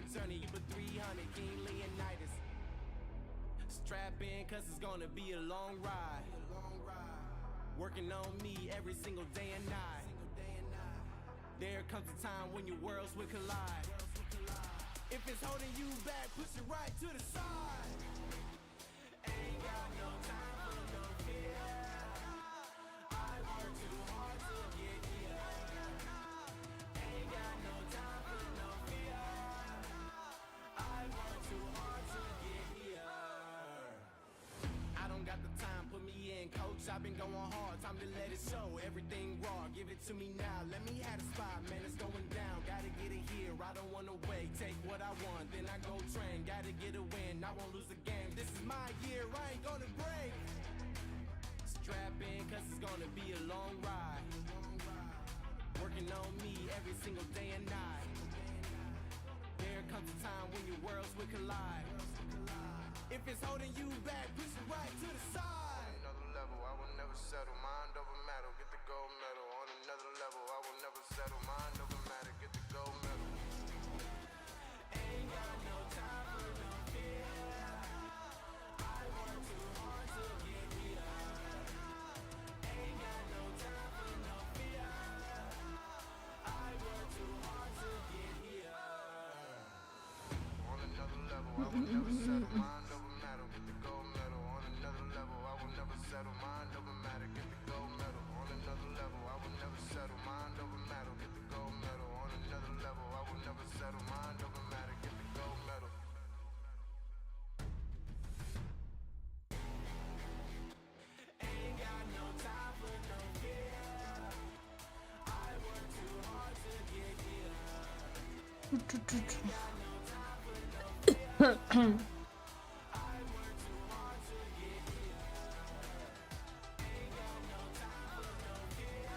attorney for 300, King Leonidas. Strap in, cause it's gonna be a long ride. Working on me every single day and night. There comes a time when your worlds will collide. If it's holding you back, push it right to the side. Ain't got no time for no fear. I work too hard to get here. Ain't got no time for no fear. I work too hard to get here. I don't got the time, put me in, coach. I've been going hard, time to let it show. Everything raw, give it to me now. Let me have the spot, man, it's going down. Gotta get it here, I don't wanna wait. Take what I want, then I go train. Gotta get a win, I won't lose the game. This is my year, I ain't gonna break. Strap in, cause it's gonna be a long ride. Working on me every single day and night. There comes a time when your worlds will collide. If it's holding you back, push it right to the side. On another level, I will never settle. Mind over matter, get the gold medal. On another level, I will never settle. Mind over matter, get the gold medal. Ain't got no time for no fear. I work too hard to get here. Ain't got no time for no fear. I work too hard to get here. On another level, I will never settle. Mind over matter, get the gold medal. On another level, I will never settle. Mind over matter, get the gold medal. On another level, I will never settle. Mind over matter, get the gold medal. On another level, I will never settle. Mind over matter, get the gold medal. Ain't got no time for no fear. I work too hard to get here. Ain't got no time for no fear. I work too hard to get here. Ain't got no time for no fear.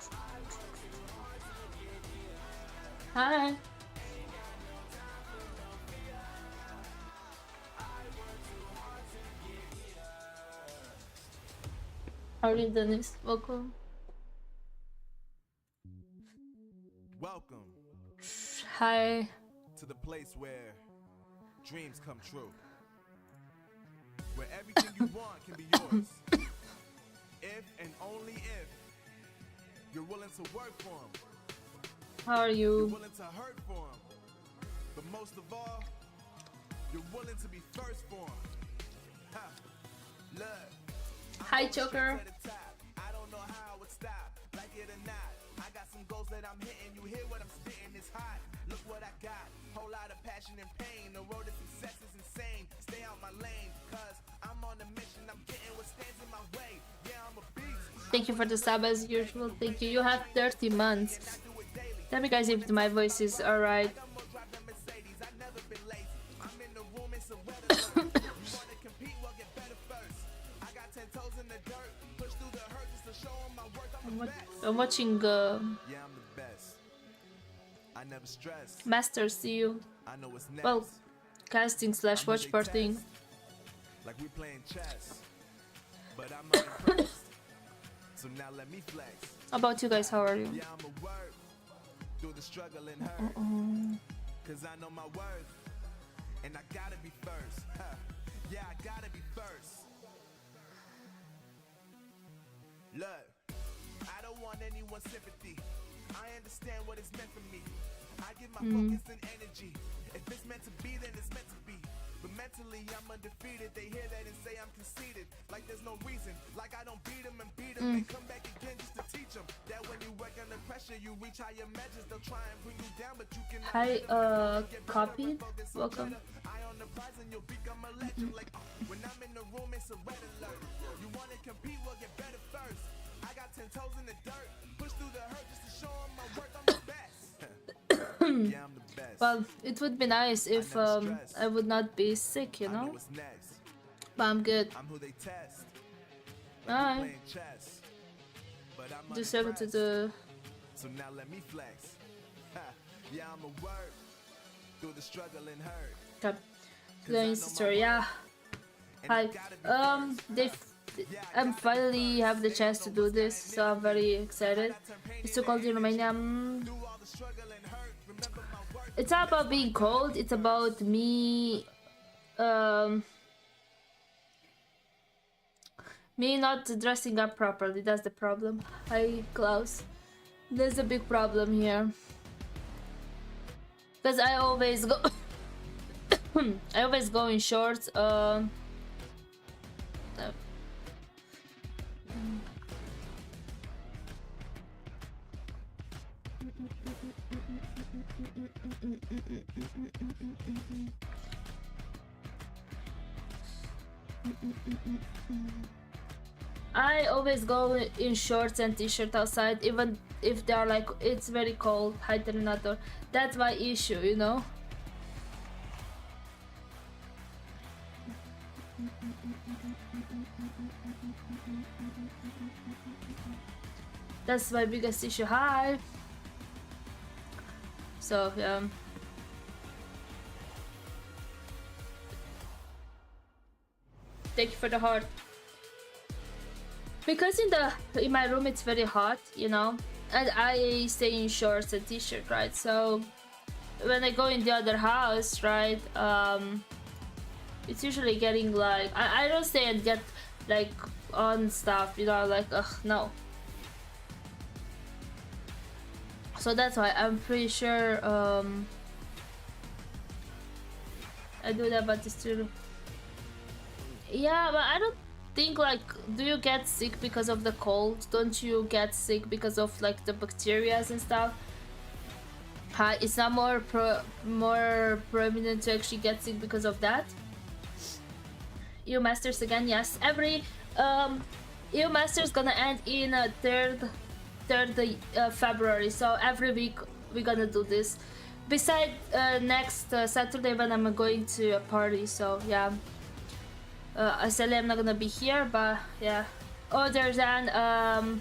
I work too hard to get here. Hi. Ain't got no time for no fear. I work too hard to get here. How are you, Dennis? Welcome. Welcome Hi. to the place where dreams come true. Where everything you want can be yours. If and only if you're willing to work for them. How are You're you? willing to hurt for them. But most of all, you're willing to be first for them. Ha. Look. Hi, Joker. To the top. I don't know how it would stop, like it or not. I got some goals that I'm hitting. You hear what I'm spitting? It's hot. Look what I got. Whole lot of passion and pain. The road to success is insane. Stay out my lane, cause I'm on a mission. I'm getting what stands in my way. Yeah, I'm a beast. Thank you for the sub as usual. Thank you. You have 30 months. Tell me, guys, if my voice is alright. I'm gonna drive that Mercedes. I never been lazy. I'm in the room, it's a weather. You wanna compete, well get better first. I got 10 toes in the dirt. Push through the hurt just to show 'em my work. I'm the best. I'm watching Yeah, I'm the best. I never stress. Masters. See you. I know what's next. Well, casting slash I'm who watch they partying. test. Like we playing chess. But I'm not impressed. So now let me flex. How about you guys? How are you? Yeah, I'm a work through the struggle and hurt. Cause I know my worth. And I gotta be first. Huh. Yeah, I gotta be first. Look, I don't want anyone's sympathy. I understand what it's meant for me. I give my focus and energy. If it's meant to be, then it's meant to be. But mentally, I'm undefeated. They hear that and say I'm conceited. Like there's no reason. Like I don't beat them and beat them and come back again just to teach them that when you work under pressure, you reach higher measures. They'll try and bring you down, but you can. Hi, copied. Welcome. Eye on the prize and you'll become a legend. Like when I'm in the room, it's a red alert. You wanna compete, well get better first. I got 10 toes in the dirt. Push through the hurt just to show 'em my work. I'm the best. Yeah, I'm the best. Well, it would be nice if I would not be sick, you I know know. what's next. But I'm good. I'm who they test. Like we Alright. playing chess. But I'm Just have to unimpressed. do. So now let me flex. Ha. Yeah, I'm a work through the struggle and hurt. God. The sister, yeah. And I Hi. gotta be first. I'm finally have the chance to do this, so I'm very excited. It's so cold in Romania. Through all the struggle and hurt, remember my worth. It's not about being cold, it's about me me not dressing up properly. That's the problem. Hi, Klaus. There's a big problem here. Because I always go I always go in shorts. I always go in shorts and t-shirt outside, even if they're like it's very cold. Hi, Terminator. That's my issue, you know. That's my biggest issue. Hi. So yeah. Thank you for the heart. Because in my room it's very hot, you know, and I stay in shorts and t-shirt, right? So when I go in the other house, right, it's usually getting like I don't stay and get like on stuff, you know, like no. So that's why I'm pretty sure I do that, but it's true. Yeah, but I don't think like, do you get sick because of the cold? Don't you get sick because of like the bacteria and stuff? It's not more prominent to actually get sick because of that. EU Masters again, yes. Every EU Masters gonna end in 3rd February, so every week we're gonna do this. Besides next Saturday when I'm going to a party, so yeah. I said I'm not gonna be here, but yeah. Other than I'm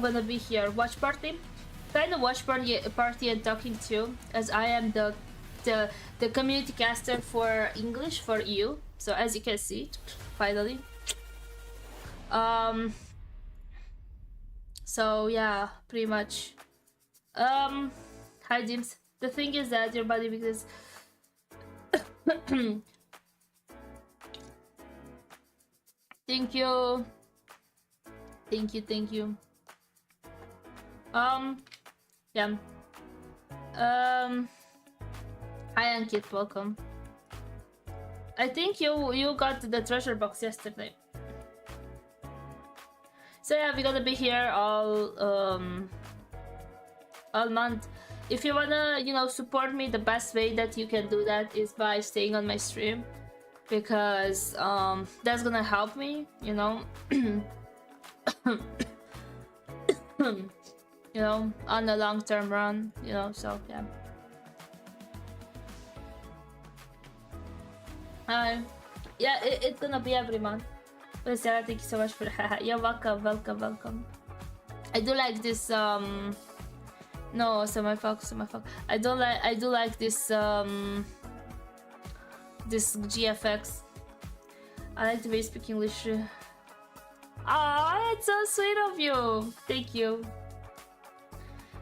gonna be here. Watch party, kind of watch party and talking too, as I am the community caster for English for EU. So as you can see, finally. So yeah, pretty much. Hi James. The thing is that your body because thank you. Yeah. Hi Ankit, welcome. I think you got the treasure box yesterday. So yeah, we're gonna be here all month. If you wanna, you know, support me, the best way that you can do that is by staying on my stream, because that's gonna help me, you know. You know, on the long-term run, you know. So yeah. Yeah, it's gonna be every month. But Sarah, thank you so much for that. You're welcome. I do like this no, so my fault. I do like this this GFX. I like the way you speak English. Oh, it's so sweet of you. Thank you.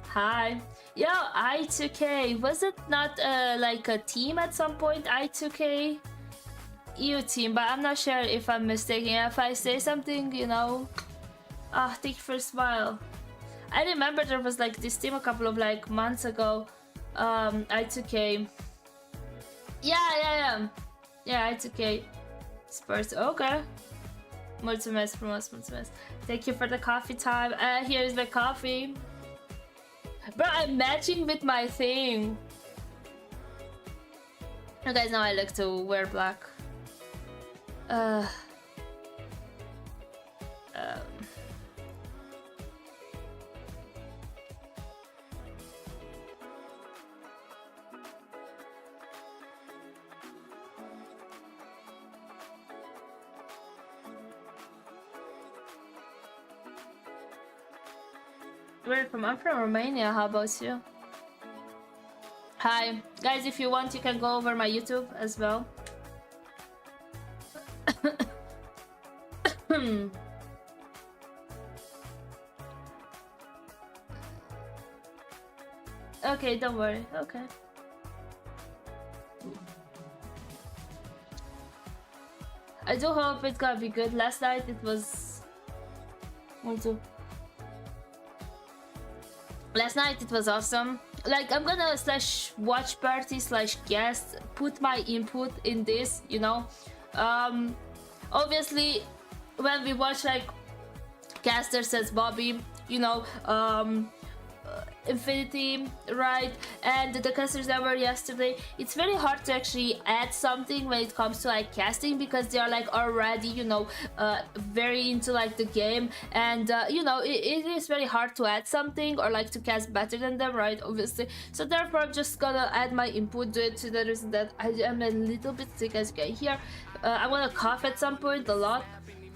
Hi. Yo, I2K. Was it not like a team at some point? I2K EU team, but I'm not sure if I'm mistaken. If I say something, you know. Ah, thank you for a smile. I remember there was like this team a couple of like months ago. I2K. Yeah, I2K. Spurs. Okay. Mulțumesc frumos. Thank you for the coffee time. Here is the coffee. Bro, I'm matching with my thing. You guys know I like to wear black. Where are you from? I'm from Romania. How about you? Hi guys, if you want you can go over my YouTube as well. okay, don't worry. Okay. I do hope it's gonna be good. Last night it was also. Last night it was awesome. Like, I'm gonna slash watch party slash guest, put my input in this, you know. Obviously when we watch like caster says Bobby, you know, Infinity, right, and the casters that were yesterday, it's very hard to actually add something when it comes to like casting, because they are like already, you know, very into like the game, and you know, it is very hard to add something or like to cast better than them, right, obviously. So therefore I'm just gonna add my input to it, to the reason that I am a little bit sick, as you can hear. I'm gonna cough at some point a lot,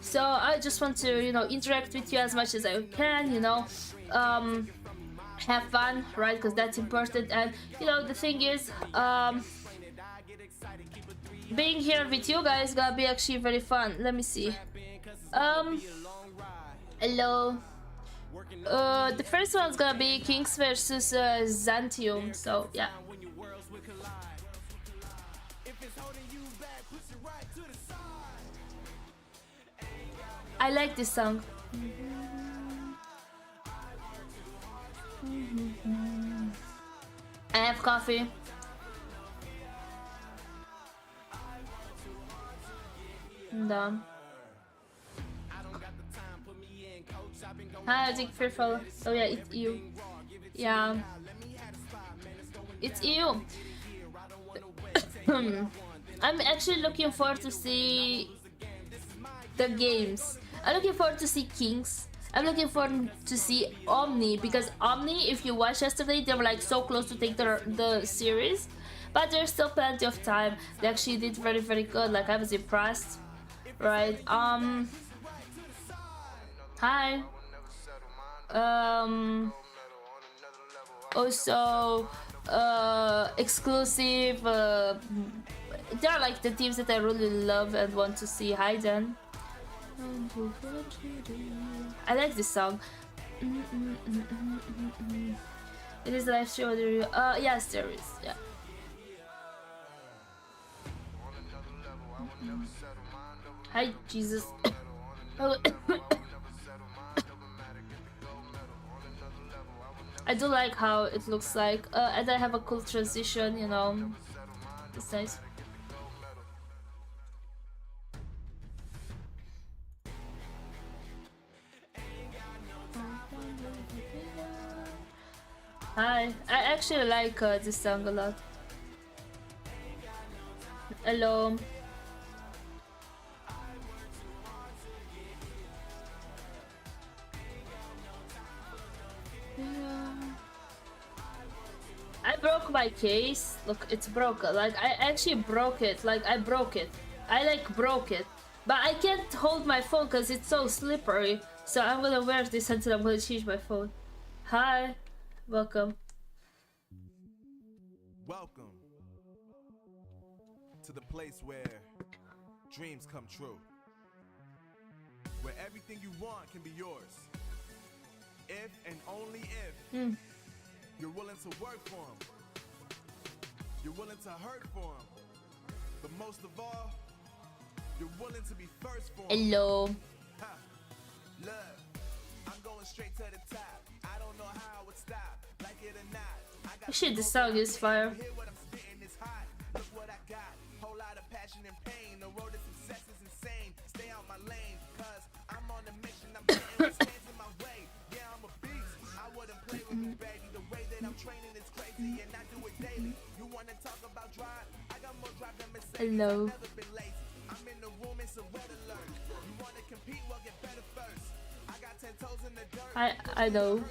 so I just want to, you know, interact with you as much as I can, you know, have fun, right, because that's important. And you know, the thing is, being here with you guys gonna be actually very fun. Let me see. Hello. The first one's gonna be Kings versus Xantium, so yeah. I like this song. I have coffee. I'm done. Hi, I think fearful. Oh yeah, it's you. Yeah, it's you. I'm actually looking forward to see the games. I'm looking forward to see Kings. I'm looking forward to see Omni, because Omni, if you watched yesterday, they were like so close to take the series, but there's still plenty of time. They actually did very, very good. Like, I was impressed, right? Hi. Also, exclusive. They are like the teams that I really love and want to see. Hi, Dan. I like this song. It is live show. Yes, there is. Yeah. Hi, Jesus. I do like how it looks like, and I have a cool transition. You know, it's nice. Hi, I actually like this song a lot. Hello. I broke my case. Look, it's broken. Like, I actually broke it. Like, I broke it. I like broke it. But I can't hold my phone because it's so slippery. So I'm gonna wear this until I'm gonna change my phone. Hi. Welcome. Welcome to the place where dreams come true, where everything you want can be yours, if and only if you're willing to work for them, you're willing to hurt for them, but most of all, you're willing to be first for them. Hello. Look, I'm going straight to the top. I don't know how it would stop. Like it or not. Shit, this song is fire. Hear what I'm spitting is hot. Look what I got. Whole lot of passion and pain. The road to success is insane. Stay out my lane, cause I'm on a mission. I'm getting what stands in my way. Yeah, I'm a beast. I wouldn't play with me, baby. The way that I'm training is crazy, and I do it daily. You wanna talk about drive? I got more drive than Mercedes. Hello. I've never been lazy. I'm in the room, it's a red alert. You wanna compete? Well, get better first. I got 10 toes in the dirt. I know.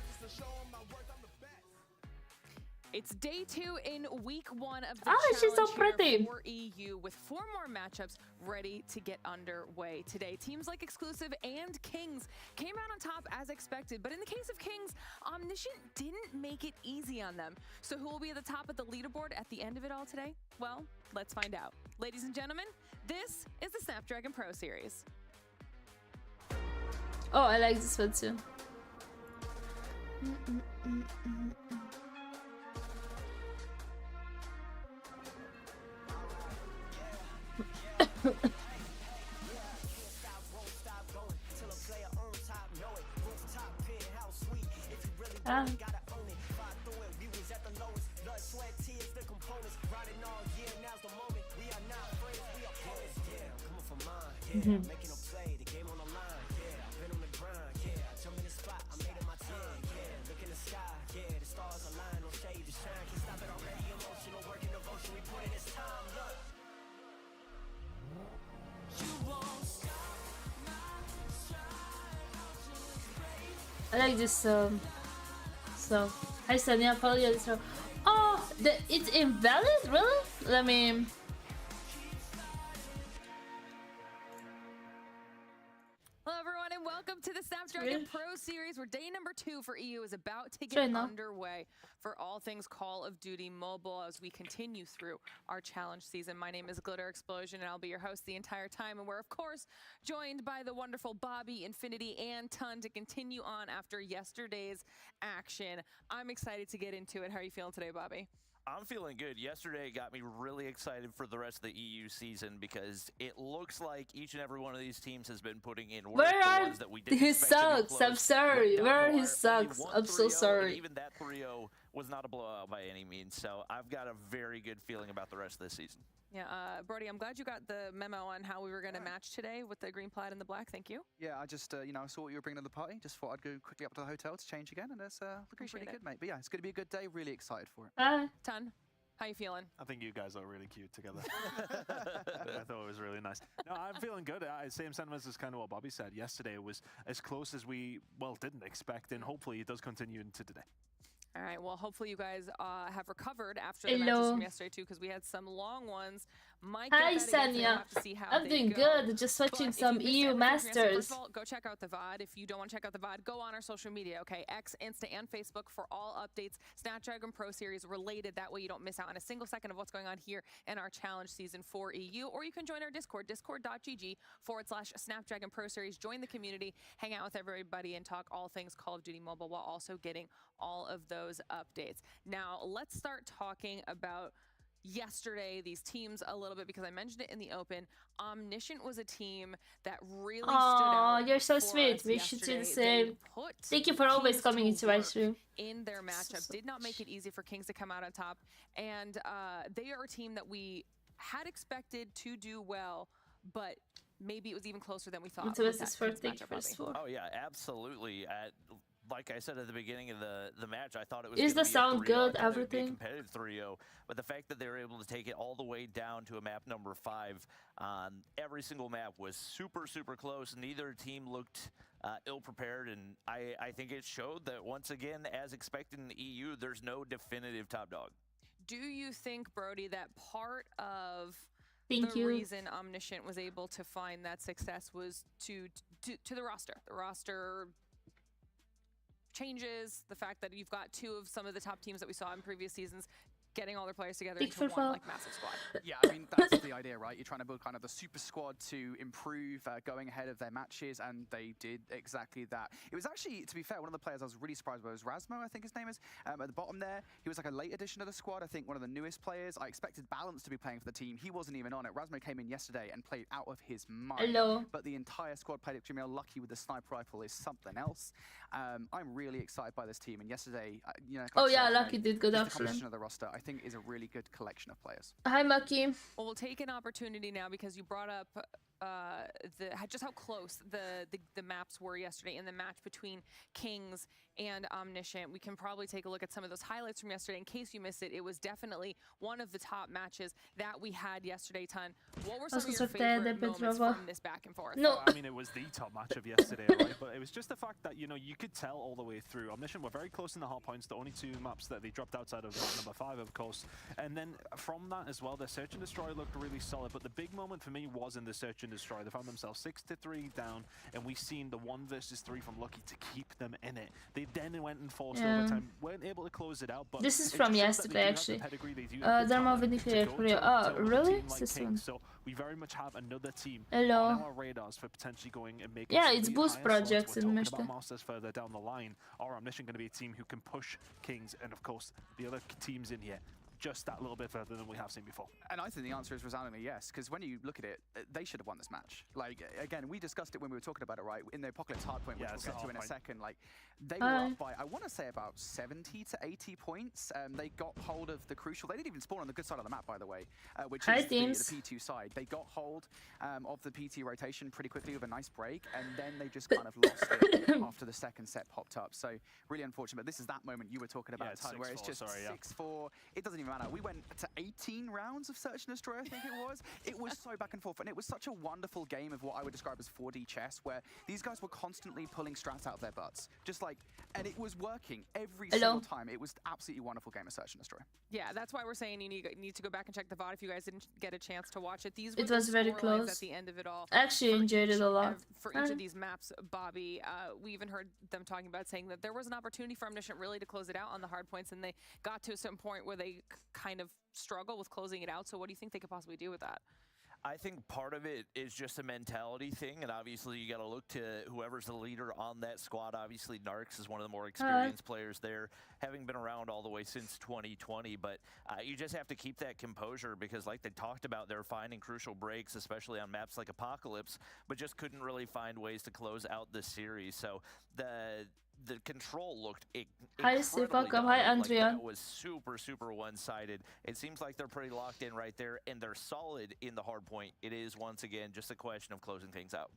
It's day 2 in week 1 of the she's so challenge pretty. for EU, with 4 more matchups ready to get underway today. Teams like Exclusive and Kings came out on top as expected, but in the case of Kings, Omniscient didn't make it easy on them. So who will be at the top of the leaderboard at the end of it all today? Well, let's find out. Ladies and gentlemen, this is the Snapdragon Pro Series. Oh, I like this one too. Ah. I like this song. Hi Sonia, follow you on this. Oh, it's invalid? Really? Let me. Hello everyone and welcome to the Snapdragon Pro Series, where day number 2 for EU is about to get underway for all things Call of Duty Mobile as we continue through our challenge season. My name is Glitter Explosion and I'll be your host the entire time, and we're of course joined by the wonderful Bobby, Infinity, and Ton to continue on after yesterday's action. I'm excited to get into it. How are you feeling today, Bobby? I'm feeling good. Yesterday got me really excited for the rest of the EU season because it looks like each and every one of these teams has been putting in work. Where are his sucks? I'm sorry. Where are his sucks? I'm so sorry. Even that 3-0 was not a blowout by any means. So I've got a very good feeling about the rest of this season. Yeah, Brody, I'm glad you got the memo on how we were going to match today with the green plaid and the black. Thank you. Yeah, I just, you know, I saw what you were bringing to the party. Just thought I'd go quickly up to the hotel to change again, and it's looking pretty good, mate. But yeah, it's going to be a good day. Really excited for it. Ton, how you feeling? I think you guys are really cute together. I thought it was really nice. No, I'm feeling good. Same sentiments as kind of what Bobby said. Yesterday it was as close as we, well, didn't expect, and hopefully it does continue into today. All right, well, hopefully you guys have recovered after the matches from yesterday, too, because we had some long ones. Hi, Sanya. I'm doing good. Just watching some EU Masters. First of all, go check out the VOD. If you don't want to check out the VOD, go on our social media, okay? X, Insta, and Facebook for all updates, Snapdragon Pro Series related. That way you don't miss out on a single second of what's going on here in our challenge season for EU. Or you can join our Discord, discord.gg/Snapdragon Pro Series. Join the community, hang out with everybody, and talk all things Call of Duty Mobile while also getting all of those updates. Now, let's start talking about yesterday, these teams a little bit, because I mentioned it in the open. Omniscient was a team that really stood out. Oh, you're so sweet. We should do the same. Thank you for always coming into my stream. In their matchup, did not make it easy for Kings to come out on top, and they are a team that we had expected to do well, but maybe it was even closer than we thought. So this first thing first for. Oh yeah, absolutely. Like I said at the beginning of the match, I thought it was. Is the sound good? Everything. Competitive 3-0, but the fact that they were able to take it all the way down to a map number 5 on every single map was super close. Neither team looked ill prepared, and I think it showed that once again, as expected in the EU, there's no definitive top dog. Do you think, Brody, that part of the reason Omniscient was able to find that success was to the roster? The roster changes, the fact that you've got 2 of some of the top teams that we saw in previous seasons getting all their players together into one like massive squad. Yeah, I mean, that's the idea, right? You're trying to build kind of the super squad to improve going ahead of their matches, and they did exactly that. It was actually, to be fair, one of the players I was really surprised by was Rasmo, I think his name is, at the bottom there. He was like a late addition to the squad, I think one of the newest players. I expected Balance to be playing for the team. He wasn't even on it. Rasmo came in yesterday and played out of his mind. Hello. But the entire squad played extremely well. Lucky with the sniper rifle is something else. I'm really excited by this team, and yesterday, you know, Lucky did good after the composition of the roster, I think, is a really good collection of players. Hi, Mucky. Well, we'll take an opportunity now because you brought up just how close the maps were yesterday in the match between Kings and Omniscient. We can probably take a look at some of those highlights from yesterday. In case you missed it, it was definitely one of the top matches that we had yesterday, Ton. What were some of your favorite moments from this back and forth? No. I mean, it was the top match of yesterday, right? But it was just the fact that, you know, you could tell all the way through. Omniscient were very close in the hard points, the only 2 maps that they dropped outside of map number 5, of course. And then from that as well, their Search and Destroy looked really solid. But the big moment for me was in the Search and Destroy. They found themselves 6-3 down, and we've seen the 1 versus 3 from Lucky to keep them in it. They then went and forced overtime, weren't able to close it out. But this is from yesterday, actually. They're more vindicated for you. Oh, really? This one. So we very much have another team on our radars for potentially going and making. Yeah, it's boost projects in Mishta. Masters further down the line. Are Omniscient going to be a team who can push Kings and, of course, the other teams in here? just that little bit further than we have seen before? And I think the answer is resoundingly yes, because when you look at it, they should have won this match. Like, again, we discussed it when we were talking about it, right? In the Apocalypse Hardpoint, which we'll get to in a second, like, they were up by, I want to say, about 70 to 80 points. They got hold of the crucial. They didn't even spawn on the good side of the map, by the way, which is the P2 side. They got hold of the PT rotation pretty quickly with a nice break, and then they just kind of lost it after the second set popped up. So really unfortunate. But this is that moment you were talking about, Tyler, where it's just 6-4. It doesn't even matter. We went to 18 rounds of Search and Destroy, I think it was. It was so back and forth, and it was such a wonderful game of what I would describe as 4D chess, where these guys were constantly pulling strats out of their butts. Just like, and it was working every single time. It was absolutely wonderful game of Search and Destroy. Yeah, that's why we're saying you need to go back and check the VOD if you guys didn't get a chance to watch it. These were it was very close at the end of it all. I actually enjoyed it a lot. For each of these maps, Bobby, we even heard them talking about saying that there was an opportunity for Omniscient really to close it out on the hard points, and they got to a certain point where they kind of struggle with closing it out. So what do you think they could possibly do with that? I think part of it is just a mentality thing, and obviously you got to look to whoever's the leader on that squad. Obviously, Narks is one of the more experienced players there, having been around all the way since 2020. But you just have to keep that composure because, like they talked about, they're finding crucial breaks, especially on maps like Apocalypse, but just couldn't really find ways to close out the series. So the control looked incredibly dominant. Like, that was super one-sided. It seems like they're pretty locked in right there, and they're solid in the hard point. It is, once again, just a question of closing things out.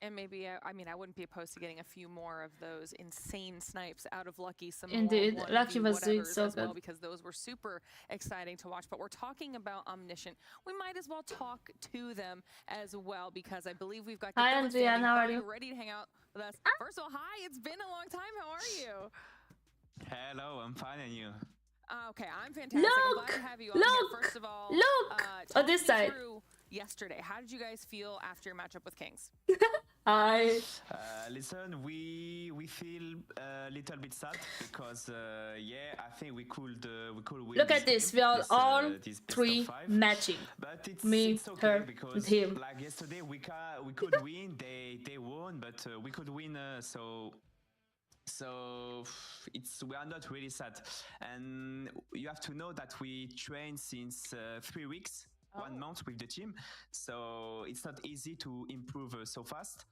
And maybe, I mean, I wouldn't be opposed to getting a few more of those insane snipes out of Lucky. Some Indeed, Lucky was doing so good. Well, because those were super exciting to watch. But we're talking about Omniscient. We might as well talk to them as well, because I believe we've got Hi, Andrea, how are you? Ready to hang out with us. First of all, hi, it's been a long time. How are you? Hello, I'm fine, and you? Okay, I'm fantastic. I'm glad to have you on here. First of all, on this side. Yesterday, how did you guys feel after your matchup with Kings? Hi. Listen, we feel a little bit sad because yeah, I think we could win. Look at this. We are all three matching. But it's okay, her, because and him. Like yesterday, we could win. They won, but we could win. So we are not really sad. And you have to know that we train since 3 weeks. 1 month with the team, so it's not easy to improve so fast.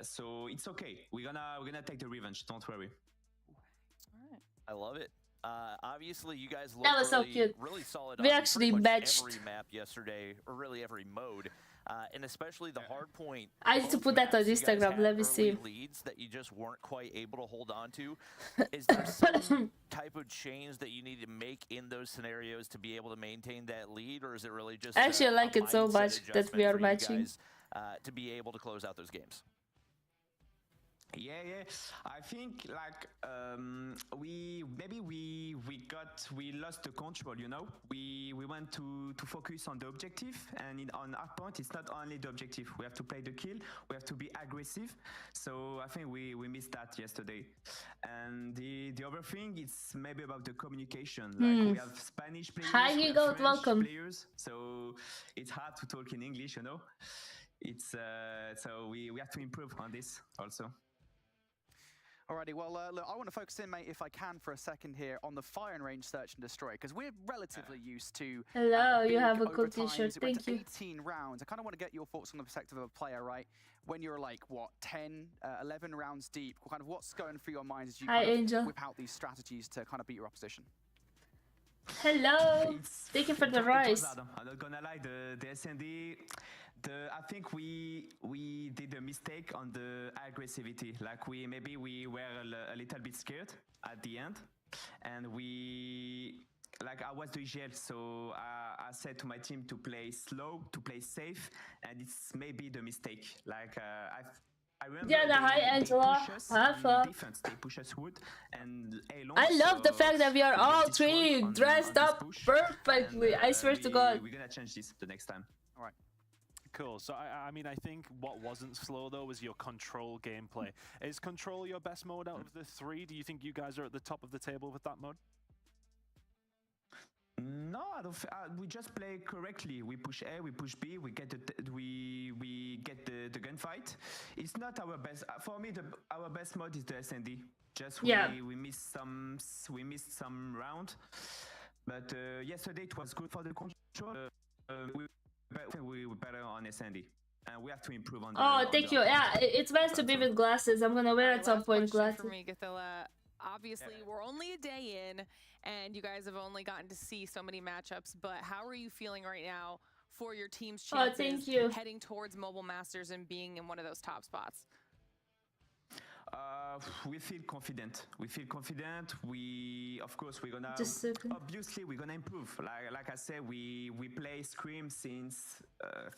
So it's okay. We're gonna take the revenge. Don't worry. All right. I love it. Obviously, you guys looked that was so cute. Really solid. We actually matched every map yesterday, or really every mode. And especially the hard point. I need to put that on Instagram. Let me see. Leads that you just weren't quite able to hold on to. Is there some type of change that you need to make in those scenarios to be able to maintain that lead, or is it really just? Actually, I like it so much that we are matching. To be able to close out those games. Yeah. I think like we lost the control. You know, we want to focus on the objective, and on our point, it's not only the objective. We have to play the kill. We have to be aggressive. So I think we missed that yesterday. And the other thing is maybe about the communication. Like we have Spanish players, Hi, we have French welcome. Players, so it's hard to talk in English. You know, it's so we have to improve on this also. Alrighty, well, look, I want to focus in, mate, if I can, for a second here on the firing range search and destroy, because we're relatively used to. Hello, you have a cool t-shirt. Thank you. 18 rounds. I kind of want to get your thoughts on the perspective of a player, right? When you're like, what, 10, 11 rounds deep, kind of what's going through your mind as you kind of whip out these strategies to kind of beat your opposition? Hello. Thank you for the rise. I'm not gonna lie, the SND. I think we did a mistake on the aggressivity. Like we were a little bit scared at the end, and I was the EGL, so I said to my team to play slow, to play safe, and it's maybe the mistake. Like I remember hi Angela. Defense, they push us wood and A-long, I love the fact that we are all three dressed up perfectly. I swear to God. We're gonna change this the next time. All right. Cool. So, I mean, I think what wasn't slow, though, was your control gameplay. Is control your best mode out of the three? Do you think you guys are at the top of the table with that mode? No, I don't. We just play correctly. We push A, we push B, we get we get the gunfight. It's not our best. For me, our best mode is the SND. Just we missed some round. But yesterday it was good for the control. We were better on SND. And we have to improve on the... Oh, thank you. Yeah, it's best to be with glasses. I'm gonna wear at some point glasses. For me, Gathila. Obviously, we're only a day in, and you guys have only gotten to see so many matchups, but how are you feeling right now for your team's chances thank you. heading towards Mobile Masters and being in one of those top spots? We feel confident. We feel confident. We, of course, we're gonna obviously we're gonna improve. Like I said, we play Scream since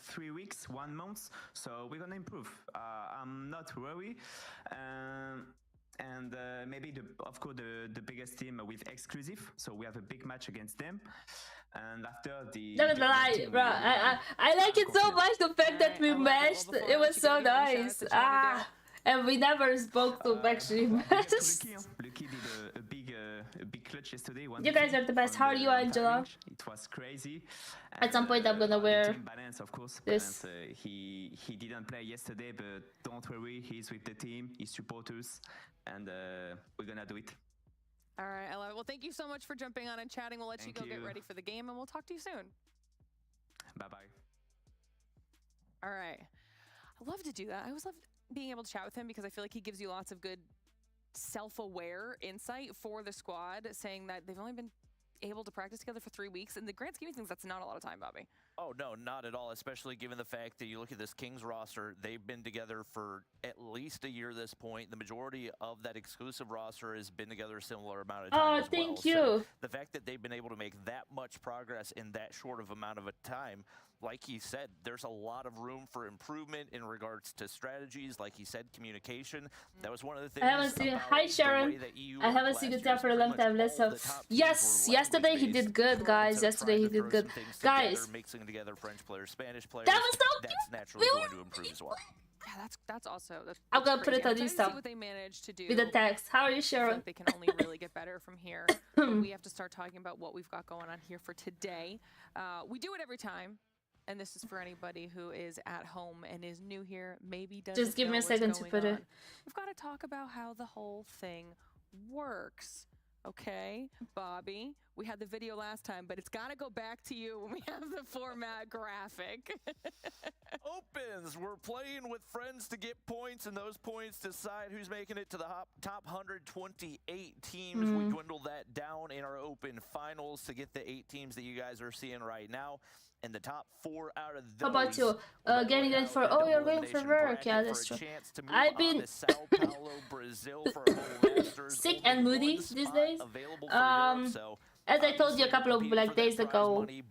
3 weeks, 1 month, so we're gonna improve. I'm not worried. And maybe of course the biggest team with exclusive. So we have a big match against them. And after the... Not gonna lie, bro. I like it so much. The fact that we meshed, it was so nice. And we never spoke to actually match. Lucky did a big clutch yesterday. You guys are the best. How are you, Angela? It was crazy. At some point, I'm gonna wear Balance, of course. this. Balance, he didn't play yesterday, but don't worry, he's with the team. He supports us, and we're gonna do it. All right, I love it. Well, thank you so much for jumping on and chatting. We'll let you go get ready for the game, and we'll talk to you soon. Bye-bye. All right. I love to do that. I always love being able to chat with him because I feel like he gives you lots of good self-aware insight for the squad, saying that they've only been able to practice together for 3 weeks. In the grand scheme of things, that's not a lot of time, Bobby. Oh, no, not at all, especially given the fact that you look at this Kings roster, they've been together for at least a year at this point. The majority of that exclusive roster has been together a similar amount of time as well. Thank you. So the fact that they've been able to make that much progress in that short of amount of a time, like he said, there's a lot of room for improvement in regards to strategies. Like he said, communication. That was one of the things. I haven't seen. Hi, Sharon. I haven't seen Guitar for a long time. Let's hope. Yes, yesterday he did good, guys. Yesterday he did good, guys. Mixing together French players, Spanish players. That was so That's naturally going to improve as well. Yeah, that's also. I'm gonna put it on Insta. Insta What they managed to do with the text. How are you, Sharon? They can only really get better from here. But we have to start talking about what we've got going on here for today. We do it every time. And this is for anybody who is at home and is new here, maybe doesn't Just give me a know second what's to going put it. on. We've got to talk about how the whole thing works. Okay, Bobby, we had the video last time, but it's got to go back to you when we have the format graphic. Opens. We're playing with friends to get points, and those points decide who's making it to the top 128 teams. We dwindle that down in our open finals to get the 8 teams that you guys are seeing right now. And the top 4 out of those. How about you? Getting ready for? Oh, you're going for work. Yeah, that's true. I've been sick and moody these days. As I told you a couple of days ago, I'm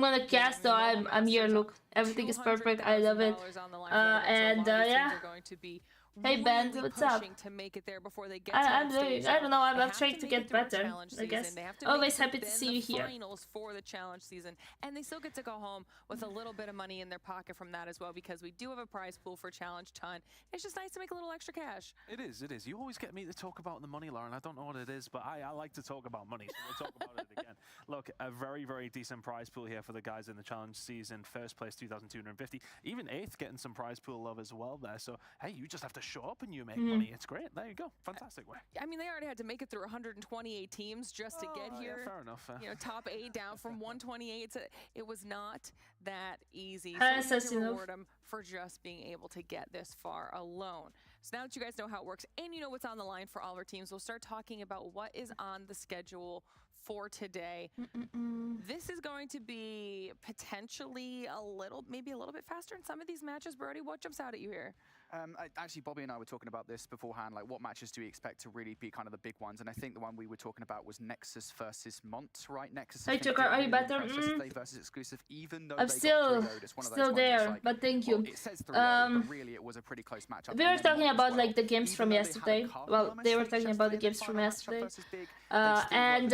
gonna cast, so I'm here. Look, everything is perfect. I love it. And yeah. Hey Ben, what's up? I don't know, I'm trying to get better, I guess. Always happy to see you here. Finals for the challenge season, and they still get to go home with a little bit of money in their pocket from that as well, because we do have a prize pool for Challenge Ton. It's just nice to make a little extra cash. It is. You always get me to talk about the money, Lauren. I don't know what it is, but I like to talk about money, so we'll talk about it again. Look, a very, very decent prize pool here for the guys in the challenge season. First place, 2,250. Even 8th getting some prize pool love as well there. So, hey, you just have to show up and you make money. It's great. There you go. Fantastic way. I mean, they already had to make it through 128 teams just to get here. Yeah, fair enough. You know, top 8 down from 128. So it was not that easy. So That's we have to enough. reward them for just being able to get this far alone. So now that you guys know how it works and you know what's on the line for all of our teams, we'll start talking about what is on the schedule for today. This is going to be potentially maybe a little bit faster in some of these matches. Brody, what jumps out at you here? Actually, Bobby and I were talking about this beforehand, like what matches do we expect to really be kind of the big ones? And I think the one we were talking about was Nexus versus Mont, right? Nexus. Hi, Joker, are you better? Versus exclusive, even though I'm still there, like, but thank you. Well, it says 3-0, but really it was a pretty close matchup. We were talking about like the games from yesterday. Well, they were talking about the games from yesterday. And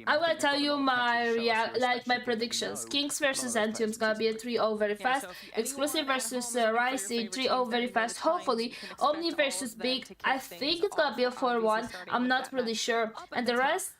I'm gonna tell you my predictions. Kings versus Antium's gonna be a 3-0 very fast. Exclusive versus Rising 3-0 very fast. Hopefully, Omni versus Big. I think it's gonna be a 4-1. I'm not really sure. And the rest,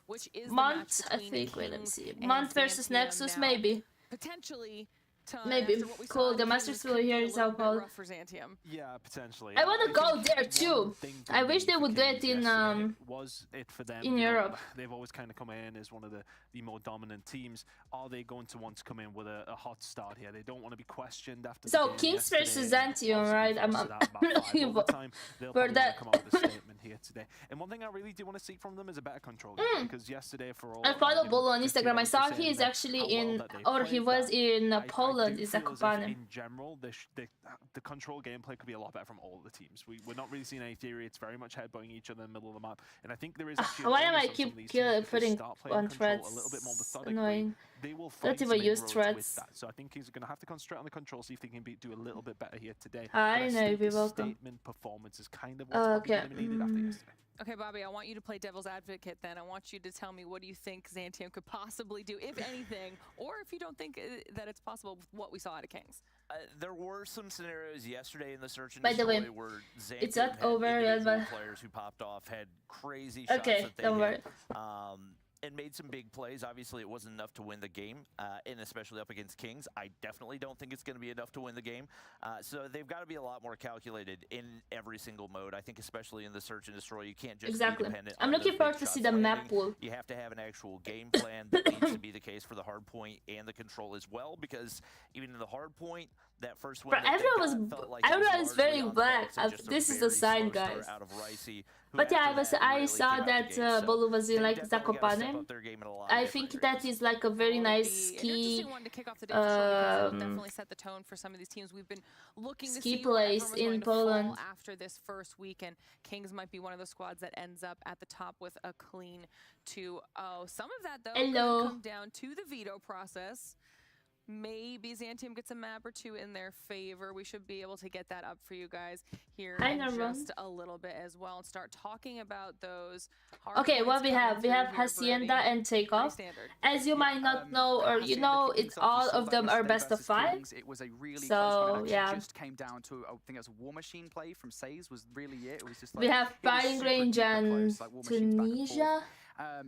Mont. I think. Wait, let me see. Mont versus Nexus, maybe. Potentially time Maybe. after what we saw Cool, in the Kings Masters could will be here a in little Sao bit Paulo. rough for Zantium. Yeah, potentially. I want to go think there one too. thing for I wish me they for would do Kings it in yesterday was it for them. in you know, Europe. they've always kind of come in as one of the more dominant teams. Are they going to want to come in with a hot start here? They don't want to be questioned after. So the game Kings versus yesterday, and Zantium, right? I'm obviously forced it out about looking five overtime. They'll for probably want that. to come out with a statement here today. And one thing I really do want to see from them is a better control game, because yesterday for all I follow you know, Bolo on good Instagram. I feelings saw were he saying is that actually how well in, that they or he played was that. in I Poland. do Is feel as if Zakopane. in general, the control gameplay could be a lot better from all the teams. We're not really seeing any theory. It's very much headbutting each other in the middle of the map, and I think there is actually. Why am I keep putting on threads? A little bit more methodically, Annoying. they will Don't find even some use inroads threads. with that. So I think he's going to have to concentrate on the control, see if they can do a little bit better here today. I But know, think you're the welcome. statement performance is kind of what's probably Okay. going to be needed after yesterday. Okay, Bobby, I want you to play devil's advocate then. I want you to tell me what do you think Zantium could possibly do, if anything, or if you don't think that it's possible with what we saw out of Kings. There were some scenarios yesterday in the search and By the way, destroy where Zantium it's not had over yet, individual but- players who popped off, had crazy shots Okay, that they don't hit, worry. and made some big plays. Obviously, it wasn't enough to win the game, and especially up against Kings. I definitely don't think it's going to be enough to win the game. So they've got to be a lot more calculated in every single mode. I think especially in the search and destroy, you can't just Exactly. be dependent I'm on looking those forward big to see shots the map landing. pool. You have to have an actual game plan that needs to be the case for the hard point and the control as well, because even in the hard point, that first win But that they everyone got was- felt like it everyone was is very largely on black. Fox and just a This is a very sign, slow start guys. out of Ricey, who But yeah, after that I really saw came out the that gate. So Bolo was in they like definitely gotta step Zakopane. up their game in a lot I of think different that is like a very Well, nice it'll be an ski interesting one to kick off the day for sure, because it'll um, definitely set the tone for some of these teams. We've been looking to ski see where place everyone was in going to fall Poland. after this first weekend. Kings might be one of the squads that ends up at the top with a clean 2-0. Some of that, though, Hello. could come down to the veto process. Maybe Zantium gets a map or two in their favor. We should be able to get that up for you guys here Hi, in Norman. just a little bit as well, and start talking about those hard Okay, points what we coming have? We through have here, Hacienda Brody. and Pretty Takeoff. standard. As you might not know, or you know, it's all of them are best of 5. It was a really So, close one. It yeah. actually just came down to, I think it was a War Machine play from Says was really it. It was just like, We have it was Fighting super Range duper and close, like War Machines back and forth. Tunisia.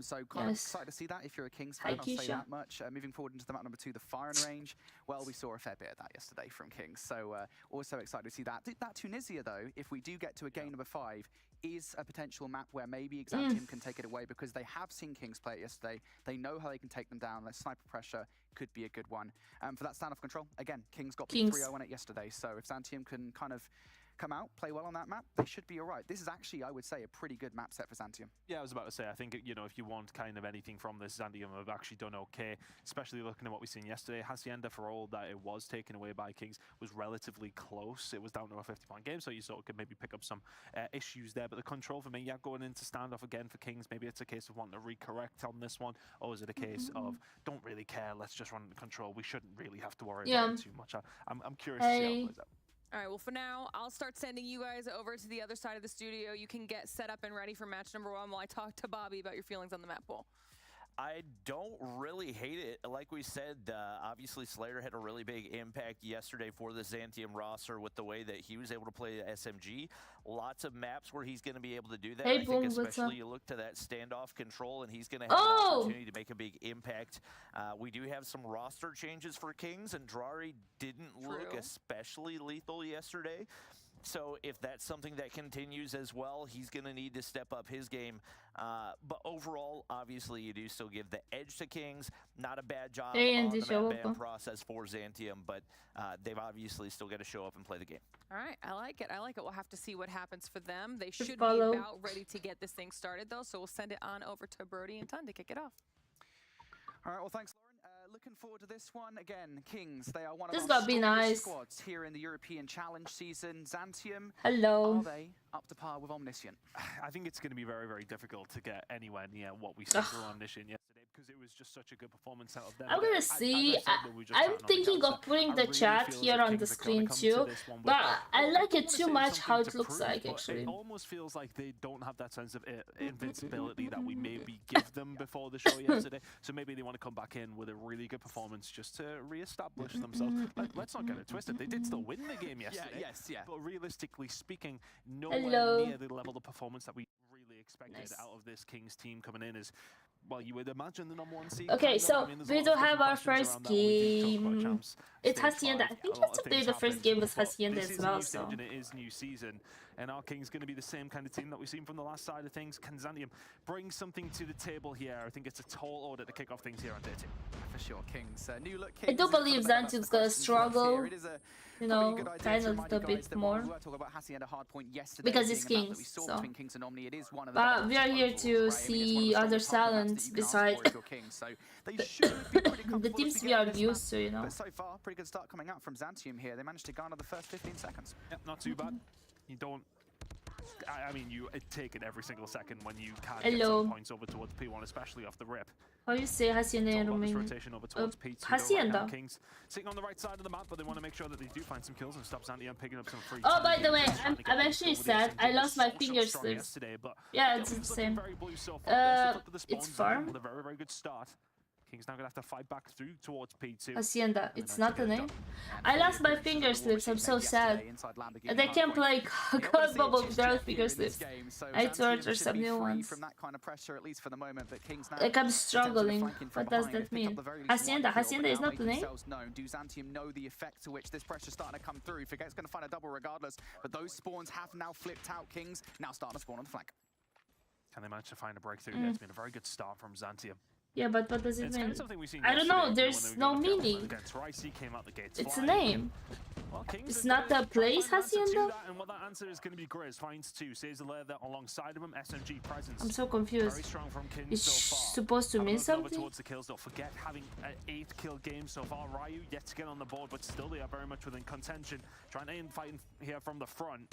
So kind of Yes. excited to see that if you're a Kings Hi, fan, I'll say Keisha. that much. Moving forward into the map number 2, the firing range. Well, we saw a fair bit of that yesterday from Kings, so also excited to see that. That Tunisia, though, if we do get to a game number 5, is a potential map where maybe Xantium can take it away, because they have seen Kings play it yesterday. They know how they can take them down. Their sniper pressure could be a good one. For that standoff control, again, Kings got Kings. 3-0 on it yesterday, so if Xantium can kind of come out, play well on that map, they should be all right. This is actually, I would say, a pretty good map set for Xantium. Yeah, I was about to say, I think, you know, if you want kind of anything from this, Zantium have actually done okay, especially looking at what we've seen yesterday. Hacienda, for all that it was taken away by Kings, was relatively close. It was down to a 50-point game, so you sort of could maybe pick up some issues there. But the control for me, yeah, going into standoff again for Kings, maybe it's a case of wanting to recorrect on this one, or is it a case of don't really care, let's just run the control, we shouldn't really have to worry about it too much. I'm curious to see how it plays out. All right, well, for now, I'll start sending you guys over to the other side of the studio. You can get set up and ready for match number 1 while I talk to Bobby about your feelings on the map pool. I don't really hate it. Like we said, obviously Slayer had a really big impact yesterday for the Zantium roster with the way that he was able to play the SMG. Lots of maps where he's going to be able to do that. Hey, I Boom, think what's especially up? you look to that standoff control, and he's going to have an opportunity to make a big impact. We do have some roster changes for Kings, and Drari didn't look True. especially lethal yesterday. So if that's something that continues as well, he's going to need to step up his game. But overall, obviously, you do still give the edge to Kings. Not a bad job Hey, on Andy, the show map ban up. process for Zantium, but they've obviously still got to show up and play the game. All right, I like it. I like it. We'll have to see what happens for them. They should follow. be about ready to get this thing started, though, so we'll send it on over to Brody and Ton to kick it off. All right, well, thanks, Lauren. Looking forward to this one. Again, Kings, they are one of This our gotta be strongest nice. squads here in the European Challenge season. Zantium, Hello. are they up to par with Omniscient? I think it's going to be very, very difficult to get anywhere near what we saw from Omniscient yesterday, because it was just such a good performance out of them. I'm gonna see. I'm thinking of putting the chat here on the screen too, but I like it too much how it looks like actually. It almost feels like they don't have that sense of invincibility that we maybe give them before the show yesterday. So maybe they want to come back in with a really good performance just to re-establish themselves. Let's not get it twisted. They did still win the game yesterday. Yeah. But realistically speaking, nowhere Hello. near the level of performance that we really expected Nice. out of this Kings team coming in. Is well, you would imagine the #1 seed. Okay, kind of. so I mean, there's we a do lot of have our different questions first around that when we talk about game. champs It's stage Hacienda. I 5. think A lot of yesterday things the first happened, game was but Hacienda this as is a well, new so. stage and it is new season, and our King's going to be the same kind of team that we've seen from the last side of things. Can Zantium bring something to the table here? I think it's a tall order to kick off things here on day 2. For sure, Kings. New look, I Kings do is kind believe of better, that's the Zantium's gonna question. struggle, Here, it is a you probably know, a good idea kind to of remind a you guys bit that while more. we were talking about Hacienda Hardpoint yesterday, Because being it's a map that Kings, we saw so. between Kings and Omni, it is one of the But we are here to right? I mean, see it's one of the other strongest hardpoint maps talents that you can ask beside for if you're Kings, so they should be pretty the comfortable teams as we get are this map. used to, you know. But so far, pretty good start coming out from Zantium here. They managed to garner the first 15 seconds. Yep, not too bad. You don't. I mean, you take it every single second when you can get Hello. some points over towards P1, especially off the rip. How you say Hacienda It's in all about this Romanian? rotation over towards P2. Hacienda. Right now, Kings sitting on the right side of the map, but they want to make sure that they do find some kills and stop Zantium picking up some free Oh, time. by the way, Kings trying to get I'm actually over the sad. I SMG. lost my So finger strong slips. yesterday, but Yeah, the it's game's the looking same. very blue so far. Best of luck to the It's Spawns farm. with a very, very good start. Kings now going to have to fight back through towards P2. Hacienda. And It's then not the actually get it name. done. I lost my finger slips. I'm so sad. And I can't play God Bubble without finger slips. I had to order some new ones. From that kind of pressure, at least for the moment, but Kings now Like I'm struggling. flanking from What does behind. that They've picked mean? up the very least Hacienda. one kill, Hacienda but is now not the make name. themselves known. Do Zantium know the effect to which this pressure's starting to come through? Forget's going to find a double regardless, but those spawns have now flipped out. Kings now starting to spawn on the flank. Can they manage to find a breakthrough? Yeah, it's been a very good start from Zantium. Yeah, but what does it It's kind mean? of something we've seen I don't know. yesterday, There's when they no were going meaning. against Ricey, came out the gates It's a flying. name. Well, Kings It's have not got the to place, find an answer to Hacienda? that, and what that answer is going to be Grizz finds 2. Says the layer that alongside of him, SMG presence. I'm so Very confused. strong from Kings It's so far. supposed to Have a mean look over something? towards the kills. Don't forget having an 8-kill game so far. Ryu yet to get on the board, but still they are very much within contention. Trying to end fighting here from the front.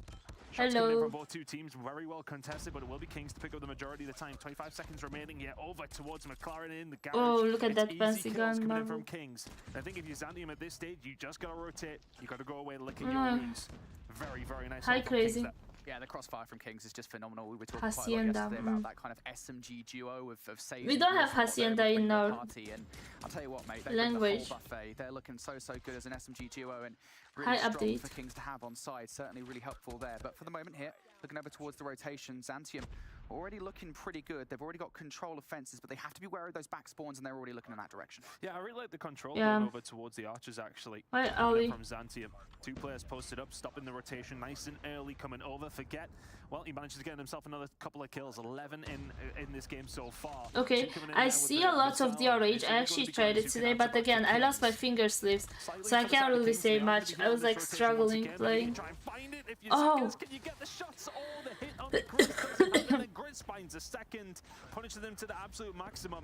Shots coming in Hello. from both two teams, very well contested, but it will be Kings to pick up the majority of the time. 25 seconds remaining here. Over towards McLaren in the garage. Oh, look at It's that easy fancy kills gun, coming in Marvel. from Kings. And I think if you're Zantium at this stage, you just got to rotate. You got to go away licking your Mm. wounds. Very, very nice. Hi, help from Kings Crazy. there. Yeah, the crossfire from Kings is just phenomenal. We were talking quite a lot Hacienda, yesterday about mm. that kind of SMG duo of saves. We and don't kills have and what they're Hacienda able to bring in to the our party, and I'll tell you what, mate, they language. The full buffet. They're looking so good as an SMG duo, and really Hi, strong update. for Kings to have on side. Certainly really helpful there. But for the moment here, looking over towards the rotation, Zantium already looking pretty good. They've already got control of fences, but they have to be wary of those back spawns, and they're already looking in that direction. Yeah, I really like the control Yeah. going over towards the archers, actually. Hi, Coming Ali. in from Zantium. 2 players posted up, stopping the rotation nice and early, coming over. Forget, well, he manages to get himself another couple of kills, 11 in this game so far. Okay, 2 coming in I now with see the a lot of missile. DRH. It's I really actually gonna be tried it Grizz who today, can but answer again, back I to lost my Kings. finger slips, Slightly so I to the can't side of really Kings say here. much. Did you I go was on like this rotation once struggling again? playing. Try and find it if you Oh. can you get the shots? Oh, the hit on the Grizz doesn't happen, and then Grizz finds a second, punishing them to the absolute maximum.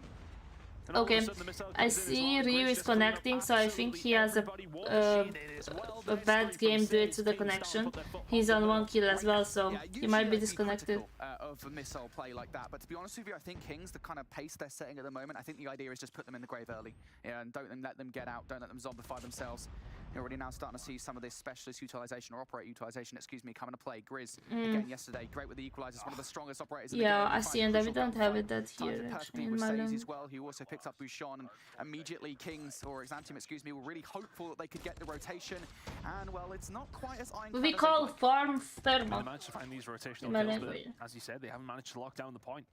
And all of a Okay, sudden the missile I comes in as see well. Ryu Grizz is just cleaning up connecting, so I think he has absolutely everybody. War Machine is well a there, bad straight game from due Saves. to the Kings start to connection. put their foot He's on on the 1 pedal. kill as well, so Yeah, he might be usually that'd disconnected. critical, of a missile play like that, but to be honest with you, I think Kings, the kind of pace they're setting at the moment, I think the idea is just put them in the grave early, and don't let them get out, don't let them zombify themselves. You're already now starting to see some of this specialist utilization, or operator utilization, excuse me, coming to play. Grizz, again yesterday, great with the equalizers, one of the strongest operators in the game. Yeah, He I finds see, and we crucial don't have it that timed here it actually perfectly in with my Saze land. as well, who also picks up Bouchon, and immediately Kings, or Zantium, excuse me, were really hopeful that they could get the rotation, and well, it's not quite as ironclad We as they'd call like. farm They thermal. managed to find these rotational In my kills, but language. as you said, they haven't managed to lock down the point.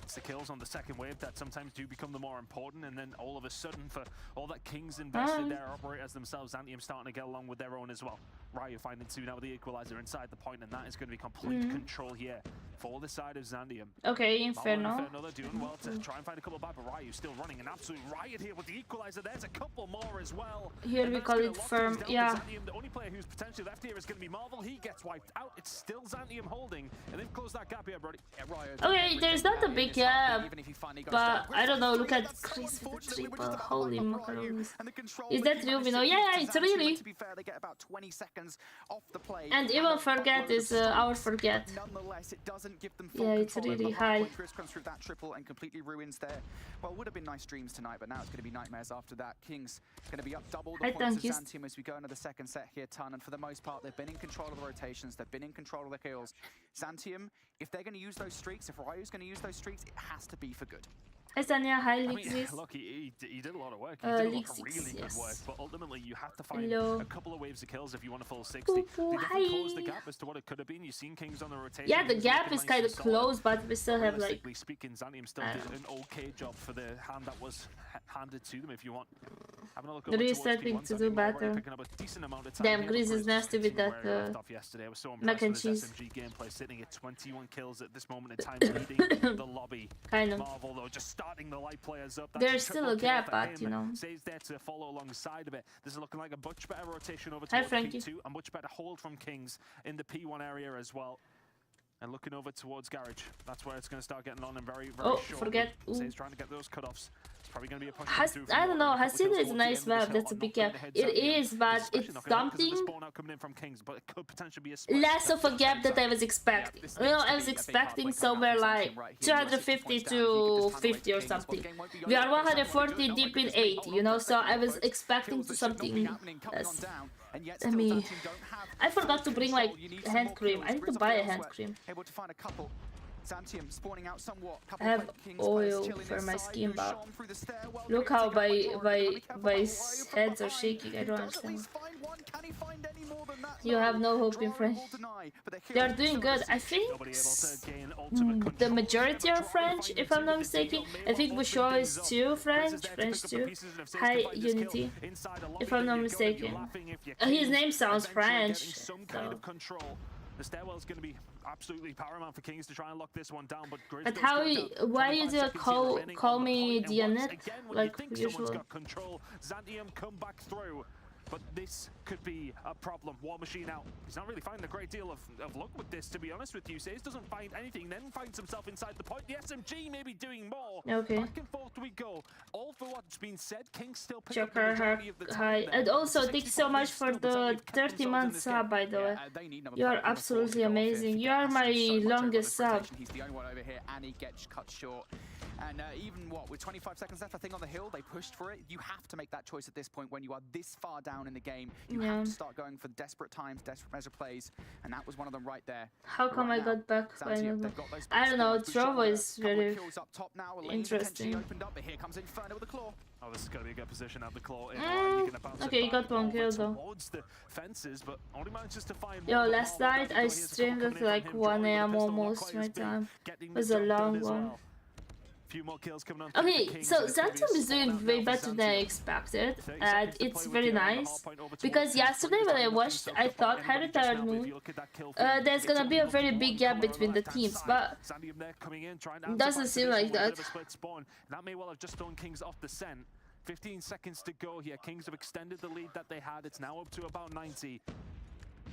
It's the kills on the second wave that sometimes do become the more important, and then all of a sudden, for all that Kings invested, their operators themselves, Zantium starting to get along with their own as well. Ryu finding 2 now with the equalizer inside the point, and that is going to be complete control here for the side of Zantium. Okay, Marvel and Inferno. Inferno, they're doing well to try and find a couple back, but Ryu still running an absolute riot here with the equalizer. There's a couple more as well. Here And we that's call gonna it lock firm, things down yeah. for Zantium. The only player who's potentially left here is going to be Marvel. He gets wiped out. It's still Zantium holding, and they've closed that gap here, Brody. Yeah, Ryu does Okay, everything there's not a in big this half, gap, even if he finally goes but down. I don't know, look at That's so Chris with the unfortunate, which triple. is the Holy highlight of Ryu. macaroons. And the control Is that that he real? managed We know? to Yeah, give yeah, to it's Zantium, really. and to be fair, they get about 20 seconds off the play. And even Forget is our Forget. Nonetheless, it doesn't give them full Yeah, it's control over really the high. hardpoint. Chris comes through that triple and completely ruins their, well, would have been nice dreams tonight, but now it's going to be nightmares after that. Kings going to be up double the Hi, points of Tankist. Zantium as we go into the second set here, Ton, and for the most part, they've been in control of the rotations, they've been in control of the kills. Zantium, if they're going to use those streaks, if Ryu's going to use those streaks, it has to be for good. Hi Sanya, hi I mean, Lixis. look, he did a lot of work. He did a lot of Lixis, really good work, yes. but ultimately you have to find Hello. a couple of waves of kills if you want a full 60. Poo-poo, They definitely closed the hi. gap as to what it could have been. You've seen Kings on the rotation. Yeah, the Kings gap looking is nice kind and of solid. close, but we still have like. Realistically speaking, Zantium still did an okay job for the hand that was handed to them. If you want, having a look over Grizz towards starting P1, to Zantium do already better. picking up a decent amount of time Damn, here, but Grizz is Grizz nasty with continuing that where he left off yesterday. I was so mac impressed and with his cheese. SMG gameplay, sitting at 21 kills at this moment in time, leading the lobby. Kind of. Marvel though, just starting the light players up. There's still a gap, but you know. Stays there to follow alongside of it. This is looking like a much better rotation over Hi, towards Frankie. P2, a much better hold from Kings in the P1 area as well. And looking over towards Garage, that's where it's going to start getting on and very short. Forget. He's trying to get those cutoffs. It's probably going to be a push through. I don't know. Hasina is a nice map. That's a big gap. It is, but it's something coming in from Kings, but it could potentially be a less of a gap that I was expecting. You know, I was expecting somewhere like 250 to 50 or something. We are 140 deep in 80, you know, so I was expecting to something less. I mean, I forgot to bring like hand cream. I need to buy a hand cream. Able to find a couple. Zantium spawning out somewhat. I have oil for my skin, but look how my hands are shaking. I don't understand. You have no hope in French. They are doing good. I think the majority are French, if I'm not mistaken. I think Bouchot is too French too. Hi Unity, if I'm not mistaken. His name sounds French. So. The stairwell is going to be absolutely paramount for Kings to try and lock this one down, but why you do call me Dianet like usual? Got control. Zantium come back through. But this could be a problem. War Machine out. He's not really finding a great deal of luck with this, to be honest with you. Says doesn't find anything, then finds himself inside the point. The SMG maybe doing more. Okay. Back and forth we go. All for what's been said. King still picks up the majority of the time. Hi. And also, thank you so much for the 30-month sub, by the way. You are absolutely amazing. You are my longest sub. He's the only one over here, and he gets cut short. And even with 25 seconds left, I think on the hill, they pushed for it. You have to make that choice at this point when you are this far down in the game. You have to start going for desperate times, desperate measure plays, and that was one of them right there. How come I got back? I don't know. Trovo is very interesting. Oh, this is going to be a good position at the claw. Okay, you got one kill though. The fences, but only manages to find Yo, last night I streamed at like 1 AM almost my time. It was a long one. Few more kills coming on. Okay, so Zantium is doing way better than I expected, and it's very nice. Because yesterday when I watched, I thought Harry tired me. There's gonna be a very big gap between the teams, but it doesn't seem like that. That may well have just thrown Kings off the scent. 15 seconds to go here. Kings have extended the lead that they had. It's now up to about 90.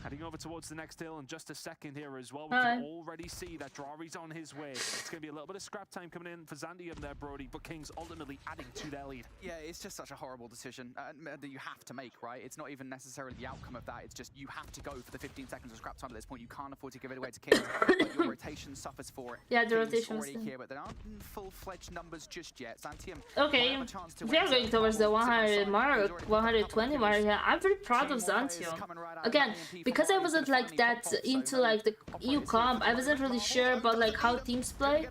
Heading over towards the next hill in just a second here as well. We can already see that Drari's on his way. It's going to be a little bit of scrap time coming in for Zantium there, Brody, but Kings ultimately adding to their lead. Yeah, it's just such a horrible decision that you have to make, right? It's not even necessarily the outcome of that. It's just you have to go for the 15 seconds of scrap time at this point. You can't afford to give it away to Kings. But your rotation suffers for it. Yeah, the Kings rotation already here, but there aren't full-fledged numbers just yet. Zantium. Okay, we are going towards the 100 mark, 120 mark. Yeah, I'm very proud of Zantium. Again, because I wasn't like that into like the EU comp, I wasn't really sure about like how teams play,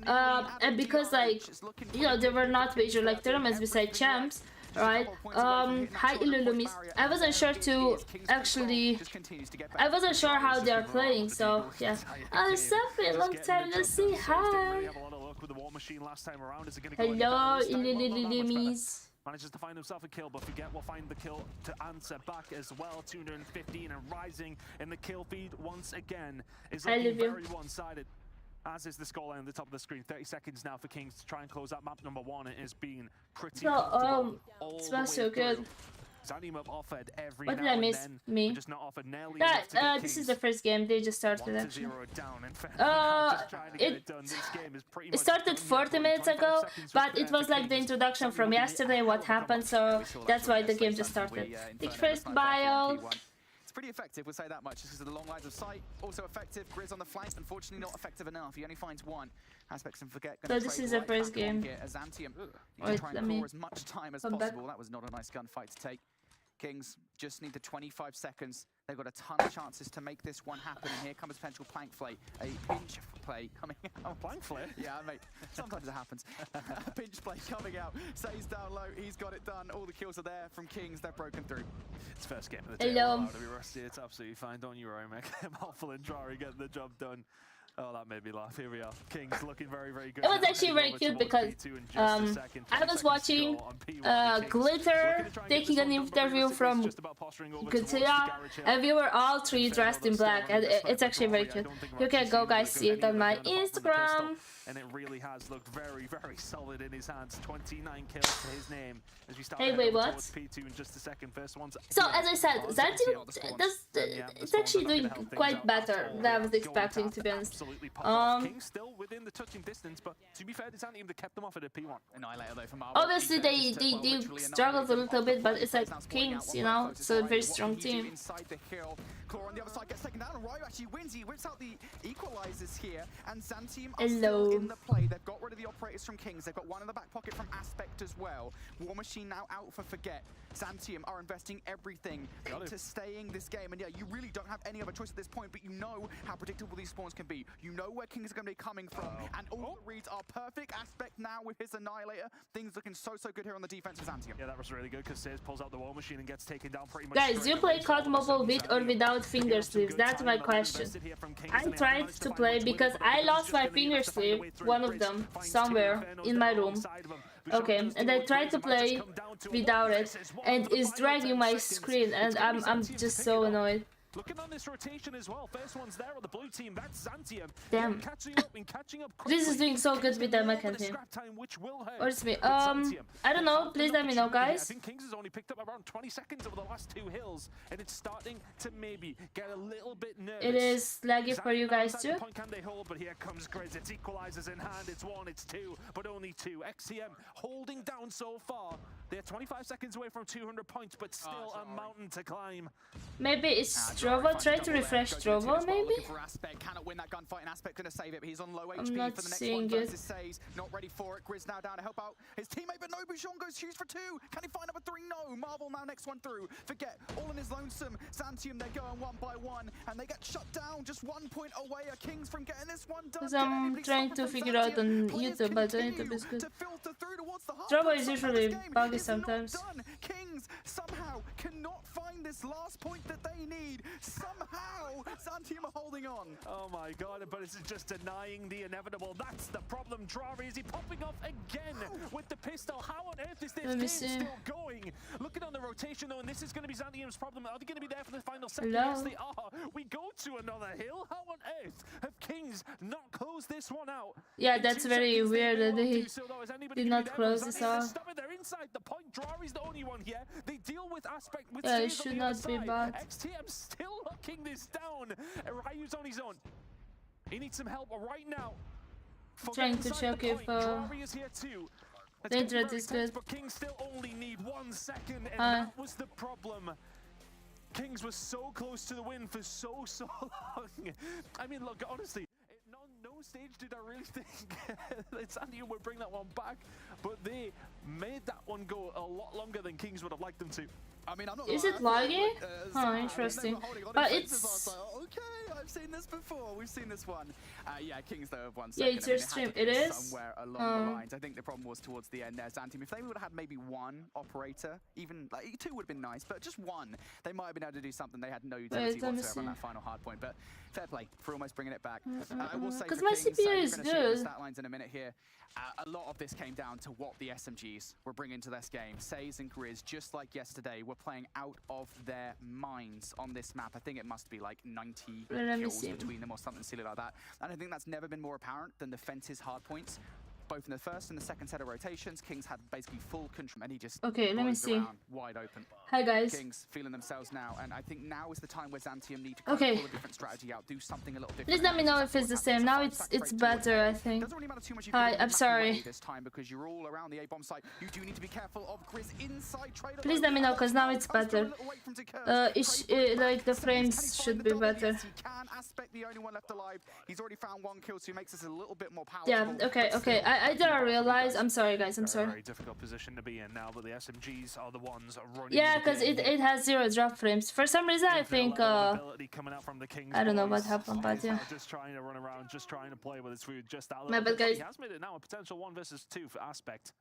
and because like, you know, there were not major like tournaments beside champs, right? Hi Illumis. I wasn't sure to actually, I wasn't sure how they are playing, so yeah. Something long time no see. Hi. Hello Illumis. Manages to find himself a kill, but forget we'll find the kill to answer back as well. 215 and rising in the kill feed once again is looking very one-sided. As is the scoreline at the top of the screen. 30 seconds now for Kings to try and close out map number 1. It has been pretty it smells so good. Zantium have offered every what did I miss? Me. Just not offered nearly this is the first game. They just started actually. It started 40 minutes ago, but it was like the introduction from yesterday, what happened, so that's why the game just started. The first bio. Pretty effective, we'll say that much, just because of the long lines of sight. Also effective, Grizz on the flank, unfortunately not effective enough. He only finds one. Aspects and forget. So this is the first game. Zantium, you can try and claw as much time as possible. That was not a nice gunfight to take. Kings just need the 25 seconds. They've got a ton of chances to make this one happen. And here comes potential plank play. A pinch play coming out. Plank play? Yeah, mate. Sometimes it happens. A pinch play coming out. Say's down low. He's got it done. All the kills are there from Kings. They're broken through. It's first game of the day. Hello. To be rusty. It's absolutely fine. Don't you worry, mate. Malphal and Drari getting the job done. Oh, that made me laugh. Here we are. Kings looking very, very good. It was actually very cute because I was watching Glitter taking an interview from Godzilla, and we were all three dressed in black, and it's actually very cute. You can go guys see it on my Instagram. And it really has looked very, very solid in his hands. 29 kills to his name as we start wait, what? towards P2 in just a second. First one's So as I said, that team it's actually doing quite better than I was expecting, to be honest. King still within the touching distance, but to be fair, it's Antium that kept them off at a P1. Obviously they struggled a little bit, but it's like Kings, you know, it's a very strong team. Claw on the other side gets taken down, and Ryu actually wins. He whips out the equalizers here, and Zanteam are still in the play. They've got rid of the operators from Kings. They've got one in the back pocket from Aspect as well. War Machine now out for Forget. Zanteam are investing everything into staying this game, and yeah, you really don't have any other choice at this point, but you know how predictable these spawns can be. You know where Kings are going to be coming from, and all the reads are perfect. Aspect now with his Annihilator. Things looking so good here on the defense for Zanteam. Yeah, that was really good because Sayz pulls out the War Machine and gets taken down pretty much. Guys, you play COD Mobile with or without finger sleeves? That's my question. I tried to play because I lost my finger sleeve, one of them, somewhere in my room. Okay, and I tried to play without it, and it's dragging my screen, and I'm just so annoyed. Looking on this rotation as well, first one's there on the blue team, that's Zanteum. Damn. Catching up This is doing so good with the American team. Or it's me. I don't know, please let me know, guys. I think Kings has only picked up around 20 seconds over the last two hills, and it's starting to maybe get a little bit nervous. It is laggy for you guys too. Point can they hold, but here comes Grizz. It's equalizers in hand, it's one, it's two, but only two. XTM holding down so far. They're 25 seconds away from 200 points, but still a mountain to climb. Maybe it's Strovo. Try to refresh Strovo, maybe? Cannot win that gunfight, and Aspect gonna save it, but he's on low HP I'm not for the next seeing one it. versus Sayz. Not ready for it. Grizz now down to help out his teammate, but no, Bujon goes huge for two. Can he find number three? No. Marvel now next one through. Forget, all in his lonesome. Zanteum, they're going one by one, and they get shut down. Just 1 point away are Kings from getting this one done. Because I'm trying to figure out on YouTube, but on YouTube is good. Strovo is usually buggy sometimes. Kings somehow cannot find this last point that they need. Somehow, Zanteum are holding on. Oh my god, but it's just denying the inevitable. That's the problem. Drari, is he popping off again with the pistol? How on earth is this game still going? Looking on the rotation though, and this is going to be Zanteum's problem. Are they going to be there for the final second? Hello? Yes, they are. We go to another hill. How on earth have Kings not closed this one out? Yeah, that's very weird that they did not close this out. They're inside the point. Drari's the only one here. They deal with Aspect with Yeah, it Sayz on should the not other be side. bad. XTM still locking this down. Ryu's on his own. He needs some help right now. Trying to check if Drari is here too. the internet is good. But Kings still only need 1 second, and that was the problem. Kings was so close to the win for so long. I mean, look, honestly, no stage did I really think that Zanteum would bring that one back, but they made that one go a lot longer than Kings would have liked them to. I mean, I'm not Is it laggy? Oh, interesting. But it's... okay, I've seen this before. We've seen this one. Yeah, Kings though have 1 Yeah, second. it's your stream. It is? Somewhere along the lines. I think the problem was towards the end there. Zanteum, if they would have had maybe one operator, even like two would have been nice, but just one, they might have been able to do something. They had no utility whatsoever on that final hard point. But fair play for almost bringing it back. I will say, because my Kings, CPU is good. Stat lines in a minute here. A lot of this came down to what the SMGs were bringing to this game. Sayz and Grizz, just like yesterday, were playing out of their minds on this map. I think it must be like 90 kills between them or something silly like that. And I think that's never been more apparent than the Fence's hard points. Both in the first and the second set of rotations, Kings had basically full control, and he just okay, let me see. Wide open. Hi guys. Kings feeling themselves now, and I think now is the time where Zanteum need to pull a different strategy out, do something a little different. Please let me know if it's the same. Now it's better, I think. Hi, I'm sorry. This time because you're all around the A-bomb site. You do need to be careful of Grizz inside trade. Please let me know, because now it's better. Like the frames should be better. He can. Aspect the only one left alive. He's already found 1 kill, so he makes this a little bit more powerful. Yeah. Okay. I didn't realize. I'm sorry, guys. I'm sorry. Very difficult position to be in now, but the SMGs are the ones running. Yeah, because it has 0 drop frames. For some reason, I think I don't know what happened, but yeah. Just trying to run around, just trying to play with his food, just that My bad, guys. He has made it now a potential 1 versus 2 for Aspect.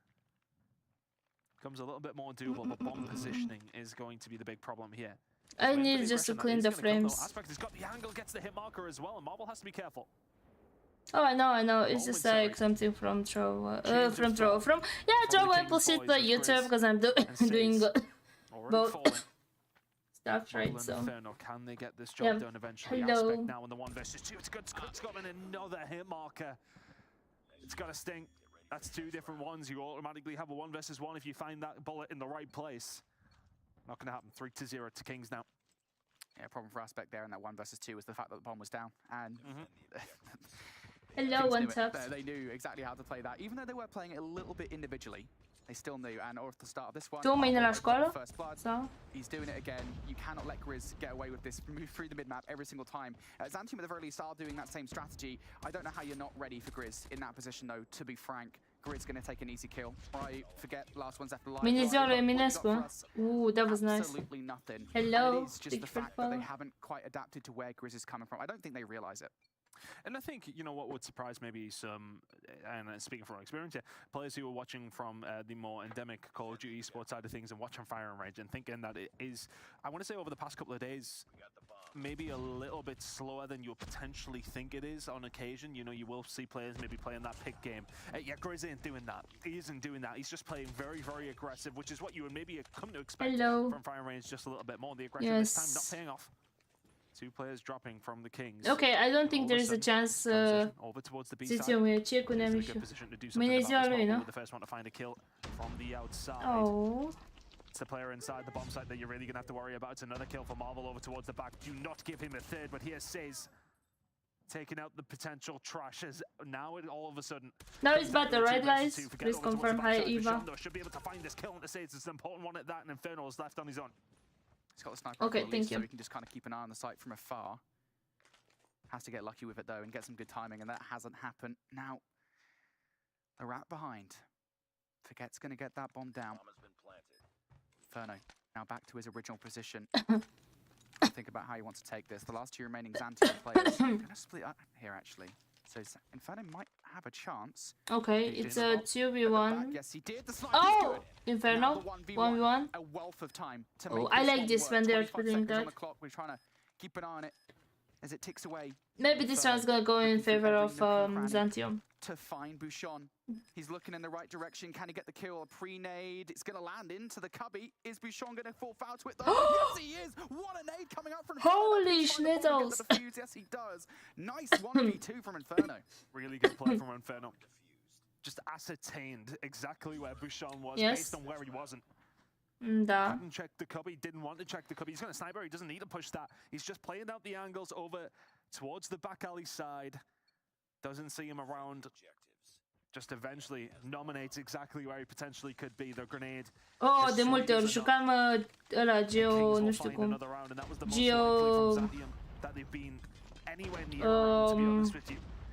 Becomes a little bit more doable, but bomb positioning is going to be the big problem here. I need just to clean the frames. Aspect has got the angle, gets the hit marker as well, and Marble has to be careful. Oh, I know. It's just like something from throw, yeah, throw implicit the YouTube because I'm doing both stuff, right? So Can they get this job done eventually? Hello. Aspect now in the 1 versus 2. It's good. Scott's got another hit marker. It's got to sting. That's 2 different ones. You automatically have a 1 versus 1 if you find that bullet in the right place. Not going to happen. 3-0 to Kings now. Yeah, problem for Aspect there in that 1 versus 2 was the fact that the bomb was down. And hello, one tap. They knew exactly how to play that. Even though they were playing it a little bit individually, they still knew. And at the start of this one, first blood, he's doing it again. You cannot let Grizz get away with this. Move through the mid-map every single time. Zantium at the very least are doing that same strategy. I don't know how you're not ready for Grizz in that position, though, to be frank. Grizz going to take an easy kill. Right, forget last one's after life. Ooh, that was nice. Absolutely nothing. Hello. It is just the fact that they haven't quite adapted to where Grizz is coming from. I don't think they realize it. And I think, you know, what would surprise maybe some, and speaking from experience here, players who are watching from the more endemic Call of Duty Esports side of things and watching Firing Range and thinking that it is, I want to say over the past couple of days, maybe a little bit slower than you'll potentially think it is on occasion. You know, you will see players maybe playing that pick game. Yeah, Grizz ain't doing that. He isn't doing that. He's just playing very, very aggressive, which is what you would maybe come to expect from Firing Range just a little bit more. The aggressiveness time not paying off. 2 players dropping from the Kings. Okay, I don't think there is a chance. Over towards the B side. The first one to find a kill from the outside. Oh. It's the player inside the bomb site that you're really gonna have to worry about. It's another kill for Marvel over towards the back. Do not give him a third, but here's Says taking out the potential trash as now it all of a sudden. Now it's better, right, guys? Please confirm. Hi, Eva. Should be able to find this kill and to Says it's an important one at that, and Inferno is left on his own. He's got the sniper. Okay, thank you. So he can just kind of keep an eye on the site from afar. Has to get lucky with it though and get some good timing, and that hasn't happened. Now, the rat behind. Forget's going to get that bomb down. Inferno now back to his original position. Think about how he wants to take this. The last 2 remaining Xantium players are going to split up here actually. So Inferno might have a chance. Okay, it's a 2v1. Yes, he did. The oh, Inferno, 1v1. A wealth of time to oh, I like this when they're doing that. On the clock. We're trying to keep an eye on it as it ticks away. Maybe this one's gonna go in favor of Zantium. To find Bouchon. He's looking in the right direction. Can he get the kill? A pre-nade. It's going to land into the cubby. Is Bouchon going to fall foul to it though? Yes, he is. What a nade coming out from Inferno. Holy schnittles. Yes, he does. Nice 1v2 from Inferno. Really good play from Inferno. Just ascertained exactly where Bouchon was based on where he wasn't. Hadn't checked the cubby, didn't want to check the cubby. He's going to sniper, he doesn't need to push that. He's just playing out the angles over towards the back alley side. Doesn't see him around. Just eventually nominates exactly where he potentially could be. The grenade. Oh, de multe ori jucam ăla Geo, nu știu cum. Geo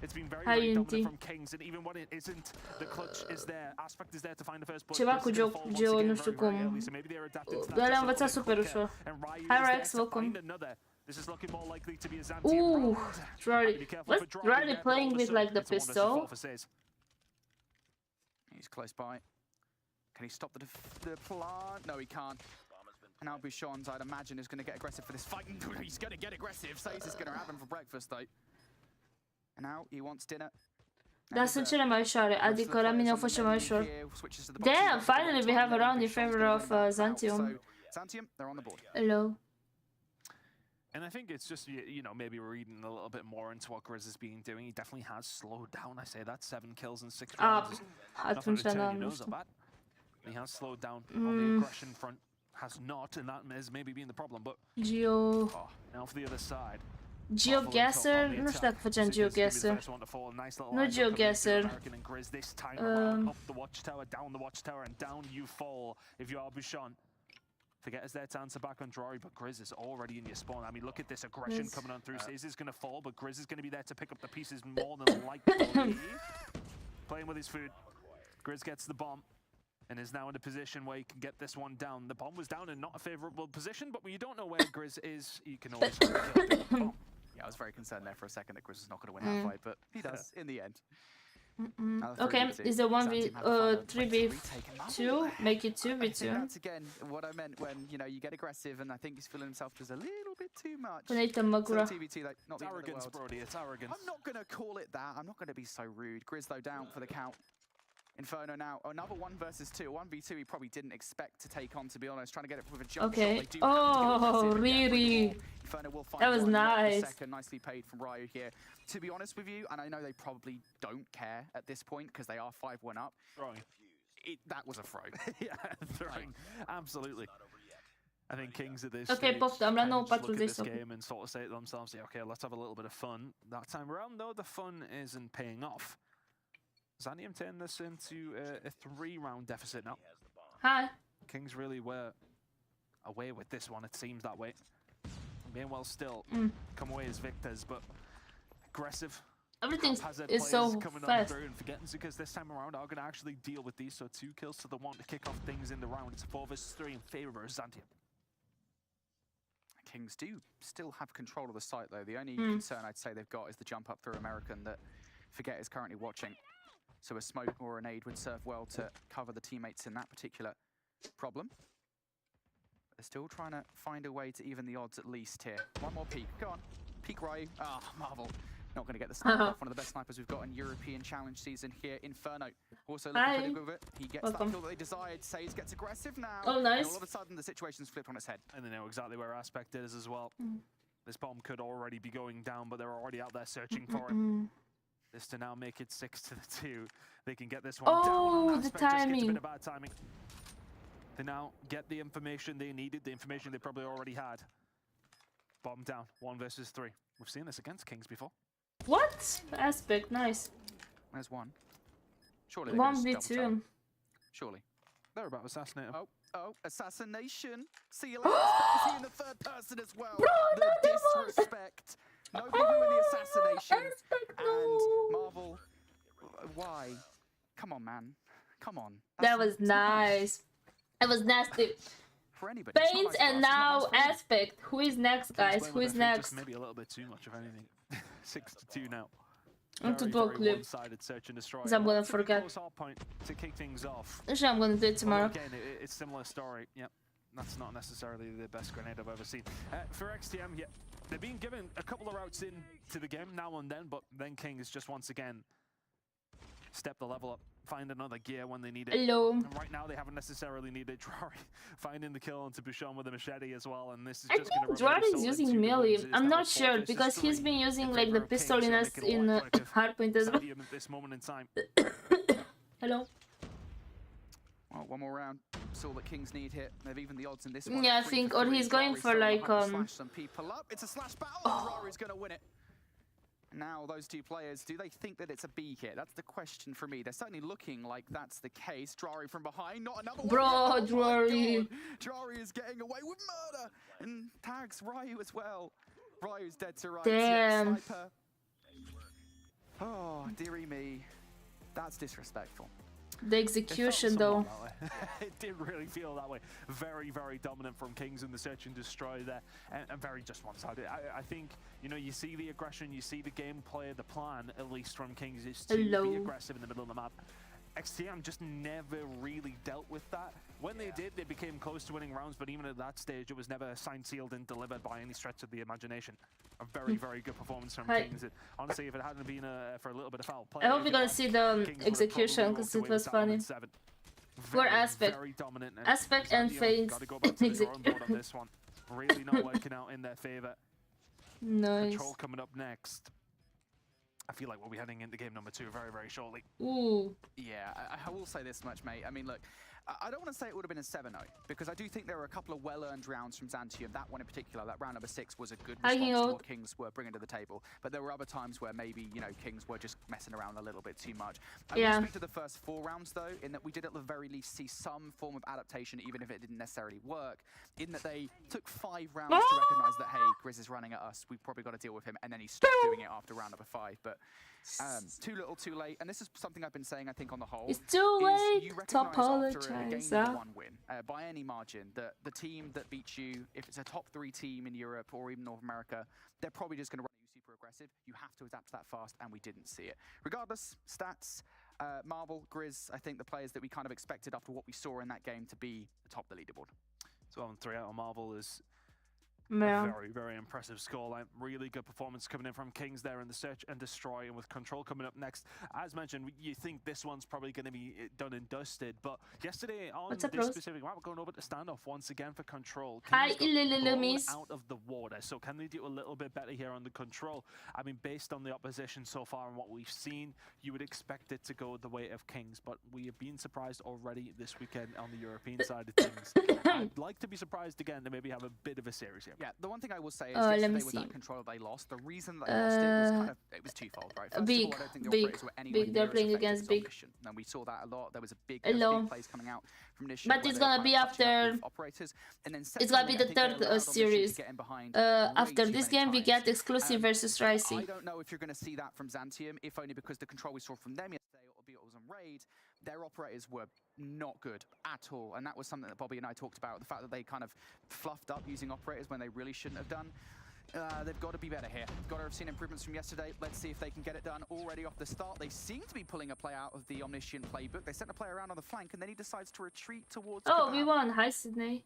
It's been very, very dominant from Kings, and even when it isn't, the clutch is there. Aspect is there to find the first ceva cu Geo, nu știu cum. Dar le-am învățat super ușor. Hi Rex, welcome. This is looking more likely to be a Zantium. Ooh, was Riley playing with like the pistol? He's close by. Can he stop the plant? No, he can't. And now Bouchon's, I'd imagine, is going to get aggressive for this fight. He's going to get aggressive. Says it's going to happen for breakfast, though. And now he wants dinner. Dar sunt cele mai ușoare, adică la mine au fost cele mai ușor. Damn, finally we have a round in favor of Zantium. Zantium, they're on the board. Hello. And I think it's just, you know, maybe reading a little bit more into what Grizz has been doing. He definitely has slowed down. I say that 7 kills in 6 rounds. Atunci nu știu. He has slowed down on the aggression front. Has not, and that has maybe been the problem. But Geo. Now for the other side. GeoGuessr? Nu știu dacă făceam GeoGuessr. Nu GeoGuessr. Up the watchtower, down the watchtower, and down you fall if you are Bouchon. Forget is there to answer back on Drory, but Grizz is already in your spawn. I mean, look at this aggression coming on through. Says is going to fall, but Grizz is going to be there to pick up the pieces more than likely. playing with his food. Grizz gets the bomb and is now in a position where he can get this one down. The bomb was down in not a favorable position, but when you don't know where Grizz is, you can always kill the bomb. Yeah, I was very concerned there for a second that Grizz was not going to win that fight, but he does in the end. Okay, is a 3v2? Make it 2v2. That's again what I meant when you get aggressive, and I think he's feeling himself just a little bit too much. TVT, like, not it's arrogance, Brody. It's arrogance. I'm not gonna call it that. I'm not gonna be so rude. Grizz though down for the count. Inferno now another 1 versus 2. 1v2 he probably didn't expect to take on, to be honest. Trying to get it with a jump shot. Oh, really? Inferno will find that was nice. Second, nicely paid from Ryu here. To be honest with you, and I know they probably don't care at this point because they are 5-1 up. Throwing. That was a throw. Yeah, throwing. Absolutely. I think Kings at this stage look at this game and sort of say to themselves, yeah, okay, let's have a little bit of fun. That time around, though, the fun isn't paying off. Zanium turn this into a 3-round deficit now. Hi. Kings really were away with this one, it seems that way. Being well still, come away as victors, but aggressive. Everything is so fast. And forgetting because this time around are going to actually deal with these. So 2 kills to the 1 to kick off things in the round. It's a 4 versus 3 in favor of Zantium. Kings do still have control of the site, though. The only concern I'd say they've got is the jump up through American that Forget is currently watching. So a smoke or a nade would serve well to cover the teammates in that particular problem. They're still trying to find a way to even the odds at least here. One more peek. Go on. Peek Ryu. Ah, Marvel. Not going to get the sniper off. One of the best snipers we've got in European Challenge season here. Inferno also looking pretty good with it. He gets that kill that they desired. Says gets aggressive now. Oh, nice. And all of a sudden, the situation's flipped on its head. And they know exactly where Aspect is as well. This bomb could already be going down, but they're already out there searching for it. This to now make it 6-2. They can get this one down. Oh, the timing. Just gets a bit of bad timing. They now get the information they needed, the information they probably already had. Bomb down, 1 versus 3. We've seen this against Kings before. What? Aspect, nice. There's one. Surely 1v2. Surely. They're about to assassinate him. Oh, assassination. See you later. See in the third person as well. Bro, the disrespect. Nobody doing the assassination. And Marvel, why? Come on, man. Come on. That was nice. That was nasty. For anybody. Baines and now Aspect. Who is next, guys? Who is next? Just maybe a little bit too much of anything. 6-2 now. I'm to do a clip. One-sided search and destroy. I'm gonna forget. Point to kick things off. Actually, I'm gonna do it tomorrow. Again, it's similar story. Yep. That's not necessarily the best grenade I've ever seen. For XTM, yeah, they're being given a couple of routes into the game now and then, but then Kings just once again step the level up, find another gear when they need it. Hello. And right now they haven't necessarily needed Drari finding the kill onto Bouchon with a machete as well, and this is just going to Drari is using melee. I'm not sure because he's been using like the pistol in hardpoint as well. At this moment in time. Hello. Well, one more round. That's all that Kings need here. They've even the odds in this one. Yeah, I think, or he's going for like slash some people up. It's a slash battle. Drari's going to win it. Now, those two players, do they think that it's a B hit? That's the question for me. They're certainly looking like that's the case. Drari from behind, not another one. Bro, Drari. Drari is getting away with murder and tags Ryu as well. Ryu's dead to rights. Damn. Sniper. Oh, dearie me. That's disrespectful. The execution, though. It did really feel that way. Very, very dominant from Kings in the search and destroy there, and very just one-sided. I think, you know, you see the aggression, you see the gameplay, the plan, at least from Kings, is to be aggressive in the middle of the map. XTM just never really dealt with that. When they did, they became close to winning rounds, but even at that stage, it was never signed, sealed, and delivered by any stretch of the imagination. A very, very good performance from Kings. Honestly, if it hadn't been for a little bit of foul play, I hope you're gonna see the execution because it was funny. For Aspect. Aspect and Phoenix execution. On this one. Really not working out in their favor. Nice. Control coming up next. I feel like we'll be heading into game number 2 very, very shortly. Ooh. Yeah, I will say this much, mate. I mean, look, I don't want to say it would have been a 7-0, because I do think there were a couple of well-earned rounds from Zantium. That one in particular, that round number 6, was a good response to what Kings were bringing to the table. But there were other times where maybe, you know, Kings were just messing around a little bit too much. I will speak to the first 4 rounds, though, in that we did at the very least see some form of adaptation, even if it didn't necessarily work, in that they took 5 rounds to recognize that, hey, Grizz is running at us, we've probably got to deal with him, and then he stopped doing it after round number 5. But too little, too late, and this is something I've been saying, I think, on the whole. It's too late you to apologize. After a game 1 win, by any margin, the team that beats you, if it's a top 3 team in Europe or even North America, they're probably just going to run you super aggressive. You have to adapt to that fast, and we didn't see it. Regardless, stats, Marvel, Grizz, I think the players that we kind of expected after what we saw in that game to be atop the leaderboard. So on 3 out of Marvel is Yeah. a very, very impressive scoreline. Really good performance coming in from Kings there in the search and destroy, and with Control coming up next. As mentioned, you think this one's probably going to be done and dusted, but yesterday on this specific map, we're going over to standoff once again for Control. Hi, Kings got out of the water, so can they do a little bit better here on the Control? I mean, based on the opposition so far and what we've seen, you would expect it to go the way of Kings, but we have been surprised already this weekend on the European side of things. I'd like to be surprised again to maybe have a bit of a series here. Yeah, the one thing I will say is yesterday with that Control they lost, the reason they lost it was kind of, it was twofold, right? First of all, I don't think the operators were anywhere they're playing against big. And we saw that a lot. There was a big plays coming out from Nishon. But it's gonna be after operators. And then it's gonna be the 3rd series. After this game, we get exclusive versus Ricey. I don't know if you're going to see that from Zantium, if only because the Control we saw from them yesterday, albeit it was on Raid, their operators were not good at all, and that was something that Bobby and I talked about, the fact that they kind of fluffed up using operators when they really shouldn't have done. They've got to be better here. They've got to have seen improvements from yesterday. Let's see if they can get it done already off the start. They seem to be pulling a play out of the Omniscient playbook. They sent a player around on the flank, and then he decides to retreat towards we won. Hi, Sydney.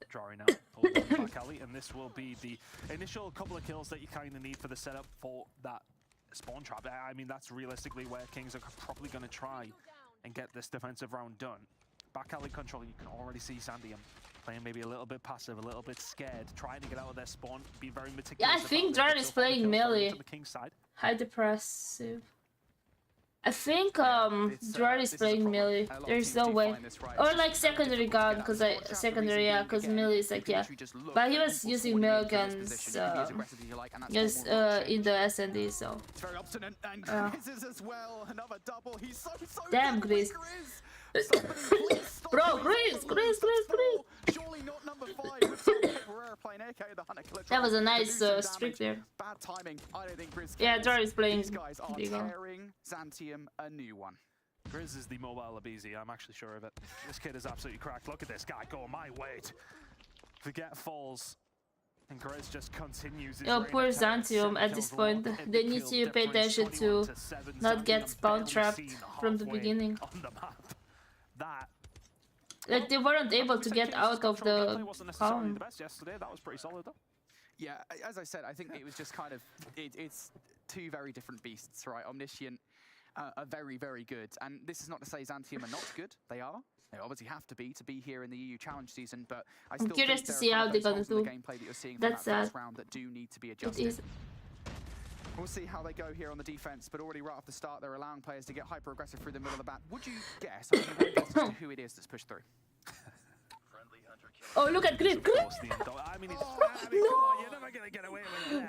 Drawing out over back alley, and this will be the initial couple of kills that you kind of need for the setup for that spawn trap. I mean, that's realistically where Kings are probably going to try and get this defensive round done. Back alley Control, you can already see Zantium playing maybe a little bit passive, a little bit scared, trying to get out of their spawn, be very meticulous. Yeah, I think Dart is playing melee. Side. High depressive. I think Dart is playing melee. There's no way. Or like secondary gun, because because melee is like, yeah. But he was using melee guns just in the SND, so. Damn, Grizz. Bro, Grizz. Surely not number 5 with playing AK, the Hunter Killer. That was a nice streak there. Bad timing. I don't think Grizz. Yeah, Dart is playing. These guys are tearing Zantium a new one. Grizz is the mobile Abizi, I'm actually sure of it. This kid is absolutely cracked. Look at this guy going my way. Forget falls. And Grizz just continues his poor Zantium at this point. They need to pay attention to not get spawn trapped from the beginning. Like they weren't able to get out of the column. That was pretty solid though. Yeah, as I said, I think it was just kind of, it's 2 very different beasts, right? Omniscient are very, very good. And this is not to say Zantium are not good. They are. They obviously have to be here in the EU Challenge season, but I still curious think to see how they're gonna do. The gameplay that you're seeing from that first round that do need to be adjusted. We'll see how they go here on the defense, but already right off the start, they're allowing players to get hyper-aggressive through the middle of the map. Would you guess, I mean, guess as to who it is that's pushed through? Oh, look at Grizz.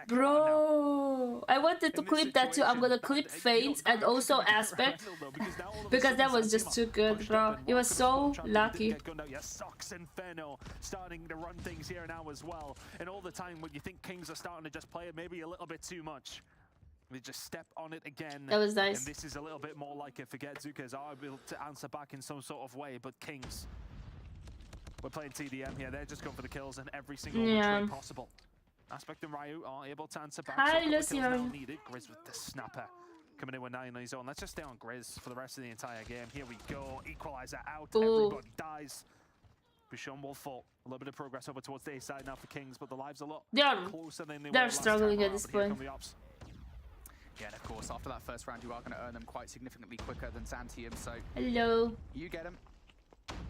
Bro, I wanted to clip that too. I'm gonna clip feints and also aspect because that was just too good, bro. It was so lucky. Sox and Feno starting to run things here now as well, and all the time when you think Kings are starting to just play it maybe a little bit too much, they just step on it again. That was nice. And this is a little bit more like it. Forget Zukas are able to answer back in some sort of way, but Kings, we're playing TDM here. They're just going for the kills in every single way possible. Aspect and Ryu are able to answer back. Hi, Lucy. Needed. Grizz with the snapper. Coming in with 9 on his own. Let's just stay on Grizz for the rest of the entire game. Here we go. Equalizer out. Ooh. Everybody dies. Bouchon will fall. A little bit of progress over towards the A side now for Kings, but the lives are a lot closer than they were last struggling time at this point. Yeah, and of course, after that first round, you are going to earn them quite significantly quicker than Zantium, so... Hello. You get them.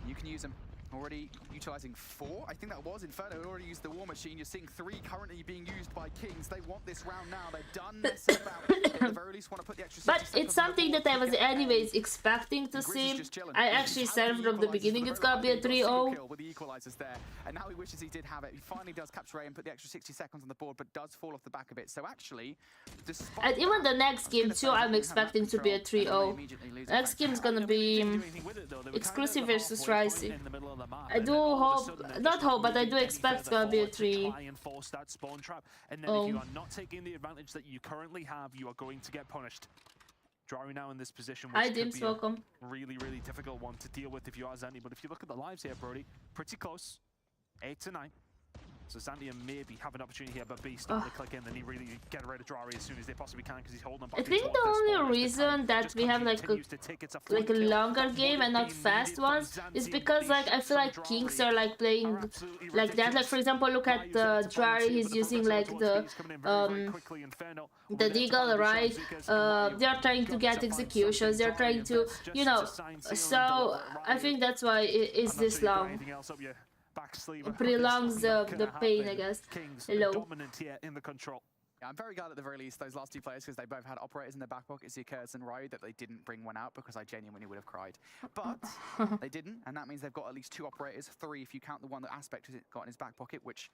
You can use them. already utilizing 4. I think that was Inferno had already used the War Machine. You're seeing 3 currently being used by Kings. They want this round now. They're done messing about. They at the very least want to put the extra 60 But seconds it's something on the that I board was to get anyways ahead. expecting to Grizz is see. just chilling. I He's actually had said the from the equalizers beginning for it's very gonna be a long. He got a 3-0. single kill with the equalizers there, and now he wishes he did have it. He finally does capture A and put the extra 60 seconds on the board, but does fall off the back of it. So actually, despite And even that, the next game too, I'm expecting to be a 3-0. Next game is gonna be exclusive versus Ricey. I do hope, not hope, but I do expect it's gonna be a 3. And then if you are not taking the advantage that you currently have, you are going to get punished. Drawing now in this position, which Hi, could Dims, be welcome. a really, really difficult one to deal with if you are Zandy. But if you look at the lives here, Brody, pretty close, 8 to 9. So Zandy and maybe have an opportunity here, but B start to click in, then he really get rid of Drari as soon as they possibly can because he's holding them back. I think the only reason that we have like a longer game and not fast ones is because like I feel like Kings are like playing like that. Like for example, look at Drari. He's using like the Deagle, right? They are trying to get executions. They are trying to, you know. So I think that's why it is this long. Prolongs the pain, I guess. Hello. Dominant here in the control. Yeah, I'm very glad at the very least those last 2 players, because they both had operators in their back pockets, Zikers and Ryu, that they didn't bring one out, because I genuinely would have cried. But they didn't, and that means they've got at least 2 operators, 3 if you count the one that Aspect has got in his back pocket, which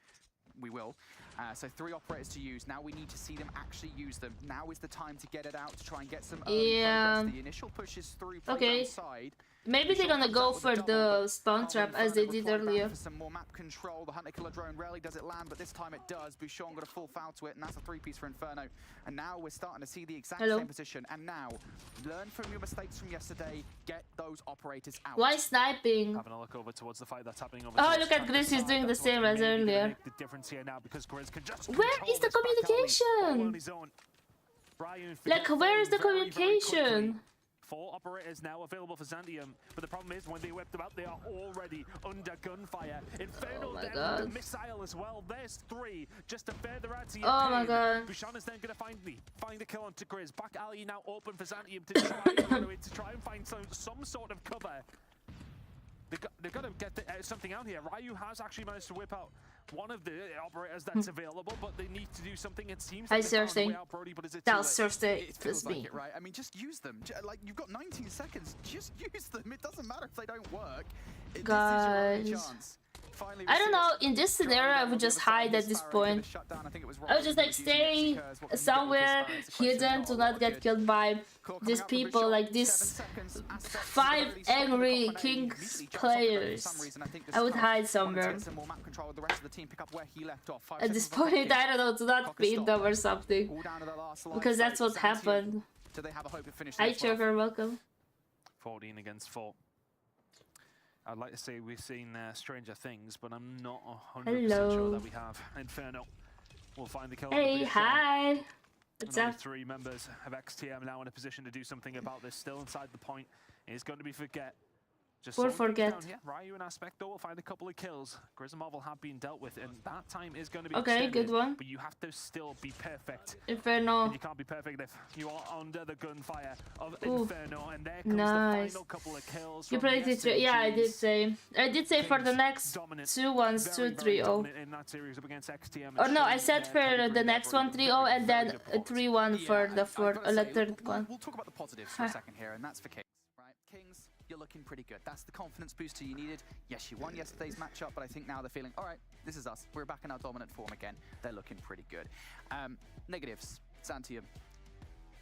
we will. So 3 operators to use. Now we need to see them actually use them. Now is the time to get it out, to try and get some early progress. The initial push is through playground side. Maybe they're gonna go for the spawn trap as they did earlier. For some more map control, the Hunter Killer drone rarely does it land, but this time it does. Bouchon got a full foul to it, and that's a 3-piece for Inferno. And now we're starting to see the exact same position. And now, learn from your mistakes from yesterday. Get those operators out. Why sniping? Having a look over towards the fight that's happening over Oh, look at Grizz, he's doing the same as earlier. The difference here now because Grizz can just where is the communication? Like, where is the communication? 4 operators now available for Zandium, but the problem is when they whip them out, they are already under gunfire. Inferno then with the missile as well. There's 3, just to further add to your pain. My god. Bouchon is then going to find the kill onto Grizz. Back alley now open for Zandium to try and find some sort of cover. They've got to get something out here. Ryu has actually managed to whip out one of the operators that's available, but they need to do something. It seems like they're found a way out, Brody, but is it too late? It feels like it, right? I mean, just use them. Like, you've got 19 seconds. Just use them. It doesn't matter if they don't work. Guys. This is your only chance. I don't know, in this scenario I would just hide at this point. I would just like stay somewhere hidden to not get killed by these people, like these 5 angry Kings players. I would hide somewhere. At this point, I don't know, to not beat them or something. Because that's what happened. Hi Choker, welcome. 14 against 4. I'd like to say we've seen Stranger Things, but I'm not 100% sure that we have. Inferno will find the kill. Hey, hi! What's up? 3 members of XTM now in a position to do something about this. Still inside the point. It's going to be Forget. Just Forget. Ryu and Aspecto will find a couple of kills. Grizz and Marvel have been dealt with, and that time is going to be extended, good one. But you have to still be perfect. Inferno. And you can't be perfect if you are under the gunfire of Inferno, and there comes the final couple of kills. You predicted 3. Yeah, I did say. I did say for the next 2 ones, 2-3-0. In that series up against XTM. Or no, I said for the next one 3-0 and then 3-1 for the third one. We'll talk about the positives for a second here, and that's for Kings, right? Kings, you're looking pretty good. That's the confidence booster you needed. Yes, you won yesterday's matchup, but I think now they're feeling, all right, this is us. We're back in our dominant form again. They're looking pretty good. Negatives, Xantium,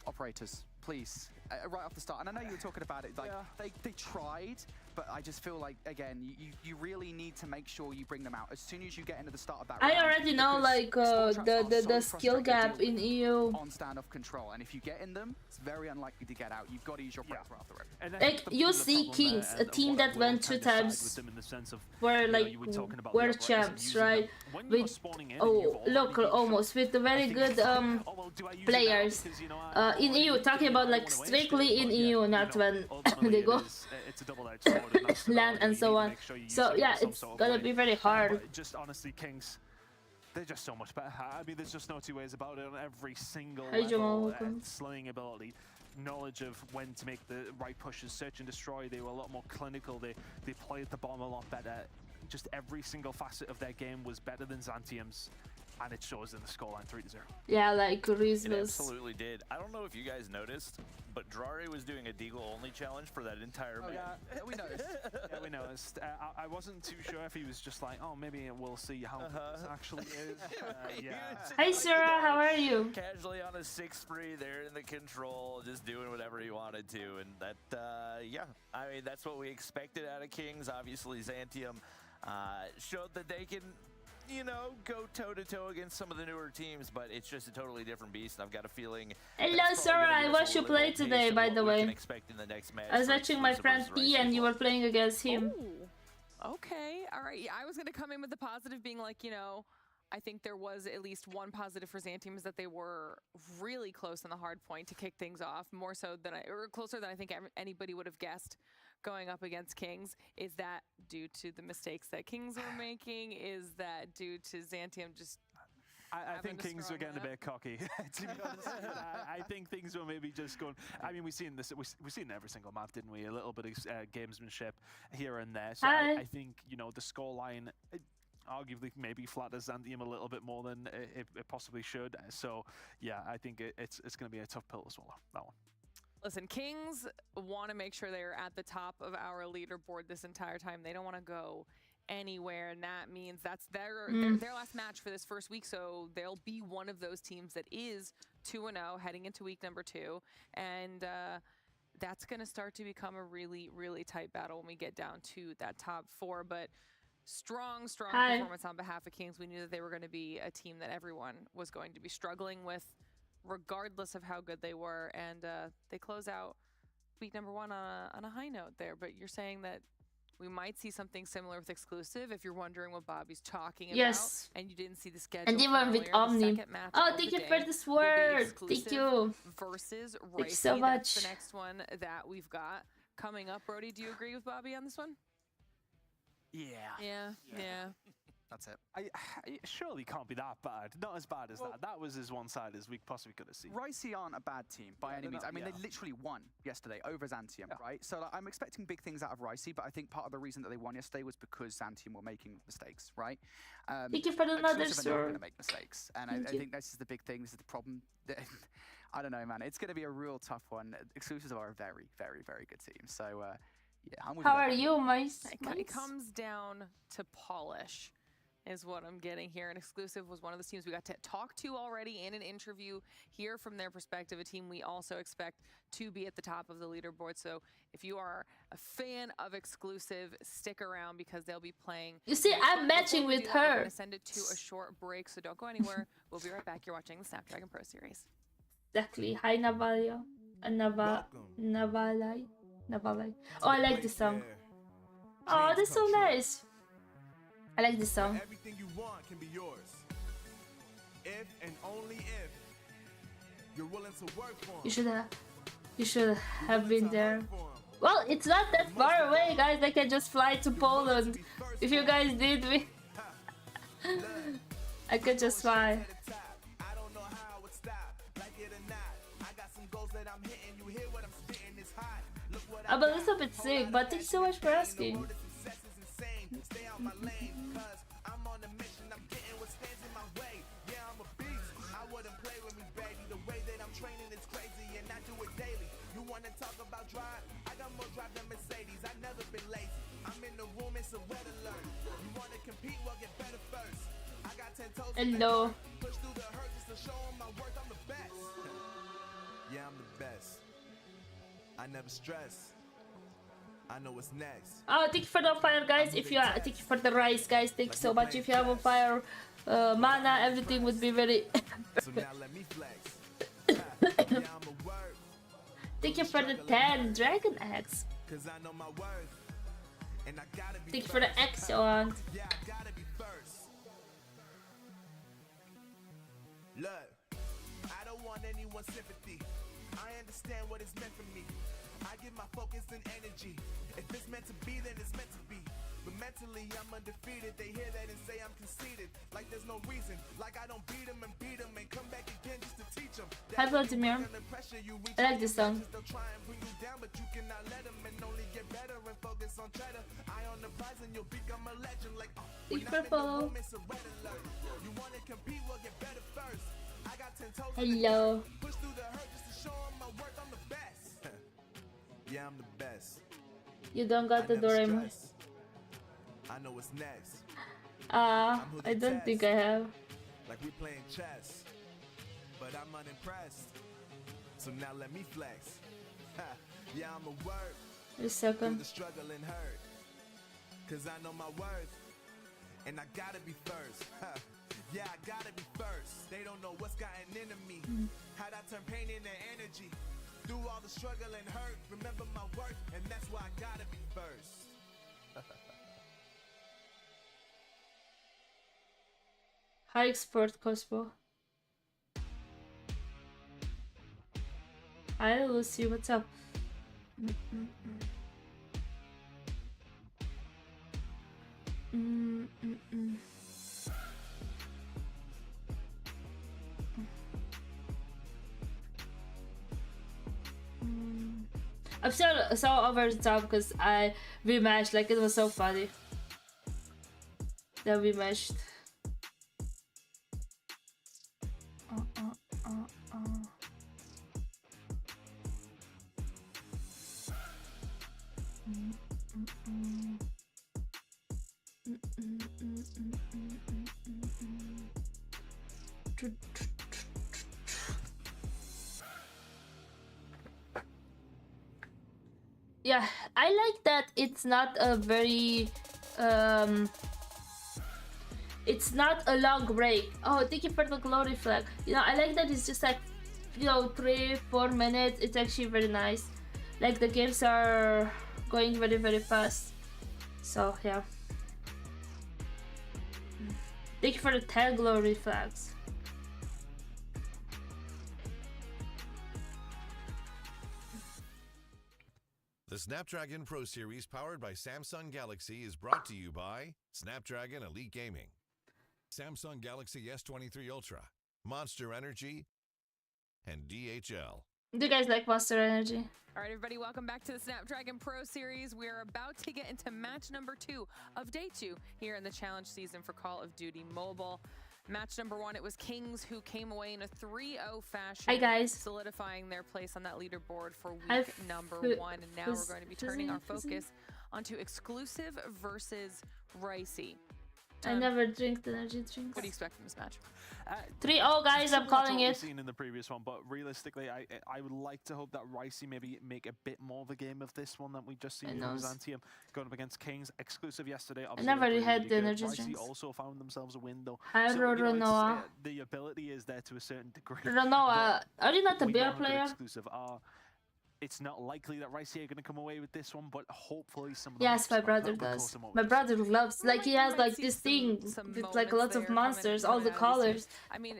operators, please, right off the start. And I know you were talking about it, like they tried, but I just feel like, again, you really need to make sure you bring them out as soon as you get into the start of that round. I already know, like, the skill gap in EU. On standoff control, and if you get in them, it's very unlikely to get out. You've got to use your press after it. Like, you see Kings, a team that went 2 times, were like, were champs, right? With, oh, local almost, with the very good players in EU, talking about like strictly in EU, not when they go LAN and so on. So yeah, it's gonna be very hard. Just honestly, Kings, they're just so much better. I mean, there's just no 2 ways about it on every single level. Slaying ability. knowledge of when to make the right pushes. Search and destroy, they were a lot more clinical. They played the bomb a lot better. Just every single facet of their game was better than Xantium's, and it shows in the scoreline 3-0. Yeah, like Reese It was. absolutely did. I don't know if you guys noticed, but Drare was doing a Deagle only challenge for that entire match. Yeah, we noticed. Yeah, we noticed. I wasn't too sure if he was just like, oh, maybe we'll see how good this actually is. Yeah. Hi Sarah, how are you? Casually on a 6-3 there in the control, just doing whatever he wanted to. And that, yeah, I mean, that's what we expected out of Kings. Obviously, Xantium showed that they can, you know, go toe-to-toe against some of the newer teams, but it's just a totally different beast, and I've got a feeling... Hello Sarah, I watched you play today, by the way. I was watching my friend P and you were playing against him. Oh, okay, all right. Yeah, I was going to come in with the positive being like, you know, I think there was at least one positive for Xantium is that they were really close on the hard point to kick things off, more so than or closer than I think anybody would have guessed going up against Kings. Is that due to the mistakes that Kings were making? Is that due to Xantium just... I think Kings were getting a bit cocky, to be honest. I think things were maybe just going... I mean, we've seen this. We've seen every single map, didn't we? A little bit of gamesmanship here and there. So I think, you know, the scoreline... arguably maybe flatters Xantium a little bit more than it possibly should. So yeah, I think it's going to be a tough pill to swallow, that one. Listen, Kings want to make sure they're at the top of our leaderboard this entire time. They don't want to go anywhere, and that means that's their last match for this first week, so they'll be one of those teams that is 2-0 heading into week number 2, and that's going to start to become a really, really tight battle when we get down to that top 4, but strong performance on behalf of Kings. We knew that they were going to be a team that everyone was going to be struggling with, regardless of how good they were, and they close out week number 1 on a high note there. But you're saying that we might see something similar with exclusive, if you're wondering what Bobby's talking about, and you didn't see the schedule. And even with Omni. Oh, thank you for this word. Thank you. Versus thank you so much. That's the next one that we've got coming up. Brody, do you agree with Bobby on this one? Yeah. That's it. I surely can't be that bad. Not as bad as that. That was as one-sided as we possibly could have seen. Ricey aren't a bad team by any means. I mean, they literally won yesterday over Xantium, right? So like, I'm expecting big things out of Ricey, but I think part of the reason that they won yesterday was because Xantium were making mistakes, right? Thank you for another story. Going to make mistakes, and I think this is the big thing. This is the problem. I don't know, man. It's going to be a real tough one. Exclusives are a very, very, very good team. So yeah, I'm with How are you, Mice? It comes down to polish, is what I'm getting here. And Exclusive was one of the teams we got to talk to already in an interview, hear from their perspective, a team we also expect to be at the top of the leaderboard. So if you are a fan of Exclusive, stick around because they'll be playing. You see, I'm matching with her. We're going to send it to a short break, so don't go anywhere. We'll be right back. You're watching the Snapdragon Pro Series. Exactly. Hi, Navalio. Navalai. Oh, I like this song. Oh, that's so nice. I like this song. Everything you want can be yours. If and only if you're willing to work for them. You should have been there. Well, it's not that far away, guys. I can just fly to Poland. If you guys did, I could just fly. I'm a little bit sick, but thanks so much for asking. Hello. Yeah, I'm the best. I never stress. I know what's next. Oh, thank you for the fire, guys. If you are, thank you for the rice, guys. Thank you so much. If you have a fire, mana, everything would be very. So now let me flex. Yeah, I'm a word. Thank you for the 10 Dragon Eggs. Cause I know my worth. And I gotta be thank you for the excellent. Yeah, I gotta be first. Look, I don't want anyone's sympathy. I understand what is meant for me. I give my focus and energy. If it's meant to be, then it's meant to be. But mentally I'm undefeated. They hear that and say I'm conceited. Like there's no reason. Like I don't beat them and come back again just to teach them. Hi Vladimir. I like this song. They'll try and bring you down, but you cannot let them and only get better and focus on cheddar. Eye on the prize and you'll become a legend. Like Big purple. You want to compete, well get better first. I got 10 toes. Hello. Push through the hurt just to show them my work. I'm the best. Yeah, I'm the best. You don't got the Doraemon. I know what's next. I don't think I have. Like we playing chess, but I'm unimpressed. So now let me flex. Yeah, I'm a word. Wait a second. The struggle and hurt. Cause I know my worth. And I gotta be first. Yeah, I gotta be first. They don't know what's gotten into me. How'd I turn pain into energy? Through all the struggle and hurt, remember my worth, and that's why I gotta be first. Hi Export Cosmo. Hi Lucy, what's up? I'm still so over the top because I rematched, like it was so funny that we matched. Yeah, I like that it's not a very it's not a long break. Oh, thank you for the glory flag. You know, I like that it's just like, you know, 3-4 minutes. It's actually very nice. Like the games are going very, very fast. So yeah. Thank you for the 10 glory flags. The Snapdragon Pro Series powered by Samsung Galaxy is brought to you by Snapdragon Elite Gaming, Samsung Galaxy S23 Ultra, Monster Energy, and DHL. Do you guys like Monster Energy? All right, everybody, welcome back to the Snapdragon Pro Series. We're about to get into match number 2 of day 2 here in the challenge season for Call of Duty Mobile. Match number 1, it was Kings who came away in a 3-0 fashion. Hi guys. Solidifying their place on that leaderboard for week number 1. And now we're going to be turning our focus onto exclusive versus Ricey. I never drink the energy drinks. What do you expect from this match? 3-0 guys, I'm calling it. Seen in the previous one, but realistically, I would like to hope that Ricey maybe make a bit more of a game of this one than we just seen from Byzantium going up against Kings. Exclusive yesterday. I never really had the energy Ricey drinks. also found themselves a window. Hi, so, Ronoa. The ability is there to a certain degree. Ronoa, are you not a beer player? Exclusive are. It's not likely that Ricey are going to come away with this one, but hopefully some of Yes, my brother does. My brother loves, like he has like this thing with like lots of monsters, all the colors. I mean,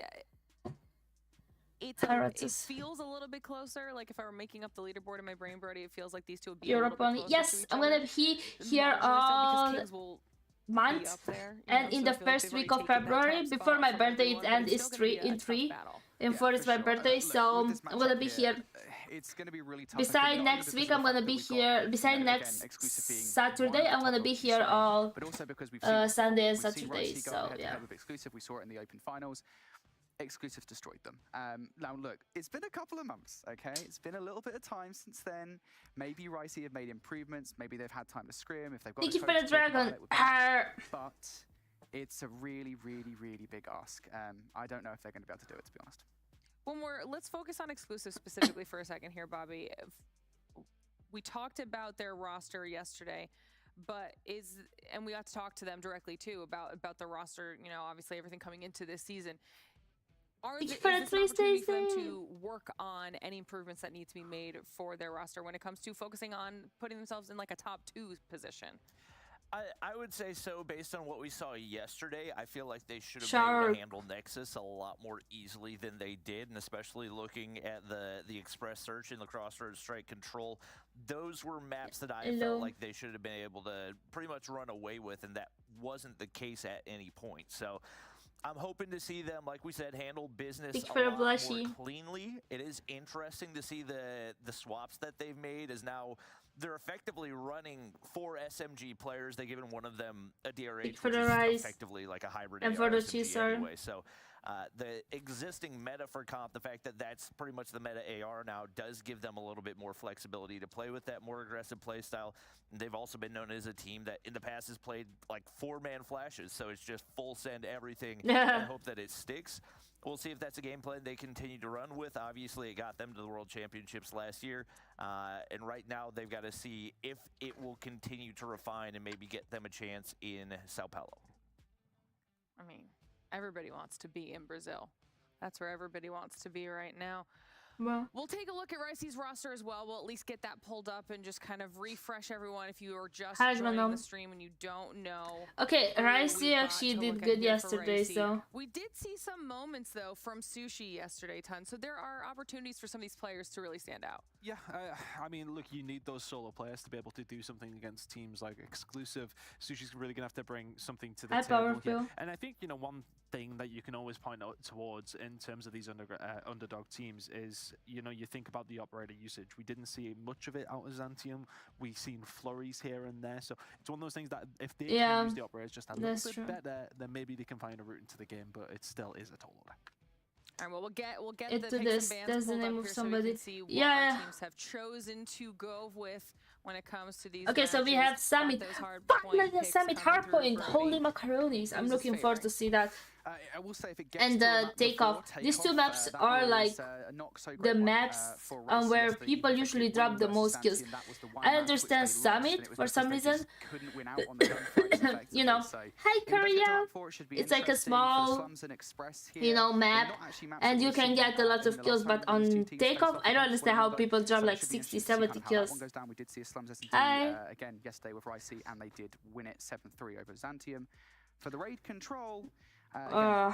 it feels a little bit closer. Like if I were making up the leaderboard in my brain, Brody, it feels like these two would be Europe only. Yes, I'm gonna be here all month, and in the first week of February, before my birthday, it ends is 3 in 3. And 4 is my birthday, so I'm gonna be here. It's gonna be really tough. Beside next week, I'm gonna be here. Beside next Saturday, I'm gonna be here all Sunday and Saturday. So yeah. Exclusive, we saw it in the Open Finals. Exclusive destroyed them. Now look, it's been a couple of months, okay? It's been a little bit of time since then. Maybe Ricey have made improvements. Maybe they've had time to scrim. If they've got. Thank you for the dragon. But it's a really, really, really big ask. I don't know if they're going to be able to do it, to be honest. Let's focus on exclusive specifically for a second here, Bobby. We talked about their roster yesterday, and we got to talk to them directly too about the roster. You know, obviously everything coming into this season. Is this an opportunity for them to work on any improvements that need to be made for their roster when it comes to focusing on putting themselves in like a top 2 position? I would say so based on what we saw yesterday. I feel like they should have been able to handle Nexus a lot more easily than they did, and especially looking at the Express Search and the Crossroads Strike Control. Those were maps that I felt like they should have been able to pretty much run away with, and that wasn't the case at any point. So I'm hoping to see them, like we said, handle business a lot more cleanly. It is interesting to see the swaps that they've made as now they're effectively running 4 SMG players. They've given one of them a DRH, which is effectively like a hybrid AR SMG anyway. So the existing meta for comp, the fact that that's pretty much the meta AR now, does give them a little bit more flexibility to play with that more aggressive play style. They've also been known as a team that in the past has played like 4-man flashes, so it's just full send everything and hope that it sticks. We'll see if that's a game plan they continue to run with. Obviously, it got them to the World Championships last year. And right now, they've got to see if it will continue to refine and maybe get them a chance in Sao Paulo. I mean, everybody wants to be in Brazil. That's where everybody wants to be right now. Well, we'll take a look at Ricey's roster as well. We'll at least get that pulled up and just kind of refresh everyone if you are just joining the stream and you don't know. Okay, Ricey actually did good yesterday, so. We did see some moments, though, from Sushi yesterday, Ton. So there are opportunities for some of these players to really stand out. Yeah, I mean, look, you need those solo players to be able to do something against teams like Exclusive. Sushi's really going to have to bring something to the table here. And I think, you know, one thing that you can always point out towards in terms of these underdog teams is, you know, you think about the operator usage. We didn't see much of it out of Zantium. We've seen flurries here and there. So it's one of those things that if they can use the operators just a little bit better, then maybe they can find a route into the game, but it still is a tall order. All right, well, we'll get the picks and bands pulled up here so we can see what our teams have chosen to go with when it comes to these. Okay, so we have Summit. Finally, the Summit hardpoint. Holy macaronis! I'm looking forward to see that. I will say if it gets and the takeoff. These two maps are like the maps where people usually drop the most kills. I understand Summit for some reason. You know, hi Korea. It's like a small, you know, map, and you can get a lot of kills. But on takeoff, I don't understand how people drop like 60, 70 kills. We did see a Slums S&D again yesterday with Ricey, and they did win it 7-3 over Zantium. For the raid control. 3-1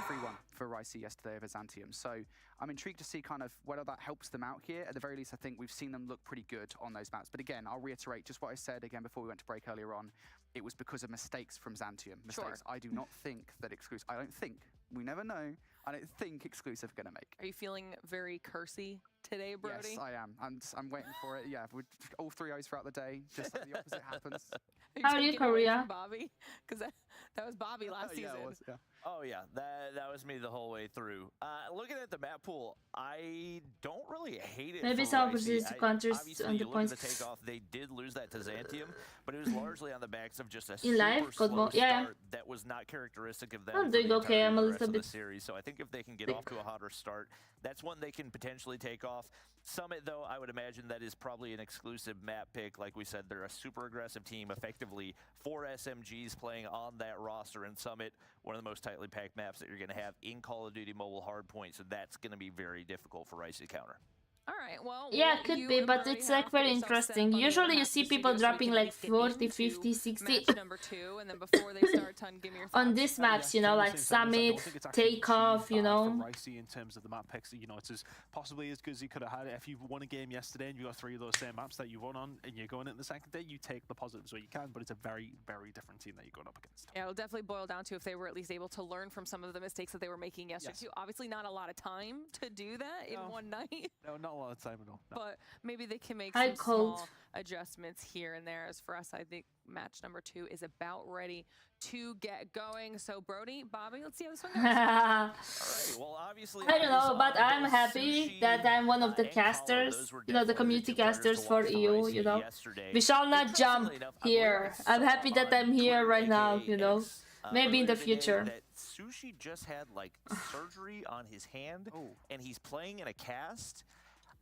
for Ricey yesterday over Zantium. So I'm intrigued to see kind of whether that helps them out here. At the very least, I think we've seen them look pretty good on those maps. But again, I'll reiterate just what I said again before we went to break earlier on. It was because of mistakes from Zantium. Mistakes I do not think that Exclusive, I don't think, we never know, I don't think Exclusive are going to make. Are you feeling very cursy today, Brody? Yes, I am. I'm waiting for it. Yeah, with all 3 O's throughout the day, just like the opposite happens. How are you, Korea? Bobby? Because that was Bobby last season. Yeah, it was, yeah. Oh yeah, that was me the whole way through. Looking at the map pool, I don't really hate it. Maybe someone proceeds to counters on the points. The takeoff, they did lose that to Zantium, but it was largely on the backs of just a super slow start that was not characteristic of them. I'm doing okay. I'm a little bit. Series, so I think if they can get off to a hotter start, that's one they can potentially take off. Summit, though, I would imagine that is probably an exclusive map pick. Like we said, they're a super aggressive team, effectively 4 SMGs playing on that roster, and Summit, one of the most tightly packed maps that you're going to have in Call of Duty Mobile Hardpoint, so that's going to be very difficult for Ricey to counter. All right, well, yeah, could be, but it's like very interesting. Usually you see people dropping like 40, 50, 60 and then before they start, on these maps, you know, like Summit, Takeoff, you know. Ricey in terms of the map picks, you know, it's possibly as good as he could have had it. If you won a game yesterday and you got 3 of those same maps that you won on and you're going into the second day, you take the positives where you can, but it's a very, very different team that you're going up against. Yeah, it'll definitely boil down to if they were at least able to learn from some of the mistakes that they were making yesterday. Yes. Obviously not a lot of time to do that in one night. No, not a lot of time at all. No. But maybe they can make some small adjustments here and there. As for us, I think match number 2 is about ready to get going. So Brody, Bobby, let's see how this one goes. All right, well, obviously, I don't know, but I'm happy that I'm one of the casters, you know, the community casters for EU, you know. We shall not jump here. I'm happy that I'm here right now, you know. Maybe in the future. Sushi just had like surgery on his hand, and he's playing in a cast.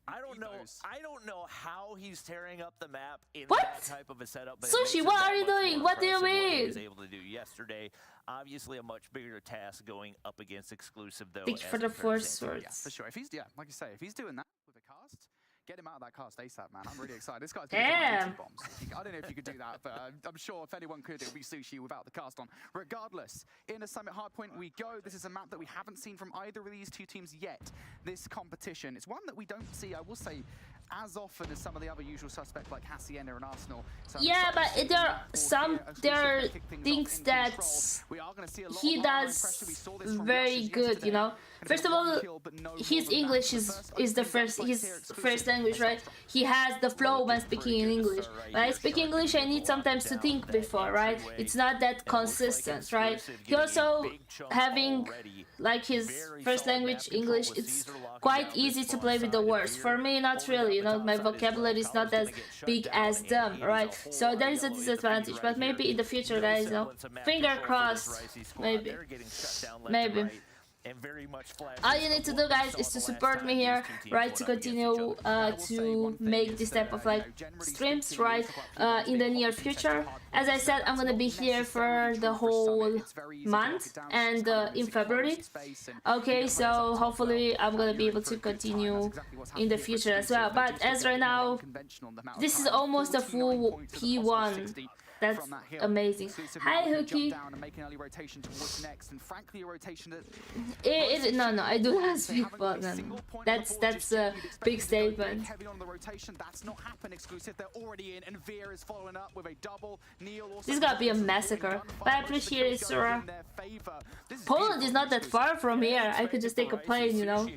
I don't know how he's tearing up the map in that type of a setup. But Sushi, what are you doing? What do you mean? He was able to do yesterday. Obviously, a much bigger task going up against Exclusive, though. Thank you for the 4 swords. Yeah, for sure. If he's like you say, if he's doing that with a cast, Get him out of that cast ASAP, man. I'm really excited. This guy's going to do bombs. I don't know if you could do that, but I'm sure if anyone could, it would be Sushi without the cast on. Regardless, in a Summit Hardpoint we go. This is a map that we haven't seen from either of these two teams yet. This competition, it's one that we don't see, I will say, as often as some of the other usual suspects like Hacienda and Arsenal. So yeah, but there are things that he does very good, you know. First of all, his English is his first language, right? He has the flow when speaking in English. When I speak English, I need sometimes to think before, right? It's not that consistent, right? He also having like his first language English, it's quite easy to play with the words. For me, not really, you know, my vocabulary is not as big as them, right? So that is a disadvantage, but maybe in the future, guys, you know, finger crossed, maybe. All you need to do, guys, is to support me here, right, to continue to make this type of like streams, right, in the near future. As I said, I'm gonna be here for the whole month and in February. Okay, so hopefully I'm gonna be able to continue in the future as well. But as right now, this is almost a full P1. That's amazing. Hi, Hookie. No, I do not speak Botman. That's a big statement. This is gonna be a massacre. But I appreciate it, Sora. Poland is not that far from here. I could just take a plane, you know.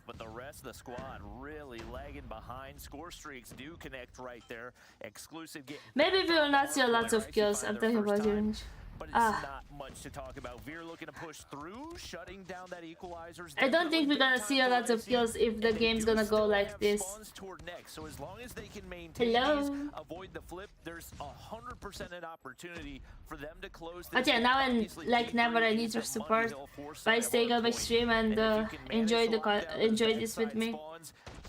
But the rest of the squad really lagging behind. Score streaks do connect right there. Exclusive. Maybe we will not see a lot of kills. I'm talking about you. But it's not much to talk about. Veer looking to push through, shutting down that equalizers. I don't think we're gonna see a lot of kills if the game's gonna go like this. So as long as they can maintain these, avoid the flip, there's 100% an opportunity for them to close this. But yeah, now and like never, I need your support by staying on my stream and enjoy this with me.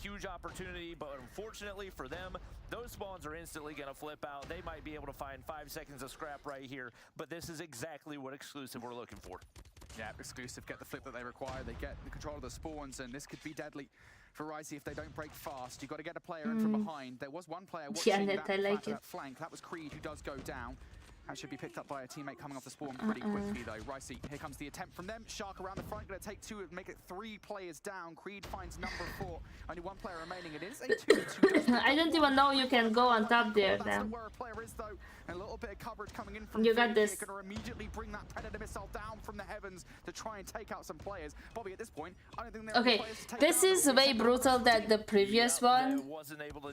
Huge opportunity, but unfortunately for them, those spawns are instantly going to flip out. They might be able to find 5 seconds of scrap right here, but this is exactly what Exclusive we're looking for. Yeah, Exclusive get the flip that they require. They get the control of the spawns, and this could be deadly for Ricey if they don't break fast. You've got to get a player in from behind. There was one player watching that flank. That was Creed, who does go down. That should be picked up by a teammate coming off the spawn pretty quickly, though. Ricey, here comes the attempt from them. Shark around the front, going to take 2 and make it 3 players down. Creed finds number 4. Only 1 player remaining. It is a 2-2. I don't even know you can go on top there, then. Where a player is, though. And a little bit of coverage coming in from you got this. Going to immediately bring that Predator missile down from the heavens to try and take out some players. Bobby, at this point, I don't think okay, this is way brutal than the previous one.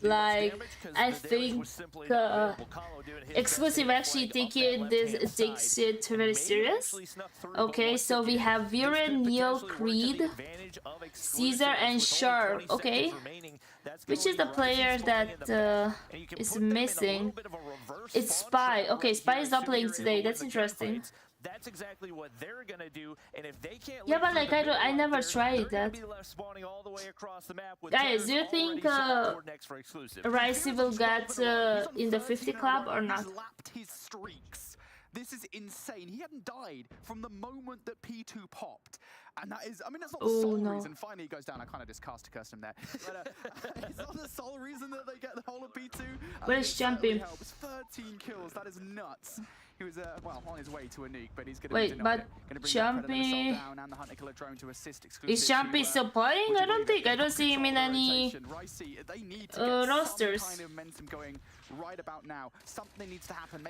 Like, I think Exclusive actually takes it very serious. Okay, so we have Viren, Neil, Creed, Caesar, and Sharp. Okay, which is the player that is missing? It's Spy. Okay, Spy is not playing today. That's interesting. That's exactly what they're gonna do, and if they can't, yeah, but like I never tried that. Guys, do you think Ricey will get in the 50 club or not? This is insane. He hadn't died from the moment that P2 popped. And that is, I mean, that's not the sole reason. Finally, he goes down. I kind of just cast him there. But it's not the sole reason that they get the whole of P2. Where's Champion? 13 kills. That is nuts. He was, well, on his way to a nuke, but he's going to wait, but Champion... Is Champion still playing? I don't see him in any rosters.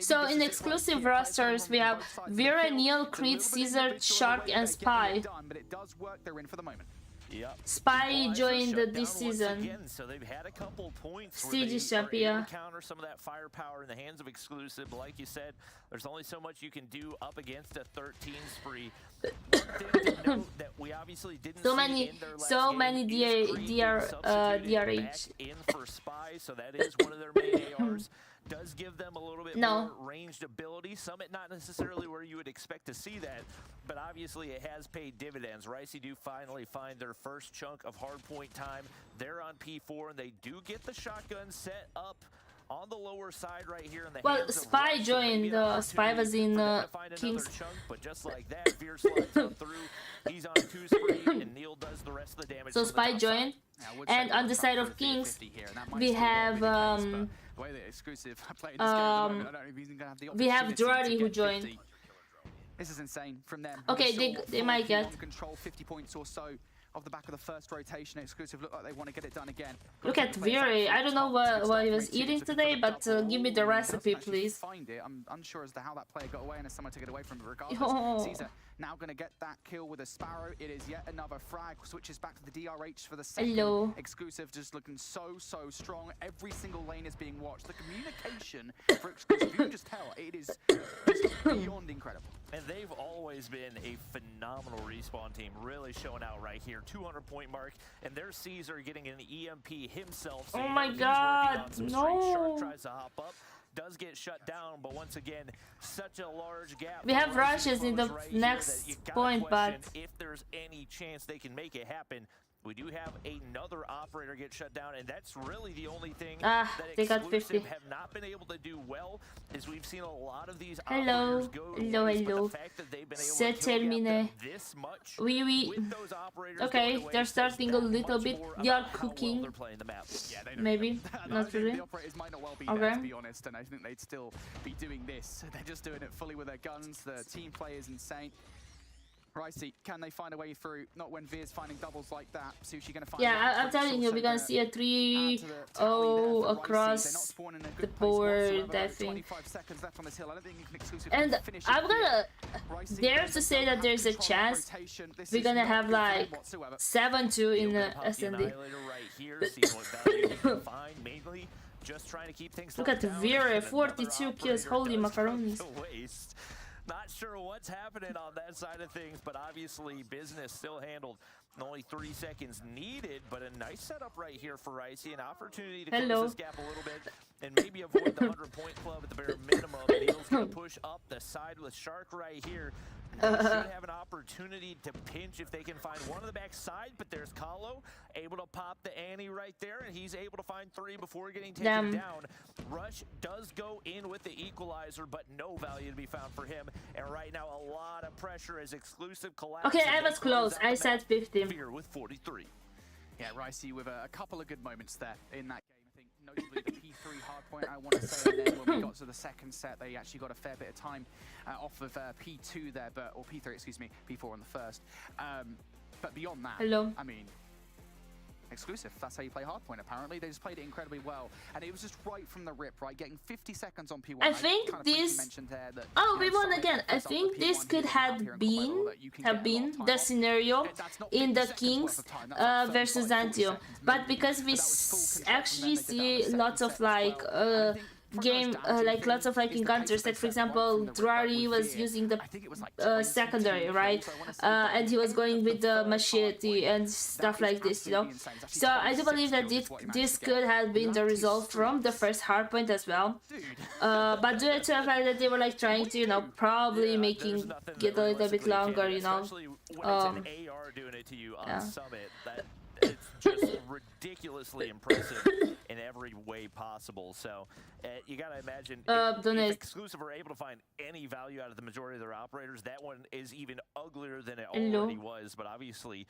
So in exclusive rosters, we have Vera, Neil, Creed, Caesar, Shark, and Spy. Yep. Spy joined this season. Again, so they've had a couple points Siege Champion. Counter some of that firepower in the hands of Exclusive, but like you said, there's only so much you can do up against a 13 spree. That we obviously didn't so many DRH in for Spy, so that is one of their main ARs. Does give them a little bit more ranged ability. Summit not necessarily where you would expect to see that, but obviously it has paid dividends. Ricey do finally find their first chunk of hardpoint time. They're on P4, and they do get the shotgun set up on the lower side right here in the Well, hands of Spy Rush, so maybe joined. an Spy was opportunity in for them to find another Kings. chunk, but just like that, Veer slides on through. He's on a 2 spree, and Neil does the rest of the damage. So from the Spy top joined. Yeah, I would say And we're on the trapped side for of a Kings, 50-50 here, and that might we still well have be the case, but the way that Exclusive are playing this game at the moment, I don't know if he's gonna have the we have opportunity Durari to who get joined. 50. This is insane from them. Okay, We saw they might full get. P1 control 50 points or so off the back of the first rotation. Exclusive look like they want to get it done again. Look at Viri. I don't know what he was eating today, but give me the recipe, please. Find it. I'm unsure as to how that player got away and if someone took it away from it regardless. Yo. Caesar now going to get that kill with a Sparrow. It is yet another frag. Switches back to the DRH for the second. Hello. Exclusive just looking so strong. Every single lane is being watched. The communication for Exclusive, you can just tell, it is just beyond incredible. And they've always been a phenomenal respawn team, really showing out right here. 200-point mark, and there's Caesar getting an EMP himself. So Oh you know my he's God, working on some no. straight. Shark tries to hop up, does get shut down, but once again, such a large gap. We have for Rising rushes in the Close right here next that you gotta point, question but if there's any chance they can make it happen. We do have another operator get shut down, and that's really the only thing that they got Exclusive 50. have not been able to do well, is we've seen a lot of these Hello, operators go to hello, waste, but hello. the fact that they've been able Se to kill termine. them this much Oui. with those operators Okay, going away they're says starting a that little much bit. more They are about how well cooking. they're playing the map. Yeah, they don't Maybe, No, not really. The operators might not well be Okay. there, to be honest, and I think they'd still be doing this. They're just doing it fully with their guns. The team play is insane. Ricey, can they find a way through? Not when Veer's finding doubles like that. Sushi gonna find a way Yeah, I'm through. telling you, Also we're gonna gonna see a add to the tally 3-0 there for Ricey. They're not across spawning in a the good place board, whatsoever. I think. 25 seconds left on this hill. I don't think you can exclusively And finish I'm it gonna here. Ricey, dare they to say don't that have there's a control of chance rotation. This we're is gonna not have good for them like whatsoever. 7-2 in Gonna pop the SND. Annihilator right here, seeing what value he can find, mainly just trying to keep things Look locked at down, Viri, and 42 another kills, operator holy does go macaronis. to waste. Not sure what's happening on that side of things, but obviously business still handled. Only 3 seconds needed, but a nice setup right here for Ricey. An opportunity to Hello. close this gap a little bit and maybe avoid the 100-point club at the bare minimum. Neil's going to push up the side with Shark right here. They should have an opportunity to pinch if they can find one on the back side, but there's Kahlo able to pop the Annie right there, and he's able to find 3 before getting taken down. Rush does go in with the equalizer, but no value to be found for him. And right now, a lot of pressure as Exclusive collapses. Okay, I was close. I said 50. Fear with 43. Yeah, Ricey with a couple of good moments there in that game. I think notably the P3 hardpoint, I want to say, and then when we got to the second set, they actually got a fair bit of time off of P2 there, or P3, excuse me, P4 on the first. But beyond that, Hello. I mean, Exclusive, that's how you play hardpoint, apparently. They just played it incredibly well. And it was just right from the rip, right? Getting 50 seconds on P1. I think kind of briefly this... mentioned there that, Oh, you we know, won Sonic again. I offers up think the this P1 could here have here in Quail been that you can get a lot of time the off. scenario That's not in 50 the seconds Kings worth of time. That's like versus 35, 40 Zantio. seconds But maybe. because we But that was full control from actually them. They did that on see the lots second of set as like well. And I think game like lots of like encounters, like for example Durari was using the secondary, right, and he was going with the machete and stuff like this, you know. So I do believe that this could have been the result from the first hardpoint as well, but due to the fact that they were like trying to, you know, probably making it a little bit longer, you know. Especially when it's an AR doing it to you on Summit, it's just ridiculously impressive in every way possible. So you gotta imagine if Exclusive are able to find any value out of the majority of their operators, that one is even uglier than it already was. But obviously,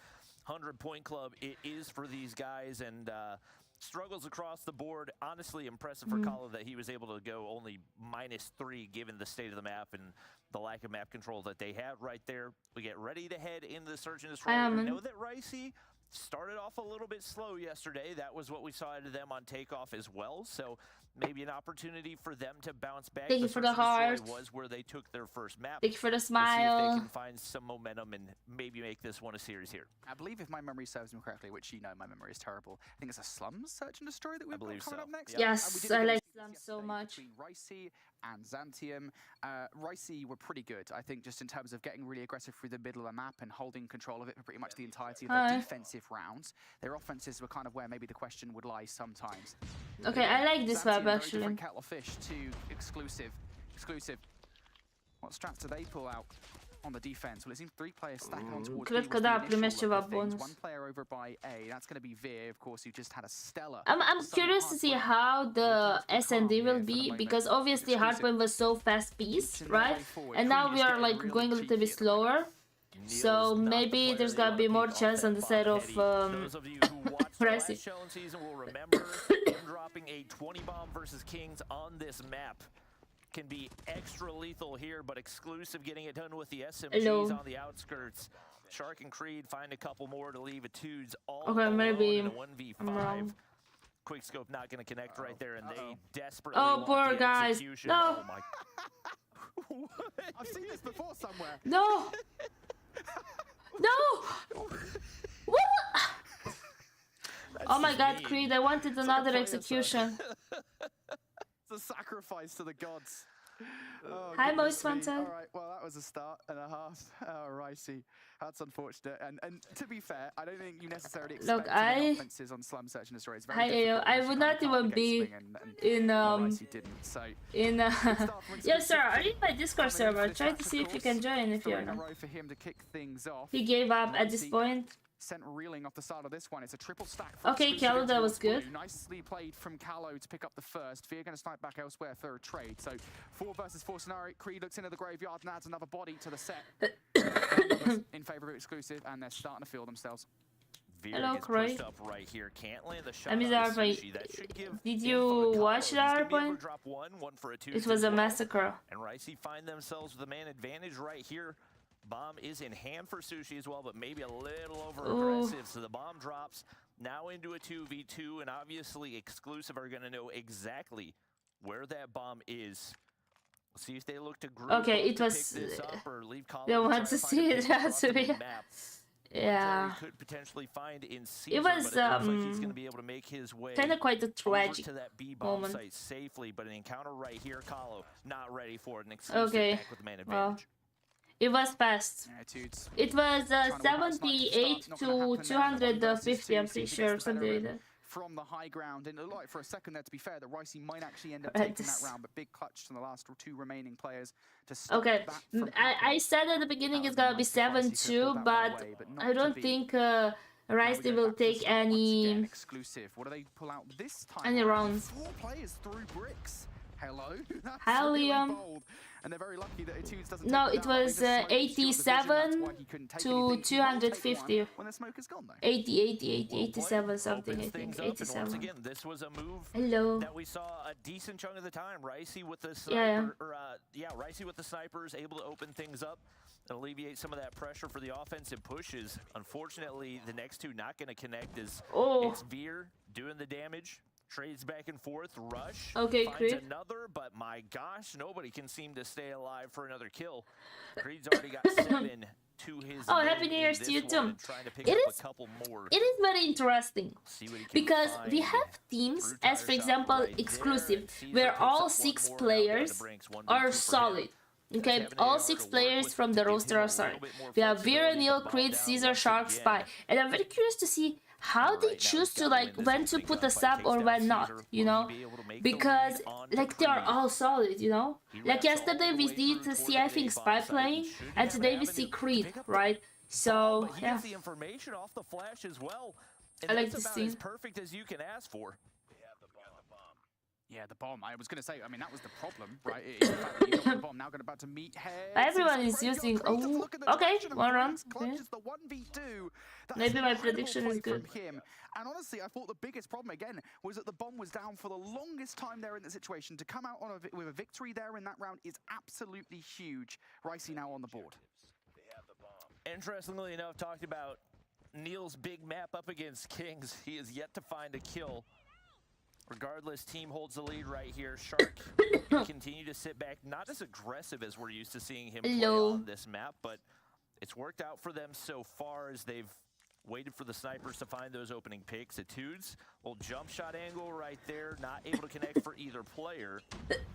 100-point club it is for these guys, and struggles across the board. Honestly, impressive for Kala that he was able to go only -3 given the state of the map and the lack of map control that they have right there. We get ready to head into the Search and Destroy. We know that Ricey started off a little bit slow yesterday. That was what we saw out of them on takeoff as well. So maybe an opportunity for them to bounce back. Thank you for the heart. Was where they took their first map. Thank you for the smile. See if they can find some momentum and maybe make this one a series here. I believe if my memory serves me correctly, which you know my memory is terrible, I think it's a Slums Search and Destroy that we've got coming up next. Yes, I like Slums so much. Between Ricey and Xantium. Ricey were pretty good, I think, just in terms of getting really aggressive through the middle of the map and holding control of it for pretty much the entirety of their defensive rounds. Their offenses were kind of where maybe the question would lie sometimes. Okay, I like this map actually. Different kettle of fish to Exclusive. What strats do they pull out? on the defense. Well, it seems 3 players stacking on towards B Кратко, was да, the initial примешивал look of things. бонус. 1 player over by A. That's going to be Veer, of course, who just had a stellar. I'm curious to see how the S&D will be, because obviously hardpoint was so fast-paced, right? And now we are like going a little bit slower. So maybe there's gonna be more chance on the side of Pressy. Season will remember him dropping a 20 bomb versus Kings on this map. Can be extra lethal here, but exclusive getting it done with the SMGs on the outskirts. Shark and Creed find a couple more to leave it twos all alone in a 1v5. Quickscope not going to connect right there, and they desperately want poor the guys. execution. No. Oh my. I've seen this before somewhere. No! No! What? Oh my god, Creed, I wanted another execution. It's a sacrifice to the gods. Oh, Hi, goodness Most me. Wanted. All right, well, that was a start and a half. Oh, Ricey. That's unfortunate. And to be fair, I don't think you necessarily expect many offenses on Slum Search and Destroy. It's very difficult. I would not even be in Ricey didn't, so Yes, sir, are you in my Discord server? Try to see if you can join if you're not. for him to kick things off. He gave up at this point. Sent reeling off the side of this one. It's a triple stack. Okay, Callow, that was good. Nicely played from Callow to pick up the first. Veer going to snipe back elsewhere for a trade. So 4 versus 4 scenario. Creed looks into the graveyard and adds another body to the set. In favor of exclusive, and they're starting to feel themselves. Hello, Cray. Right here. Can't land the shot I mean, did you watch the other point? It was a massacre. And Ricey find themselves with a man advantage right here. Bomb is in hand for Sushi as well, but maybe a little over-aggressive. So the bomb drops now into a 2v2, and obviously Exclusive are going to know exactly where that bomb is. We'll see if they look to group okay, it was... They want to see it as to be... Yeah. Could potentially find in Caesar, it was like he's going to be able to make his way kind of quite a tragic to that B-bomb moment. site safely, but an encounter right here, Kahlo not ready for it. An Exclusive back with the man advantage. Well. It was fast. It was 78 to 250, I'm pretty sure, something like that. From the high ground, and it looked like for a second there, to be fair, that Ricey might actually end up taking that round, but big clutch from the last 2 remaining players to stop okay, I said at the beginning it's gonna be 7-2, but I don't think Ricey will take any exclusive. What do they pull out this time? Any rounds. 4 players through bricks. Hello. Hi, Liam. And they're very lucky that Etudes doesn't no, it was 87 to 250. When the smoke is gone, though. 87 something, I think. 87. Once again, this was a move Hello. that we saw a decent chunk of the time. Ricey with the sniper, Ricey with the snipers, able to open things up and alleviate some of that pressure for the offensive pushes. Unfortunately, the next 2 not going to connect as it's Veer doing the damage. Trades back and forth, rush, okay, finds Creed. another, but my gosh, nobody can seem to stay alive for another kill. Creed's already got 7 to his Happy New Year's to you too. It is very interesting because we have teams, as for example, Exclusive, where all 6 players are solid. Okay, all 6 players from the roster are solid. We have Veer, Neil, Creed, Caesar, Shark, Spy, and I'm very curious to see how they choose to when to put a sub or when not, you know, because they are all solid, you know, like yesterday we did see I think Spy playing, and today we see Creed, right? So yeah, the information off the flash as well. I like to see. As perfect as you can ask for. Yeah, the bomb. I was going to say, I mean, that was the problem, right? It's the fact that you got the bomb now going about to meet heads. Everyone is using... Oh, okay, 1 round. Okay. Maybe my prediction is good. And honestly, I thought the biggest problem, again, was that the bomb was down for the longest time there in the situation. To come out with a victory there in that round is absolutely huge. Ricey now on the board. Interestingly enough, talked about Neil's big map up against Kings. He is yet to find a kill. Regardless, team holds the lead right here. Shark continue to sit back, not as aggressive as we're used to seeing him play on this map, but it's worked out for them so far as they've waited for the snipers to find those opening picks. Etudes, little jump shot angle right there, not able to connect for either player.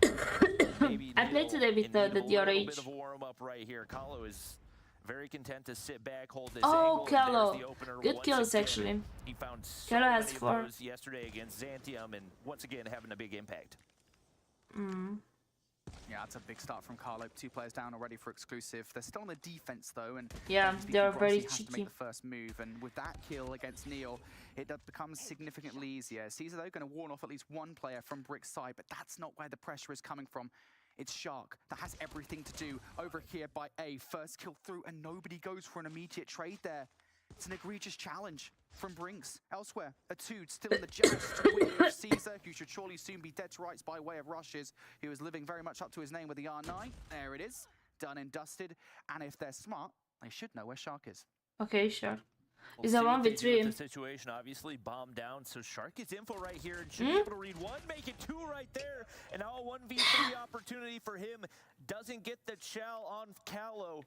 I played today with the DRH. A bit of a warm up right here. Kahlo is very content to sit back, hold this angle. Kahlo. Good kills, actually. He found so Kahlo has many 4. of those yesterday against Xantium, and once again having a big impact. Yeah, that's a big start from Carlo. 2 players down already for exclusive. They're still on the defense though, and Yeah, they're very has to cheeky. make the first move. And with that kill against Neil, it becomes significantly easier. Caesar though going to warn off at least one player from Brick's side, but that's not where the pressure is coming from. It's Shark that has everything to do over here by A. First kill through, and nobody goes for an immediate trade there. It's an egregious challenge from Brinks. Elsewhere, Atude still in the joust with Caesar, who should surely soon be dead to rights by way of rushes. He was living very much up to his name with the R9. There it is, done and dusted. And if they're smart, they should know where Shark is. Okay, sure. We'll Is see a what they do 1v3. with the situation, obviously, bomb down. So Shark gets info right here and should be able to read 1, make it 2 right there. And now a 1v3 opportunity for him. Doesn't get the chow on Callow.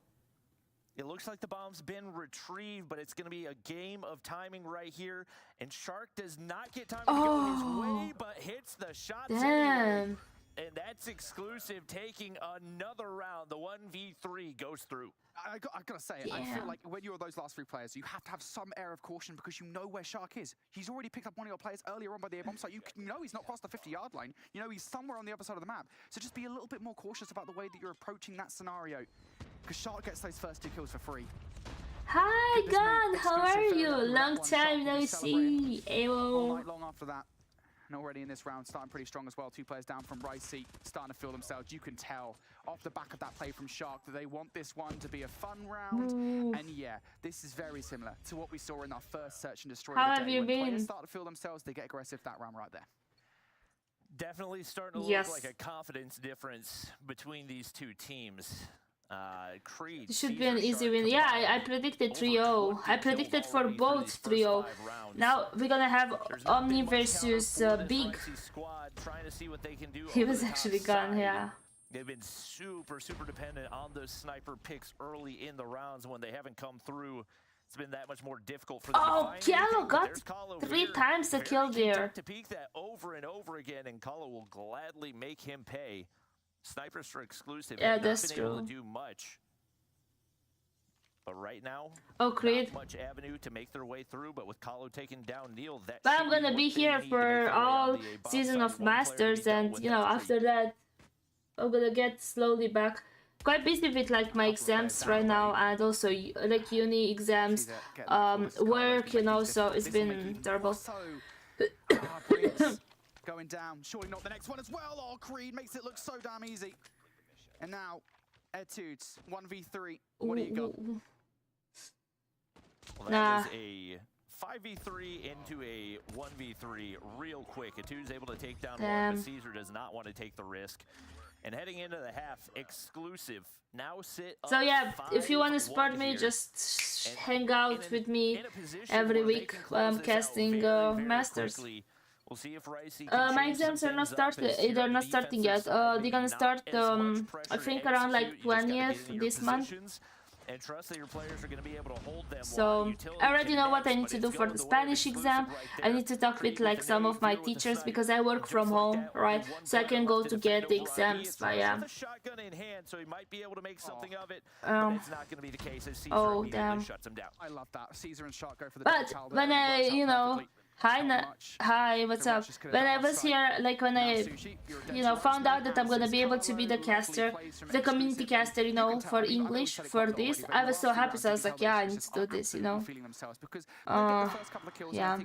It looks like the bomb's been retrieved, but it's going to be a game of timing right here. And Shark does not get time to go his way, but hits the shots anyway. Damn. And that's exclusive, taking another round. The 1v3 goes through. I gotta say, I Yeah. feel like when you're those last 3 players, you have to have some air of caution because you know where Shark is. He's already picked up one of your players earlier on by the A-bomb, so you know he's not crossed the 50-yard line. You know he's somewhere on the other side of the map. So just be a little bit more cautious about the way that you're approaching that scenario, because Shark gets those first 2 kills for free. Hi, Goodness me, Gun. How are exclusive you? fair, Long one time shot no will be see. All Ewo. night long after that. And already in this round, starting pretty strong as well. 2 players down from Ricey, starting to feel themselves. You can tell off the back of that play from Shark that they want this one to be a fun round. Ooh. And yeah, this is very similar to what we saw in our first Search and Destroy How of the have day. you When been? players start to feel themselves, they get aggressive that round right there. Definitely starting to Yes. look like a confidence difference between these 2 teams. Creed. It should be Caesar, an easy Shark win. Yeah, I combined, predicted over 3-0. 20 I predicted kills for already through both these first 3-0. 5 rounds. Now we're gonna have There's not Omni been much versus counter for this Big. Ricey squad, trying to see what they can do He over was the top actually gone, side. yeah. They've been super dependent on those sniper picks early in the rounds. When they haven't come through, it's been that much more difficult for them Oh, to find Callow anything. But got there's Callow 3 here, times the very kill content there. to peek that over and over again, and Callow will gladly make him pay. Snipers for exclusive. Yeah, have not that's been able to true. do much. But right now, Oh, Creed. not much avenue to make their way through, but with Callow taking down Neil, that But should I'm gonna what be they here need to make for their way on all the A-bomb season side. of One player to be Masters, dealt and with, you know, that's after that, I'm gonna get slowly back. Quite busy with like my exams right now, and also like uni exams, work, you know. So it's been terrible. Briggs going down. Surely not the next one as well. Oh, Creed makes it look so damn easy. And now, Etudes, 1v3. What do you got? Well, that Nah. was a 5v3 into a 1v3 real quick. Atude's able to take down one, Damn. but Caesar does not want to take the risk. And heading into the half, exclusive now sit So up yeah, if you want to 5-1 support me, here. just And hang out with me in a position every where they week can while I'm close this out casting very, very Masters. quickly. We'll see if Ricey My can change exams some are not things up started. as here They're on the not starting defensive yet. side, They're maybe gonna not start. as much I pressure think to around like execute. You just gotta get 20th in your this month. positions and trust that your players are going to be able to hold them. So I already know what I need to do for the Spanish exam. I need to talk with like some of my teachers because I work from home, right? So I can go to get the exams. But yeah. Shotgun in hand, so he might be able to make something of it. Um, But it's not going to be the case as Caesar oh, immediately damn. shuts him down. I love that. Caesar and Shark go for the But double child when there, and it I, works out you know, perfectly. hi, what's up? When I was here, like when I, you know, found out that I'm gonna be able to be the caster, the community caster, you know, for English, for this, I was so happy. So I was like, yeah, I need to do this, you know. Yeah.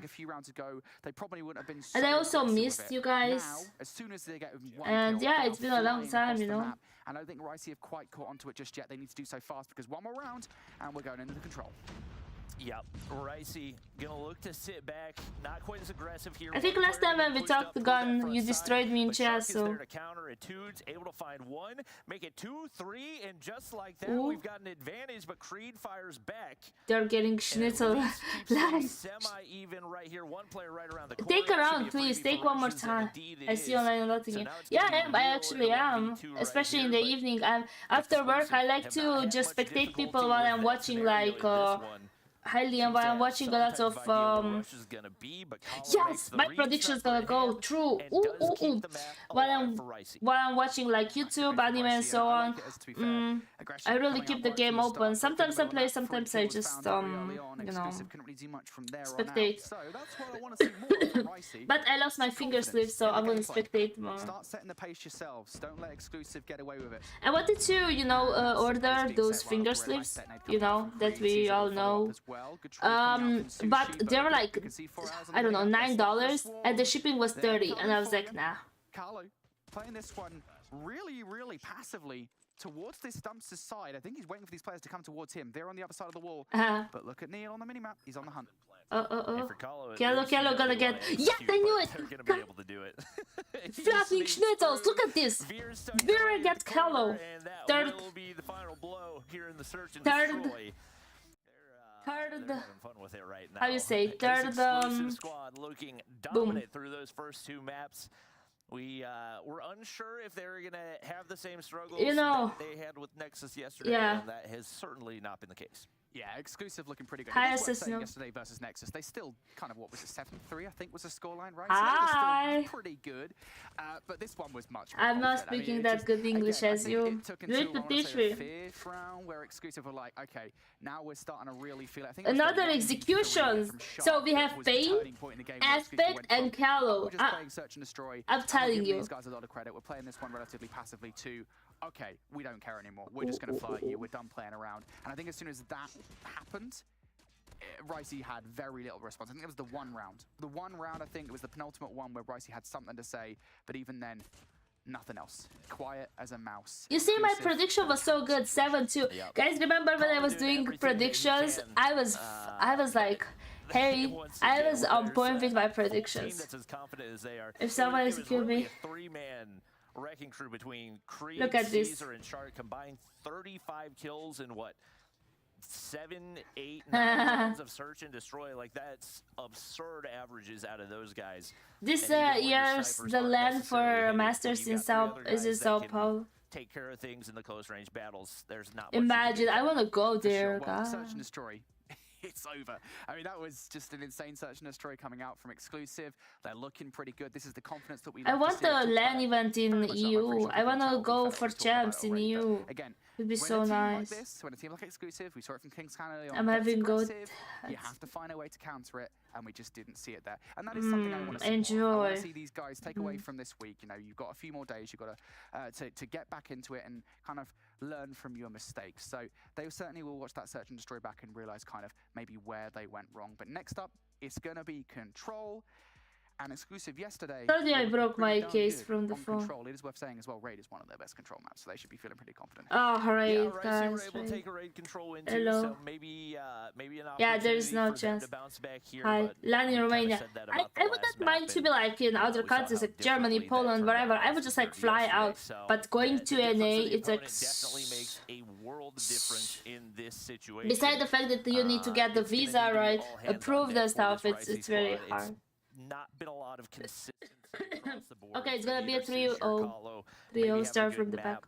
And I also missed you guys. And yeah, it's been a long time, you know. I don't think Ricey have quite caught onto it just yet. They need to do so fast because one more round and we're going into the control. Yep, Ricey gonna look to sit back, not quite as aggressive here. I think One last player time when we pushed up talked the through that gun, front you side, destroyed me in but Shark chess, is so. there to counter. Etudes able to find one, make it 2-3, and just like that, Ooh. we've got an advantage. But Creed fires back. They're getting And schnitzel at least keeps it live. semi-even right here. One player right around the corner. Take That a should round, be a please. freebie Take for one more Russians, and time. indeed I it see is. online a lot So again. now it's Yeah, gonna I be am. I real actually in a am. 1v2 right Especially in here, the but evening. After work, I like have not to had just much spectate people difficulty while with I'm that watching scenario like in this one. Hi Liam, while I'm watching a lot of yes, my prediction is gonna go true. While I'm watching like YouTube, anime, and so on, I really keep the game open. Sometimes I play, sometimes I just you know, spectate. But I lost my finger sleeve, so I'm gonna spectate more. Start setting the pace yourselves. Don't let exclusive get away with it. I wanted to, you know, order those finger sleeves, you know, that we all know. But they were like, I don't know, $9, and the shipping was $30, and I was like, nah. Carlo playing this one really passively towards this Stumpster's side. I think he's waiting for these players to come towards him. They're on the other side of the wall. But look at Neil on the minimap. He's on the hunt. Kello gonna get. Yes, I knew it! They're gonna be able to do it. Fluffing schnitzels, look at this! Vera gets Kello. Third. How you say? Third. Squad looking boom. dominant through those first two maps. We were unsure if they were gonna have the same struggles that they had with Nexus yesterday, and that has certainly not been the case. Yeah, exclusive looking pretty good. Hi, yesterday versus Nexus, they still kind of, what was it, 7-3, I think was the scoreline, right? So that was still pretty good, but this one was much more I'm not speaking that good English as you. It took until the fifth round where exclusive were like, okay, now we're starting to really feel it. I think another execution. So we have Pain, Aspect, and Callow. I'm telling you. These guys a lot of credit. We're playing this one relatively passively too. Okay, we don't care anymore. We're just going to fly at you. We're done playing around. And I think as soon as that happened, Ricey had very little response. I think it was the one round. The one round, I think it was the penultimate one where Ricey had something to say, but even then, nothing else. Quiet as a mouse. You see, my prediction was so good, 7-2. Guys, remember when I was doing predictions? I was like, hey, I was on point with my predictions. If someone execute me. Wrecking crew between Creed, look at this. Caesar, and Shark combined 35 kills in what? 7, 8, 9 rounds of search and destroy. Like, that's absurd averages out of those guys. This year's the land for Masters in Sao Paulo. Take care of things in the close range battles. There's not imagine, I want to go there. Sure. Well, search and destroy. It's over. I mean, that was just an insane search and destroy coming out from exclusive. They're looking pretty good. This is the confidence that we I want the LAN event in EU. I want to go for champs in EU. Again, it'd be so nice. Like this, when a team like exclusive, we saw it from Kings Canada. I'm having good. You have to find a way to counter it, and we just didn't see it there. And that is something I want to see. Enjoy. I want to see these guys take away from this week. You know, you've got a few more days. You've got to get back into it and kind of learn from your mistakes. So they certainly will watch that search and destroy back and realize kind of maybe where they went wrong. But next up, it's going to be Control. And exclusive yesterday. Told you I broke my case from the phone. Control. It is worth saying as well, Raid is one of their best control maps, so they should be feeling pretty confident. Oh, Raid, yeah, guys. So we're able to take a Raid control into, hello. So maybe an yeah, there is no chance. To bounce back here, hi, LAN in Romania. I would not mind to be like in other countries like Germany, Poland, wherever. I would just like fly out. But going to NA, it's like definitely makes a world difference in this situation. Besides the fact that you need to get the visa right, approved and stuff, it's very hard. Not been a lot of consistency across the board. Okay, it's gonna be a 3-0. 3-0 start from the back.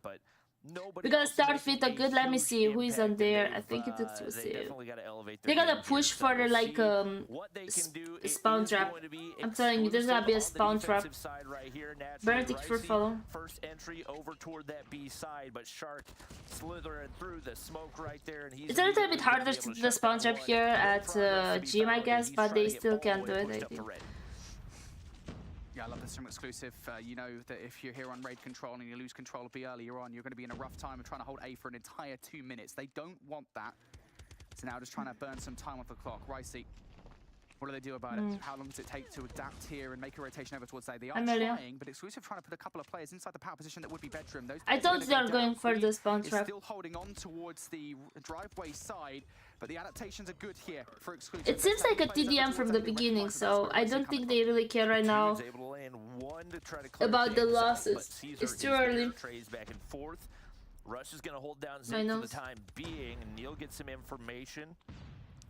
We're gonna start with a good. Let me see who is on there. I think it's exclusive. They're gonna push for the like spawn trap. I'm telling you, there's gonna be a spawn trap. Vertic for follow. First entry over toward that B side, but Shark slithering through the smoke right there, and he's it's a little bit harder to do the spawn trap here at Gym, I guess, but they still can do it. I think. Yeah, I love this from exclusive. You know that if you're here on Raid Control and you lose control of B earlier on, you're going to be in a rough time of trying to hold A for an entire 2 minutes. They don't want that. So now just trying to burn some time off the clock. Ricey, what do they do about it? How long does it take to adapt here and make a rotation over towards A? They are trying, but exclusive trying to put a couple of players inside the power position that would be bedroom. Those I thought they are going for the spawn trap. Still holding on towards the driveway side, but the adaptations are good here for exclusive. It seems like a TDM from the beginning, so I don't think they really care right now about the losses. It's too early. Rush is going to hold down Zeke for the time being, and Neil gets some information.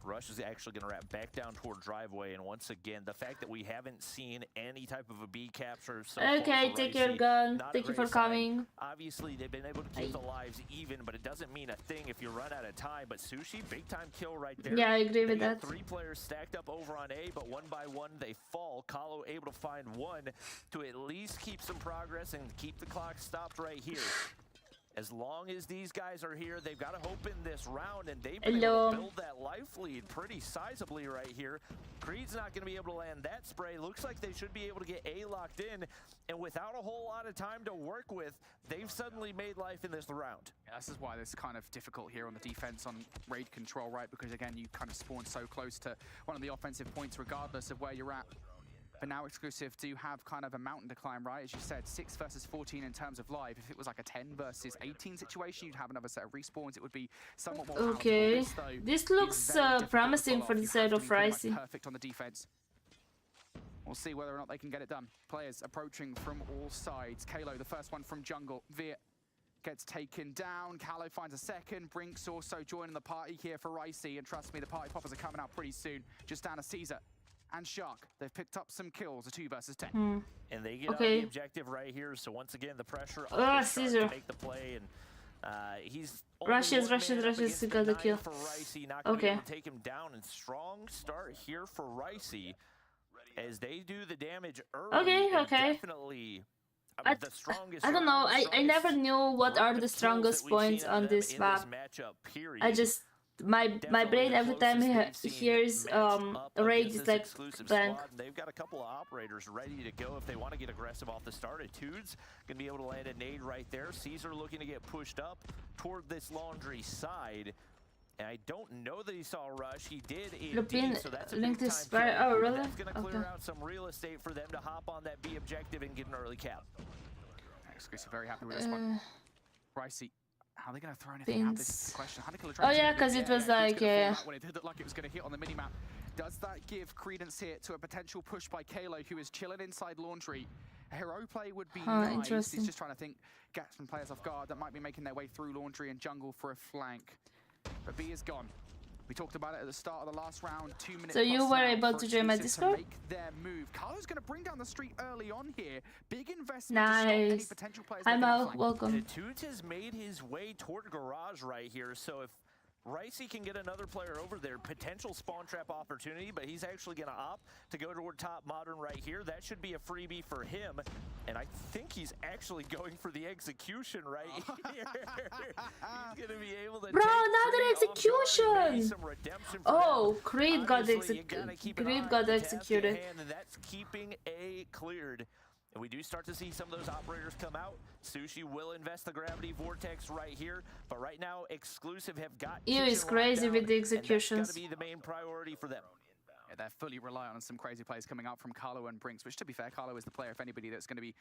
Rush is actually going to wrap back down toward driveway, and once again, the fact that we haven't seen any type of a B capture so Okay, take your gun. Thank you for coming. Obviously, they've been able to keep the lives even, but it doesn't mean a thing if you run out of time. But Sushi, big time kill right there. Yeah, I agree with that. 3 players stacked up over on A, but one by one they fall. Kahlo able to find one to at least keep some progress and keep the clock stopped right here. As long as these guys are here, they've got to hope in this round, and they've been able to build that life lead pretty sizably right here. Creed's not going to be able to land that spray. Looks like they should be able to get A locked in, and without a whole lot of time to work with, they've suddenly made life in this round. Yeah, this is why it's kind of difficult here on the defense on raid control, right? Because again, you kind of spawn so close to one of the offensive points regardless of where you're at. But now Exclusive do have kind of a mountain to climb, right? As you said, 6 versus 14 in terms of life. If it was like a 10 versus 18 situation, you'd have another set of respawns. It would be somewhat more powerful. Okay, this looks promising for the side of Ricey. Perfect on the defense. We'll see whether or not they can get it done. Players approaching from all sides. Kalo, the first one from jungle. Viet gets taken down. Callow finds a second. Brinks also joining the party here for Ricey. And trust me, the party poppers are coming out pretty soon. Just down to Caesar and Shark. They've picked up some kills, a 2 versus 10. And they get on the objective right here, so once again the pressure on Caesar to make the play, and he's Rushes got the kill. For Ricey, not gonna be able to take him down, and strong start here for Ricey as they do the damage early. Definitely the strongest. I don't know, I never knew what are the strongest points on this map. I just my brain every time hears raid is like blank. They've got a couple of operators ready to go if they want to get aggressive off the start. Tudes gonna be able to land a nade right there. Caesar looking to get pushed up toward this laundry side. And I don't know that he saw a rush. He did indeed, so that's a big time kill. Oh, really? That's gonna clear out some real estate for them to hop on that B objective and get an early cap. Exclusive very happy with this one. Ricey. How are they going to throw anything out? This is the question. Oh yeah, because it was like when it did look like it was going to hit on the minimap. Does that give credence here to a potential push by Kalo, who is chilling inside laundry? A hero play would be nice. He's just trying to think, get some players off guard that might be making their way through laundry and jungle for a flank. But B is gone. We talked about it at the start of the last round. 2 minutes. So you were able to join my Discord? Make their move. Carlo's going to bring down the street early on here. Big investment. Nice. Hi Mo, welcome. Tudes has made his way toward garage right here. So if Ricey can get another player over there, potential spawn trap opportunity, but he's actually going to opt to go toward top modern right here. That should be a freebie for him, and I think he's actually going for the execution right here. He's going to be able to another execution! Oh, Creed got executed. Creed got executed. And that's keeping A cleared. And we do start to see some of those operators come out. Sushi will invest the gravity vortex right here, but right now Exclusive have got EU is crazy with the executions. That's gotta be the main priority for them. Yeah, they're fully reliant on some crazy plays coming out from Carlo and Brinks, which to be fair, Carlo is the player, if anybody, that's going to be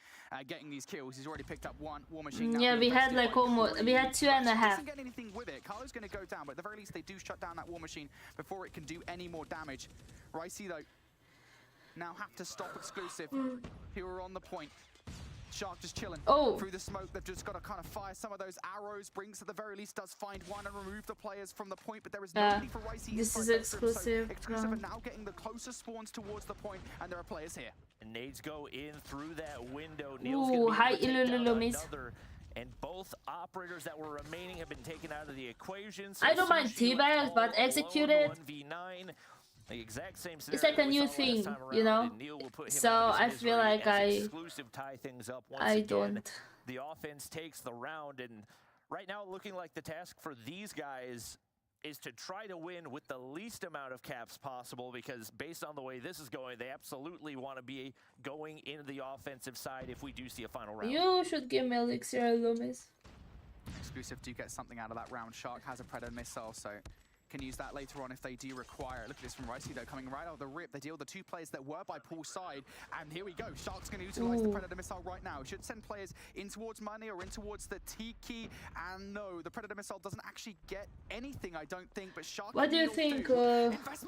getting these kills. He's already picked up 1 War Machine. Yeah, we had like almost, we had 2.5. Doesn't get anything with it. Carlo's going to go down, but at the very least they do shut down that War Machine before it can do any more damage. Ricey though now have to stop Exclusive, who are on the point. Shark just chilling through the smoke. They've just got to kind of fire some of those arrows. Brinks at the very least does find one and remove the players from the point, but there is nobody for Ricey. This is Exclusive. So Exclusive are now getting the closest spawns towards the point, and there are players here. And nades go in through that window. Ooh, hi Ilulumis. And both operators that were remaining have been taken out of the equation. So I don't mind teabag, but executed. 1v9. The exact same it's like a new thing, you know. So I feel like Exclusive tie things up once again. don't. The offense takes the round, and right now looking like the task for these guys is to try to win with the least amount of caps possible, because based on the way this is going, they absolutely want to be going into the offensive side if we do see a final round. You should give me elixir, Loomis. Exclusive do get something out of that round. Shark has a Predator missile, so can use that later on if they do require it. Look at this from Ricey though, coming right out of the rip. They deal with the 2 players that were by Paul's side, and here we go. Shark's going to utilize the Predator missile right now. Should send players in towards Money or in towards the Tiki, and no, the Predator missile doesn't actually get anything, I don't think, but Shark... What do you think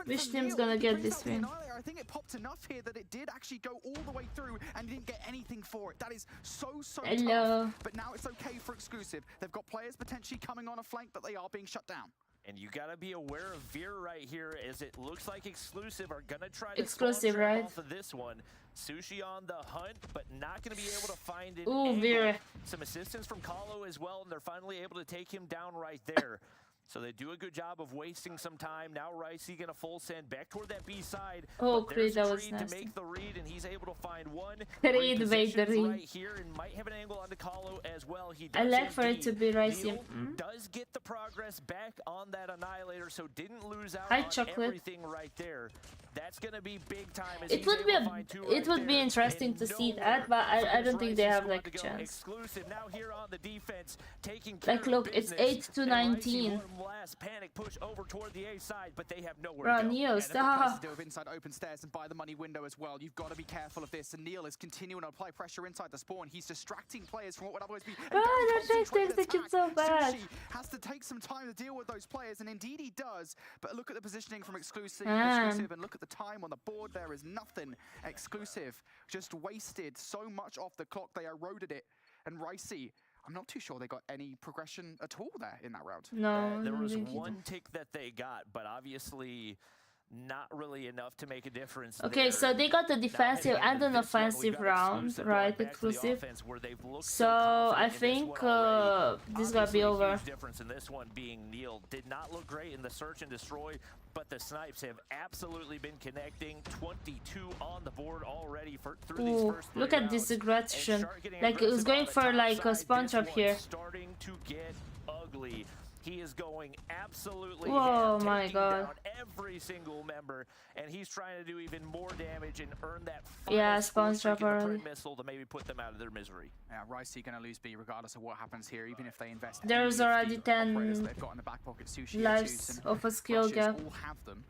which team's gonna get this win? I think it popped enough here that it did actually go all the way through and didn't get anything for it. That is so tough, but now it's okay for Exclusive. They've got players potentially coming on a flank, but they are being shut down. And you gotta be aware of Veer right here, as it looks like Exclusive are gonna try to Exclusive, spawn trap right? off of this one. Sushi on the hunt, but not gonna be able to find an Ooh, angle. Veer. Some assistance from Kahlo as well, and they're finally able to take him down right there. So they do a good job of wasting some time. Now Ricey gonna full send back toward that B side. Oh, but Creed, there's that was Creed to nasty. make the read, and he's able to find one. Creed, wait, the Repositions read. right here, and might have an angle onto Kahlo as well. He I does like for it to indeed. be Ricey. Neil does get the progress back on that Annihilator, so didn't lose out Hi, on Chocolate. everything right there. That's gonna be big time. As It he's would be able to find two it right would be there, interesting and to see nowhere that, but for I this don't think they Ricey have squad like to a go. chance. Exclusive now here on the defense, taking care Like, of look, it's business. 8 to And Ricey 19. one last panic push over toward the A side, but they have nowhere Bro, to go. Neil, Yeah, there's a place stop. to deal with inside open stairs and by the money window as well. You've got to be careful of this. And Neil is continuing to apply pressure inside the spawn. He's distracting players from what would otherwise be a Bro, very that Jax concentrated takes the kid so attack. bad. Sushi has to take some time to deal with those players, and indeed he does. But look at the positioning from Exclusive, and look at the time on the board. There is nothing. Exclusive just wasted so much off the clock. They eroded it. And Ricey, I'm not too sure they got any progression at all there in that round. No, There no was think you one tick that they got, but obviously not really enough to make a difference. Okay, there. so they got the Now defensive heading and into an this one, we've offensive got round, Exclusive right? going back to the Exclusive. offense where they've looked So confident I in this think one already. this gotta be Obviously, a over. huge difference in this one being Neil. Did not look great in the search and destroy, but the snipes have absolutely been connecting. 22 on the board already through these Ooh, first three look at rounds. this And aggression. start getting Like, it was aggressive going on the for top like a side. spawn This trap one's here. starting to get ugly. He is going absolutely Whoa, ham, my taking God. down every single member, and he's trying to do even more damage and earn that final Yeah, score spawn streak trap in the already. missile to maybe put them out of their misery. Yeah, Ricey going to lose B regardless of what happens here, even if they invest. There's any of already the 10 operators they've got in the back pocket. Sushi, lives and of a skill Russians gap. all have them.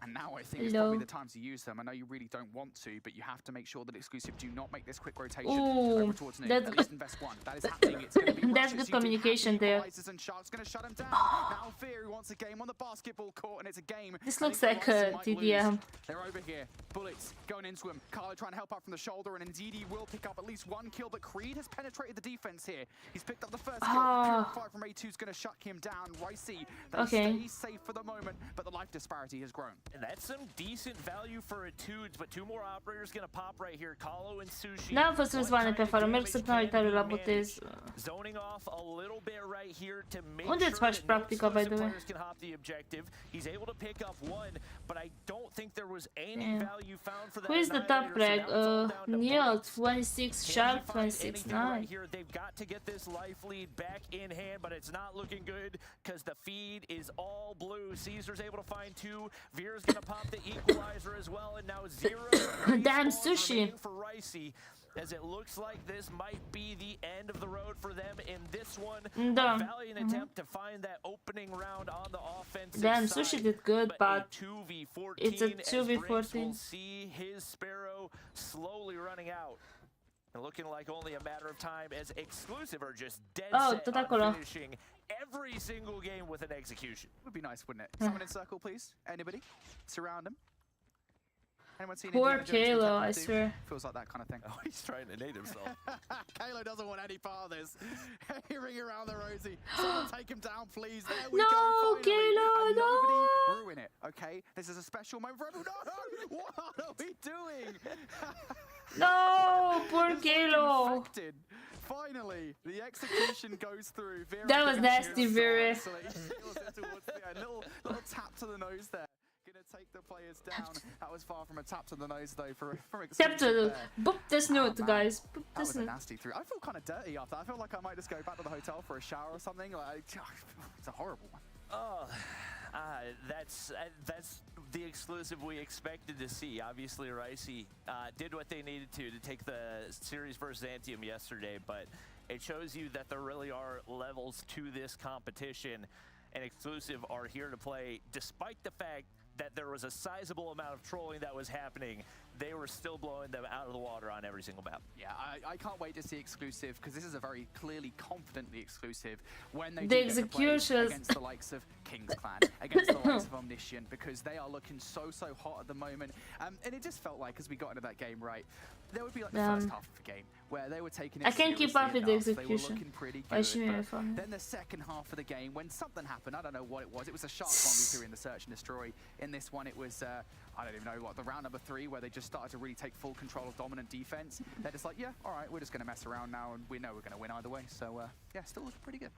And now I think it's Hello. probably the time to use them. I know you really don't want to, but you have to make sure that Exclusive do not make this quick rotation Ooh, over towards Nick. that's At least invest one. That is happening. It's going to be That's good communication there. And Shark's going to shut him down. Now Fear, who wants a game on the basketball court, and it's a game. This I looks think like Ricey a might lose. TDM. They're over here. Bullets going into him. Carlo trying to help out from the shoulder, and indeed he will pick up at least one kill, but Creed has penetrated the defense here. He's picked up the first kill. Purified from A2 is going to shut him down. Ricey, they stay safe for the moment, but the life disparity has grown. And that's some decent value for a Tudes, but two more operators gonna pop right here. Kahlo and Sushi. N-am fost războane pe afară, merg săptămâna la botez. Zoning off a little bit right here to make Unde îți faci sure that no practica, by the way? players can hop the objective. He's able to pick up one, but I don't think there was any value found for that. Who is the top frag? Neil, 26, Can Sharp, he find 26, anything right nice. here? They've got to get this life lead back in hand, but it's not looking good because the feed is all blue. Caesar's able to find two. Veer's gonna pop the equalizer as well, and now 0 Damn, spawns Sushi. remaining for Ricey, as it looks like this might be the end of the road for them in this one. Da. A valiant attempt to find that opening round on the offensive Damn, side, Sushi did good, but a 2v14 it's a as Briggs 2v14. will see his Sparrow slowly running out. And looking like only a matter of time as Exclusive are just dead set tot on acolo. finishing every single game with an execution. Would be nice, wouldn't it? Someone in circle, please. Anybody? Surround him. Anyone seen Poor Indiana Jones Kalo, Protect I the swear. Feels like that kind of thing. Oh, he's trying to nade himself. Kalo doesn't want any part of this. Ring around the rosy. Someone take him down, please. There we No, go. Finally. Kalo, And no. nobody ruin it. Okay, this is a special moment for everyone. No, what are we doing? No, poor Kalo. Infected. Finally, the execution goes through. Vera That was gets nasty, you. Vera. So he steals it towards the end. Little tap to the nose there. Gonna take the players down. That was far from a tap to the nose though for Tap Exclusive to there. boop the snoot, man. guys. Boop That the was a snoot. nasty through. I feel kind of dirty after. I feel like I might just go back to the hotel for a shower or something. Like, it's a horrible one. Oh, that's the Exclusive we expected to see. Obviously, Ricey did what they needed to take the series versus Antium yesterday, but it shows you that there really are levels to this competition, and Exclusive are here to play, despite the fact that there was a sizable amount of trolling that was happening. They were still blowing them out of the water on every single map. Yeah, I can't wait to see Exclusive, because this is a very clearly confidently Exclusive when they The do get to play executions. against the likes of King's Clan, against the likes of Omni Omniscient, because they are looking so hot at the moment. And it just felt like, as we got into that game, right, there would be like the first half of the game where they were taking it I can't keep up with the execution. They were looking pretty good. But then the second half of the game, when something happened, I don't know what it was. It was a sharp 1v3 in the Search and Destroy. In this one, it was, I don't even know, what, the round number 3, where they just started to really take full control of dominant defense. They're just like, yeah, all right, we're just going to mess around now, and we know we're going to win either way. So, yeah, still looking pretty good.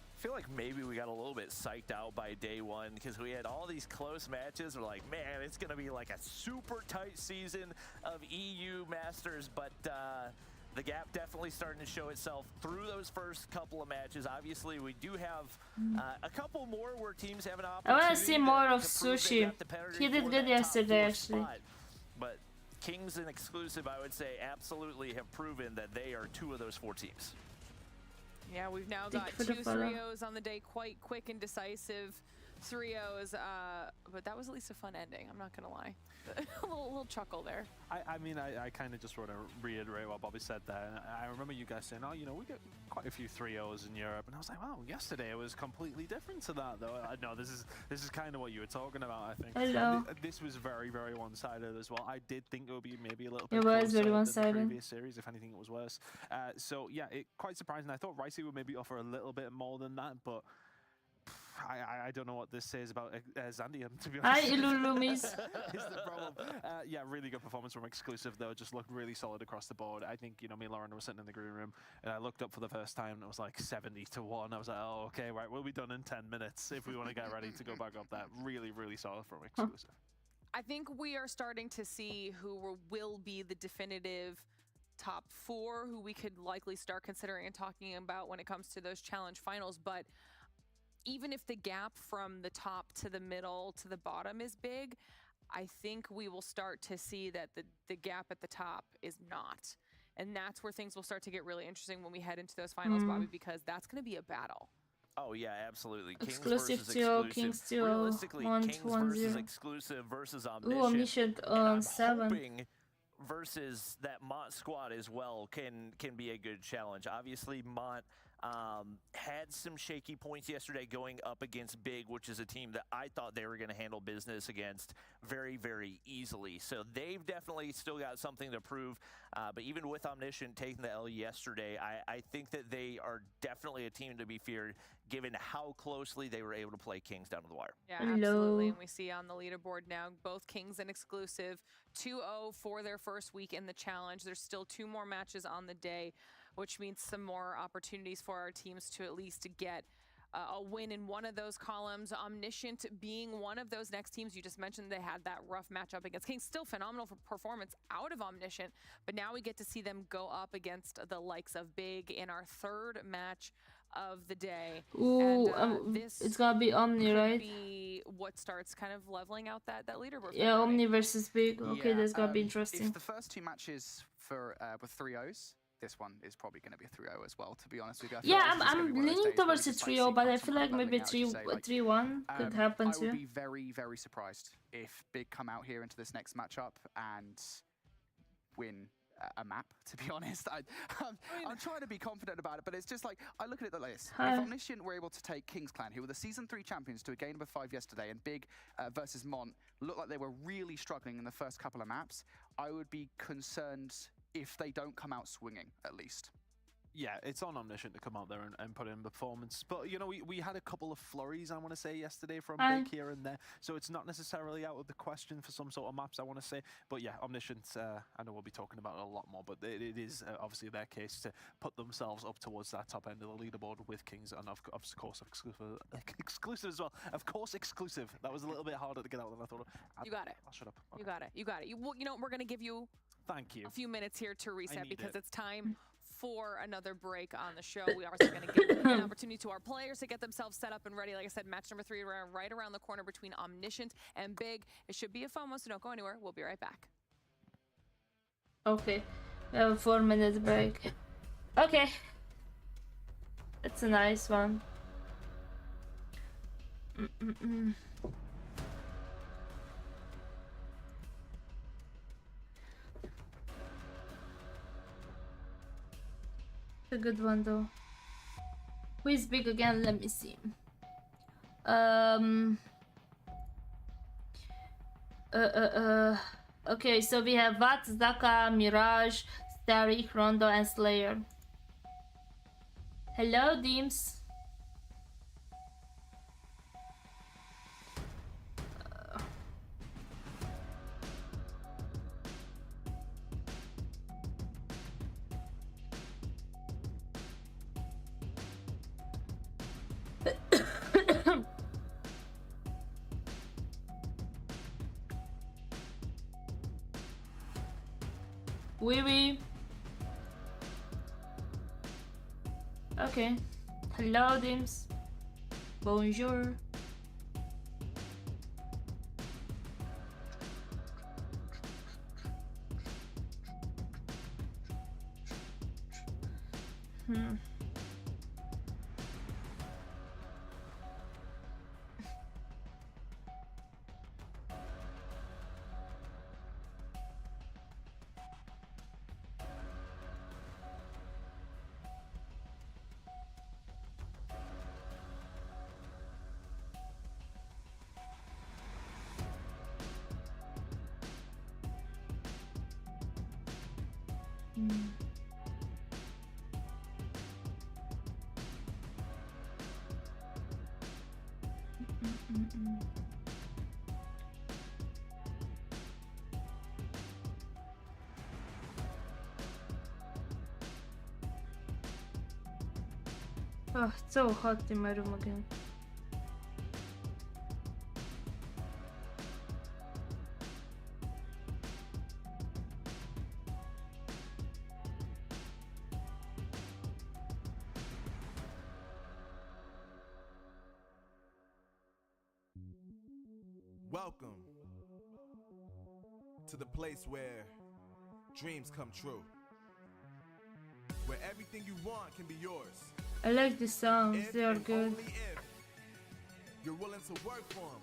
I feel like maybe we got a little bit psyched out by day one because we had all these close matches. We're like, man, it's going to be like a super tight season of EU Masters, but the gap definitely starting to show itself through those first couple of matches. Obviously, we do have a couple more where teams have an opportunity. I want to see more of Sushi. He did good yesterday, actually. But Kings and Exclusive, I would say, absolutely have proven that they are 2 of those 4 teams. Yeah, we've now got 2 3-0s on the day, quite quick and decisive 3-0s, but that was at least a fun ending, I'm not gonna lie. a little chuckle there. I mean, I kind of just want to reiterate what Bobby said there. I remember you guys saying, oh, you know, we get quite a few 3-0s in Europe, and I was like, wow, yesterday it was completely different to that, though. No, this is kind of what you were talking about, I think. Hello. This was very, very one-sided as well. I did think it would be maybe a little It bit was closer very than one-sided. the previous series. If anything, it was worse. So yeah, quite surprising. I thought Ricey would maybe offer a little bit more than that, but I don't know what this says about Zandium, to be honest. Hi, Ilulumis. Is the problem. Yeah, really good performance from Exclusive, though. Just looked really solid across the board. I think, you know, me and Lauren were sitting in the green room, and I looked up for the first time, and it was like 70-1. I was like, oh, okay, right, we'll be done in 10 minutes if we want to get ready to go back up that. Really, really solid from Exclusive. I think we are starting to see who will be the definitive top 4, who we could likely start considering and talking about when it comes to those challenge finals, but even if the gap from the top to the middle to the bottom is big, I think we will start to see that the gap at the top is not. And that's where things will start to get really interesting when we head into those finals, Bobby, because that's going to be a battle. Oh, yeah, absolutely. Exclusive Kings versus 2, exclusive. Kings 2, Realistically, 1 Kings 1 versus 0. Exclusive versus Ooh, Omniscient. Omniscient 7. Hoping versus that Mont squad as well can be a good challenge. Obviously, Mont had some shaky points yesterday going up against Big, which is a team that I thought they were going to handle business against very, very easily. So they've definitely still got something to prove. But even with Omniscient taking the L yesterday, I think that they are definitely a team to be feared, given how closely they were able to play Kings down to the wire. Yeah, absolutely. And we see on the leaderboard now, both Kings and Exclusive, 2-0 for their first week in the challenge. There's still 2 more matches on the day, which means some more opportunities for our teams to at least get a win in one of those columns. Omniscient being one of those next teams. You just mentioned they had that rough matchup against Kings. Still phenomenal for performance out of Omniscient, but now we get to see them go up against the likes of Big in our 3rd match of the day. Ooh, and, this it's gonna be Omni, right? Be what starts kind of leveling out that leaderboard. Yeah, right? Omni versus Big. Okay, Yeah, that's gonna be interesting. If the first 2 matches were 3-0s, this one is probably going to be a 3-0 as well, to be honest with you. Yeah, I'm leaning towards a 3-0, but I feel like maybe 3-1 could happen too. I would be very, very surprised if Big come out here into this next matchup and win a map, to be honest. I'm trying to be confident about it, but it's just like, I look at it like this. If Omniscient were able to take Kings Clan, who were the Season 3 champions, to a game number 5 yesterday, and Big versus Mont looked like they were really struggling in the first couple of maps, I would be concerned if they don't come out swinging, at least. Yeah, it's on Omniscient to come out there and put in performance. But, you know, we had a couple of flurries, I want to say, yesterday from Big here and there. So it's not necessarily out of the question for some sort of maps, I want to say. But yeah, Omniscient, I know we'll be talking about it a lot more, but it is obviously their case to put themselves up towards that top end of the leaderboard with Kings and, of course, exclusive as well. Of course, exclusive. That was a little bit harder to get out than I thought. You got it. I'll shut up. Okay. You got it. You got it. You know, we're going to give you Thank you. a few minutes here to reset because it. it's time for another break on the show. We are also going to give an opportunity to our players to get themselves set up and ready. Like I said, match number 3 right around the corner between Omniscient and Big. It should be a FOMO, so don't go anywhere. We'll be right back. Okay, we have a 4-minute break. Okay, that's a nice one. A good one though. Who is Big again? Let me see. Okay, so we have Vat, Zaka, Mirage, Starik, Rondo, and Slayer. Hello, Deems. Oui, oui. Okay. Hello, Dims. Bonjour. Oh, it's so hot in my room again. Welcome to the place where dreams come true. Where everything you want can be yours. I like the songs, they are good. Only if you're willing to work for them.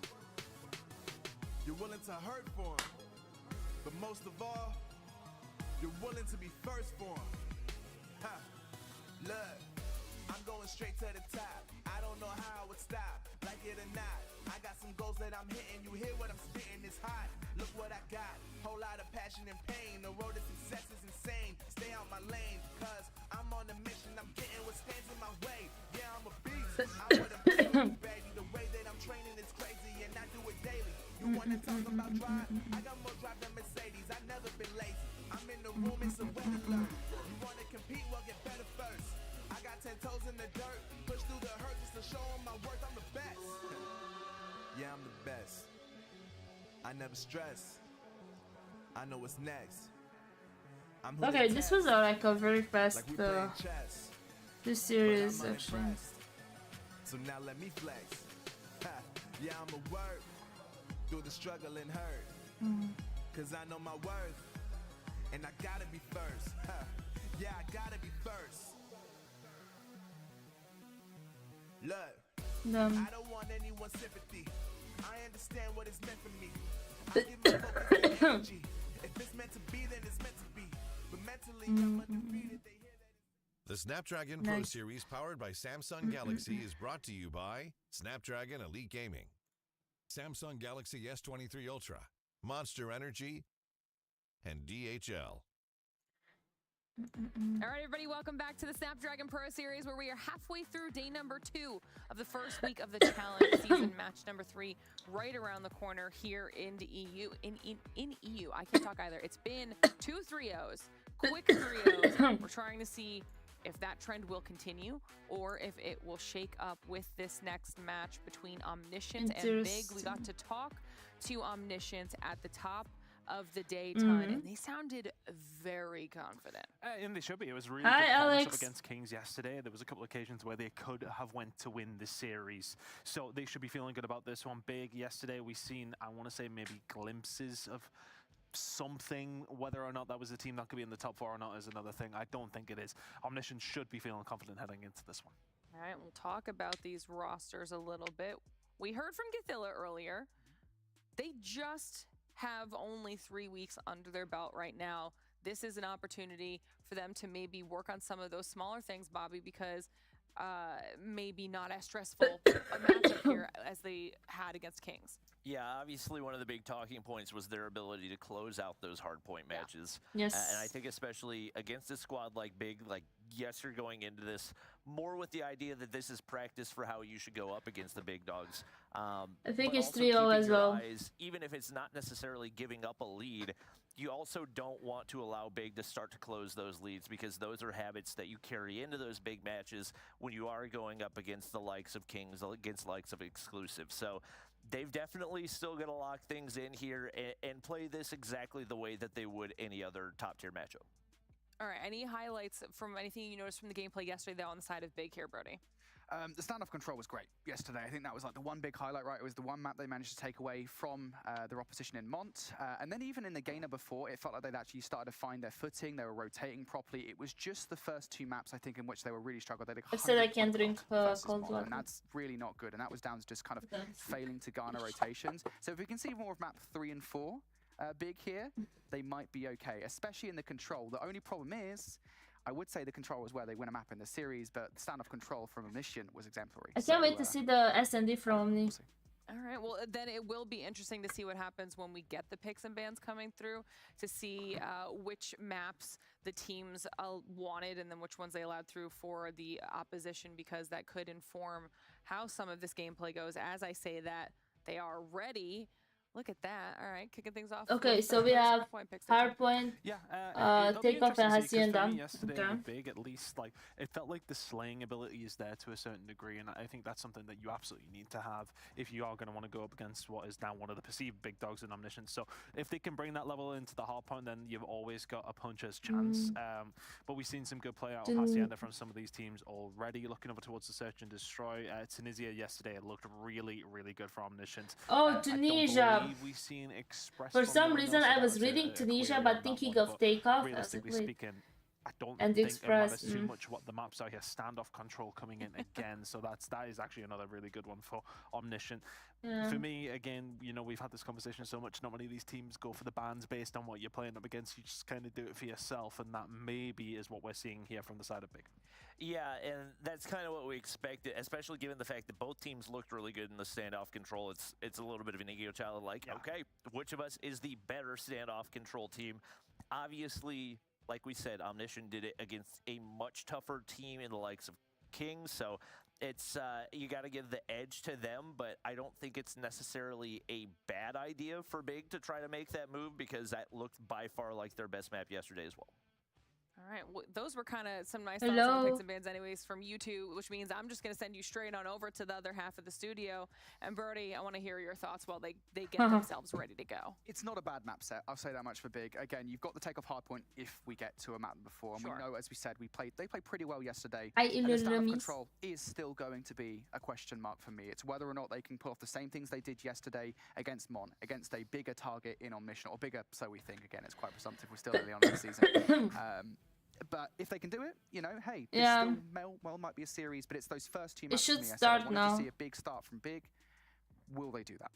You're willing to hurt for them. But most of all, you're willing to be first for them. Ha! Look, I'm going straight to the top. I don't know how I would stop, like it or not. I got some goals that I'm hitting. You hear what I'm spitting? It's hot. Look what I got. Whole lot of passion and pain. The road to success is insane. Stay out my lane, cause I'm on a mission. I'm getting what stands in my way. Yeah, I'm a beast. I'm with a baby. The way that I'm training is crazy, and I do it daily. You wanna talk about drive? I got more drive than Mercedes. I never been lazy. I'm in the room, it's a way to learn. You wanna compete? Well, get better first. I got 10 toes in the dirt. Push through the hurt just to show them my worth. I'm the best. Yeah, I'm the best. I never stress. I know what's next. I'm who Okay, they this test. was like a very fast Like we playing chess. this But series I'm actually. unimpressed. So now let me flex. Ha, yeah, I'm a work through the struggle and hurt. Cause I know my worth. And I gotta be first. Ha, yeah, I gotta be first. Look, I don't want anyone's sympathy. I understand what is meant for me. I give my focus and energy. If it's meant to be, then it's meant to be. But mentally, I'm undefeated. They hear that. The Snapdragon Pro Nice. Series powered by Samsung Galaxy is brought to you by Snapdragon Elite Gaming, Samsung Galaxy S23 Ultra, Monster Energy, and DHL. All right, everybody, welcome back to the Snapdragon Pro Series, where we are halfway through day number 2 of the first week of the challenge season, match number 3, right around the corner here in the EU. In EU, I can't talk either. It's been 2 3-0s, quick 3-0s. We're trying to see if that trend will continue or if it will shake up with this next match between Omniscient and Big. We got to talk to Omniscient at the top of the day ton, and they sounded very confident. And they should be. It was really Hi, good performance Alex. up against Kings yesterday. There was a couple of occasions where they could have went to win the series. So they should be feeling good about this one. Big yesterday, we've seen, I want to say, maybe glimpses of something. Whether or not that was a team that could be in the top 4 or not is another thing. I don't think it is. Omniscient should be feeling confident heading into this one. All right, we'll talk about these rosters a little bit. We heard from Githilla earlier. They just have only 3 weeks under their belt right now. This is an opportunity for them to maybe work on some of those smaller things, Bobby, because maybe not as stressful a matchup here as they had against Kings. Yeah, obviously one of the big talking points was their ability to close out those hardpoint matches. Yes. And I think especially against a squad like Big, like yes, you're going into this more with the idea that this is practice for how you should go up against the big dogs. I think but it's also 3-0 keeping as your well. eyes, even if it's not necessarily giving up a lead, you also don't want to allow Big to start to close those leads, because those are habits that you carry into those big matches when you are going up against the likes of Kings, against the likes of Exclusive. So they've definitely still got to lock things in here and play this exactly the way that they would any other top tier matchup. All right, any highlights from anything you noticed from the gameplay yesterday, though, on the side of Big here, Brody? The standoff control was great yesterday. I think that was like the one big highlight, right? It was the one map they managed to take away from their opposition in Mont. And then even in the Gainer before, it felt like they'd actually started to find their footing. They were rotating properly. It was just the first two maps, I think, in which they were really struggled. They had I said I can't 100 drink versus cold Mont, water. and that's really not good. And that was down to just kind of failing to garner rotations. So if we can see more of map 3 and 4 Big here, they might be okay, especially in the control. The only problem is, I would say the control was where they win a map in the series, but the standoff control from Omniscient was exemplary. I can't wait to see the S&D from Omni. We'll see. All right, well, then it will be interesting to see what happens when we get the picks and bans coming through, to see which maps the teams wanted and then which ones they allowed through for the opposition, because that could inform how some of this gameplay goes. As I say that, they are ready. Look at that. All right, kicking things off. Okay, with so we have picks. Hardpoint, Yeah, Takeoff and Hacienda. Yesterday Okay. with Big, at least, like it felt like the slaying ability is there to a certain degree, and I think that's something that you absolutely need to have if you are going to want to go up against what is now one of the perceived big dogs in Omniscience. So if they can bring that level into the hardpoint, then you've always got a puncher's chance. But we've seen some good play out of Hacienda from some of these teams already. Looking over towards the Search and Destroy, Tunisia yesterday looked really, really good for Omniscient. Oh, Tunisia! We've seen Express For from some them, reason, so I was that's a reading Tunisia, query but on that thinking one, of but Takeoff. I was like, realistically wait. speaking, I don't And think Express, it matters too much what the maps are here. Standoff control coming in again, so that is actually another really good one for Omniscient. Yeah. For me, again, you know, we've had this conversation so much. Not many of these teams go for the bans based on what you're playing up against. You just kind of do it for yourself, and that maybe is what we're seeing here from the side of Big. Yeah, and that's kind of what we expected, especially given the fact that both teams looked really good in the standoff control. It's a little bit of an ego child, like, okay, which of us is the better standoff control team? Obviously, like we said, Omniscient did it against a much tougher team in the likes of Kings, so it's you got to give the edge to them, but I don't think it's necessarily a bad idea for Big to try to make that move, because that looked by far like their best map yesterday as well. All right, well, those were kind of some nice thoughts on the picks and bans anyways from you two, which means I'm just going to send you straight on over to the other half of the studio. And Brody, I want to hear your thoughts while they get themselves ready to go. It's not a bad map set, I'll say that much for Big. Again, you've got the takeoff hardpoint if we get to a map before. And we know, as we said, they played pretty well yesterday. And the standoff control is still going to be a question mark for me. It's whether or not they can pull off the same things they did yesterday against Mon, against a bigger target in Omniscient, or bigger, so we think. Again, it's quite presumptive. We're still early on in the season. But if they can do it, you know, hey, this still might be a series, but it's those first two matches. It should for me. start I wanted now. to see a big start from Big. Will they do that?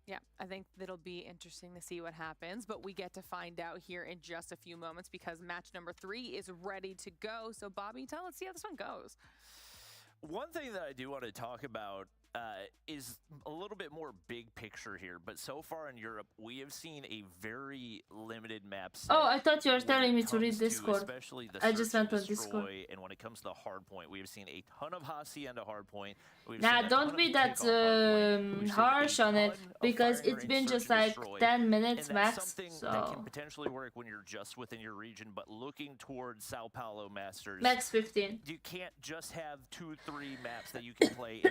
Yeah, I think it'll be interesting to see what happens, but we get to find out here in just a few moments, because match number 3 is ready to go. So, Bobby, let's see how this one goes. One thing that I do want to talk about is a little bit more big picture here, but so far in Europe, we have seen a very limited map set. Oh, I thought you were telling me to read comes Discord. Especially the I just search went and on Discord. destroy, and when it comes to the hard point, we have seen a ton of Hacienda hard point. Nah, don't be that harsh on it, because it's been just like 10 minutes and max. that's something So that can potentially work when you're just within your region, but looking towards Sao Paulo Masters, max 15. you can't just have 2-3 maps that you can play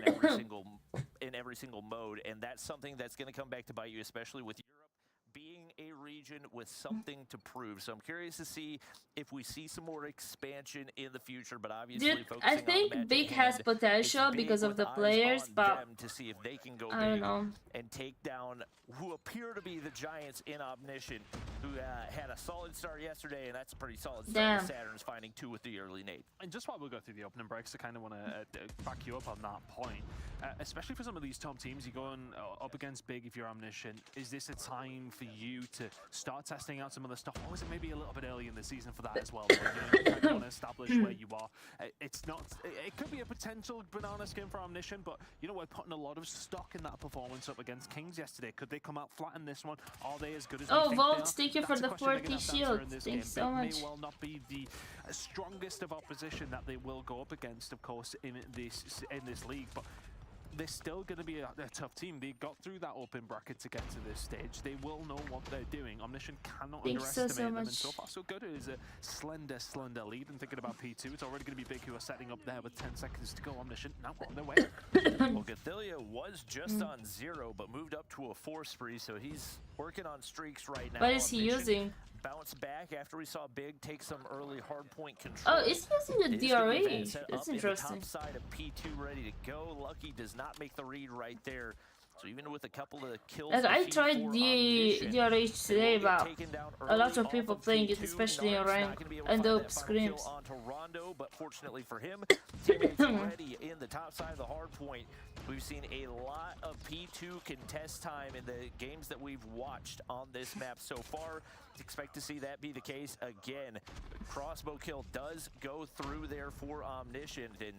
in every single mode, and that's something that's going to come back to bite you, especially with Europe being a region with something to prove. So I'm curious to see if we see some more expansion in the future, but obviously Dude, focusing I think on Big has potential because of the players, but to see if they can go I don't big know. and take down who appear to be the Giants in Omniscient, who had a solid start yesterday, and that's a pretty solid start with Saturn's finding 2 with the early nade. And just while we go through the opening breaks, I kind of want to back you up on that point. Especially for some of these top teams, you're going up against Big if you're Omniscient. Is this a time for you to start testing out some other stuff, or is it maybe a little bit early in the season for that as well? You know, you want to establish where you are. It's not. It could be a potential banana skin for Omniscient, but you know, we're putting a lot of stock in that performance up against Kings yesterday. Could they come out flat in this one? Are they as good as we think Volt, they are? thank you for That's the a question they're 40 gonna have to shield. answer in this Thanks game. so Big much. may well not be the strongest of opposition that they will go up against, of course, in this league, but they're still going to be a tough team. They got through that open bracket to get to this stage. They will know what they're doing. Omniscient cannot underestimate them, and so far so good. It is a slender lead. And thinking about P2, it's already going to be Big who are setting up there with 10 seconds to go. Omniscient now on their way. Well, Gathilia was just on 0, but moved up to a 4 spree, so he's working on streaks right now. What is he using? Bounce back after we saw Big take some early hardpoint control. Oh, it's using the DRH. That's interesting. Top side of P2 ready to go. Lucky does not make the read right there. So even with a couple of kills, like I tried the DRH today, but a lot of people playing it, especially in rank, and the screams. Onto Rondo, but fortunately for him, teammates ready in the top side of the hard point. We've seen a lot of P2 contest time in the games that we've watched on this map so far. Expect to see that be the case again. Crossbow kill does go through there for Omniscient, and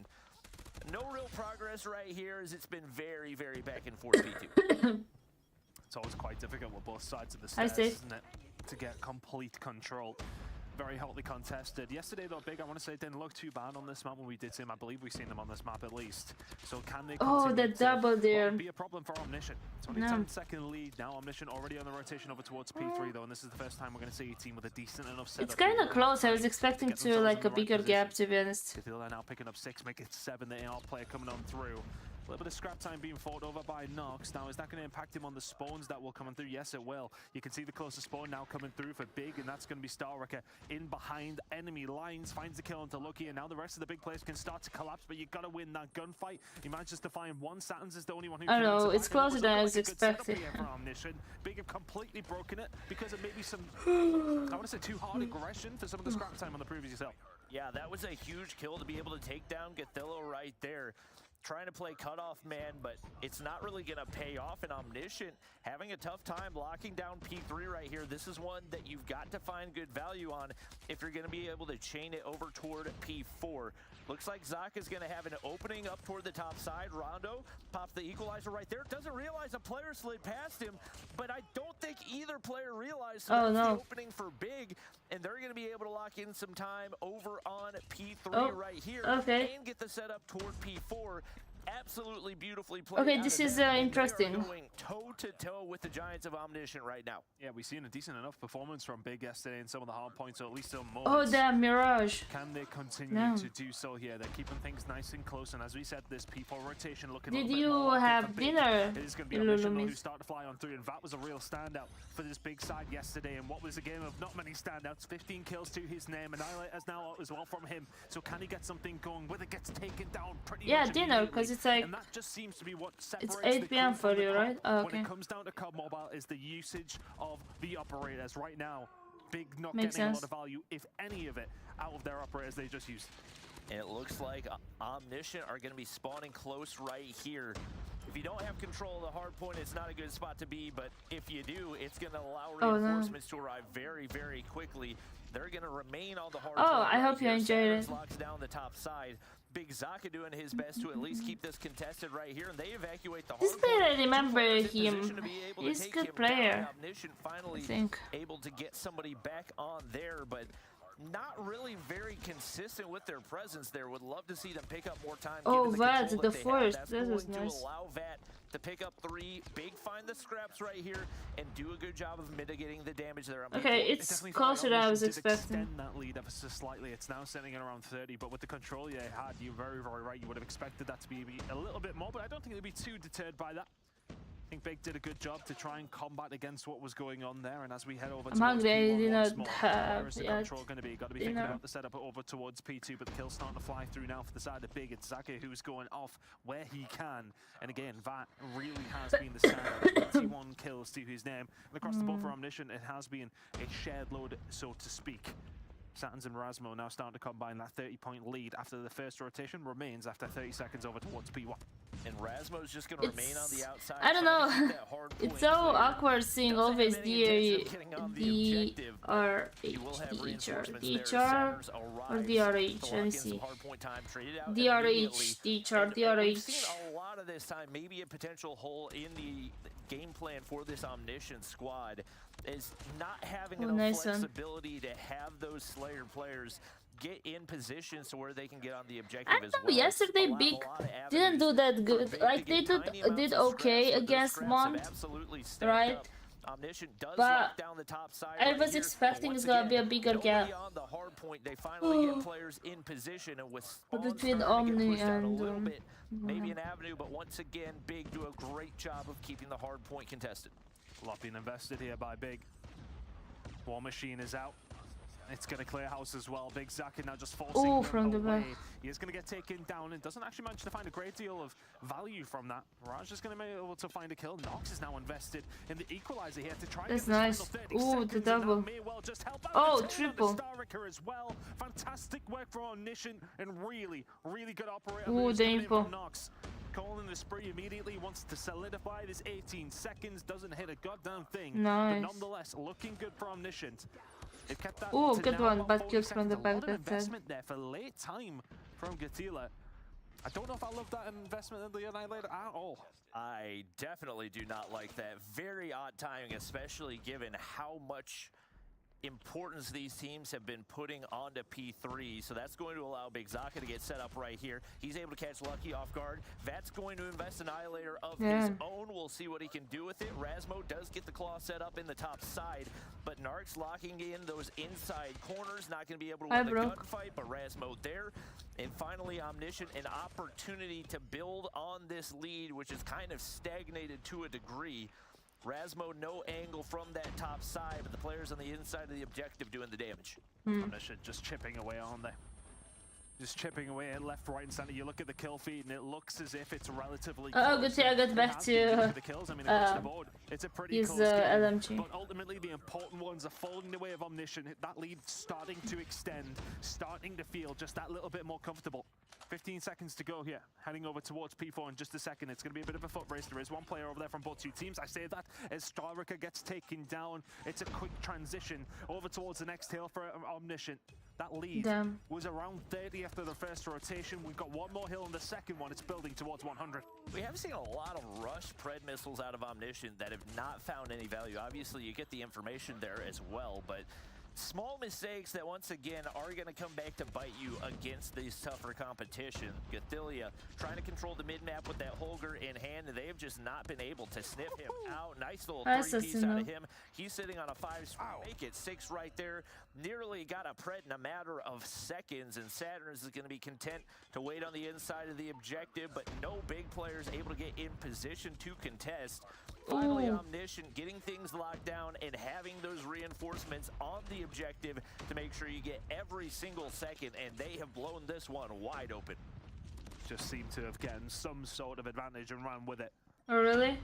no real progress right here, as it's been very, very back and forth P2. It's always quite difficult with both sides of the stairs, isn't it, to get complete control. Very hotly contested. Yesterday, though, Big, I want to say, didn't look too bad on this map when we did see him. I believe we've seen them on this map at least. So can they Oh, the double there. Be a problem for Omniscient. It's only 10-second lead now. Omniscient already on the rotation over towards P3, though, and this is the first time we're going to see a team with a decent enough setup. It's kind of close. I was expecting to like a bigger gap, to be honest. They're now picking up 6, make it 7. The AR player coming on through. A little bit of scrap time being fought over by Nox. Now, is that going to impact him on the spawns that will come through? Yes, it will. You can see the closest spawn now coming through for Big, and that's going to be Starwrecker in behind enemy lines. Finds the kill onto Lucky, and now the rest of the big players can start to collapse, but you've got to win that gunfight. He manages to find one. Satins is the only one who I don't know, it's closer than I was expecting. Big have completely broken it because of maybe some, I want to say, too hard aggression for some of the scrap time on the previous hill. Yeah, that was a huge kill to be able to take down Gathillo right there. Trying to play cutoff man, but it's not really going to pay off. And Omniscient having a tough time locking down P3 right here. This is one that you've got to find good value on if you're going to be able to chain it over toward P4. Looks like Zaka is going to have an opening up toward the top side. Rondo pops the equalizer right there. Doesn't realize a player slid past him, but I don't think either player realized the opening for Big, and they're going to be able to lock in some time over on P3 right here and get the setup toward P4. Absolutely beautifully played. Okay, this is interesting. Going toe to toe with the Giants of Omniscient right now. Yeah, we've seen a decent enough performance from Big yesterday in some of the hard points, or at least some moments. Oh, damn, Mirage. Can they continue to do so here? They're keeping things nice and close, and as we said, this P4 rotation looking. Did you have dinner? It is going to be Omniscient who start to fly on through, and that was a real standout for this Big side yesterday. And what was a game of not many standouts? 15 kills to his name, Annihilators now as well from him. So can he get something going? Whether it gets taken down pretty much dinner, because it's like. And that just seems to be what separates it's 8 p.m. for you, right? Oh, okay. When it comes down to COD Mobile is the usage of the operators. Right now, Big not getting a lot of value, if any of it, out of their operators they just used. And it looks like Omniscient are going to be spawning close right here. If you don't have control of the hard point, it's not a good spot to be, but if you do, it's going to allow reinforcements to arrive very, very quickly. They're going to remain on the hard point. I hope you enjoyed it. Locks down the top side. Big Zaka doing his best to at least keep this contested right here, and they evacuate the hard This player, I remember him. He's a good player. Omniscient finally I think. able to get somebody back on there, but not really very consistent with their presence there. Would love to see them pick up more time. Oh, Vat, the force. This is nice. nice. Allow Vat to pick up 3. Big find the scraps right here and do a good job of mitigating the damage there. Okay, it's closer than I was expecting. Extend that lead ever so slightly. It's now sitting at around 30, but with the control you had, you're very, very right. You would have expected that to be a little bit more, but I don't think they'd be too deterred by that. I think Big did a good job to try and combat against what was going on there, and as we head over towards P1 once more, where is the control going to be? Got to be thinking about the setup over towards P2, but the kill's starting to fly through now for the side of Big. It's Zaka who's going off where he can, and again, that really has been the standout. 21 kills to his name, and across the board for Omniscient, it has been a shared load, so to speak. Satins and Rasmo now starting to combine. That 30-point lead after the first rotation remains after 30 seconds over towards P1. And Rasmo's just going to remain on the outside. I don't know. It's so awkward seeing always DRH, or DRH. Let me see. DRH. A lot of this time, maybe a potential hole in the game plan for this Omniscient squad is not having enough flexibility to have those Slayer players get in positions to where they can get on the objective as well. Yesterday Big didn't do that good. Like they did okay against Mont, right? But I was expecting it's gonna be a bigger gap. Between Omni and maybe an avenue, but once again, Big do a great job of keeping the hard point contested. A lot being invested here by Big. War Machine is out. It's going to clear house as well. Big Zaka now just forcing from the back. He is going to get taken down and doesn't actually manage to find a great deal of value from that. Raj is going to be able to find a kill. Nox is now invested in the equalizer here to try. That's nice. Ooh, the double. Oh, triple. As well. Fantastic work from Omniscient and really good operator. Ooh, the info. Nox. Calling the spree immediately, wants to solidify this 18 seconds, doesn't hit a goddamn thing. Nice. But nonetheless, looking good for Omniscient. It kept that good one, bad kills from the back. That's investment there for late time from Gatila. I don't know if I love that investment in the Annihilator at all. I definitely do not like that. Very odd timing, especially given how much importance these teams have been putting onto P3, so that's going to allow Big Zaka to get set up right here. He's able to catch Lucky off guard. Vat's going to invest Annihilator of his own. We'll see what he can do with it. Rasmo does get the claw set up in the top side, but Narc's locking in those inside corners. Not going to be able to win the gunfight, but Rasmo there. And finally, Omniscient, an opportunity to build on this lead, which is kind of stagnated to a degree. Rasmo, no angle from that top side, but the players on the inside of the objective doing the damage. Omniscient just chipping away on there. Just chipping away left, right, and center. You look at the kill feed, and it looks as if it's relatively close. Good thing I got back to the kills. I mean, across the board, it's a pretty close game. LMG. But ultimately, the important ones are falling the way of Omniscient. That lead starting to extend, starting to feel just that little bit more comfortable. 15 seconds to go here. Heading over towards P4 in just a second. It's going to be a bit of a foot race. There is one player over there from both two teams. I say that as Starricker gets taken down. It's a quick transition over towards the next hill for Omniscient. That lead was around 30 after the first rotation. We've got one more hill on the second one. It's building towards 100. We have seen a lot of rush pred missiles out of Omniscient that have not found any value. Obviously, you get the information there as well, but small mistakes that once again are going to come back to bite you against these tougher competition. Gathilia trying to control the mid-map with that Holger in hand, and they have just not been able to sniff him out. Nice little three-piece out of him. He's sitting on a 5, make it 6 right there. Nearly got a pred in a matter of seconds, and Saturnus is going to be content to wait on the inside of the objective, but no big players able to get in position to contest. Finally, Omniscient getting things locked down and having those reinforcements on the objective to make sure you get every single second, and they have blown this one wide open. Just seem to have gotten some sort of advantage and ran with it. Oh, really?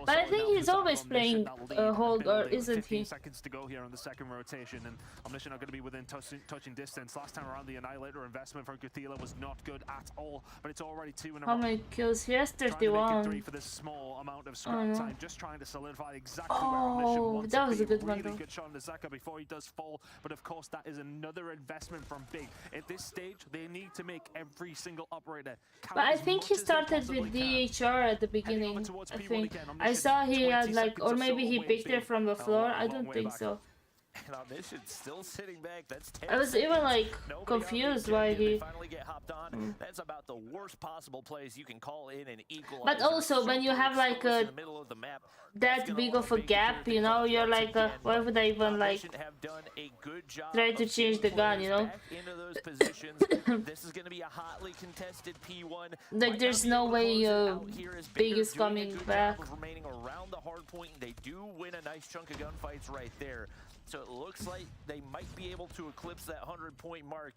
But I think he's always playing Holger, isn't he? 15 seconds to go here on the second rotation, and Omniscient are going to be within touching distance. Last time around, the Annihilator investment for Gatila was not good at all, but it's already 2 in a row. How many kills? He has 31. 3 for this small amount of scrap time, just trying to solidify exactly where Omniscient wants that was to a be. good one, Really good shot on the Zaka before he does fall, but of course that is another investment from Big. At this stage, they need to make every single operator count. But I think he started with DHR at the beginning, I think. I saw he had like, or maybe he picked it from the floor. I don't think so. And Omniscient still sitting back. That's I was even like confused why he finally get hopped on. That's about the worst possible place you can call in an equalizer. But also when you have like a that big of a gap, you know, you're like why would I even like try to change the gun, you know? This is going to be a hotly contested P1. Like there's no way Big is coming back. Remaining around the hard point, they do win a nice chunk of gunfights right there. So it looks like they might be able to eclipse that 100-point mark.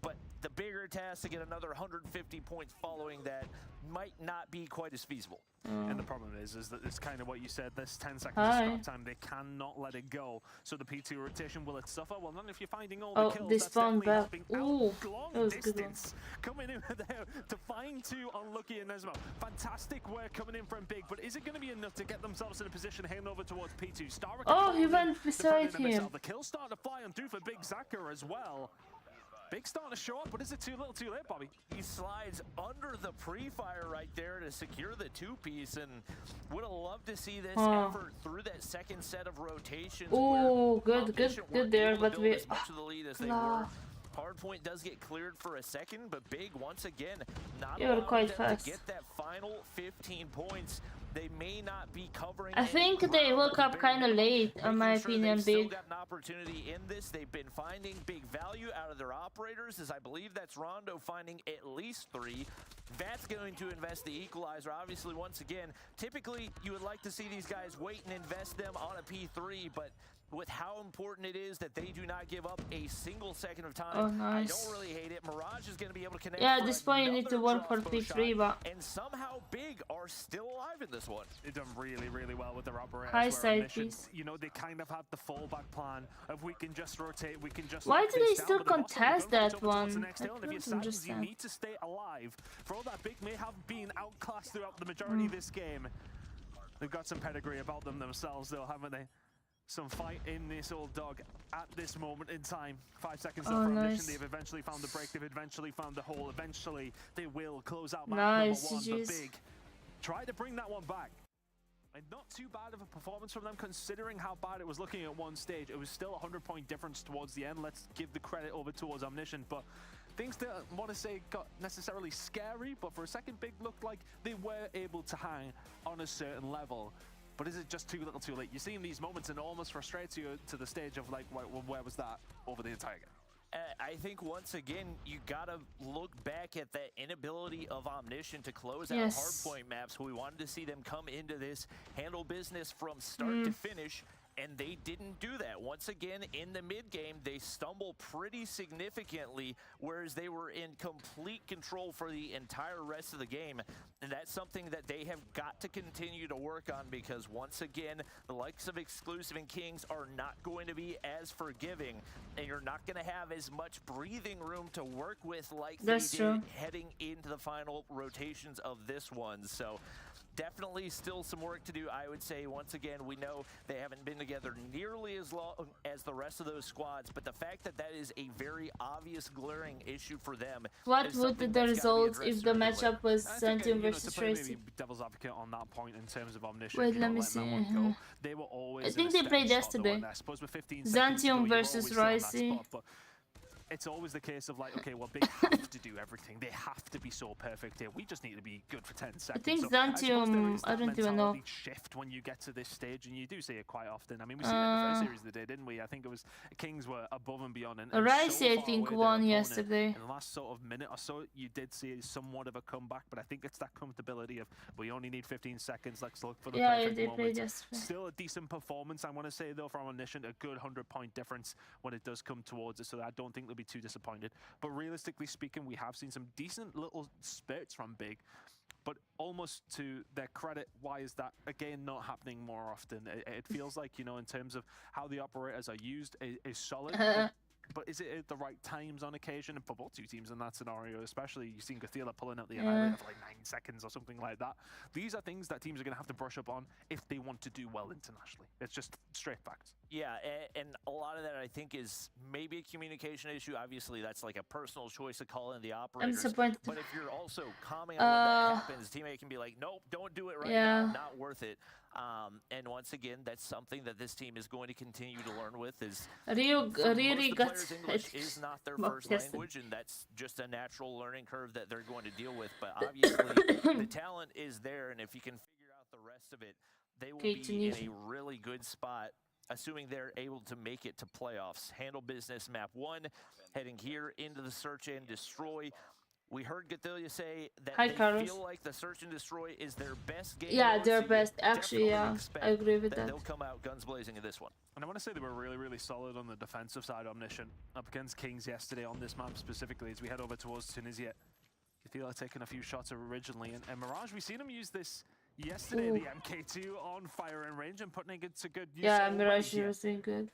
but the bigger task to get another 150 points following that might not be quite as feasible. And the problem is that it's kind of what you said, this 10 seconds of scrap time, they cannot let it go. So the P2 rotation, will it suffer? Well, not if you're finding all the kills. They That's spawned definitely back. helping Ooh, out that was long a good one. distance. Coming in there to find two Unlucky and Nesmo. Fantastic work coming in from Big, but is it going to be enough to get themselves in a position heading over towards P2? Starrick He went beside him. The kill starting to fly on through for Big Zaka as well. Big starting to show up, but is it too little too late, Bobby? He slides under the pre-fire right there to secure the two-piece, and would have loved to see this effort through that second set of rotations. Oh, good there, but we... As much of the lead as they were. Hardpoint does get cleared for a second, but Big, once again, not You're quite them fast. to get that final 15 points. They may not be covering. I think they woke up kind of late, in my opinion, Still Big. got an opportunity in this. They've been finding big value out of their operators, as I believe that's Rondo finding at least 3. Vat's going to invest the equalizer. Obviously, once again, typically you would like to see these guys wait and invest them on a P3, but with how important it is that they do not give up a single second of time, nice. I don't really hate it. Mirage is going to be able to connect. Yeah, at this point you need to work for P3, but... And somehow Big are still alive in this one. They've done really, really well with their operators. High side, please. You know, they kind of have the fallback plan of we can just rotate, we can just... Why do they still contest that one? I don't don't you understand. need to stay alive. For all that Big may have been outclassed throughout the majority of this game. They've got some pedigree about them themselves, though, haven't they? Some fight in this old dog at this moment in time. 5 seconds left for Omniscient. They've eventually found the break. They've eventually found the hole. Eventually, they will close out map number 1. But Big try to bring that one back. And not too bad of a performance from them, considering how bad it was looking at one stage. It was still a 100-point difference towards the end. Let's give the credit over towards Omniscient. But things that I want to say got necessarily scary, but for a second, Big looked like they were able to hang on a certain level. But is it just too little too late? You see in these moments and it almost frustrates you to the stage of like, where was that over the entire game? I think once again, you gotta look back at that inability of Omniscient to close out hardpoint maps. We wanted to see them come into this, handle business from start to finish, and they didn't do that. Once again, in the mid-game, they stumble pretty significantly, whereas they were in complete control for the entire rest of the game. And that's something that they have got to continue to work on, because once again, the likes of Exclusive and Kings are not going to be as forgiving, and you're not going to have as much breathing room to work with like they did heading into the final rotations of this one. So definitely still some work to do, I would say. Once again, we know they haven't been together nearly as long as the rest of those squads, but the fact that that is a very obvious, glaring issue for them. What would be the results if the matchup was Zantium versus Tracy? Devil's advocate on that point in terms of Omniscient. Wait, let me see. They were always I think they played yesterday. Zantium versus Ricey. It's always the case of like, okay, well, Big have to do everything. They have to be so perfect here. We just need to be good for 10 seconds. I think Zantium, I don't even know. Shift when you get to this stage, and you do see it quite often. I mean, we see it in the first series they did, didn't we? I think it was Kings were above and beyond. And Ricey, I think, won yesterday. In the last sort of minute or so, you did see somewhat of a comeback, but I think it's that comfortability of we only need 15 seconds. Let's look for the perfect they moment. played yesterday. Still a decent performance, I want to say, though, from Omniscient. A good 100-point difference when it does come towards it, so I don't think they'll be too disappointed. But realistically speaking, we have seen some decent little spurts from Big, but almost to their credit, why is that again not happening more often? It feels like, you know, in terms of how the operators are used is solid. But is it at the right times on occasion? And for both two teams in that scenario, especially, you've seen Gothila pulling out the annihilator for like 9 seconds or something like that. These are things that teams are going to have to brush up on if they want to do well internationally. It's just straight facts. Yeah, and a lot of that, I think, is maybe a communication issue. Obviously, that's like a personal choice to call in the operators. I'm disappointed. But if you're also commenting on when that happens, teammate can be like, nope, don't do it right now, not worth it. And once again, that's something that this team is going to continue to learn with. Is really got English is not their first language, and that's just a natural learning curve that they're going to deal with. But obviously, the talent is there, and if you can figure out the rest of it, they will be in a really good spot, assuming they're able to make it to playoffs. Handle business map 1, heading here into the search and destroy. We heard Gathelia say that Hi, they Carlos. feel like the Search and Destroy is their best game. Yeah, mode, their so you best. Actually, definitely yeah, expect I agree with that. They'll come out guns blazing in this one. And I want to say they were really, really solid on the defensive side, Omniscient, up against Kings yesterday on this map specifically as we head over towards Tunisia. Gathelia taking a few shots originally, and Mirage, we've seen him use this yesterday, Ooh. the MK2 on fire and range and putting it to good use. Yeah, already Mirage here. was doing good.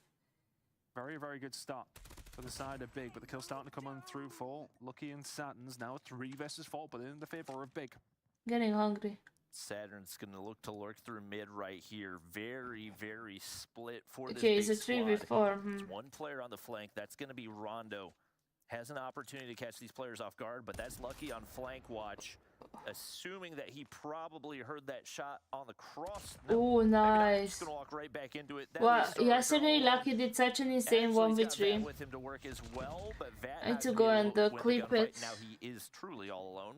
Very, very good start for the side of Big, but the kill starting to come on through for Lucky and Saturn's now 3 versus 4, but in the favor of Big. Getting hungry. Saturn's going to look to lurk through mid right here. Very, very split for this Okay, big it's a squad. 3v4. It's one player on the flank. That's going to be Rondo. Has an opportunity to catch these players off guard, but that's Lucky on flank watch. Assuming that he probably heard that shot on the cross. Oh, nice. Just gonna walk right back into it. That Well, is yesterday Lucky did such an insane Actually, he's got 1v3. Vat with him to work as well, but Vat I need not to to go be able and to win the clip gunfight. it. Now he is truly all alone.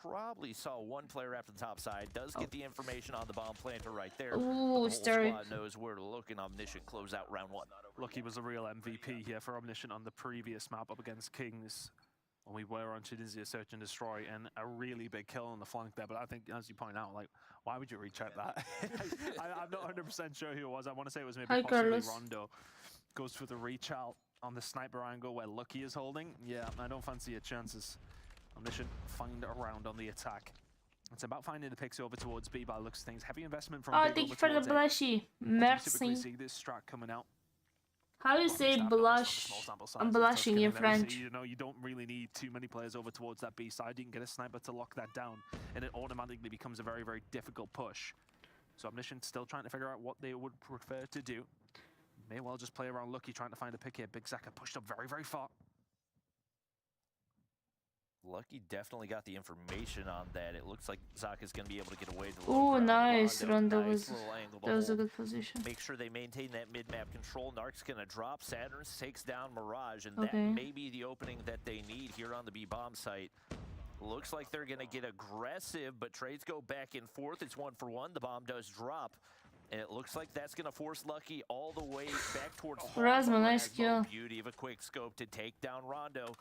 Probably saw one player after the top side. Does get the information on the bomb planter right there. But the Ooh, whole Stark. squad knows where to look, and Omniscient close out round 1. Lucky was a real MVP here for Omniscient on the previous map up against Kings. When we were on Tunisia Search and Destroy, and a really big kill on the flank there. But I think, as you point out, like, why would you recheck that? I'm not 100% sure who it was. I want to say it was maybe Hi, possibly Carlos. Rondo. Goes for the reach out on the sniper angle where Lucky is holding. Yeah, I don't fancy your chances. Omniscient find a round on the attack. It's about finding the picks over towards B by looks of things. Heavy investment from Oh, Big thank you over for the towards A. blushy. You typically Merci. see this strat coming out. How do you say blush? I'm blushing in French. You know, you don't really need too many players over towards that B side. You can get a sniper to lock that down, and it automatically becomes a very, very difficult push. So Omniscient still trying to figure out what they would prefer to do. May well just play around Lucky, trying to find a pick here. Big Zaka pushed up very, very far. Lucky definitely got the information on that. It looks like Zaka's going to be able to get away to the low Oh, ground. nice. Rondo Nice was. little angle to That was a hold. good position. Make sure they maintain that mid-map control. Narc's going to drop. Saturn takes down Mirage, and Okay. that may be the opening that they need here on the B-bomb site. Looks like they're going to get aggressive, but trades go back and forth. It's 1-for-1. The bomb does drop, and it looks like that's going to force Lucky all the way back towards Rasmo, nice Rasmo, kill. Beauty of a quick scope to take down Rondo.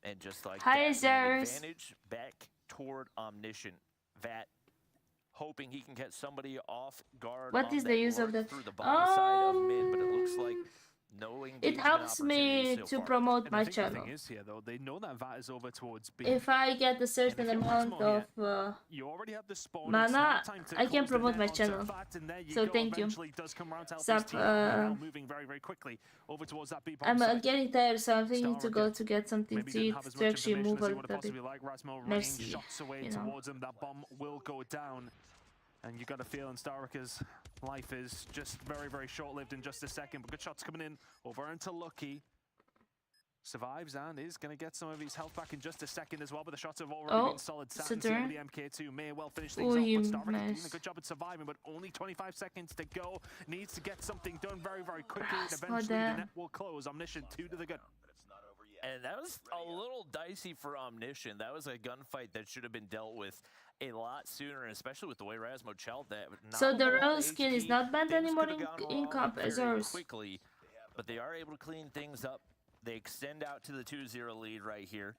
And just like Hi, that, an Zarus. advantage back toward Omniscient. Vat hoping he can get somebody off guard. What on is the that use of lurk that? through the bottom side of mid, but it looks like no It engagement helps me opportunities so to far. promote And my I think channel. the thing is here, though, they know that Vat is over towards B. If I get a certain if you're amount Rasmo of You already have the spawn. Mana, It's now time to I can close the promote net my onto channel. Vat, and there you So go. thank you. Eventually does come around to help Stop, his team. Now moving very, very quickly over towards that B bomb I'm site. getting tired, so I'm thinking to Star go again. to get something Maybe to didn't eat have as to much actually information move as a he would have little bit. possibly liked. Rasmo running Merci, shots away you know. towards him. That bomb will go down. And you got a feeling Starika's life is just very, very short-lived in just a second. But good shots coming in over into Lucky. Survives and is going to get some of his health back in just a second as well. But the shots have already been solid. Saturn's here with the MK2 may well finish things Oh, off. you But Starika doing nice. a good job at surviving. But only 25 seconds to go. Needs to get something done very, very quickly. And Rasmo eventually the there. net will close. Omniscient 2 to the good. And that was a little dicey for Omniscient. That was a gunfight that should have been dealt with a lot sooner, and especially with the way Rasmo chelled that. Not So the a lot Rose of skin is HP. not banned Things anymore could have gone in wrong comp as very ours. quickly, but they are able to clean things up. They extend out to the 2-0 lead right here.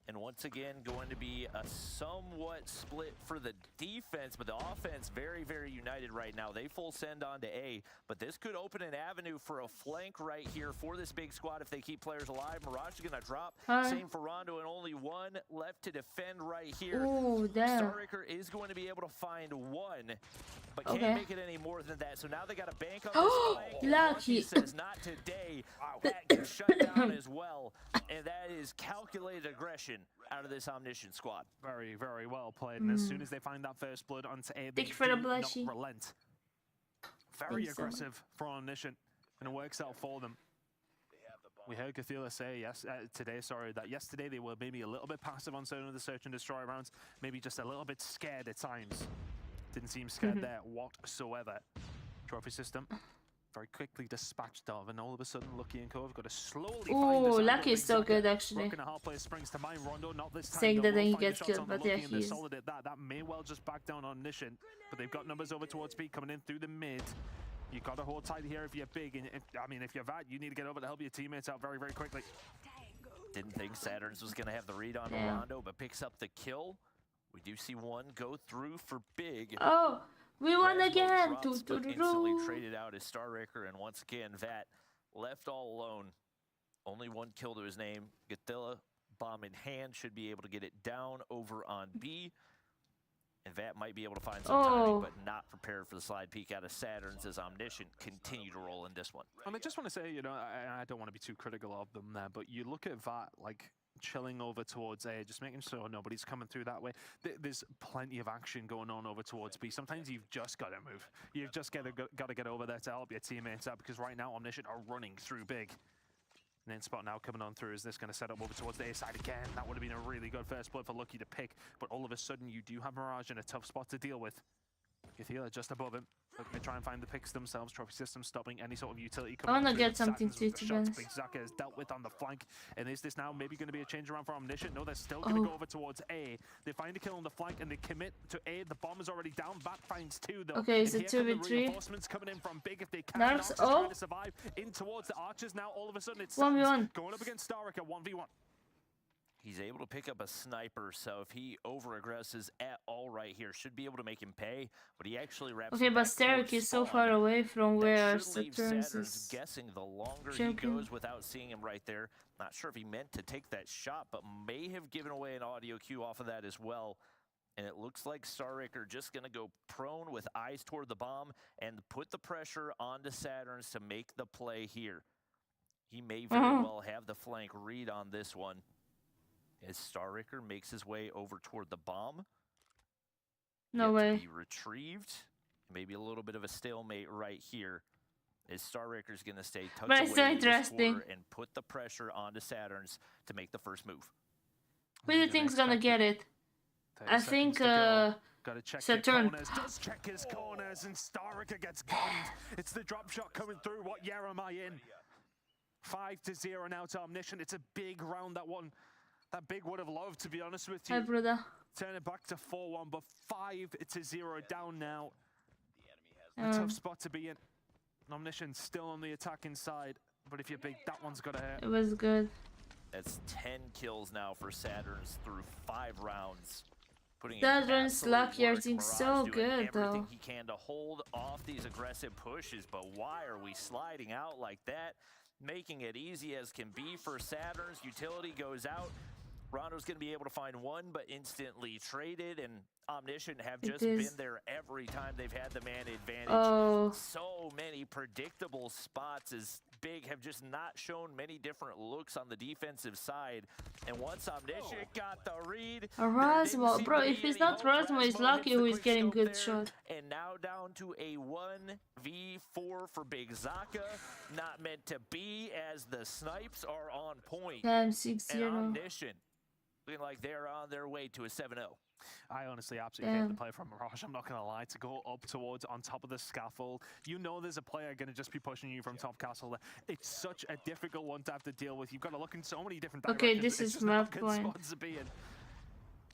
And once again, going to be a somewhat split for the defense, but the offense very, very united right now. They full send on to A, but this could open an avenue for a flank right here for this big squad if they keep players alive. Mirage is going to drop. Hi. Same for Rondo, and only one left to defend right here. Ooh, damn. Starraker is going to be able to find one, but can't Okay. make it any more than that. So now they got to bank on this flank. and Lucky. says not today. That gets shut down as well, and that is calculated aggression out of this Omniscient squad. Very, very well played. And as soon as they find that first blood onto A, they Thank you for the do not blushy. relent. Very Thanks so much. aggressive for Omniscient, and it works out for them. We heard Gathelia say today, that yesterday they were maybe a little bit passive on certain of the search and destroy rounds, maybe just a little bit scared at times. Didn't seem scared there whatsoever. Trophy system very quickly dispatched of, and all of a sudden Lucky and Co have got to slowly find this Ooh, angle. Lucky is Big so Zaka good actually. broken a half player springs to mind. Rondo not this time. Saying though, that then will he find the gets shots killed, on the but yeah, Lucky, and they're he is. solid at that. That may well just back down Omniscient, but they've got numbers over towards B coming in through the mid. You got to hold tight here if you're big, and if you're Vat, you need to get over to help your teammates out very, very quickly. Didn't think Saturns was going to have the read on Rondo, but picks up the kill. We do see one go through for big. Oh, we won again. Drops, but instantly traded out as Starraker, and once again, Vat left all alone. Only one kill to his name. Gatilla, bomb in hand, should be able to get it down over on B. And Vat might be able to find some timing, but not prepared for the slide peek out of Saturns as Omniscient continue to roll in this one. And I just want to say, you know, I don't want to be too critical of them there, but you look at Vat, like, chilling over towards A, just making sure nobody's coming through that way. There's plenty of action going on over towards B. Sometimes you've just got to move. You've just got to get over there to help your teammates out, because right now Omniscient are running through big. And then Spot now coming on through. Is this going to set up over towards the A side again? That would have been a really good first blood for Lucky to pick, but all of a sudden you do have Mirage in a tough spot to deal with. Gathila just above him. Looking to try and find the picks themselves. Trophy system stopping any sort of utility coming. I want to get something to be honest. Big Zaka is dealt with on the flank. And is this now maybe going to be a change around for Omniscient? No, they're still going to go over towards A. They find a kill on the flank and they commit to A. The bomb is already down. Bat finds 2 though. Okay, is it 2v3? Reinforcements coming in from big if they can. Narcs, trying to survive in towards the Archers. Now all of a sudden it's 1v1. going up against Starrick at 1v1. He's able to pick up a sniper, so if he over-aggresses at all right here, should be able to make him pay, but he actually wraps. Okay, but Starrick is so far away from where Saturns is guessing the longer he goes without seeing him right there. Not sure if he meant to take that shot, but may have given away an audio cue off of that as well. And it looks like Starraker just going to go prone with eyes toward the bomb and put the pressure onto Saturns to make the play here. He may very well have the flank read on this one. As Starraker makes his way over toward the bomb. No way. To be retrieved. Maybe a little bit of a stalemate right here. As Starraker's going to stay tucked away so interesting. And put the pressure onto Saturns to make the first move. Who do you think's gonna get it? I think Gotta check Saturn. Does check his corners and Starraker gets gunned. It's the drop shot coming through. What year am I in? 5-0 now to Omniscient. It's a big round, that one. That big would have loved, to be honest with you. Hi, brother. Turn it back to 4-1, but 5-0 down now. A tough spot to be in. Omniscient still on the attacking side, but if you're big, that one's got to hurt. It was good. That's 10 kills now for Saturns through 5 rounds. Saturn's luck here seems so good, though. Everything he can to hold off these aggressive pushes, but why are we sliding out like that? Making it easy as can be for Saturns. Utility goes out. Rondo's going to be able to find one, but instantly traded, and Omniscient have just been there every time they've had the man advantage. So many predictable spots as Big have just not shown many different looks on the defensive side. And once Omniscient got the read, Rasmo, bro, if he's not Rasmo, he's lucky who is getting good shot. And now down to a 1v4 for Big Zaka. Not meant to be, as the snipes are on point. Damn, 6-0. And Omniscient looking like they're on their way to a 7-0. I honestly absolutely hate the play from Mirage. I'm not going to lie. To go up towards on top of the scaffold, you know there's a player going to just be pushing you from top castle. It's such a difficult one to have to deal with. You've got to look in so many different directions. Okay, this is map point. Spots to be in.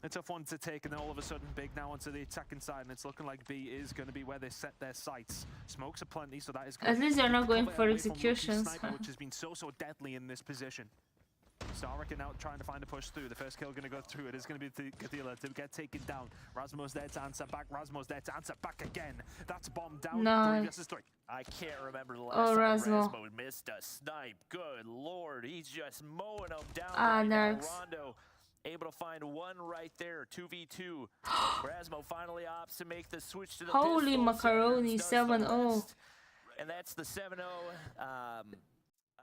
A tough one to take, and then all of a sudden Big now onto the attacking side, and it's looking like B is going to be where they set their sights. Smokes are plenty, so that is good. At least they're not going for executions. Sniper, which has been so deadly in this position. Starrick now trying to find a push through. The first kill going to go through. It is going to be Gathila to get taken down. Rasmo's there to answer back. Rasmo's there to answer back again. That's bomb down. No. 3 versus 3. I can't remember the last time Rasmo missed a snipe. Good lord, he's just mowing them down. Narcs. Rondo able to find one right there. 2v2. Rasmo finally opts to make the switch to the Holy pistol. macaroni, 7-0. And that's the 7-0.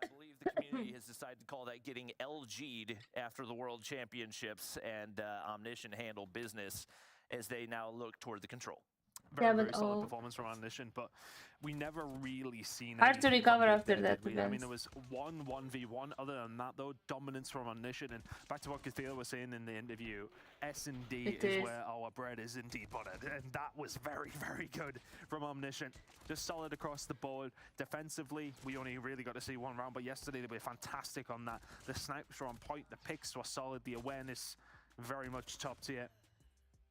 I believe the community has decided to call that getting LG'd after the World Championships, and Omniscient handle business as they now look toward the control. Very solid performance from Omniscient, but we never really seen hard to recover after that. I mean, there was 1v1. Other than that, though, dominance from Omniscient. And back to what Gathila was saying in the interview, S&D is where our bread is indeed buttered. And that was very, very good from Omniscient. Just solid across the board. Defensively, we only really got to see one round, but yesterday they were fantastic on that. The snipes were on point, the picks were solid, the awareness very much top tier.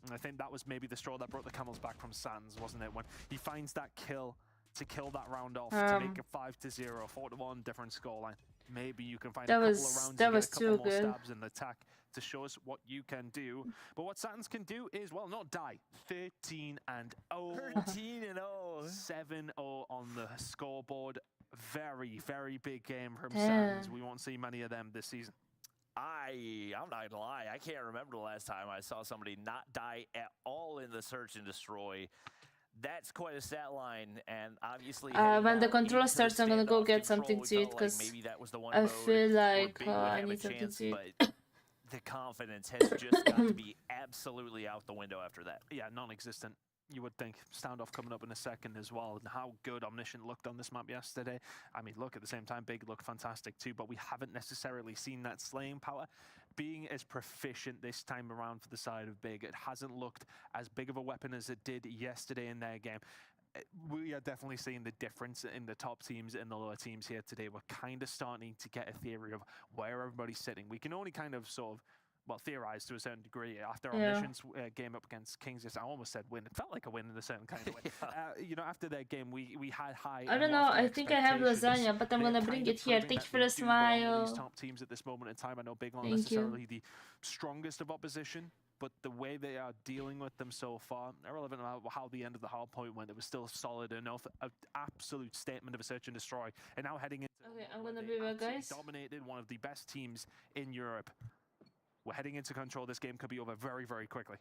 And I think that was maybe the straw that brought the camels back from Sands, wasn't it? When he finds that kill to kill that round off, to make it 5-0, 4-1, different scoreline. maybe you can find That a couple was- of rounds, that you get was a couple too more good. stabs in the attack to show us what you can do. But what Satins can do is, well, not die. 13-0. 13-0. 7-0 on the scoreboard. Very, very big game from Damn. Satins. We won't see many of them this season. I'm not gonna lie, I can't remember the last time I saw somebody not die at all in the search and destroy. That's quite a stat line, and obviously when the control starts, I'm gonna go get something to eat, 'cause maybe that was the one I mode feel where like Big would I have a need something chance, to eat. but the confidence has just got to be absolutely out the window after that. Yeah, non-existent. You would think. Standoff coming up in a second as well. And how good Omniscient looked on this map yesterday. I mean, look, at the same time, Big looked fantastic too, but we haven't necessarily seen that slaying power being as proficient this time around for the side of Big. It hasn't looked as big of a weapon as it did yesterday in their game. We are definitely seeing the difference in the top teams and the lower teams here today. We're kind of starting to get a theory of where everybody's sitting. We can only kind of sort of, well, theorize to a certain degree. After Omniscient's game up against Kings, I almost said win. It felt like a win in a certain kind of way. You know, after their game, we had high. I don't know. lofty I think I have expectations. lasagna, but I'm They're gonna bring kind it of here. proving Thank you that for the they do belong with these smile. top teams at this moment in time. I know Big not Thank you. necessarily the strongest of opposition, but the way they are dealing with them so far, irrelevant about how the end of the hard point went, it was still solid enough. An absolute statement of a search and destroy. And now heading into Okay, I'm where gonna they be back, absolutely guys. dominated one of the best teams in Europe. We're heading into control. This game could be over very, very quickly.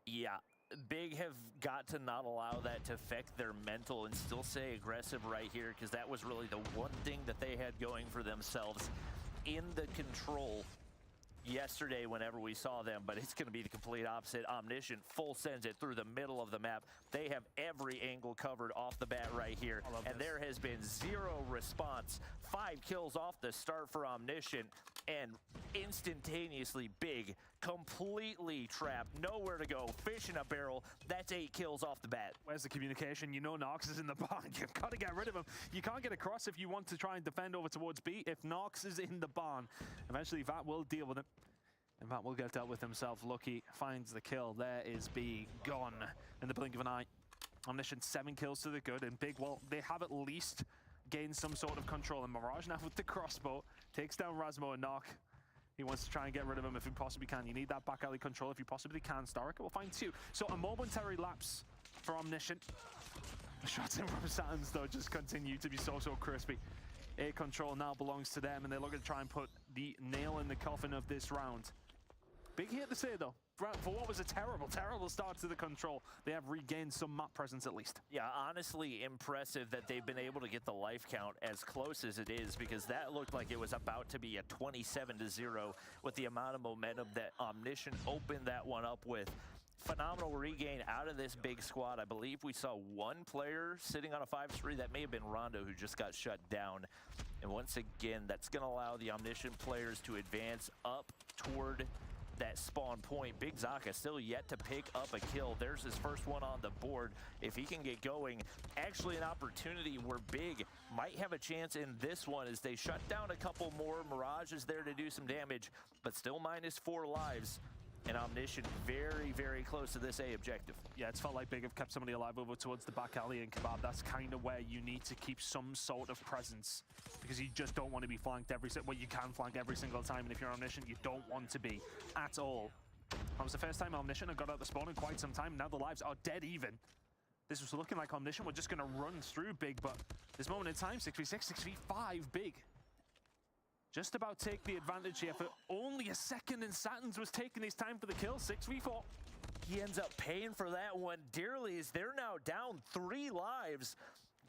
Yeah, Big have got to not allow that to affect their mental and still stay aggressive right here, because that was really the one thing that they had going for themselves in the control yesterday whenever we saw them, but it's going to be the complete opposite. Omniscient full sends it through the middle of the map. They have every angle covered off the bat right here, and there has been zero response. 5 kills off the start for Omniscient, and instantaneously Big completely trapped, nowhere to go, fish in a barrel. That's 8 kills off the bat. Where's the communication? You know Nox is in the barn. You've got to get rid of him. You can't get across if you want to try and defend over towards B. If Nox is in the barn, eventually Vat will deal with him. And Vat will get dealt with himself. Lucky finds the kill. There is B gone in the blink of an eye. Omniscient 7 kills to the good, and Big, well, they have at least gained some sort of control. And Mirage now with the crossbow takes down Rasmo and Nock. He wants to try and get rid of him if he possibly can. You need that back alley control if you possibly can. Storica will find 2. So a momentary lapse for Omniscient. The shots in from Satins, though, just continue to be so crispy. A control now belongs to them, and they're looking to try and put the nail in the coffin of this round. Big hit to say, though. For what was a terrible start to the control, they have regained some map presence at least. Yeah, honestly impressive that they've been able to get the life count as close as it is, because that looked like it was about to be a 27-0 with the amount of momentum that Omniscient opened that one up with. Phenomenal regain out of this Big squad. I believe we saw one player sitting on a 5-3. That may have been Rondo, who just got shut down. And once again, that's going to allow the Omniscient players to advance up toward that spawn point. Big Zaka still yet to pick up a kill. There's his first one on the board. If he can get going, actually an opportunity where Big might have a chance in this one as they shut down a couple more. Mirage is there to do some damage, but still -4 lives. And Omniscient very close to this A objective. Yeah, it's felt like Big have kept somebody alive over towards the back alley, and Kebab, that's kind of where you need to keep some sort of presence, because you just don't want to be flanked well, you can flank every single time, and if you're Omniscient, you don't want to be at all. That was the first time Omniscient had got out the spawn in quite some time. Now the lives are dead even. This was looking like Omniscient were just going to run through Big, but this moment in time, 6v6, 6v5, Big just about take the advantage here for only a second, and Satins was taking his time for the kill. 6v4. He ends up paying for that one dearly, as they're now down 3 lives.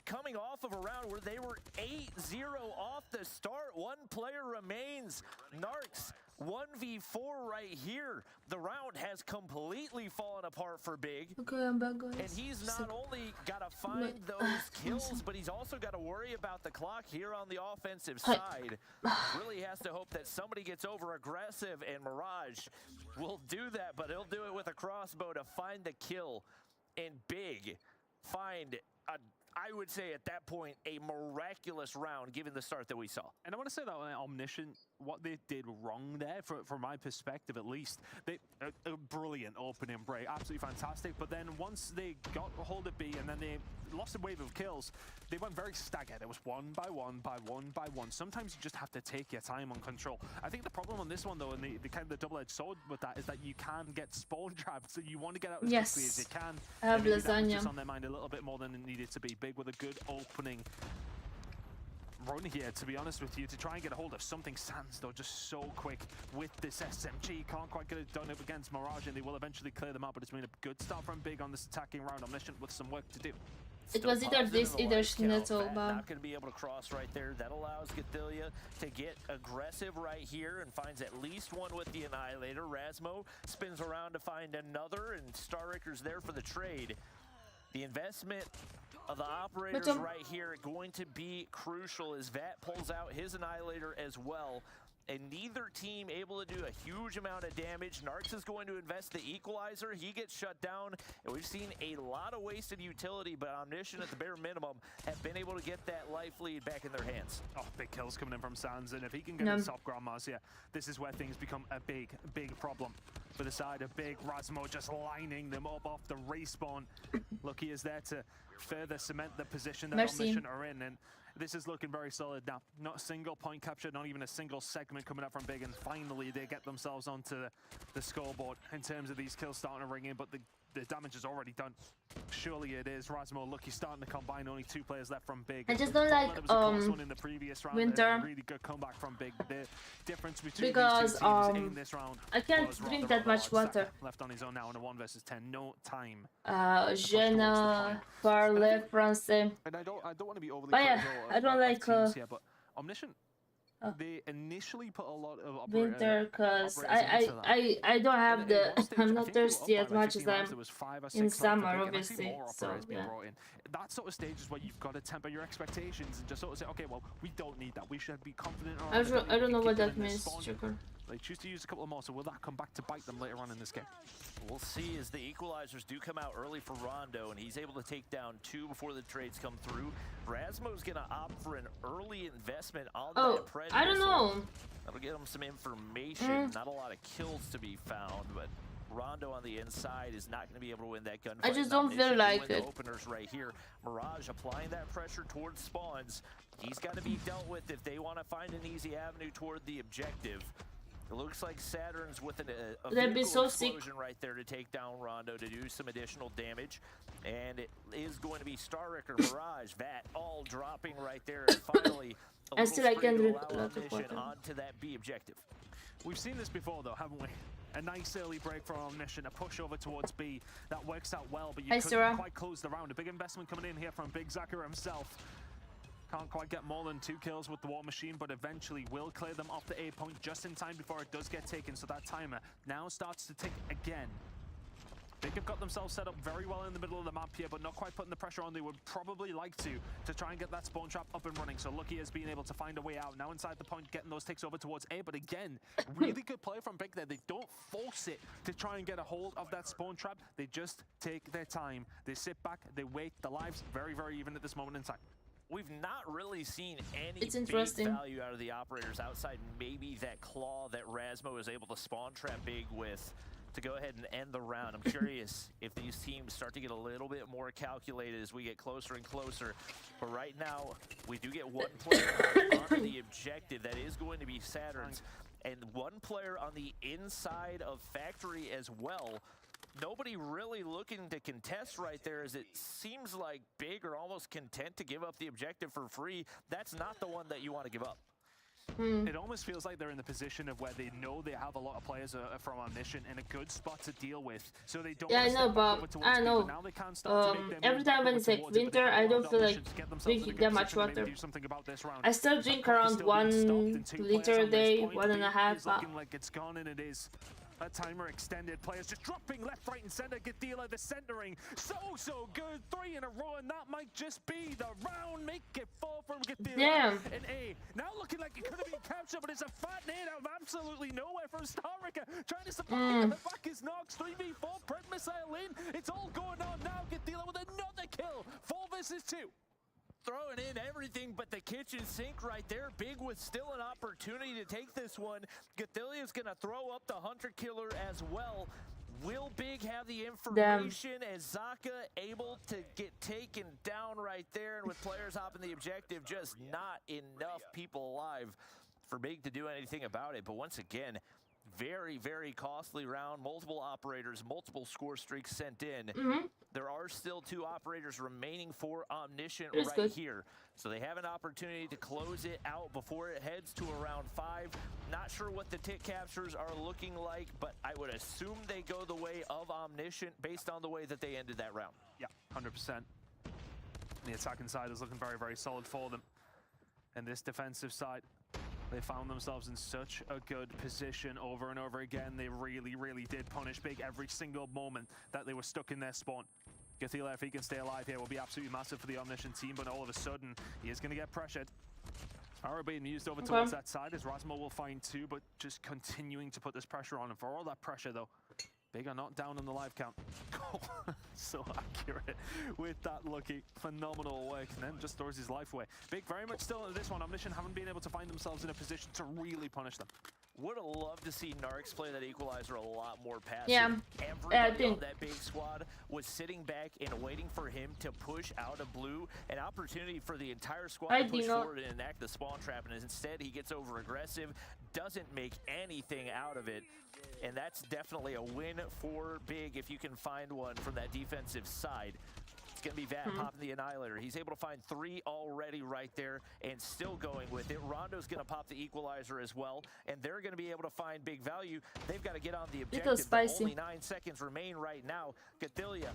Coming off of a round where they were 8-0 off the start. 1 player remains. Narcs 1v4 right here. The round has completely fallen apart for Big. Okay, I'm back, guys. And he's not only got to find those kills, but he's also got to worry about the clock here on the offensive side. Really has to hope that somebody gets over aggressive, and Mirage will do that, but he'll do it with a crossbow to find the kill. And Big find I would say at that point, a miraculous round given the start that we saw. And I want to say that on Omniscient, what they did wrong there, from my perspective at least, a brilliant opening break, absolutely fantastic. But then once they got a hold of B and then they lost a wave of kills, they went very staggered. It was one by one by one by one. Sometimes you just have to take your time on control. I think the problem on this one though, and the kind of the double-edged sword with that, is that you can get spawn trapped, so you want to get out as quickly as you can. I have That was lasagna. just on their mind a little bit more than it needed to be. Big with a good opening run here, to be honest with you, to try and get a hold of something. Sands though just so quick with this SMG, can't quite get it done up against Mirage, and they will eventually clear them out, but it's been a good start from Big on this attacking round. Omniscient with some work to do. It was either this, either Schnitzel, but Not going to be able to cross right there. That allows Gethilia to get aggressive right here and finds at least one with the Annihilator. Razmo spins around to find another, and Starricker's there for the trade. The investment of the operators right here going to be crucial as Vat pulls out his Annihilator as well. And neither team able to do a huge amount of damage. Narcs is going to invest the equalizer. He gets shut down. And we've seen a lot of wasted utility, but Omniscient at the bare minimum have been able to get that life lead back in their hands. Oh, big kills coming in from Sands, and if he can get his top grandmas, yeah, this is where things become a big, big problem. For the side of Big, Razmo just lining them up off the respawn. Lucky is there to further cement the position that Omniscient are in, and this is looking very solid now. Not a single point capture, not even a single segment coming up from Big, and finally they get themselves onto the scoreboard in terms of these kills starting to ring in, but the damage is already done. Surely it is. Razmo, Lucky starting to combine, only 2 players left from Big. I just don't like in the previous round, Winter. really good comeback from Big. The difference between because these two teams in this round I can't was drink rather that much large. water. Left on his own now in a 1 versus 10, no time. Je ne parle français. And I don't want to be overly But yeah, critical I don't of like teams here, but Omniscient, they initially put a lot of winter, cause I don't have the I'm not thirsty as much as I'm in summer, obviously. So yeah. That sort of stage is where you've got to temper your expectations and just sort of say, okay, well, we don't need that. We should be confident. I don't know what that means, Joker. They choose to use a couple of more, so will that come back to bite them later on in this game? We'll see as the equalizers do come out early for Rondo, and he's able to take down 2 before the trades come through. Razmo's going to opt for an early investment on that Predator. I don't know. That'll get him some information. Not a lot of kills to be found, but Rondo on the inside is not going to be able to win that gunfight. I just don't feel like it. Openers right here. Mirage applying that pressure towards spawns. He's got to be dealt with if they want to find an easy avenue toward the objective. It looks like Saturn's with a That'd be so explosion sick. right there to take down Rondo to do some additional damage. And it is going to be Starricker, Mirage, Vat, all dropping right there. And finally, I still I can drink a allow lot of Omniscient water. onto that B objective. We've seen this before though, haven't we? A nice early break from Omniscient, a push over towards B. That works out well, but you couldn't quite close the round. A big investment coming in here from Big Zaka himself. Can't quite get more than 2 kills with the War Machine, but eventually will clear them off the A point just in time before it does get taken. So that timer now starts to tick again. Big have got themselves set up very well in the middle of the map here, but not quite putting the pressure on they would probably like to try and get that spawn trap up and running. So Lucky has been able to find a way out. Now inside the point, getting those ticks over towards A, but again, really good play from Big there. They don't force it to try and get a hold of that spawn trap. They just take their time. They sit back, they wait. The lives very, very even at this moment in time. We've not really seen any It's big interesting. value out of the operators outside maybe that claw that Razmo is able to spawn trap Big with to go ahead and end the round. I'm curious if these teams start to get a little bit more calculated as we get closer and closer. But right now, we do get 1 player on the objective. That is going to be Saturn's. And 1 player on the inside of Factory as well. Nobody really looking to contest right there, as it seems like Big are almost content to give up the objective for free. That's not the one that you want to give up. It almost feels like they're in the position of where they know they have a lot of players from Omniscient in a good spot to deal with, so they don't. Yeah, I know, but I know. Now they can't start to make their Every move time when back it's like towards it, but winter, if they I don't want feel like Omniscient to get themselves in a drinking good that much position to maybe water. do something about this round. I still drink around 1 liter a day, 1.5. It's looking like it's gone, and it is. That timer extended. Players just dropping left, right, and center. Gadila, the centering. So good. 3 in a row, and that might just be the round. Make it 4 from Gadila. Damn. And A. Now looking like it could have been captured, but it's a fat nade out of absolutely nowhere from Starricker. Trying to survive. The back is Nox. 3v4. Pred missile in. It's all going on now. Gadila with another kill. 4 versus 2. Throwing in everything but the kitchen sink right there. Big with still an opportunity to take this one. Gathilia's going to throw up the Hunter Killer as well. Will Big have the information as Zaka able to get taken down right there? And with players hopping the objective, just not enough people alive for Big to do anything about it. But once again, very, very costly round. Multiple operators, multiple score streaks sent in. There are still 2 operators remaining for Omniscient here. So they have an opportunity to close it out before it heads to around 5. Not sure what the tick captures are looking like, but I would assume they go the way of Omniscient based on the way that they ended that round. Yeah, 100%. The attacking side is looking very, very solid for them. And this defensive side, they found themselves in such a good position over and over again. They really, really did punish Big every single moment that they were stuck in their spawn. Gathila, if he can stay alive here, will be absolutely massive for the Omniscient team, but all of a sudden, he is going to get pressured. Arrow being used over towards that side as Rasmo will find 2, but just continuing to put this pressure on. And for all that pressure, though, Big are not down on the live count. So accurate with that lucky. Phenomenal work. And then just throws his life away. Big very much still in this one. Omniscient haven't been able to find themselves in a position to really punish them. Would have loved to see Narcs play that equalizer a lot more passive. Yeah, Everybody on that big squad was sitting back and waiting for him to push out of blue. An opportunity for the entire squad to push forward and enact the spawn trap. And instead, he gets over aggressive, doesn't make anything out of it. And that's definitely a win for Big if you can find one from that defensive side. It's going to be Vat popping the Annihilator. He's able to find 3 already right there and still going with it. Rondo's going to pop the Equalizer as well, and they're going to be able to find Big value. They've got to get on the objective. Only 9 seconds remain right now. Gathila,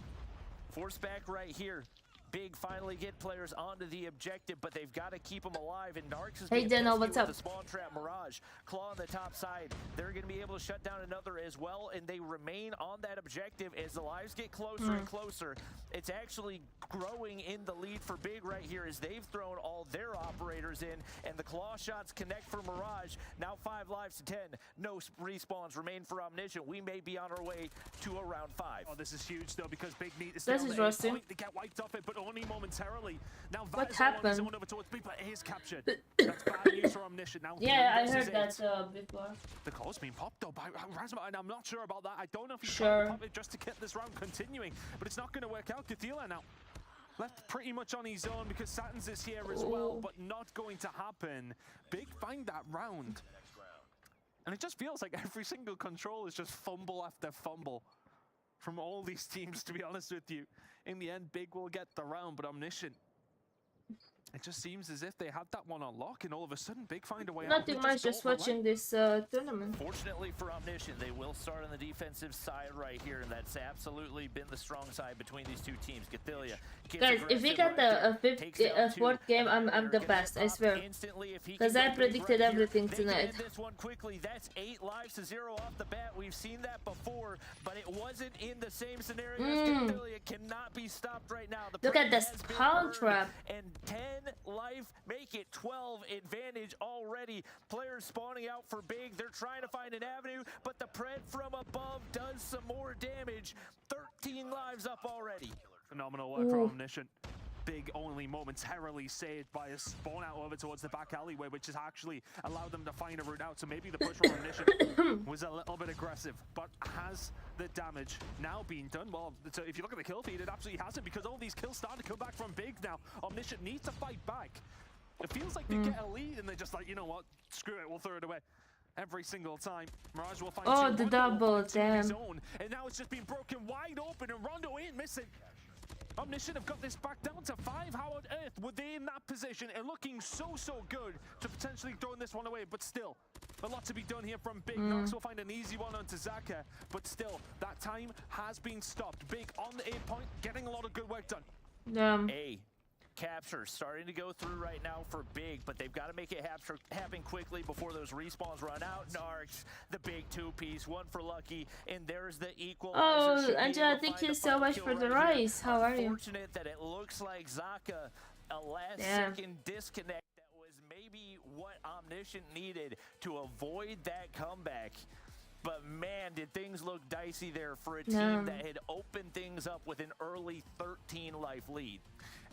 force back right here. Big finally get players onto the objective, but they've got to keep them alive. And Narcs is being what's up? The spawn trap Mirage. Claw on the top side. They're going to be able to shut down another as well, and they remain on that objective as the lives get closer and closer. It's actually growing in the lead for Big right here as they've thrown all their operators in, and the claw shots connect for Mirage. Now 5 lives to 10. No respawns remain for Omniscient. We may be on our way to around 5. Oh, this is huge though because Big need to stay on the point to get wiped off it, but only momentarily. Now what happened? Over towards Big, but it is captured. That's bad news for Omniscient. Now I heard that before. The call's been popped though by Rasmus, and I'm not sure about that. I don't know if he's trying to pop it just to get this round continuing, but it's not going to work out. Gathila now left pretty much on his own because Satins is here as well, but not going to happen. Big find that round. And it just feels like every single control is just fumble after fumble from all these teams, to be honest with you. In the end, Big will get the round, but Omniscient, it just seems as if they had that one on lock, and all of a sudden, Big find a way out. Nothing much, just watching this tournament. Fortunately for Omniscient, they will start on the defensive side right here, and that's absolutely been the strong side between these 2 teams. Gathila, guys, if we get a 4th game, I'm the best, I swear. Because I predicted everything tonight. This one quickly. That's 8 lives to 0 off the bat. We've seen that before, but it wasn't in the same scenario as Gathila. Cannot be stopped right now. Look at this spawn trap. And 10 life, make it 12 advantage already. Players spawning out for Big. They're trying to find an avenue, but the Pred from above does some more damage. 13 lives up already. Phenomenal work from Omniscient. Big only momentarily saved by a spawn out over towards the back alleyway, which has actually allowed them to find a route out. So maybe the push from Omniscient was a little bit aggressive, but has the damage now been done? Well, so if you look at the kill feed, it absolutely hasn't, because all these kills start to come back from Big now. Omniscient needs to fight back. It feels like they get a lead and they're just like, you know what, screw it, we'll throw it away. Every single time. Mirage will find the double, damn. And now it's just been broken wide open, and Rondo ain't missing. Omniscient have got this back down to 5. How on earth were they in that position and looking so good to potentially throwing this one away? But still, a lot to be done here from Big. Nox will find an easy one onto Zaka, but still, that time has been stopped. Big on the A point, getting a lot of good work done. A, capture starting to go through right now for Big, but they've got to make it happen quickly before those respawns run out. Narcs, the big two-piece, one for Lucky, and there's the equalizer. Oh, Angela, thank you so much for the rise. How are you? Unfortunate that it looks like Zaka, a last-second disconnect that was maybe what Omniscient needed to avoid that comeback. But man, did things look dicey there for a team that had opened things up with an early 13 life lead.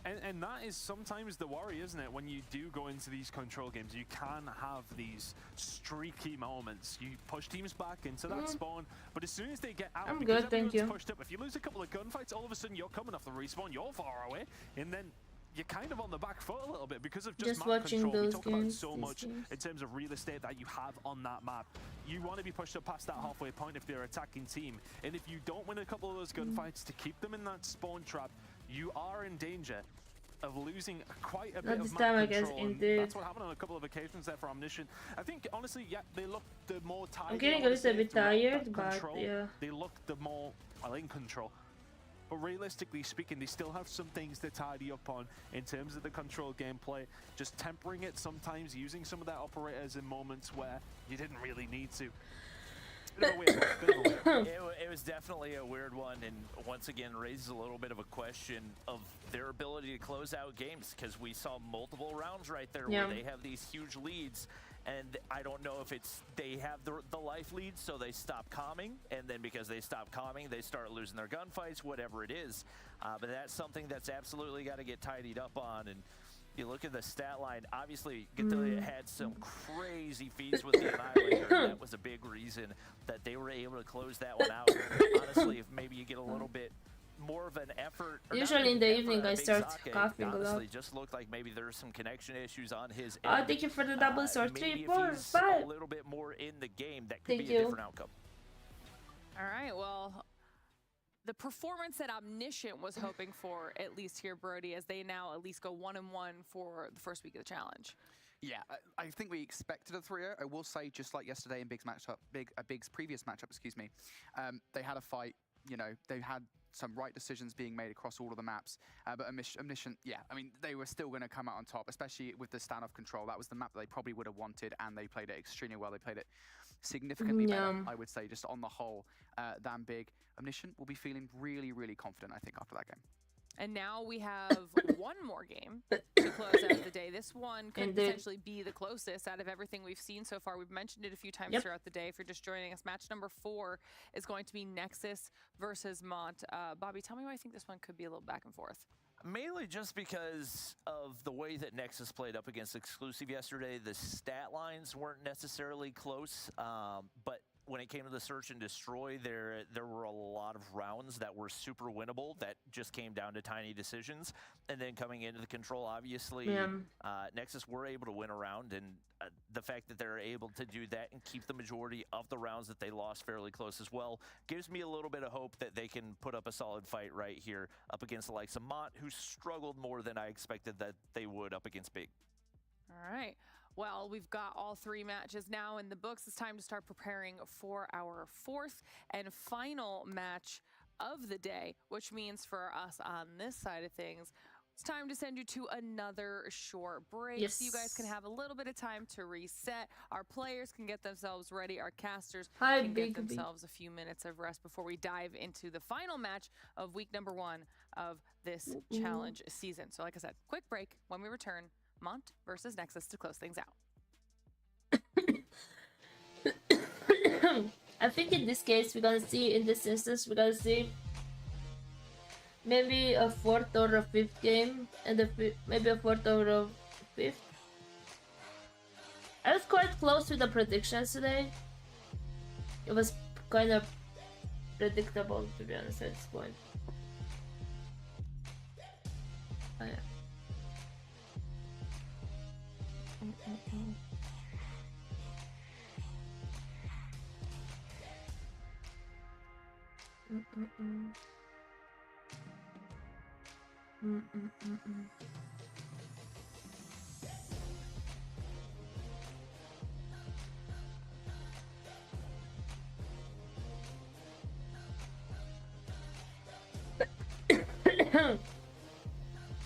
And that is sometimes the worry, isn't it? When you do go into these control games, you can have these streaky moments. You push teams back into that spawn, but as soon as they get out, because everyone's pushed up, if you lose a couple of gunfights, all of a sudden you're coming off the respawn, you're far away, and then you're kind of on the back foot a little bit because of just map control. We talk about so much in terms of real estate that you have on that map. You want to be pushed up past that halfway point if they're attacking team, and if you don't win a couple of those gunfights to keep them in that spawn trap, you are in danger of losing quite a bit of map control. That's what happened on a couple of occasions there for Omniscient. I think honestly, yeah, they look the more tired. I'm getting a little bit tired, but yeah, they look the more in control. But realistically speaking, they still have some things to tidy up on in terms of the control gameplay. Just tempering it sometimes, using some of their operators in moments where you didn't really need to. It was definitely a weird one, and once again raises a little bit of a question of their ability to close out games, because we saw multiple rounds right there where they have these huge leads, and I don't know if it's they have the life leads, so they stop calming, and then because they stop calming, they start losing their gunfights, whatever it is. But that's something that's absolutely got to get tidied up on. And you look at the stat line, obviously Gatalia had some crazy feeds with the Annihilator, and that was a big reason that they were able to close that one out. Honestly, if maybe you get a little bit more of an effort. Usually in the evening I start coughing a lot. Honestly, just looked like maybe there's some connection issues on his end. Thank you for the double sword. 3, 4, 5. A little bit more in the game, that could be a different outcome. All right, well, the performance that Omniscient was hoping for, at least here, Brody, as they now at least go 1-1 for the first week of the challenge. Yeah, I think we expected a 3-0. I will say, just like yesterday in Big's matchup, Big's previous matchup, excuse me, they had a fight. You know, they had some right decisions being made across all of the maps, but Omniscient, yeah, I mean, they were still going to come out on top, especially with the standoff control. That was the map that they probably would have wanted, and they played it extremely well. They played it significantly better, I would say, just on the whole, than Big. Omniscient will be feeling really, really confident, I think, after that game. And now we have one more game to close out the day. This one could potentially be the closest out of everything we've seen so far. We've mentioned it a few times throughout the day. If you're just joining us, match number 4 is going to be Nexus versus Mont. Bobby, tell me why I think this one could be a little back and forth. Mainly just because of the way that Nexus played up against Exclusive yesterday. The stat lines weren't necessarily close, but when it came to the search and destroy, there were a lot of rounds that were super winnable that just came down to tiny decisions. And then coming into the control, obviously, Nexus were able to win a round, and the fact that they're able to do that and keep the majority of the rounds that they lost fairly close as well gives me a little bit of hope that they can put up a solid fight right here up against the likes of Mont, who struggled more than I expected that they would up against Big. All right. Well, we've got all 3 matches now in the books. It's time to start preparing for our 4th and final match of the day, which means for us on this side of things, it's time to send you to another short break so you guys can have a little bit of time to reset. Our players can get themselves ready. Our casters can get themselves a few minutes of rest before we dive into the final match of week number 1 of this challenge season. So like I said, quick break. When we return, Mont versus Nexus to close things out. I think in this case we're gonna see, in this instance, we're gonna see maybe a 4th or a 5th game, and maybe a 4th or a 5th. I was quite close with the predictions today. It was kind of predictable, to be honest, at this point. Oh yeah.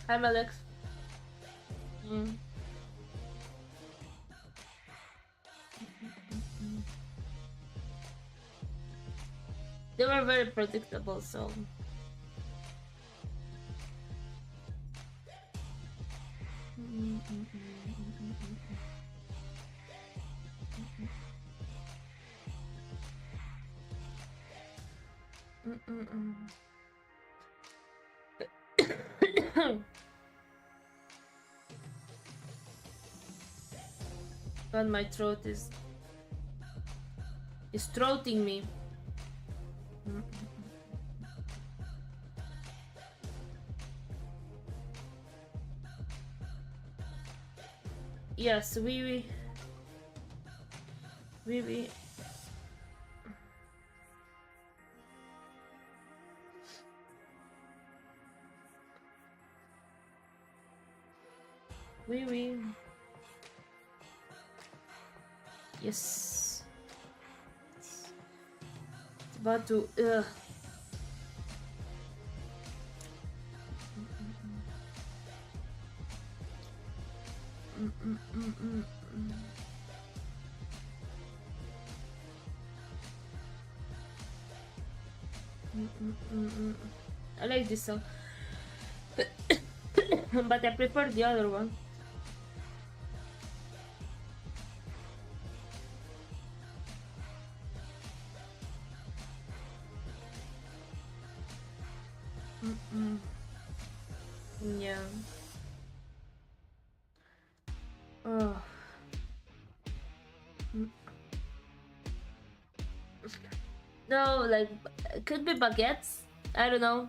Hi, Alex. Mm. They were very predictable, so. God, my throat is throating me. Yes, we. Yes. It's about to. I like this song, but I prefer the other one. Yeah. Oh. No, like, could be baguettes. I don't know.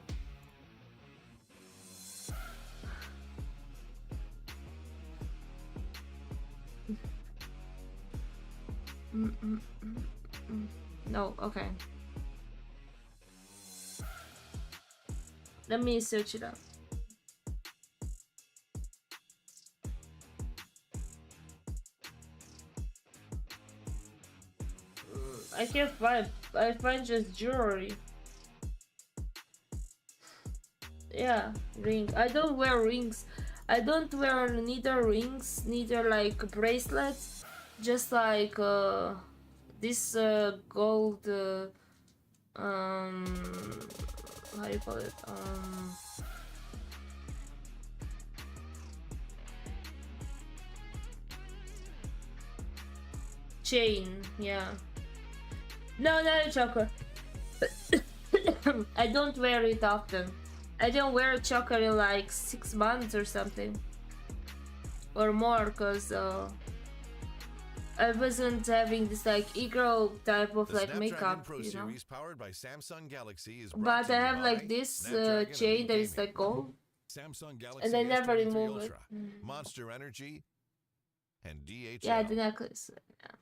No, okay. Let me search it up. I can't find. I find just jewelry. Yeah, ring. I don't wear rings. I don't wear neither rings, neither like bracelets. Just like this gold. How do you call it? Chain. Yeah. No, not a choker. I don't wear it often. I don't wear a choker in like 6 months or something. Or more, because I wasn't having this like e-girl type of like makeup, Pro you know. Series powered by Samsung Galaxy is But I have like this chain that is like gold. Samsung Galaxy And I never S23 remove Ultra, it. Monster Energy, and DHL. Yeah, the necklace. Yeah.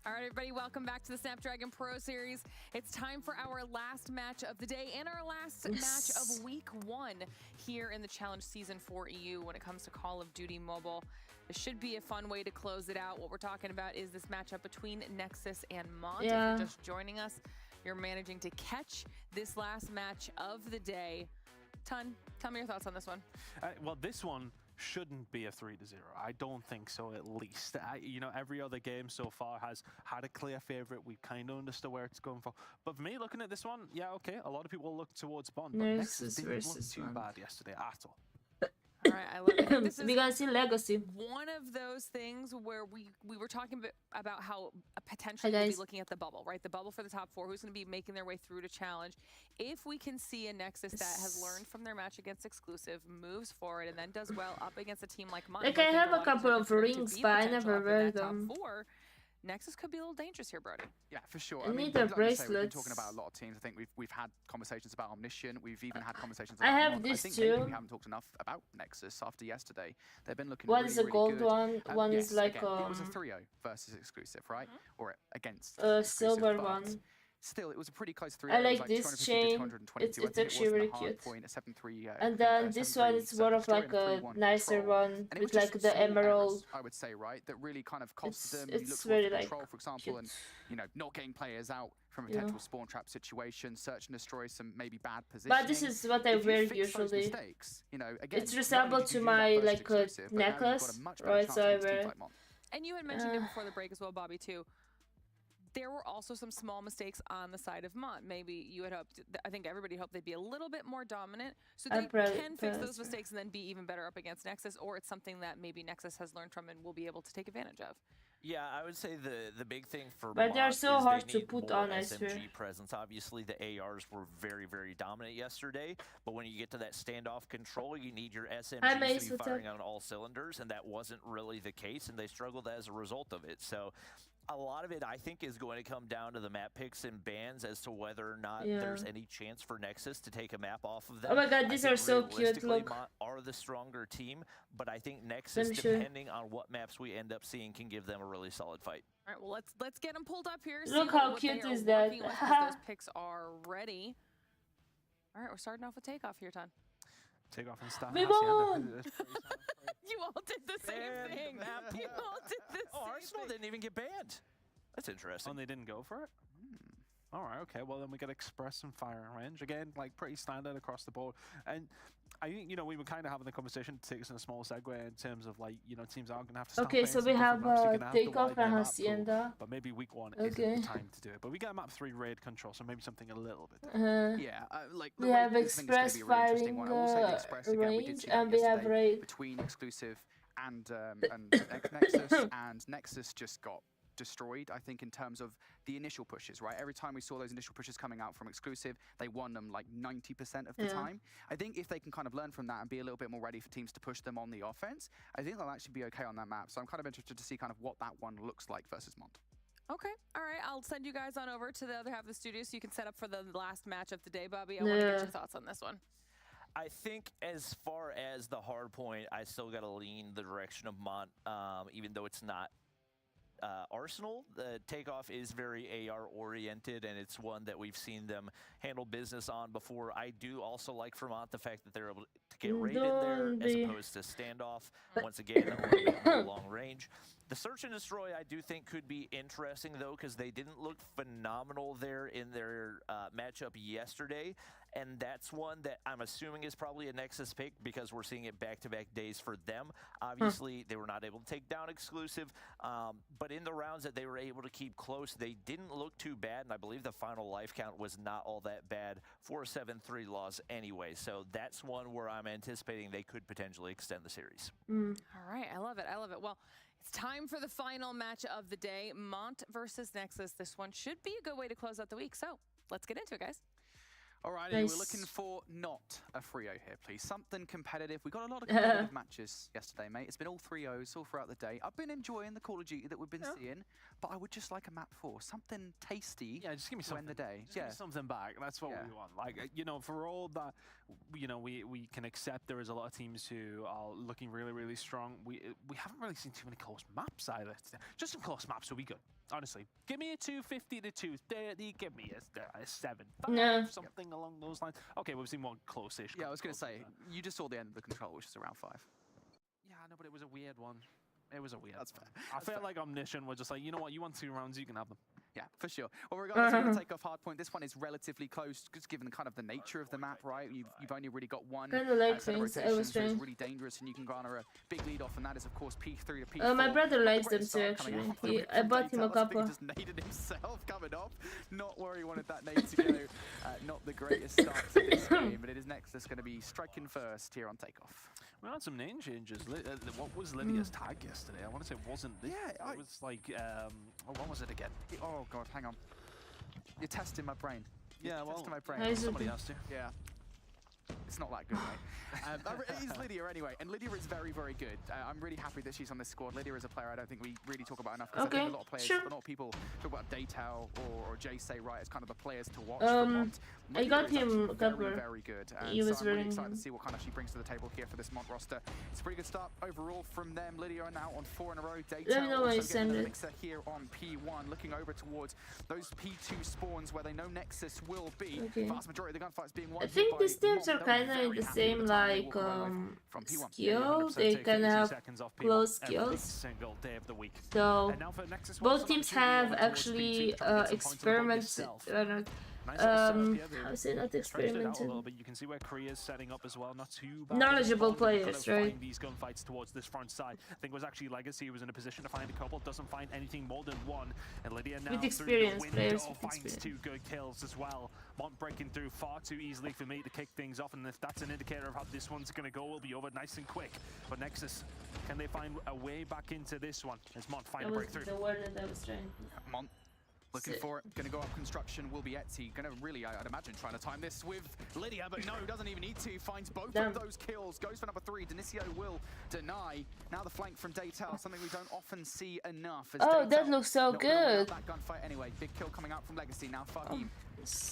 All right, everybody, welcome back to the Snapdragon Pro Series. It's time for our last match of the day and our last match of week 1 here in the challenge season for EU when it comes to Call of Duty Mobile. This should be a fun way to close it out. What we're talking about is this matchup between Nexus and Mont. Yeah. If you're just joining us, you're managing to catch this last match of the day. Ton, tell me your thoughts on this one. Well, this one shouldn't be a 3-0. I don't think so, at least. You know, every other game so far has had a clear favorite. We kind of understood where it's going for. But for me, looking at this one, yeah, okay, a lot of people look towards Bond, but Nexus didn't look too bad yesterday at all. All right, I love it. This is We're gonna see Legacy. one of those things where we were talking about how potentially we'll be looking at the bubble, right? The bubble for the top 4, who's going to be making their way through to challenge. If we can see a Nexus that has learned from their match against Exclusive, moves forward, and then does well up against a team like Mont. Like, I have a couple of rings, but I never wear them. Nexus could be a little dangerous here, Brody. Yeah, for sure. I mean, need their like you say, we've been bracelets. talking about a lot of teams. I think we've had conversations about Omniscient. We've even had conversations I about have Mod. this I think too. maybe we haven't talked enough about Nexus after yesterday. They've been looking One really, is a really gold good. one, one yes, is like again, it was a 3-0 versus Exclusive, right? Or against silver Exclusive, but one. still, it was a pretty close 3. I It was like this 250 to chain. 222. It's I think it actually wasn't a really hard cute. point, a 7-3. And then this one is more of like a nicer one And it with was like just the small emerald. errors, I would say, right, that really kind of costed them. It's You look very, towards like, control, for example, and cute. you know, not getting players out from a Yeah. potential spawn trap situation, search and destroy some maybe bad positioning. But this is what I If you wear fix those usually. mistakes, you know, again, It's not only resembled did you to do that my first like exclusive, but now you've got a necklace, much better right? chance So I against teams wear. like Mon. And you had mentioned it before the break as well, Bobby, too. There were also some small mistakes on the side of Mont. Maybe you had hoped, I think everybody hoped they'd be a little bit more dominant, so they can fix those mistakes and then be even better up against Nexus, or it's something that maybe Nexus has learned from and will be able to take advantage of. Yeah, I would say the big thing for But they're Mont so is hard they to need put more on, I SMG swear. presence. Obviously, the ARs were very, very dominant yesterday, but when you get to that standoff control, you need your SMGs Mace, to be what's firing up? on all cylinders, and that wasn't really the case, and they struggled as a result of it. So a lot of it, I think, is going to come down to the map picks and bans as to whether or not there's any chance for Nexus to take a map off of them. Oh my god, I these think are so cute, realistically, look. Mont are the stronger team, but I think Nexus, me show you. depending on what maps we end up seeing, can give them a really solid fight. All right, well, let's get them pulled up here. Look see how what cute they are is that. working with, 'cause those picks are ready. All right, we're starting off with takeoff here, Ton. Take off and start. Mimon! You all did the same Ban thing. the map. You all did the Oh, same Arsenal thing. didn't even get banned. That's interesting. And they didn't go for it? All right, okay. Well, then we get Express and Fire and Range. Again, like pretty standard across the board. And I think, you know, we were kind of having the conversation to take us in a small segue in terms of like, you know, teams are going to have to start Okay, so we have Takeoff and Hacienda. But maybe week 1 isn't the time to do it. But we get map 3 raid control, so maybe something a little bit different. Yeah, like We the have raid thing is gonna Express be a really interesting firing one. I will say the Express again, we did range, see that and we have yesterday raid. between exclusive and Nexus, and Nexus just got destroyed, I think, in terms of the initial pushes, right? Every time we saw those initial pushes coming out from exclusive, they won them like 90% of the time. I think if they can kind of learn from that and be a little bit more ready for teams to push them on the offense, I think they'll actually be okay on that map. So I'm kind of interested to see kind of what that one looks like versus Mont. Okay, all right. I'll send you guys on over to the other half of the studio so you can set up for the last match of the day, Bobby. I want to get your thoughts on this one. I think as far as the hard point, I still got to lean the direction of Mont, even though it's not Arsenal. The Takeoff is very AR oriented, and it's one that we've seen them handle business on before. I do also like for Mont the fact that they're able to get raided there as opposed to standoff. Once again, a little bit more long range. The Search and Destroy, I do think, could be interesting, though, because they didn't look phenomenal there in their matchup yesterday. And that's one that I'm assuming is probably a Nexus pick because we're seeing it back-to-back days for them. Obviously, they were not able to take down exclusive, but in the rounds that they were able to keep close, they didn't look too bad, and I believe the final life count was not all that bad for a 7-3 loss anyway. So that's one where I'm anticipating they could potentially extend the series. All right, I love it. I love it. Well, it's time for the final match of the day, Mont versus Nexus. This one should be a good way to close out the week, so let's get into it, guys. Alrighty, Nice. we're looking for not a 3-0 here, please. Something competitive. We got a lot of competitive matches yesterday, mate. It's been all 3-0s all throughout the day. I've been enjoying the Call of Duty that we've been seeing, but I would just like a map 4. Something tasty Yeah, just give me to something. end the day. Just give me something back. That's what we want. Like, you know, for all that, you know, we can accept there is a lot of teams who are looking really, really strong. We haven't really seen too many close maps either. Just some close maps will be good. Honestly, give me a 250 to 230. Give me a 7-5, something along those lines. Okay, we've seen one close-ish. Yeah, I was going to say, you just saw the end of the control, which is around 5. Yeah, I know, but it was a weird one. It was a weird That's one. fair. I felt like Omniscient were just like, you know what, you want 2 rounds, you can have them. Yeah, for sure. Well, regardless, we're going to take off hardpoint. This one is relatively close, just given kind of the nature of the map, right? You've only really got one Kinda like set of things, I rotations, was so it's saying. really dangerous, and you can garner a big lead off, and that is, of course, P3 to P4. My brother likes Great them too, start coming actually. out of the week I from bought him a Daytale. I think couple. He just naded himself coming off. Not where he wanted that nade to go. Not the greatest start to this game, but it is Nexus going to be striking first here on takeoff. We had some name changes. What was Lydia's tag yesterday? I want to say it wasn't this. Yeah, it was like, what was it again? Oh, God, hang on. You're testing my brain. Yeah, well, Testing my brain. Nice. somebody has to. Yeah. It's not that good, mate. It is Lydia anyway, and Lydia is very, very good. I'm really happy that she's on this squad. Lydia is a player I don't think we really talk about enough, because I think a lot of players, a lot of people talk about Daytal or Jay right as kind of the players to watch. I got him a couple. Very, very good. He was so I'm really very excited to see what kind of she brings to the table here for this Mont roster. It's a pretty good start overall from them. Lydia are now on 4 in a row. Daytal also getting the mixer here on P1, looking over towards those P2 spawns where they know Nexus will be. Vast majority of the gunfights being won. I think these teams are kind of in the same like skill. They kind of have close skills. So both teams have actually experimented. I say not experimented. But you can see where Korea's setting up as well. Not too bad. Knowledgeable players, right? These gunfights towards this front side. I think it was actually Legacy who was in a position to find a couple. Doesn't find anything more than one. And Lydia now with experience, players with finds experience. 2 good kills as well. Mont breaking through far too easily for me to kick things off. And if that's an indicator of how this one's going to go, we'll be over nice and quick. But Nexus, can they find a way back into this one? As Mont find a breakthrough? The word that I was trying. Mont. Looking for it, gonna go up construction, will be Etsy. Gonna really, I'd imagine, trying to time this with Lydia, but no, doesn't even need to. Finds both of those kills, goes for number 3. Denicio will deny. Now the flank from Daytal, something we don't often see enough. As oh, Daytal that looks so good. That gunfight anyway. Big kill coming out from Legacy. Now Fahim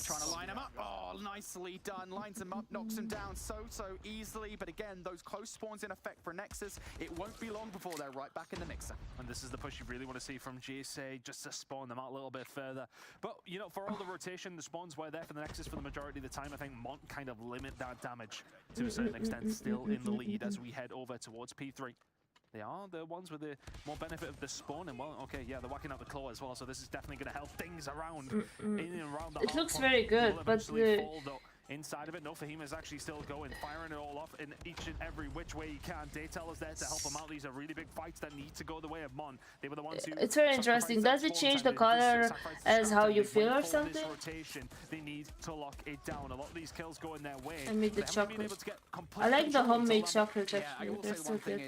trying to line him up. Oh, nicely done. Lines him up, knocks him down so easily. But again, those close spawns in effect for Nexus. It won't be long before they're right back in the mixer. And this is the push you really want to see from GSA, just to spawn them out a little bit further. But, you know, for all the rotation, the spawns were there for the Nexus for the majority of the time. I think Mont kind of limit that damage to a certain extent, still in the lead as we head over towards P3. They are the ones with the more benefit of the spawn, and well, okay, yeah, they're whacking out the claw as well, so this is definitely going to help things around in and around the It looks very good, but inside of it, no, Fahim is actually still going, firing it all off in each and every which way he can. Daytal is there to help him out. These are really big fights that need to go the way of Mon. They were the ones who... It's very interesting. Does it change the color as how you feel or something? They need to lock it down. A lot of these kills go in their way. I made the chocolate. I like the homemade chocolate actually. That's so good.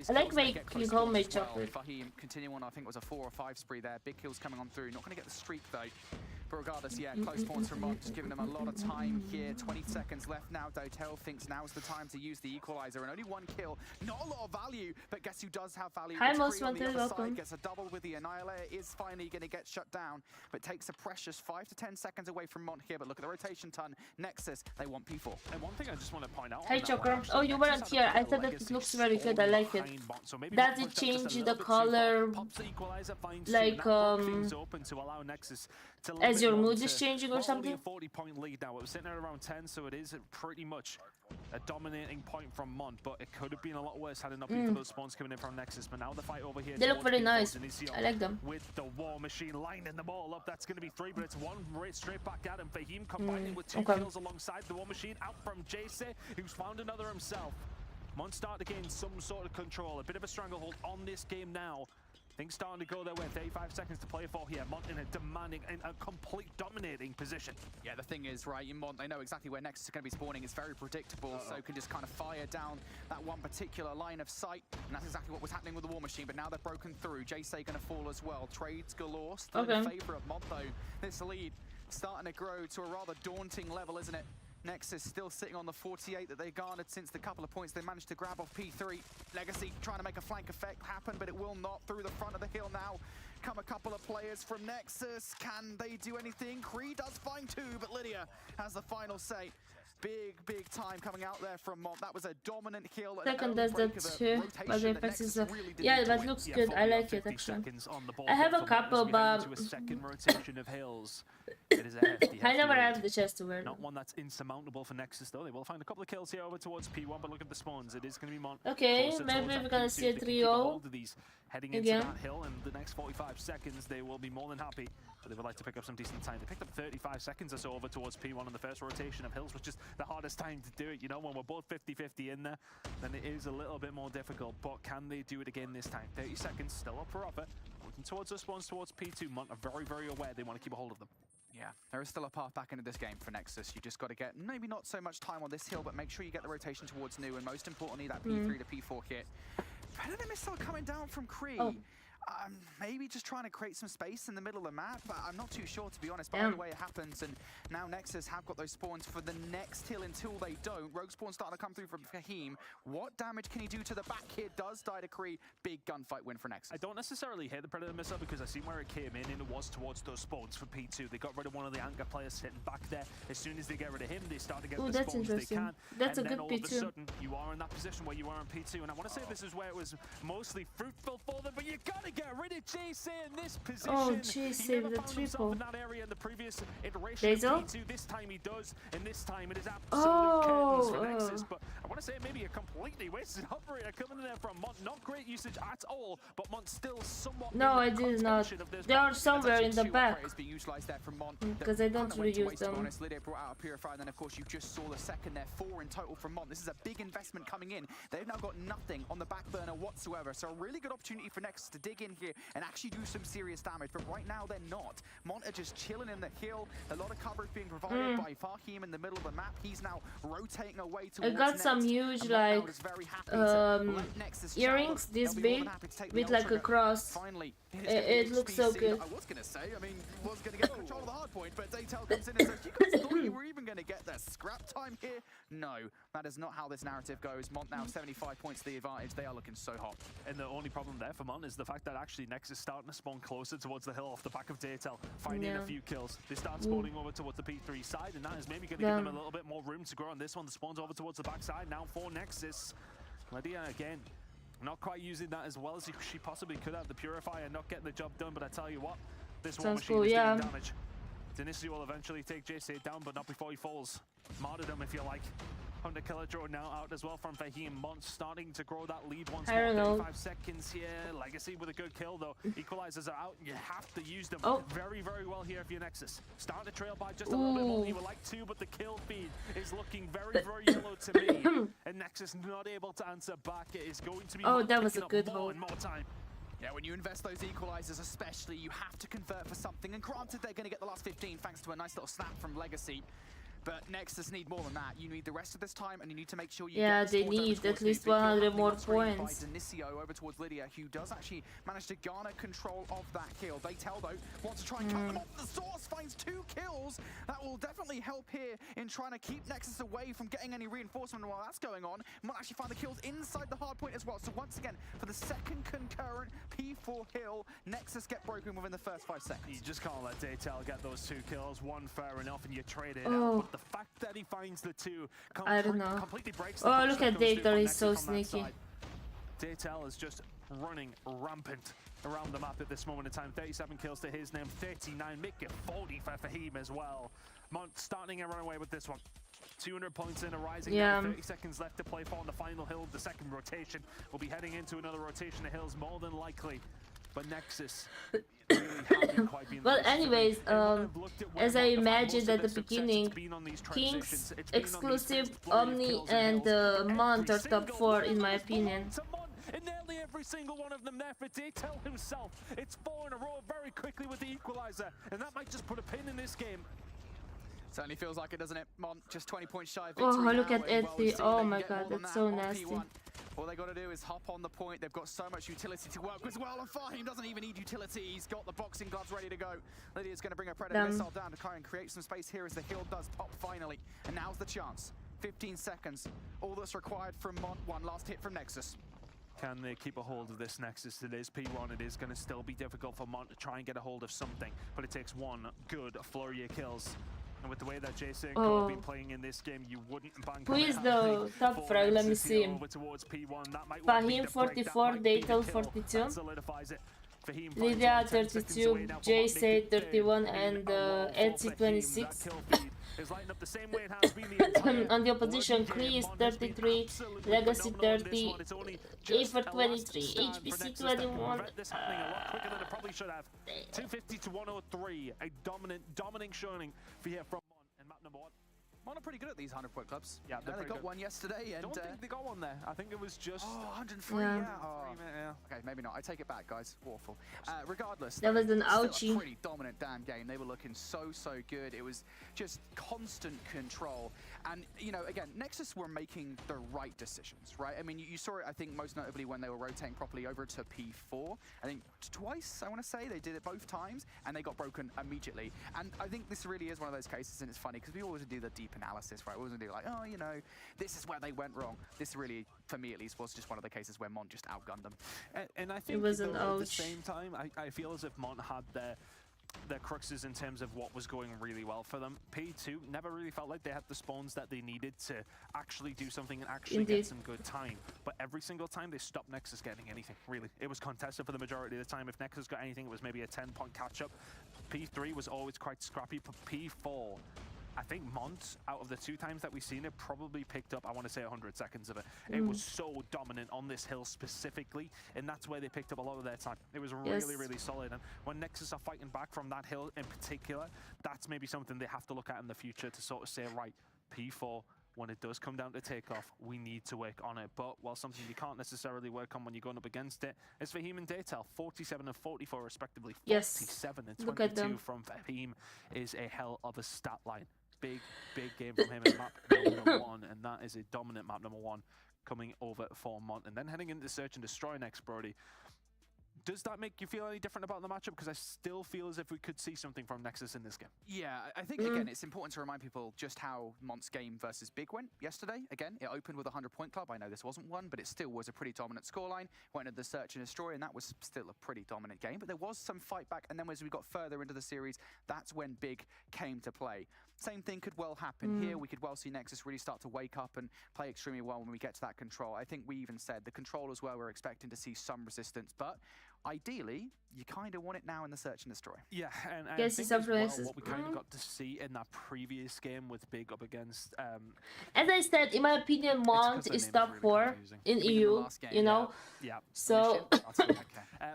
I like making homemade chocolate. Fahim continue on, I think it was a 4 or 5 spree there. Big kills coming on through. Not going to get the streak though. But regardless, yeah, close spawns from Mont, just giving them a lot of time here. 20 seconds left now. Daytal thinks now's the time to use the equalizer, and only 1 kill. Not a lot of value, but guess who does have value? Hi, Most Wanted, welcome. Gets a double with the Annihilator, is finally going to get shut down, but takes a precious 5 to 10 seconds away from Mont here. But look at the rotation ton. Nexus, they want P4. And one thing I just want to point out. Hi, Chokra. Oh, you weren't here. I thought that it looks very good. I like it. Does it change the color, like, as your mood is changing or something? 40-point lead now. It was sitting at around 10, so it is pretty much a dominating point from Mont, but it could have been a lot worse had it not been for those spawns coming in from Nexus. But now the fight over here, they look very nice. I like them. With the War Machine lining them all up, that's going to be 3, but it's 1 right straight back at him. Fahim combining with 2 kills alongside the War Machine. Out from Jayce, who's found another himself. Mont start to gain some sort of control, a bit of a stranglehold on this game now. Things starting to go their way. 35 seconds to play for here. Mont in a demanding and a complete dominating position. Yeah, the thing is, right, in Mont, they know exactly where Nexus is going to be spawning. It's very predictable, so can just kind of fire down that one particular line of sight. And that's exactly what was happening with the War Machine, but now they're broken through. Jayce going to fall as well. Trades galore. Still in favor of Mont, though. This lead starting to grow to a rather daunting level, isn't it? Nexus still sitting on the 48 that they garnered since the couple of points they managed to grab off P3. Legacy trying to make a flank effect happen, but it will not. Through the front of the hill now come a couple of players from Nexus. Can they do anything? Cree does find 2, but Lydia has the final say. Big time coming out there from Mont. That was a dominant kill. Second does that too, but the effects is yeah, that looks good. I like it actually. I have a couple, but I never have the chance to wear them. Not one that's insurmountable for Nexus though. They will find a couple of kills here over towards P1, but look at the spawns. It is going to be Mont. Okay, maybe we're gonna see a 3-0. Heading into that hill, and the next 45 seconds they will be more than happy, but they would like to pick up some decent time. They picked up 35 seconds or so over towards P1 in the first rotation of hills, which is the hardest time to do it. You know, when we're both 50-50 in there, then it is a little bit more difficult, but can they do it again this time? 30 seconds, still up for offer. Looking towards those spawns towards P2, Mont are very aware they want to keep a hold of them. Yeah, there is still a path back into this game for Nexus. You just got to get maybe not so much time on this hill, but make sure you get the rotation towards new, and most importantly, that P3 to P4 kit. Predator missile coming down from Cree. Maybe just trying to create some space in the middle of the map. I'm not too sure, to be honest, by the way it happens. And now Nexus have got those spawns for the next hill until they don't. Rogue spawn starting to come through from Fahim. What damage can he do to the back here? Does die decree. Big gunfight win for Nexus. I don't necessarily hate the Predator missile because I see where it came in and it was towards those spawns for P2. They got rid of one of the anchor players sitting back there. As soon as they get rid of him, they start to get the that's spawns they can. That's and a then good all P2. of a sudden, you are in that position where you are in P2. And I want to say this is where it was mostly fruitful for them, but you got to get rid of JC in this position. Oh, Jay saved the triple. In that area in the previous iteration Basil? of P2. This time he does, and this time it is absolute curtains for Nexus. But I want to say maybe a completely wasted operator coming in there from Mont. Not great usage at all, but Mont still somewhat. No, I did not. They are somewhere in the back. Because I don't really use them. Lydia brought out a Purifier, and then of course you just saw the second there. 4 in total from Mont. This is a big investment coming in. They've now got nothing on the back burner whatsoever. So a really good opportunity for Nexus to dig in here and actually do some serious damage. But right now they're not. Mont are just chilling in the hill. A lot of cover is being provided by Fahim in the middle of the map. He's now rotating away towards I got some huge like earrings this big with like a cross. It looks so good. I was gonna say, I mean, was gonna get control of the hard point, but Daytel comes in and says, you guys thought you were even gonna get the scrap time here? No, that is not how this narrative goes. Mont now 75 points to the advantage. They are looking so hot. And the only problem there for Mont is the fact that actually Nexus starting to spawn closer towards the hill off the back of Daytel, finding a few kills. They start spawning over towards the P3 side, and that is maybe going to give them a little bit more room to grow on this one. The spawns over towards the back side now for Nexus. Lydia again, not quite using that as well as she possibly could have. The Purifier not getting the job done, but I tell you what, this War Machine is doing damage. Denisi will eventually take JC down, but not before he falls. Martyrdom, if you like. Hunter Killer Drone now out as well from Fahim. Mont starting to grow that lead once more. 35 seconds here. Legacy with a good kill though. Equalizers are out and you have to use them very, very well here if you're Nexus. Starting to trail by just a little bit more than you would like to, but the kill feed is looking very, very yellow to me. And Nexus not able to answer back. It is going to be that was a good hold. More time. Yeah, when you invest those equalizers especially, you have to convert for something. And granted, they're going to get the last 15 thanks to a nice little snap from Legacy. But Nexus need more than that. You need the rest of this time, and you need to make sure you get they need at least 100 more points. Dionisio over towards Lydia, who does actually manage to garner control of that kill. Daytel, though, wants to try and cut them off. The source finds 2 kills. That will definitely help here in trying to keep Nexus away from getting any reinforcement while that's going on. Might actually find the kills inside the hard point as well. So once again, for the second concurrent P4 hill, Nexus get broken within the first 5 seconds. You just can't let Daytel get those 2 kills. One fair enough, and you trade it out. The fact that he finds the 2 completely breaks the look at Daytel, he's so sneaky. Daytel is just running rampant around the map at this moment in time. 37 kills to his name, 39, make it 40 for Fahim as well. Mont starting a runaway with this one. 200 points in, a rising 30 seconds left to play for on the final hill. The second rotation will be heading into another rotation of hills more than likely. But Nexus really haven't quite been. Well, anyways, as I imagined at the beginning, Kings, Exclusive, Omni, and Mont are top 4 in my opinion. And nearly every single one of them there for Daytel himself. It's 4 in a row very quickly with the equalizer, and that might just put a pin in this game. Certainly feels like it, doesn't it? Mont just 20 points shy of victory. Oh, look at Edfi. Oh my god, that's so nasty. All they got to do is hop on the point. They've got so much utility to work as well. And Fahim doesn't even need utility. He's got the boxing gloves ready to go. Lydia's going to bring a Predator missile down to try and create some space here as the hill does pop finally. And now's the chance. 15 seconds. All that's required from Mont. One last hit from Nexus. Can they keep a hold of this Nexus? It is P1. It is going to still be difficult for Mont to try and get a hold of something. But it takes one good flurry of kills. And with the way that Jason and Co have been playing in this game, you wouldn't bank on. Who is the top frag? Let me see. Fahim 44, Daytel 42, Lydia 32, JC 31, and Etsy 26. On the opposition, Chris 33, Legacy 30, A4 23, HPC 21. 250 to 103, a dominant showing for here from Mont and map number 1. Mont are pretty good at these 100-point clubs. Yeah, they got one yesterday. And don't think they got one there. I think it was just... Oh, 103, yeah. Okay, maybe not. I take it back, guys. Awful. Regardless, That was an still ouchie. a pretty dominant damn game. They were looking so good. It was just constant control. And, you know, again, Nexus were making the right decisions, right? I mean, you saw it, I think, most notably when they were rotating properly over to P4. I think twice, I want to say. They did it both times, and they got broken immediately. And I think this really is one of those cases, and it's funny, because we always do the deep analysis, right? We always do like, oh, you know, this is where they went wrong. This really, for me at least, was just one of the cases where Mon just outgunned them. And I think was an though, at the ouch. same time, I feel as if Mon had their cruxes in terms of what was going really well for them. P2 never really felt like they had the spawns that they needed to actually do something and actually Indeed. get some good time. But every single time they stopped Nexus getting anything, really. It was contested for the majority of the time. If Nexus got anything, it was maybe a 10-point catch-up. P3 was always quite scrappy, but P4, I think Mont, out of the 2 times that we've seen it, probably picked up, I want to say 100 seconds of it. It was so dominant on this hill specifically, and that's where they picked up a lot of their time. It was really, really solid. And when Nexus are fighting back from that hill in particular, that's maybe something they have to look at in the future to sort of say, right, P4, when it does come down to takeoff, we need to work on it. But while something you can't necessarily work on when you're going up against it, is Fahim and Daytel, 47 and 44 respectively. Yes. 47 and Look at 22 them. from Fahim is a hell of a stat line. Big game from him in map number 1, and that is a dominant map number 1 coming over for Mont. And then heading into Search and Destroy next, Brody. Does that make you feel any different about the matchup? Because I still feel as if we could see something from Nexus in this game. Yeah, I think, again, it's important to remind people just how Mont's game versus Big went yesterday. Again, it opened with a 100-point club. I know this wasn't one, but it still was a pretty dominant scoreline. Went into the Search and Destroy, and that was still a pretty dominant game. But there was some fight back, and then as we got further into the series, that's when Big came to play. Same thing could well happen here. We could well see Nexus really start to wake up and play extremely well when we get to that control. I think we even said the control as well, we're expecting to see some resistance, but ideally, you kind of want it now in the Search and Destroy. Yeah, and I Guess think it's as well, influences. what we kind of got to see in that previous game with Big up against... As I said, in my opinion, Mont their is name is top really 4 confusing. in I mean, in the EU, last game, you know? yeah. So,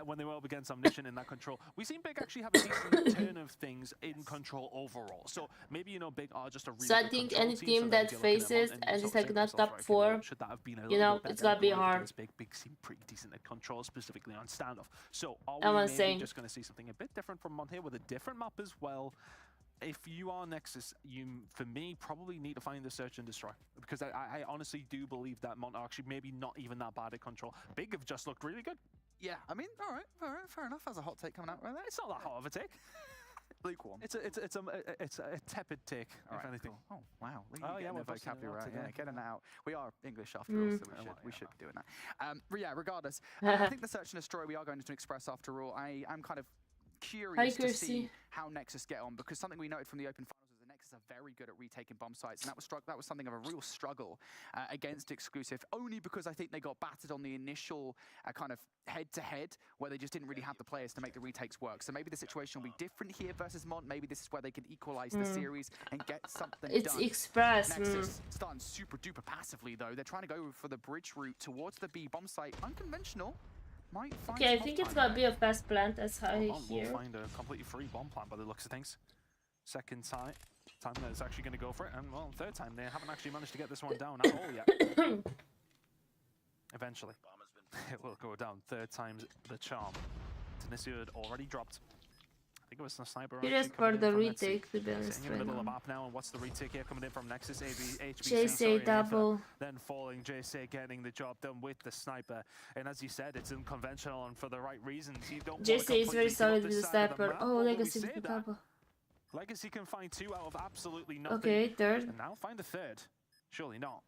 When they were up against Omniscient in that control, we seen Big actually have a decent turn of things in control overall. So maybe, you know, Big are just a really so I good think control any team, team so that then you're looking at faces Mont and you is sort like of not think to top yourself, right, okay, 4, well, should that have been a you little know, bit better it's gonna be going up hard. against Big? Big seemed pretty decent at control, specifically on standoff. So are I we was maybe saying. just going to see something a bit different from Mont here with a different map as well? If you are Nexus, you, for me, probably need to find the Search and Destroy. Because I honestly do believe that Mont are actually maybe not even that bad at control. Big have just looked really good. Yeah, I mean, all right, fair enough. That's a hot take coming out right there. It's not that hot of a take. Lukewarm. It's a tepid take, All if right, anything. cool. Oh, wow. Oh, yeah, we're we're busting it vocabulary out right. today. Yeah, getting that out. We are English after all, so we should be doing that. But yeah, regardless, I think the Search and Destroy we are going to Express after all. I'm kind of curious to see Kirsty. how Nexus get on, because something we noted from the Open Finals was the Nexus are very good at retaking bomb sites, and that was something of a real struggle against Exclusive, only because I think they got battered on the initial kind of head-to-head, where they just didn't really have the players to make the retakes work. So maybe the situation will be different here versus Mont. Maybe this is where they can equalize the series and get something It's done. Express. Nexus starting super duper passively though. They're trying to go for the bridge route towards the B bomb site. Unconventional. Might find Okay, I some think time it's gonna there. be a fast plant, as I Mont will hear. find a completely free bomb plant by the looks of things. Second time that it's actually going to go for it, and well, third time they haven't actually managed to get this one down at all yet. Eventually, it will go down. Third time's the charm. Tunisia had already dropped. I think it was a sniper. Curious actually for coming in the from Etsy. retake, to be honest, Sitting in the right middle of the now. map now, and what's the retake here coming in from Nexus? HBC, JC sorry, and double. Infinite. Then falling, JC getting the job done with the sniper. And as you said, it's unconventional and for the right reasons. You don't JC want to is very completely solid give up with the this side of the sniper. map, Oh, although we Legacy say with the that, double. Legacy can find 2 out of absolutely nothing. Okay, third. And now find a third. Surely not.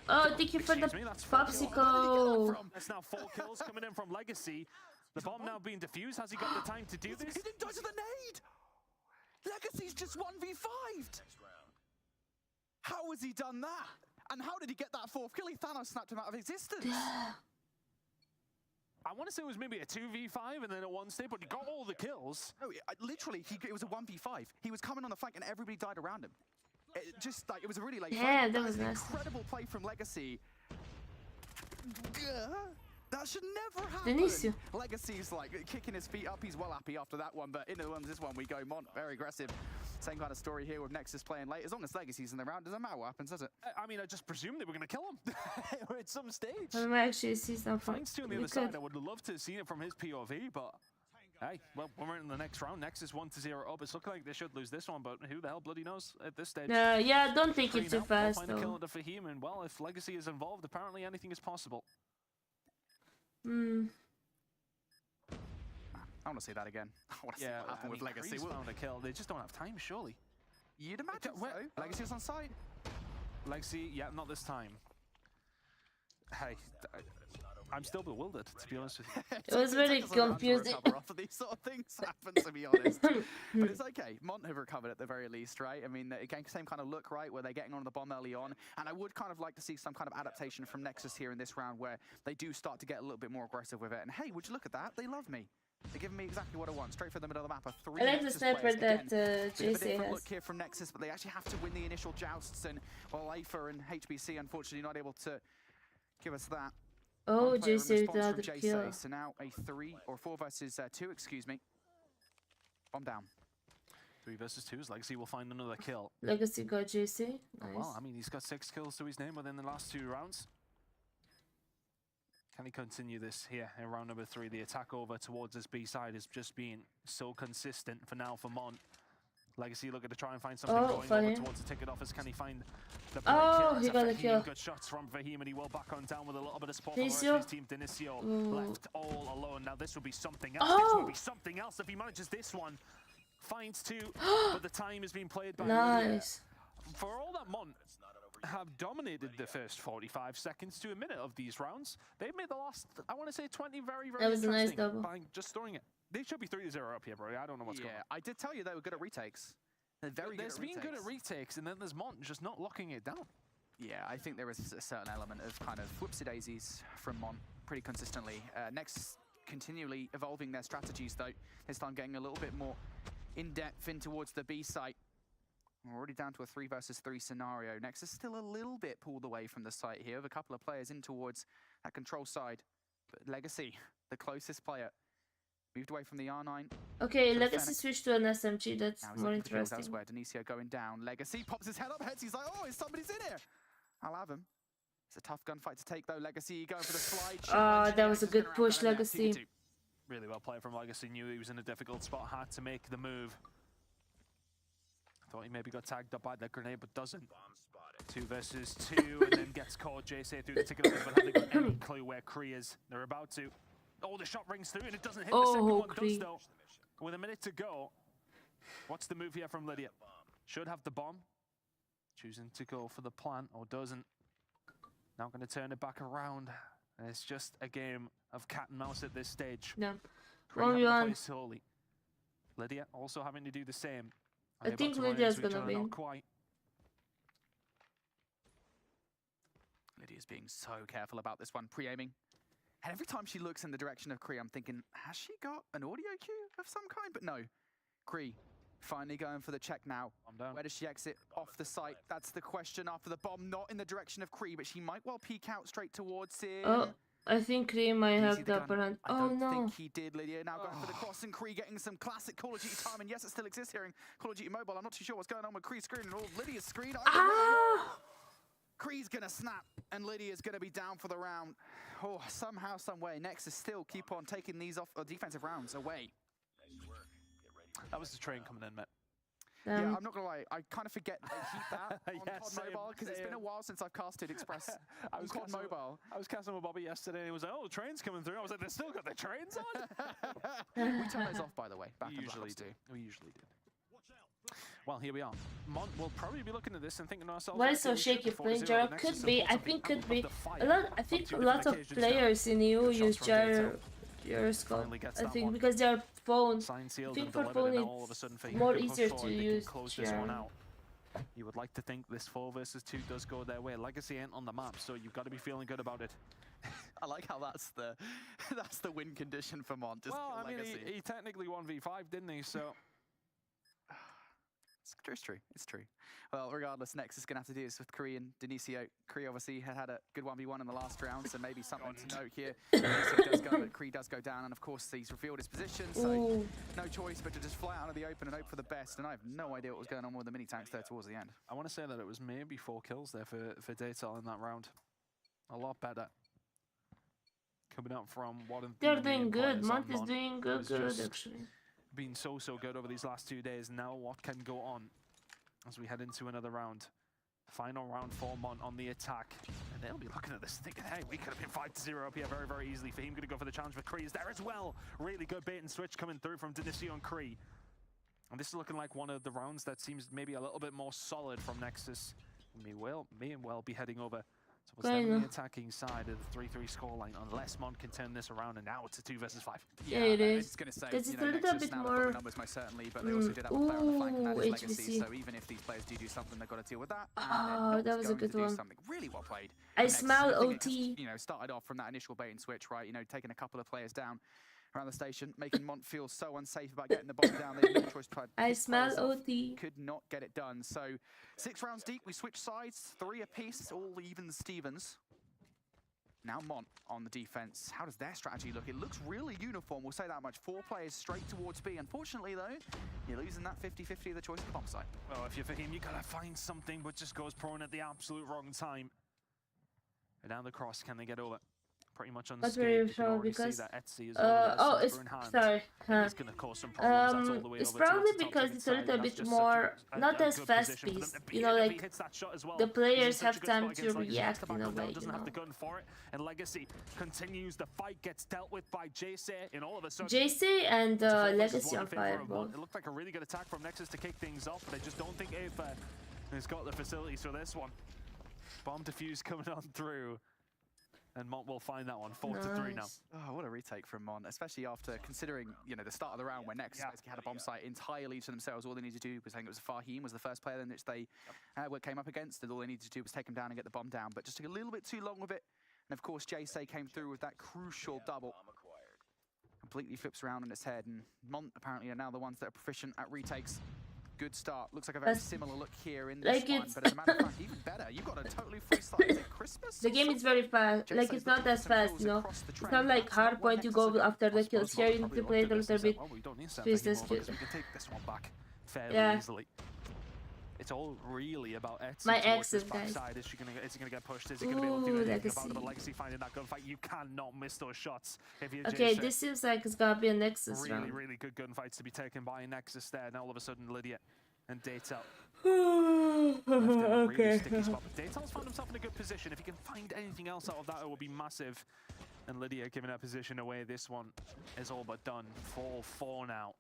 Oh, thank you for the Excuse me, that's 4 kills. popsicle. That's now 4 kills coming in from Legacy. The bomb now being defused. Has he got the time to do this? He didn't die to the nade! Legacy's just 1v5'd! How has he done that? And how did he get that 4th kill? He Thanos snapped him out of existence. I want to say it was maybe a 2v5 and then a 1-stay, but he got all the kills. No, literally, it was a 1v5. He was coming on the flank and everybody died around him. It was a really late Yeah, fight. that was is an nice. incredible play from Legacy. That should never happen. Denicio. Legacy's like kicking his feet up. He's well happy after that one, but into this one we go. Mont, very aggressive. Same kind of story here with Nexus playing late. As long as Legacy's in the round, doesn't matter what happens, does it? I mean, I just presumed they were going to kill him at some stage. I might actually see something. Thanks to on the other side, I would love to have seen it from his POV, but hey, well, we're in the next round. Nexus 1-0 up. It's looking like they should lose this one, but who the hell bloody knows at this stage? Yeah, don't take it too We'll fast, find a though. kill to Fahim, and well, if Legacy is involved, apparently anything is possible. Hmm. I want to see that again. I want to see what happened with Legacy. Creed's found a kill. They just don't have time, surely. You'd imagine so. Legacy was on side. Legacy, yeah, not this time. Hey, I'm still bewildered, to be honest with you. It was very confusing. After these sort of things happen, to be honest. But it's okay. Mont have recovered at the very least, right? I mean, again, same kind of look, right, where they're getting on the bomb early on. And I would kind of like to see some kind of adaptation from Nexus here in this round where they do start to get a little bit more aggressive with it. And hey, would you look at that? They love me. They're giving me exactly what I want, straight for the middle of the map. A 3 I like the Nexus sniper players. that Again, bit of a JC different has. look here from Nexus, but they actually have to win the initial jousts, and well, Aether and HBC unfortunately not able to give us that. Oh, One player in JC with response another from kill. JC, so now a 4 versus 2, excuse me. Bomb down. 3 versus 2 is Legacy will find another kill. Legacy got JC. Nice. Well, I mean, he's got 6 kills to his name within the last 2 rounds. Can he continue this here in round number 3? The attack over towards this B side is just being so consistent for now for Mont. Legacy looking to try and find something going over towards the ticket office. Can he find the break kill? He got a kill. Good shots from Fahim, and he will back on down with a little bit of support Dinicio. from his team. Dinicio left all alone. Now this will be something else. This will be something else if he manages this one. Finds 2, but the time has been played by Nice. For all that Mont have dominated the first 45 seconds to a minute of these rounds, they've made the last, I want to say, 20 very, very That was a nice interesting double. by just throwing it. They should be 3-0 up here, bro. I don't know what's going on. I did tell you they were good at retakes. They're very good at retakes. There's been good at retakes, and then there's Mont just not locking it down. Yeah, I think there is a certain element of kind of whoopsie-daisies from Mont pretty consistently. Next, continually evolving their strategies, though. This time getting a little bit more in-depth in towards the B site. We're already down to a 3 versus 3 scenario. Nexus still a little bit pulled away from the site here, with a couple of players in towards that control side. But Legacy, the closest player, moved away from the R9. Okay, Legacy switched to an SMG. That's Now he's more looking for kills interesting. elsewhere. Dinicio going down. Legacy pops his head up, heads. He's like, oh, somebody's in here. I'll have him. It's a tough gunfight to take, though. Legacy going for the slide. challenge. That was a He's good gonna push, round down Legacy. 2-2. Really well played from Legacy. Knew he was in a difficult spot, had to make the move. Thought he maybe got tagged up by the grenade, but doesn't. 2 versus 2, and then gets caught. JC through the ticket, but have they got any clue where Kree is? They're about to. Oh, the shot rings through, and it doesn't hit. The second one does, though. With a minute to go, what's the move here from Lydia? Should have the bomb. Choosing to go for the plant, or doesn't. Now going to turn it back around. And it's just a game of cat and mouse at this stage. Yeah. Kree having to play solely. Lydia also having to do the same. I think Lydia's gonna win. Not quite. Lydia's being so careful about this one, pre-aiming. And every time she looks in the direction of Kree, I'm thinking, has she got an audio cue of some kind? But no. Kree finally going for the check now. Where does she exit? Off the site. That's the question after the bomb. Not in the direction of Kree, but she might well peek out straight towards him. Oh, I think Kree might have the upper hand. I Oh don't no. think he did, Lydia. Now going for the cross, and Kree getting some classic Call of Duty time. And yes, it still exists here in Call of Duty Mobile. I'm not too sure what's going on with Kree's screen and all Lydia's screen. Kree's gonna snap, and Lydia's gonna be down for the round. Oh, somehow, some way, Nexus still keep on taking these off defensive rounds away. That was the train coming in, Matt. Yeah, I'm not gonna lie, I kind of forget they keep that on Yeah, COD same, Mobile, because it's been a while since I've casted Express on COD Mobile. I was casting with Bobby yesterday, and he was like, oh, the train's coming through. I was like, they still got the trains on? We turn those off, by the way, back We in usually Black Ops 2. We usually do. Well, here we are. Mont will probably be looking at this and thinking to ourselves, Why so shaky playing gyro? Could be. I think could be. I think a lot of players in EU use gyroscope. I think because they are phone. I think for phone it's more easier to use gyro. You would like to think this 4 versus 2 does go their way. Legacy ain't on the map, so you've got to be feeling good about it. I like how that's the win condition for Mont. Well, I mean, he technically 1v5, didn't he? So It's true. It's true. Well, regardless, Nexus is going to have to do this with Kree and Denisio. Kree obviously had a good 1v1 in the last round, so maybe something to note here. Denisio does go, but Kree does go down, and of course he's revealed his position, so no choice but to just fly out of the open and hope for the best. And I have no idea what was going on with the mini tanks there towards the end. I want to say that it was maybe 4 kills there for Daytel in that round. A lot better. Coming up from one of the They're doing good. Mont is doing good actually. Been so good over these last 2 days. Now what can go on as we head into another round? Final round for Mont on the attack. And they'll be looking at this thinking, hey, we could have been 5-0 up here very easily. For him going to go for the challenge, but Kree is there as well. Really good bait and switch coming through from Denisio and Kree. And this is looking like one of the rounds that seems maybe a little bit more solid from Nexus. May well be heading over towards them on the attacking side of the 3-3 scoreline, unless Mont can turn this around, and now it's a 2 versus 5. Yeah, it is. It's going to say, Because it's a Nexus little bit now more... the numbers most certainly, but they also did have a player on the flank, and that is Legacy. HBC. So even if these players do something, they've got to deal with that. Oh, that was a good one. Something really well played. I smell OT. You know, started off from that initial bait and switch, right? You know, taking a couple of players down around the station, making Mont feel so unsafe about getting the bomb down. They had no choice to try. I smell OT. Could not get it done. So 6 rounds deep, we switch sides, 3 apiece, all even Stevens. Now Mont on the defense. How does their strategy look? It looks really uniform, we'll say that much. 4 players straight towards B. Unfortunately, though, you're losing that 50-50 of the choice of the bomb site. Well, if you're for him, you gotta find something, but just goes prone at the absolute wrong time. And down the cross, can they get over? Pretty much unscathed. You can already see that Etsy is oh, it's sorry. It's gonna cause some problems. That's all the way it's over probably towards the because top it's a little side. bit more not as fast paced. You know, like the players have time to react in a way. Doesn't have the gun for it, and Legacy continues. The fight gets dealt with by JC, and all of a sudden JC and Legacy on fire. It looked like a really good attack from Nexus to kick things off, but I just don't think Aether has got the facilities for this one. Bomb defuse coming on through. And Mont will find that one, 4-3 now. Oh, what a retake from Mont, especially after considering, you know, the start of the round when Nexus basically had a bomb site entirely to themselves. All they needed to do was, I think it was Fahim was the first player in which they came up against, and all they needed to do was take him down and get the bomb down. But just took a little bit too long with it. And of course, JC came through with that crucial double. Completely flips around on its head, and Mont apparently are now the ones that are proficient at retakes. Good start. Looks like a very similar look here in this one, but as a matter of fact, even better. You've got a totally free start. Is it Christmas? The game is very fast. Like, it's not as fast, you know. It's not like hardpoint you go after the kills. Here you need to play it a little bit. We don't need business we can take this one back fairly easily. It's all really about Etsy. My exes, guys. Is he gonna get pushed? Is he gonna be able to do anything about it? But Legacy finding that gunfight, you cannot miss those shots. If you're okay, this seems like it's gonna be a Nexus round. Really good gunfights to be taken by Nexus there. Now all of a sudden Lydia and Daytel. Okay. Daytel's found himself in a good position. If he can find anything else out of that, it will be massive. And Lydia giving that position away. This one is all but done. 4-4 now.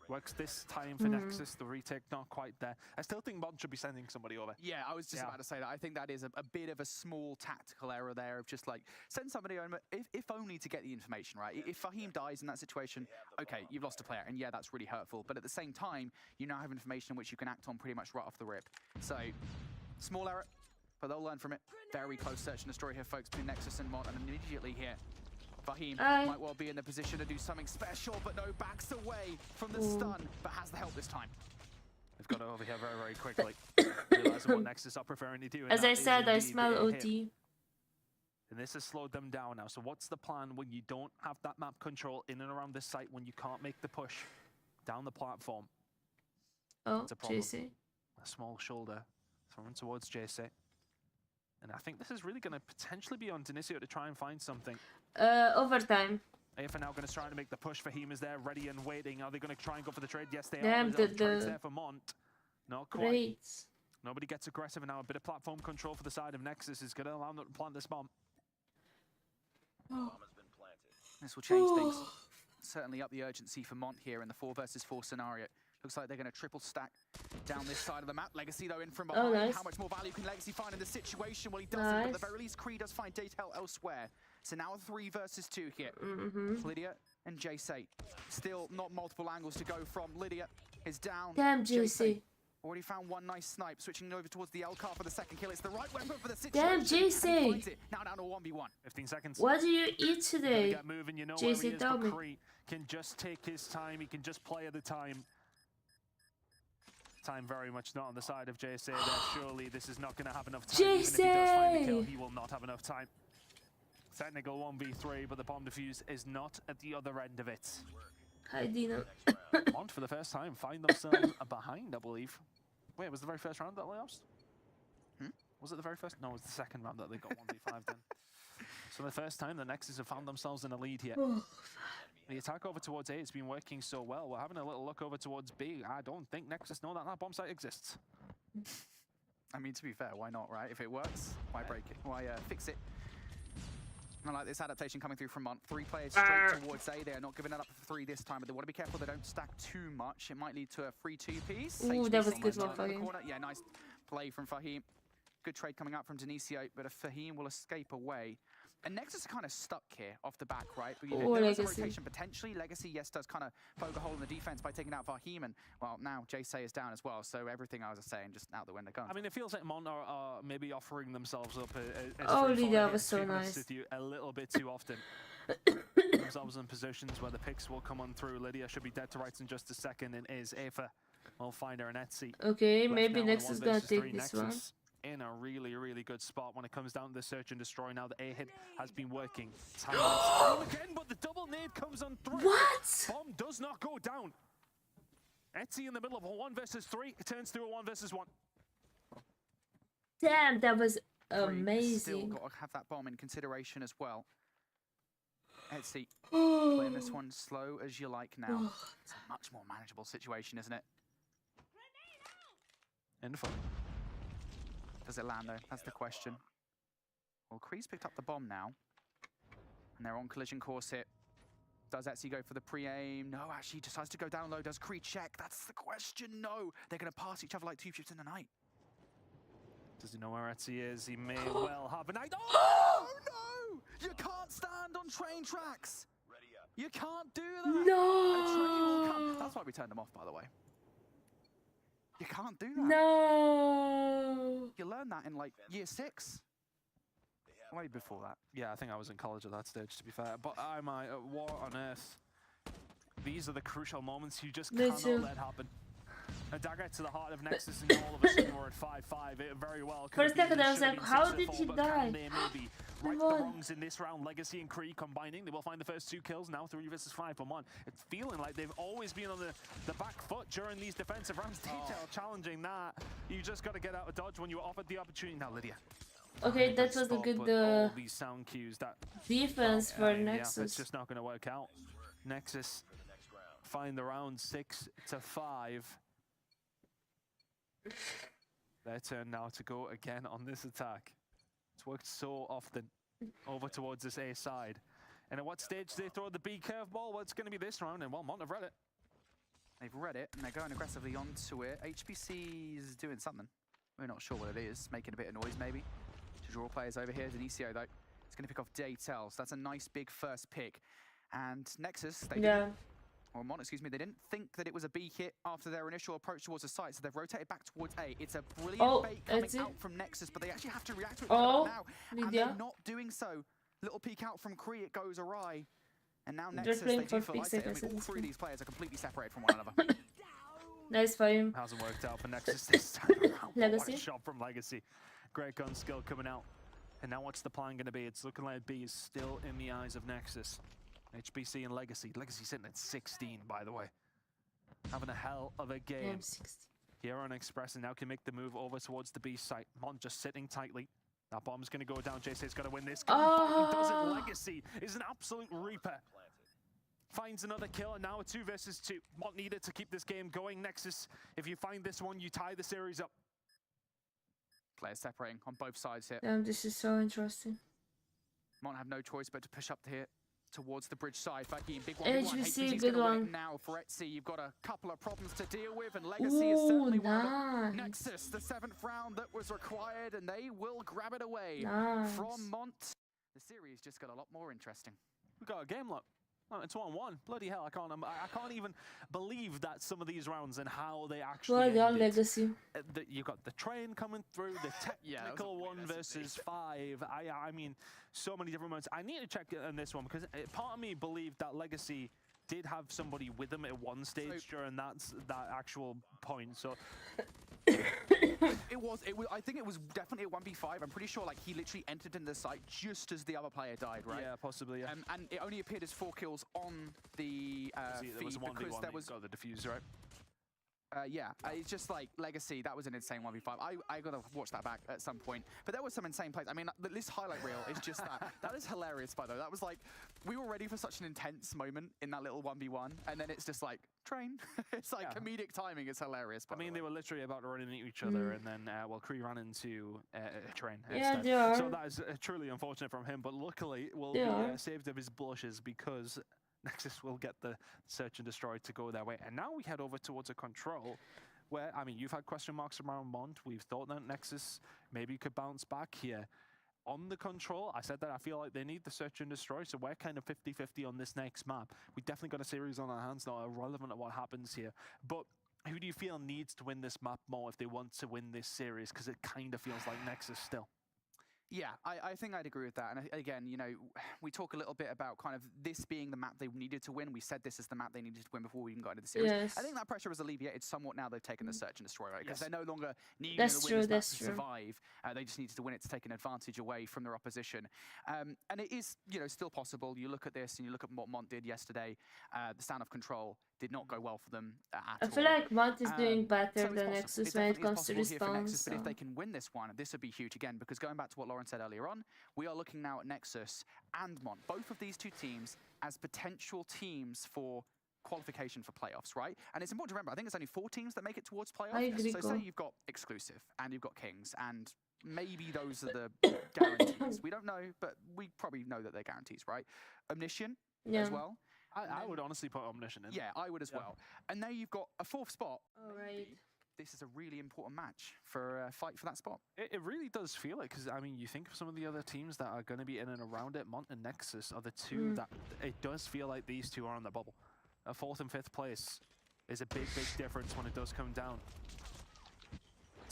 Works this time for Nexus. The retake not quite there. I still think Mont should be sending somebody over. Yeah, I was just about to say that. I think that is a bit of a small tactical error there of just like, send somebody over, if only to get the information, right? If Fahim dies in that situation, okay, you've lost a player, and yeah, that's really hurtful. But at the same time, you now have information which you can act on pretty much right off the rip. So, small error, but they'll learn from it. Very close search and destroy here, folks, between Nexus and Mont, and immediately here, Fahim might well be in the position to do something special, but no, backs away from the stun, but has the help this time. They've got over here very quickly. Realizing what Nexus are preferring to do. As I said, I smell OT. And this has slowed them down now. So what's the plan when you don't have that map control in and around this site, when you can't make the push down the platform? Oh, it's a problem. JC. A small shoulder thrown towards JC. And I think this is really going to potentially be on Denisio to try and find something. Overtime. AF are now going to try to make the push. Fahim is there, ready and waiting. Are they going to try and go for the trade? Yes, they are. The trade's there for Mont. Not quite. Great. Nobody gets aggressive, and now a bit of platform control for the side of Nexus is going to allow them to plant this bomb. This will change things. Certainly up the urgency for Mont here in the 4 versus 4 scenario. Looks like they're going to triple stack down this side of the map. Legacy, though, in from behind. Oh, nice. How much more value can Legacy find in this situation? Well, he doesn't, but at the very least, Kree does find Daytel elsewhere. So now a 3 versus 2 here. Lydia and JC. Still not multiple angles to go from. Lydia is down. Damn, JC. Already found one nice snipe. Switching over towards the L car for the second kill. It's the right weapon for the situation. Damn, JC. Now down to 1v1. 15 seconds. What do you eat today? Get moving. You know JC, tell me. Kree can just take his time. He can just play at the time. Time very much not on the side of JSA there. Surely this is not going to have enough time. Even if he does find the kill, he will not have enough time. Technical 1v3, but the bomb defuse is not at the other end of it. Hi, Dino. Mont for the first time find themselves behind, I believe. Wait, was the very first round that they lost? Was it the very first? No, it was the second round that they got 1v5 then. So the first time the Nexus have found themselves in a lead here. The attack over towards A has been working so well. We're having a little look over towards B. I don't think Nexus know that that bomb site exists. I mean, to be fair, why not, right? If it works, why break it? Why fix it? I like this adaptation coming through from Mont. 3 players straight towards A. They're not giving it up for 3 this time, but they want to be careful they don't stack too much. It might lead to a 3-2 piece. Ooh, that was good one, Fahim. Yeah, nice play from Fahim. Good trade coming out from Denisio, but Fahim will escape away. And Nexus are kind of stuck here off the back, right? But, you know, there is a rotation potentially. Legacy, yes, does kind of poke a hole in the defense by taking out Fahim. And, well, now JSA is down as well. So everything I was saying just out the window gone. I mean, it feels like Mon are maybe offering themselves up that was so nice. With you a little bit too often. Themselves in positions where the picks will come on through. Lydia should be dead to rights in just a second, and is Afa. We'll find her and Etsy. Okay, maybe Nexus is gonna take this one. In a really, really good spot when it comes down to the search and destroy. Now the A hit has been working. Again, but the double nade comes on through. What? Bomb does not go down. Etsy in the middle of a 1 versus 3. It turns to a 1 versus 1. Damn, that was amazing. Still got to have that bomb in consideration as well. Etsy playing this one slow as you like now. It's a much more manageable situation, isn't it? Info. Does it land though? That's the question. Well, Kree's picked up the bomb now. And they're on collision course here. Does Etsy go for the pre-aim? No, actually he decides to go down low. Does Kree check? That's the question. No. They're going to pass each other like 2 ships in the night. Does he know where Etsy is? He may well have an idea. Oh no! You can't stand on train tracks. You can't do that. No. A train will come. That's why we turned them off, by the way. You can't do that. No. You learn that in like year 6. Way before that. Yeah, I think I was in college at that stage, to be fair. But I'm what on earth? These are the crucial moments you just cannot let happen. A dagger to the heart of Nexus, and all of a sudden we're at 5-5. It very well. For a second, I was like, how did he die? Right the wrongs in this round. Legacy and Kree combining. They will find the first 2 kills now. 3 versus 5 for Mon. It's feeling like they've always been on the back foot during these defensive rounds. Detail challenging that. You just got to get out of dodge when you were offered the opportunity. Now, Lydia. Okay, that was a good all these sound cues that defense for Nexus. Yeah, it's just not going to work out. Nexus find the round 6-5. Their turn now to go again on this attack. It's worked so often over towards this A side. And at what stage do they throw the B curveball? Well, it's going to be this round, and well, Mont have read it. They've read it, and they're going aggressively onto it. HBC is doing something. We're not sure what it is. Making a bit of noise, maybe. To draw players over here. Denisio, though, it's going to pick off Daytel. So that's a nice big first pick. And Nexus, they didn't, or Mon, excuse me, they didn't think that it was a B hit after their initial approach towards the site, so they've rotated back towards A. It's a brilliant bait coming out from Nexus, but they actually have to react to it right now. And they're not doing so. Little peek out from Kree, it goes awry. And now Nexus, they do feel like it. I mean, all 3 of these players are completely separated from one another. Nice for him. Hasn't worked out for Nexus this time around. Legacy. What a shot from Legacy. Great gun skill coming out. And now what's the plan going to be? It's looking like B is still in the eyes of Nexus. HBC and Legacy. Legacy sitting at 16, by the way. Having a hell of a game. Here on Express, and now can make the move over towards the B site. Mon just sitting tightly. That bomb's going to go down. JSA's got to win this. He does it. Legacy is an absolute reaper. Finds another kill, and now a 2 versus 2. Mont needed to keep this game going. Nexus, if you find this one, you tie the series up. Players separating on both sides here. Damn, this is so interesting. Mont have no choice but to push up here towards the bridge side. Fahim, big one. HBC, good one. Now for Etsy, you've got a couple of problems to deal with, and Legacy is certainly one of them. Nexus, the 7th round that was required, and they will grab it away from Mont. The series just got a lot more interesting. We got a game look. Oh, it's 1-1. Bloody hell, I can't even believe that some of these rounds and how they actually ended. Legacy. You've got the train coming through, the technical 1 versus 5. I mean, so many different moments. I need to check on this one because part of me believed that Legacy did have somebody with him at one stage during that actual point. So it was. I think it was definitely a 1v5. I'm pretty sure like he literally entered into the site just as the other player died, right? Yeah, possibly. Yeah. And it only appeared as 4 kills on the there feed was one because there was got the defuse, right? yeah, it's just like Legacy. That was an insane 1v5. I gotta watch that back at some point. But there was some insane plays. I mean, this highlight reel is just that. That is hilarious, by the way. That was like, we were ready for such an intense moment in that little 1v1, and then it's just like, train. It's like comedic timing. It's hilarious. I mean, they were literally about to run into each other, and then, well, Kree ran into a train. Yeah, instead. they are. So that is truly unfortunate from him, but luckily, will be saved of his blushes because Nexus will get the search and destroy to go their way. And now we head over towards a control where, I mean, you've had question marks around Mont. We've thought that Nexus maybe could bounce back here. On the control, I said that I feel like they need the search and destroy, so we're kind of 50-50 on this next map. We've definitely got a series on our hands now, irrelevant of what happens here. But who do you feel needs to win this map more if they want to win this series? Because it kind of feels like Nexus still. Yeah, I think I'd agree with that. And again, you know, we talk a little bit about kind of this being the map they needed to win. We said this is the map they needed to win before we even got into the series. Yes. I think that pressure was alleviated somewhat now they've taken the search and destroy, right? Because they're no longer needing That's to true, win this map that's to true. survive. They just needed to win it to take an advantage away from their opposition. And it is, you know, still possible. You look at this and you look at what Mont did yesterday. The stand of control did not go well for them at I all. feel like Mont is doing better So it's than possible. Nexus when it definitely is comes to possible here for response. Nexus, but if they can win this one, this would be huge again, because going back to what Lauren said earlier on, we are looking now at Nexus and Mont, both of these two teams as potential teams for qualification for playoffs, right? And it's important to remember, I think it's only 4 teams that make it towards playoffs. I agree, So Go. say you've got Exclusive and you've got Kings, and maybe those are the guarantees. We don't know, but we probably know that they're guarantees, right? Omniscient as well. I would honestly put Omniscient in. Yeah, I would as well. And now you've got a 4th spot. All right. This is a really important match for a fight for that spot. It really does feel it, because, I mean, you think of some of the other teams that are going to be in and around it. Mont and Nexus are the two that it does feel like these two are on the bubble. A 4th and 5th place is a big, big difference when it does come down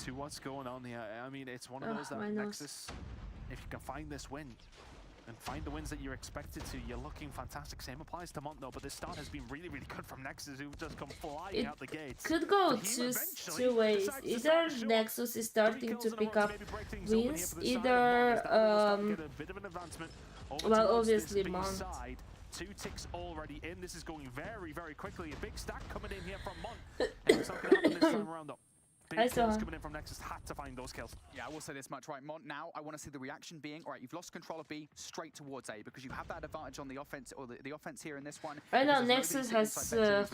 to what's going on here. I mean, it's one of those that Nexus, if you can find this win, and find the wins that you're expected to, you're looking fantastic. Same applies to Mont though, but this start has been really, really good from Nexus, who've just come flying out the gates. Could go two ways. Either Nexus is starting to pick up wins, either well, obviously Mont. 2 ticks already in. This is going very, very quickly. A big stack coming in here from Mont. And it's not going to happen this time around though. Big kills coming in from Nexus, had to find those kills. Yeah, I will say this much, right, Mont, now I want to see the reaction being, all right, you've lost control of B, straight towards A, because you have that advantage on the offense, or the offense here in this one. Right now, Nexus has 5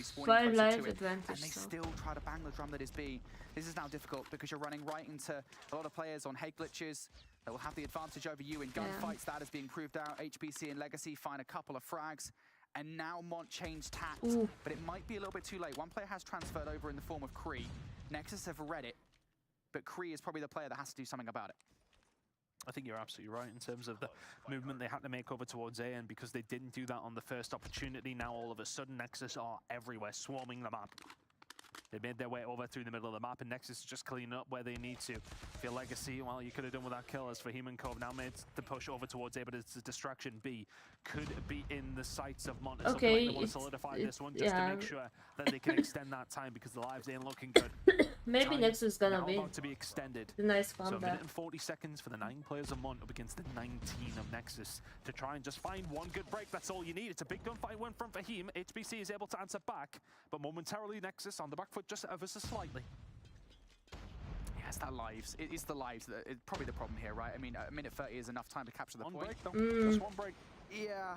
life advantage. And they still try to bang the drum that is B. This is now difficult, because you're running right into a lot of players on head glitches that will have the advantage over you in gunfights. That is being proved out. HBC and Legacy find a couple of frags. And now Mont changed tact, but it might be a little bit too late. One player has transferred over in the form of Kree. Nexus have read it, but Kree is probably the player that has to do something about it. I think you're absolutely right in terms of the movement they had to make over towards A, and because they didn't do that on the first opportunity, now all of a sudden Nexus are everywhere, swarming the map. They made their way over through the middle of the map, and Nexus is just cleaning up where they need to. For Legacy, well, you could have done with that kill as for Human Cove. Now made the push over towards A, but it's a distraction. B could be in the sights of Mont. It's okay, like they want to solidify this one just to make sure that they can extend that time, because the lives ain't looking good. Maybe Time Nexus is gonna now be about to be extended. the nice So a combat. minute and 40 seconds for the 9 players of Mont up against the 19 of Nexus to try and just find one good break. That's all you need. It's a big gunfight win from Fahim. HBC is able to answer back, but momentarily Nexus on the back foot just ever so slightly. Yeah, it's that lives. It is the lives that is probably the problem here, right? I mean, a minute 30 is enough time to capture the One point. break though, just one break. Yeah,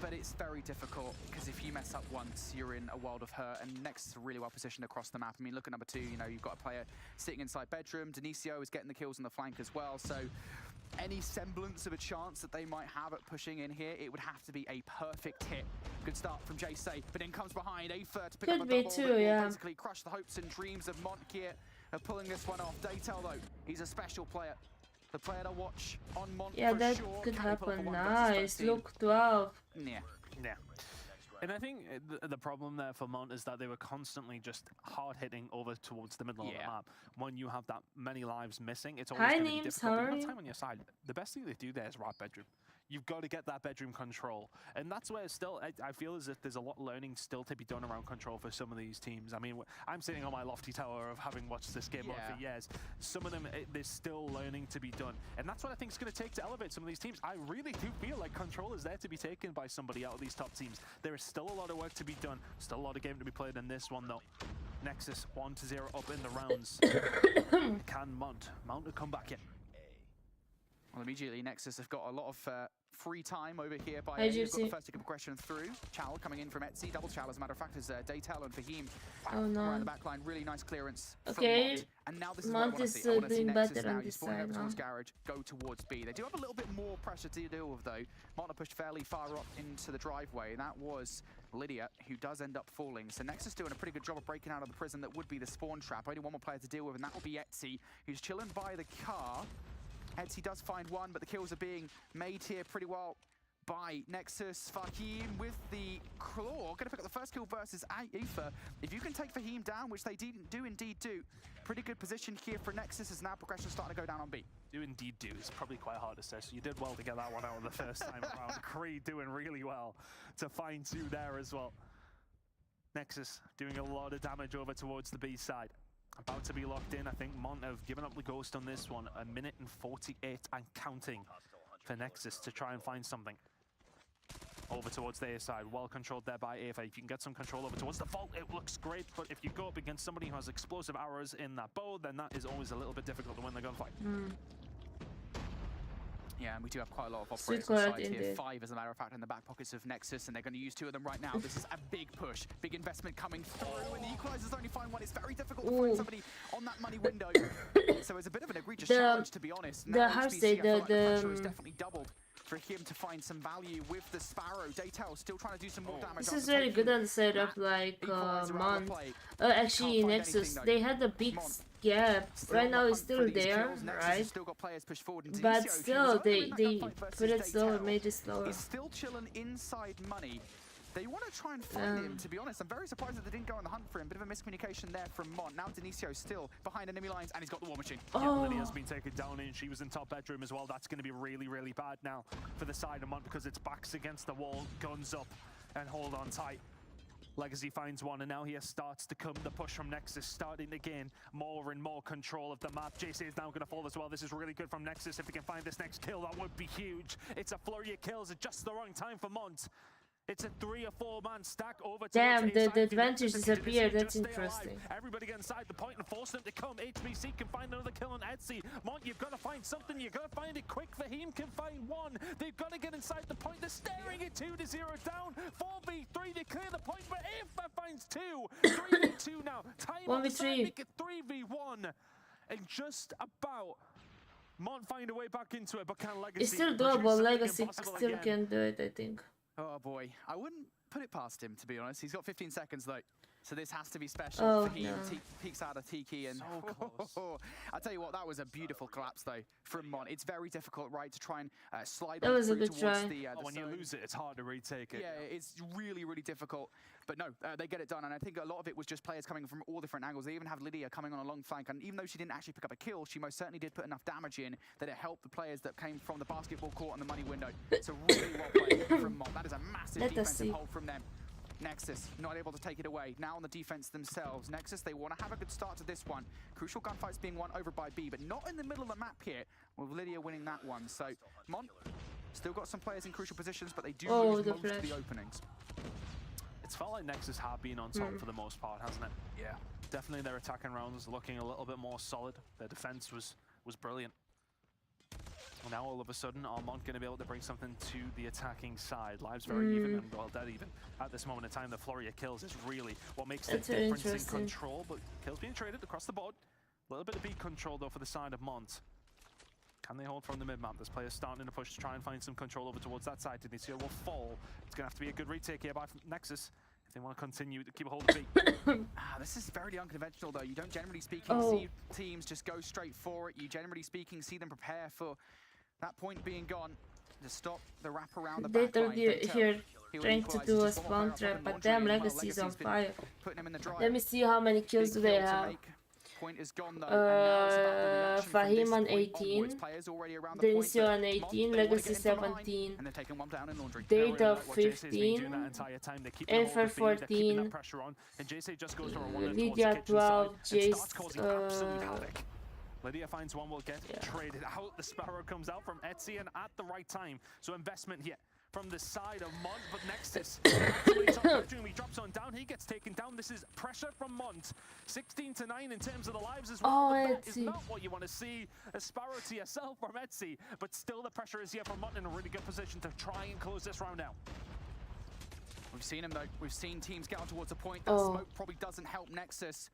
but it's very difficult, because if you mess up once, you're in a world of hurt, and Nexus are really well positioned across the map. I mean, look at number 2, you know, you've got a player sitting inside bedroom. Denicio is getting the kills on the flank as well, so any semblance of a chance that they might have at pushing in here, it would have to be a perfect hit. Good start from Jay-Say, but then comes behind Aether to pick up a double. Too, yeah. Basically crush the hopes and dreams of Mont here of pulling this one off. Daytel, though, he's a special player. The player to watch on Mont Yeah, for that sure. could Can he pull off a happen. 1 versus Nice. 13? Look, 12. Yeah. Yeah. And I think the problem there for Mont is that they were constantly just hard-hitting over towards the middle of the map. When you have that many lives missing, it's always Hi, going to be Neems, difficult. how But are you have you? time on your side. The best thing they do there is wrap bedroom. you've got to get that bedroom control. And that's where still, I feel as if there's a lot of learning still to be done around control for some of these teams. I mean, I'm sitting on my lofty tower of having watched this game on for years. Some of them, there's still learning to be done. And that's what I think it's going to take to elevate some of these teams. I really do feel like control is there to be taken by somebody out of these top teams. There is still a lot of work to be done. Still a lot of game to be played in this one, though. Nexus 1-0 up in the rounds. Can Mount to come back in? Well, immediately Nexus have got a lot of free time over here by A. They've got the first tick of progression through. Chal coming in from Etsy, double Chal as a matter of fact, is Daytel and Fahim around the back line. Really nice clearance from Mont. And now this is what I want to see. I want to see Nexus now. You're spawning over towards Garage, go towards B. They do have a little bit more pressure to deal with though. Mont pushed fairly far up into the driveway, and that was Lydia, who does end up falling. So Nexus doing a pretty good job of breaking out of the prison that would be the spawn trap. Only one more player to deal with, and that will be Etsy, who's chilling by the car. Etsy does find one, but the kills are being made here pretty well by Nexus. Fahim with the claw, going to pick up the first kill versus Aoife. If you can take Fahim down, which they do indeed do, pretty good position here for Nexus as now progression starting to go down on B. Do indeed do. It's probably quite hard to say, so you did well to get that one out the first time around. Creed doing really well to find two there as well. Nexus doing a lot of damage over towards the B side. About to be locked in. I think Mont have given up the ghost on this one. 1 minute and 48 and counting for Nexus to try and find something. Over towards the A side. Well controlled there by Ava. If you can get some control over towards the vault, it looks great. But if you go up against somebody who has explosive arrows in that bow, then that is always a little bit difficult to win the gunfight. Yeah, and we do have quite a lot of operators on side here. 5, as a matter of fact, in the back pockets of Nexus, and they're going to use 2 of them right now. This is a big push, big investment coming through, and the equalizers only find one. It's very difficult to find somebody on that money window. So it's a bit of an egregious challenge, to be honest. Now, the pressure has definitely doubled for him to find some value with the Sparrow. Daytel still trying to do some more damage. This is really good on the side of like Mont. Actually, Nexus, they had a big gap. Right now it's still there, right? But still, they put it slower, made it slower. He's still chilling inside money. They want to try and find him, to be honest. I'm very surprised that they didn't go on the hunt for him. Bit of a miscommunication there from Mont. Now Denicio still behind enemy lines, and he's got the war machine. Yeah, Lydia's been taken down, and she was in top bedroom as well. That's going to be really, really bad now for the side of Mont because it's backs against the wall, guns up, and hold on tight. Legacy finds one, and now here starts to come the push from Nexus, starting to gain more and more control of the map. JC is now going to fall as well. This is really good from Nexus. If they can find this next kill, that would be huge. It's a flurry of kills at just the wrong time for Mont. It's a 3 or 4 man stack over. Damn, the advantage disappeared. That's interesting. Everybody get inside the point and force them to come. HBC can find another kill on Etsy. Mont, you've got to find something. You've got to find it quick. Fahim can find one. They've got to get inside the point. They're staring at 2-0 down. 4v3. They clear the point, but Aoife finds 2. 3v2 now. Time 1v3. Make it 3v1. And just about Mont find a way back into it, but can Legacy? It's still doable. Legacy still can do it, I think. Oh boy, I wouldn't put it past him, to be honest. He's got 15 seconds though, so this has to be special for him. No. Peeks out of Tiki and so close. I'll tell you what, that was a beautiful collapse though from Mont. It's very difficult, right, to try and slide that was through a good towards try. the when you lose it, it's hard to retake it. Yeah, it's really, really difficult. But no, they get it done, and I think a lot of it was just players coming from all different angles. They even have Lydia coming on a long flank, and even though she didn't actually pick up a kill, she most certainly did put enough damage in that it helped the players that came from the basketball court and the money window. So really well played from Mont. That is a massive defensive hold from them. Nexus not able to take it away. Now on the defense themselves. Nexus, they want to have a good start to this one. Crucial gunfights being won over by B, but not in the middle of the map here, with Lydia winning that one. So Mont still got some players in crucial positions, but they do lose most of the openings. It's felt like Nexus have been on top for the most part, hasn't it? Yeah. Definitely their attacking rounds looking a little bit more solid. Their defense was brilliant. And now all of a sudden, are Mont going to be able to bring something to the attacking side? Lives very even and well dead even. At this moment in time, the flurry of kills is really what makes the difference in control. But kills being traded across the board. A little bit of beat control though for the side of Mont. Can they hold from the mid-map? This player's starting to push to try and find some control over towards that side. Denicio will fall. It's going to have to be a good retake here by Nexus if they want to continue to keep a hold of B. This is very unconventional though. You don't generally speaking see teams just go straight for it. You generally speaking see them prepare for that point being gone to stop the wrap around the back line. Here trying to do a spawn trap, but damn, Legacy's on fire. Let me see how many kills do they have. point is gone though. And now it's about the reaction from Fahim this on point 18, onwards. Players already around the point, Denisio but on Mon, 18, they wanna Legacy get in from behind, 17, and they're taking one down in Laundry. Data What JSA's been doing 15, that entire time. They're keeping hold Aether of the feed, they're keeping 14, that pressure on, and JSA just goes for a one towards Lydia the kitchen 12, side and starts Jace, causing absolute havoc. Lydia finds one, will get traded out. The Sparrow comes out from Etsy and at the right time. So investment here from the side of Mont, but Nexus he drops on down. He gets taken down. This is pressure from Mont. 16-9 in terms of the lives as well. Oh, That is Etsy. not what you want to see. A Sparrow to yourself from Etsy, but still the pressure is here from Mont in a really good position to try and close this round out. We've seen him though. We've seen teams get on towards a point. That smoke probably doesn't help Nexus.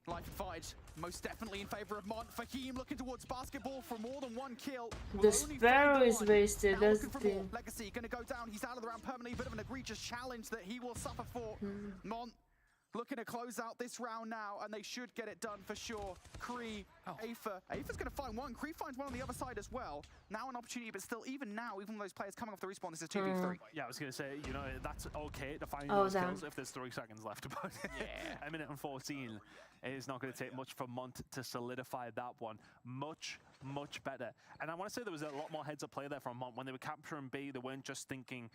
Life advantage most definitely in favor of Mont. Fahim looking towards basketball for more than one kill. The Sparrow is wasted, that's the Looking for more. thing. Legacy gonna go down. He's out of the round permanently. Bit of an egregious challenge that he will suffer for. Mont looking to close out this round now, and they should get it done for sure. Kree, Aether. Aether's gonna find one. Kree finds one on the other side as well. Now an opportunity, but still, even now, even those players coming off the respawn, this is 2v3. Yeah, I was going to say, you know, that's okay to find Oh, those damn. kills if there's 3 seconds left. But a minute and 14, it is not going to take much for Mont to solidify that one. Much, much better. And I want to say there was a lot more heads up play there from Mont. When they were capturing B, they weren't just thinking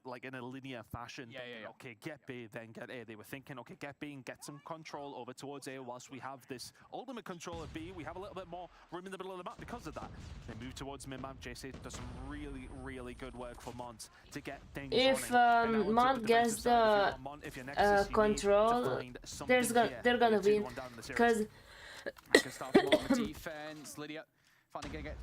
like in a linear fashion. Thinking, okay, get B, then get A. They were thinking, okay, get B and get some control over towards A whilst we have this ultimate control of B. We have a little bit more room in the middle of the map because of that. They move towards mid-map. JC does some really, really good work for Mont to get things If running. Mont gets the control, they're gonna win. Because I can start from on the defense. Lydia finally gonna get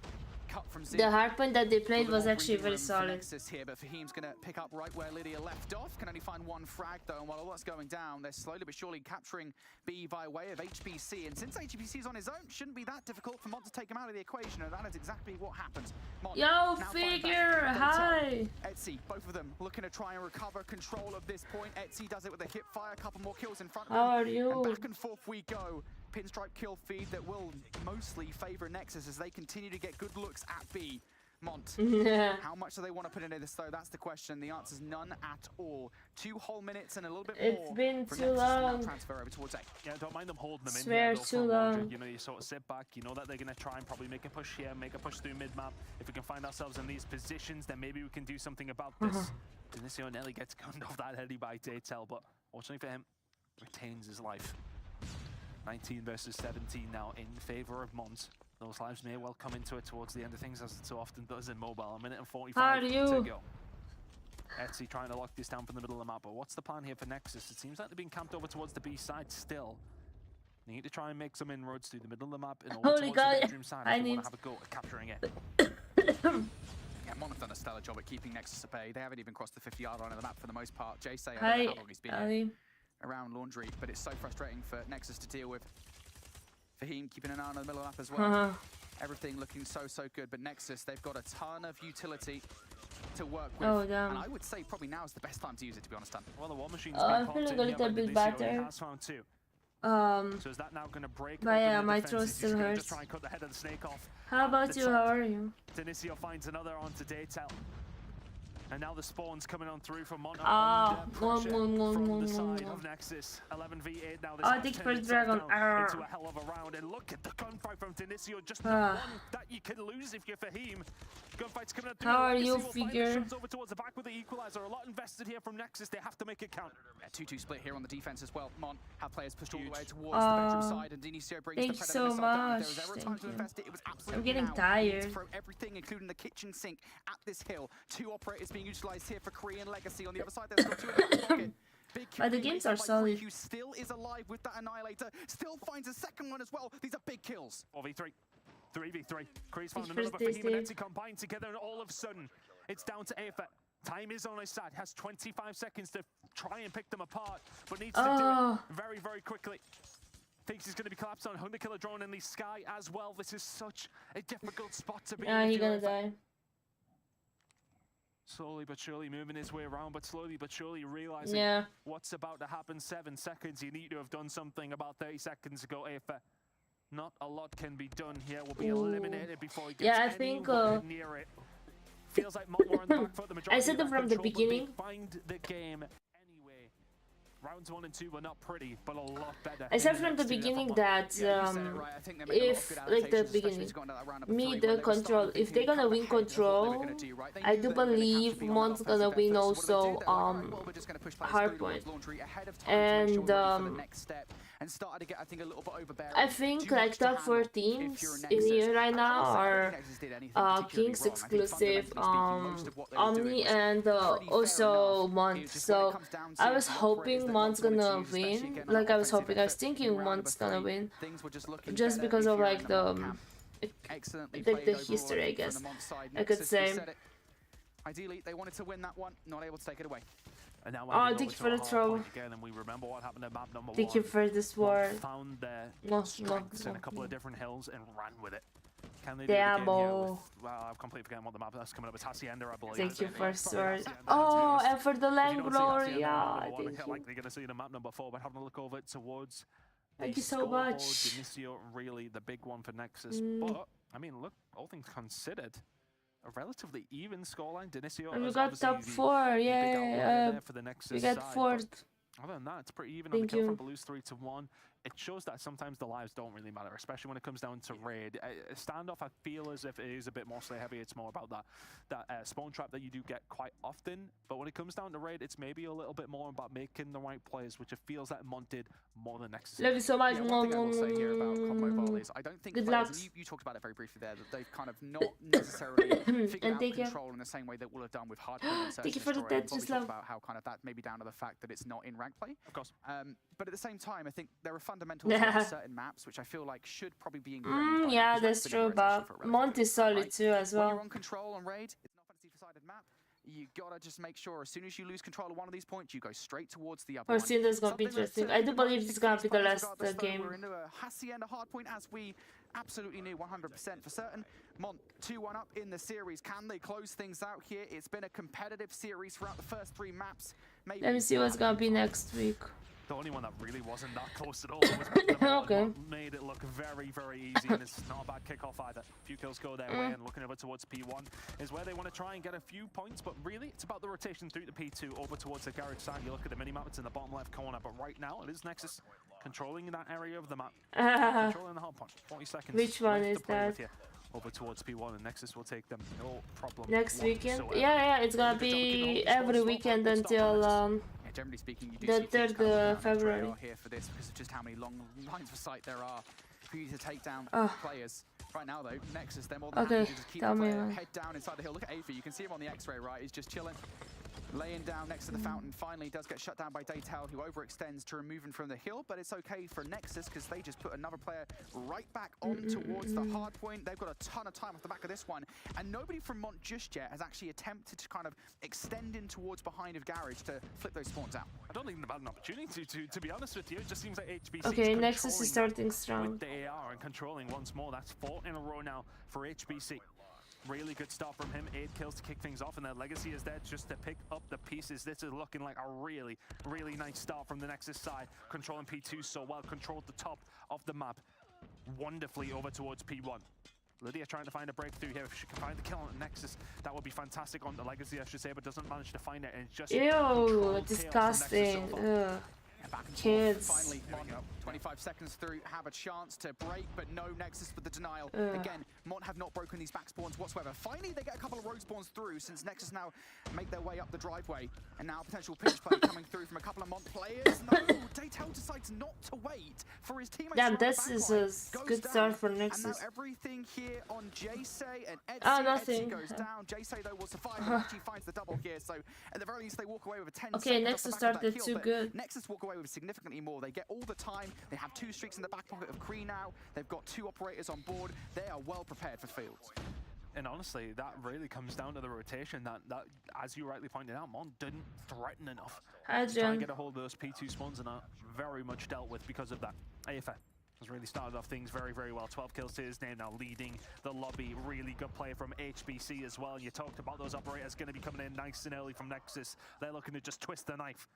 cut from Zip. the hardpoint that they played was More actually breathing very room for solid. Nexus here, but Fahim's going to pick up right where Lydia left off. Can only find one frag though, and while all that's going down, they're slowly but surely capturing B by way of HBC. And since HBC is on his own, shouldn't be that difficult for Mont to take him out of the equation, and that is exactly what happens. Mont Yo, now firing Figure, back. hi! Etsy, both of them looking to try and recover control of this point. Etsy does it with a hip fire, a couple more kills in front of him. How are you? And back and forth we go. Pinstripe kill feed that will mostly favor Nexus as they continue to get good looks at B. Mont. How much do they want to put into this though? That's the question. The answer's none at all. 2 whole minutes and a little bit more. It's been for too Nexus to now long. transfer over towards A. Yeah, don't mind them holding them in Swear here, though, too for a while. long. You know, you sort of sit back, you know that they're going to try and probably make a push here, make a push through mid-map. If we can find ourselves in these positions, then maybe we can do something about this. Denisio Nelly gets gunned off that heady by Daytel, but fortunately for him, retains his life. 19 versus 17 now in favor of Mont. Those lives may well come into it towards the end of things, as it so often does in mobile. A minute and 45 to go. Etsy trying to lock this down from the middle of the map, but what's the plan here for Nexus? It seems like they're being camped over towards the B side still. They need to try and make some inroads through the middle of the map in order towards the bedroom side if they want to have a go at capturing it. Yeah, Mon have done a stellar job at keeping Nexus at bay. They haven't even crossed the 50-yard line of the map for the most part. Jay-Say, I don't know how long he's been here around Laundry, but it's so frustrating for Nexus to deal with. Fahim keeping an eye on the middle of the map as well. Everything looking so good, but Nexus, they've got a ton of utility to work with. Oh, damn. And I would say probably now is the best time to use it, to be honest, Dan. Well, the War Machine's I'm been feeling popped a in here little by bit Denisio. He better. has found 2. So is that now going to break But open yeah, the my defenses? throat He's still just gonna hurts. just try and cut the head of the snake off. How about you? How are you? Denisio finds another onto Daytel. And now the spawn's coming on through from Mono. From the side of Nexus. 11v8 now. This I has think turned first itself dragon. down into a hell of a round. And look at the gunfight from Denisio. Just the one that you can lose if you're Fahim. Gunfight's coming out. How are you, Legacy will find the Figure? shots over towards the back with the equalizer. A lot invested here from Nexus. They have to make it count. A 2-2 split here on the defense as well. Mon have players pushed all the way towards the bedroom side, and Denisio brings thank the you Predator so missile down. If much. there was ever a time Thank to you. invest it, it was absolutely I'm getting now. tired. To throw everything, including the kitchen sink, at this hill. 2 operators being utilized here for Korean Legacy. On the other side, there's got 2 in the pocket. Big But the kill games made are by solid. Kree, who still is alive with that Annihilator. Still finds a second one as well. These are big kills. 4v3. 3v3. Kree's found It's another, first but day, Fahim and Steve. Etsy combined together, and all of a sudden, it's down to Aether. Time is on his side. Has 25 seconds to try and pick them apart, but needs to do it very, very quickly. Thinks he's going to be collapsed on 100 killer drone in the sky as well. This is such a difficult spot to be in. He's if you're gonna Aether. die. Slowly but surely moving his way around, but slowly but surely realizing what's about to happen. 7 seconds. You need to have done something about 30 seconds ago, Aether. Not a lot can be done here. Will be eliminated before he gets I think anywhere near it. Feels like Mont were on the back foot the majority I said of it that from the control, but they beginning. find the game anyway. Rounds 1 and 2 were not pretty, but a lot better. I said from the beginning that if, like the beginning, mid control, if they're gonna win control, I do believe Mon's gonna win also hardpoint. And I think like top 4 teams in here right now are Kings exclusive, Omni, and also Mont. So I was hoping Mont's gonna win. Like I was thinking Mont's gonna win, just because of like the history, I guess I could say. Ideally, they wanted to win that one, not able to take it away. And now thank you for the throw. Again, and we remember what happened at map number 1. Thank you for this war. Found their strengths in a couple of different hills and ran with it. Can they do it again here with, well, I've completely forgotten what the map that's coming up. It's Hacienda, I believe. Thank you for sword. Oh, and for the land glory, yeah. Thank you. Like they're gonna see the map number 4, but having a look over towards. Thank you so much. Dionisio, really the big one for Nexus. But I mean, look, all things considered, a relatively even scoreline. Dionisio. And we got top 4, yeah. We got 4th. Other than that, it's pretty even on the kill from Blues 3-1. It shows that sometimes the lives don't really matter, especially when it comes down to raid. Standoff, I feel as if it is a bit more slay heavy. It's more about that spawn trap that you do get quite often. But when it comes down to raid, it's maybe a little bit more about making the right plays, which it feels that Mont did more than Nexus. Love you so much. Yeah, one thing I will say here about COD Mobile is I don't think Good players, luck. and you talked about it very briefly there, that they've kind of not necessarily figured out control in the same way that we'll have done with hardcore and Thank you for the Tetris talked love. about how kind of that may be down to the fact that it's not in rank play. Of course. But at the same time, I think there are fundamentals of certain maps which I feel like should probably be ingrained. Yeah, that's true, but Mont is solid too as When well. you're on control on raid, it's not a fantasy-sided map. You gotta just make sure as soon as you lose control of one of these points, you go straight towards the other one. First that's gonna be interesting. I do believe it's gonna be the last game. We're into a Hacienda hardpoint as we absolutely knew 100% for certain. Mont 2-1 up in the series. Can they close things out here? It's been a competitive series throughout the first 3 maps. Maybe Let me see what's gonna be next week. The only one that really wasn't that close at all was Okay. made it look very, very easy, and it's not a bad kickoff either. A few kills go their way, and looking over towards P1 is where they want to try and get a few points, but really it's about the rotation through to P2 over towards the garage side. You look at the minimap, it's in the bottom left corner, but right now it is Nexus controlling that area of the map. Controlling the hard point. 40 seconds. Which one is that? Over towards P1, and Nexus will take them, no problem. Next weekend? Yeah, it's gonna be every weekend until generally speaking, you do the see things 3rd kind of of February. here for this because of just how many long lines of sight there are for you to take down players. Right now, though, Nexus, they're more than happy to just keep the player head down inside the hill. Look at Aether. You can see him on the X-ray, right? He's just chilling, laying down next to the fountain. Finally, does get shut down by Daytel, who overextends to remove him from the hill, but it's okay for Nexus because they just put another player right back on towards the hard point. They've got a ton of time off the back of this one, and nobody from Mont just yet has actually attempted to kind of extend in towards behind of Garage to flip those spawns out. I don't think they've had an opportunity to be honest with you. It just seems like HBC Okay, Nexus is starting strong. with the AR and controlling once more. That's 4 in a row now for HBC. Really good start from him, 8 kills to kick things off, and their legacy is there just to pick up the pieces. This is looking like a really, really nice start from the Nexus side. Controlling P2 so well, controlled the top of the map wonderfully over towards P1. Lydia trying to find a breakthrough here. If she can find the kill on Nexus, that would be fantastic on the legacy, I should say, but doesn't manage to find it, and it's just Ew, disgusting. Ugh. Kids. Finally, 25 seconds through, have a chance to break, but no Nexus with the denial. Again, Mont have not broken these back spawns whatsoever. Finally, they get a couple of road spawns through since Nexus now make their way up the driveway. And now potential pinch play coming through from a couple of Mont players. No, Daytel decides not to wait for his teammates. Damn, this is a good start for Nexus. And now everything here on Jaysay and Etsy. Nothing. Etsy goes down. Jaysay, though, will survive and actually finds the double here. So at the very least, they walk away with a 10 Okay, Nexus started too good. Nexus walk away with significantly more. They get all the time. They have 2 streaks in the back pocket of Kree now. They've got 2 operators on board. They are well prepared for fields. And honestly, that really comes down to the rotation that as you rightly pointed out, Mont didn't threaten enough to try and get a hold of those P2 spawns, and are very much dealt with because of that. AFA has really started off things very, very well. 12 kills to his name now, leading the lobby. Really good play from HBC as well. And you talked about those operators going to be coming in nice and early from Nexus. They're looking to just twist the knife.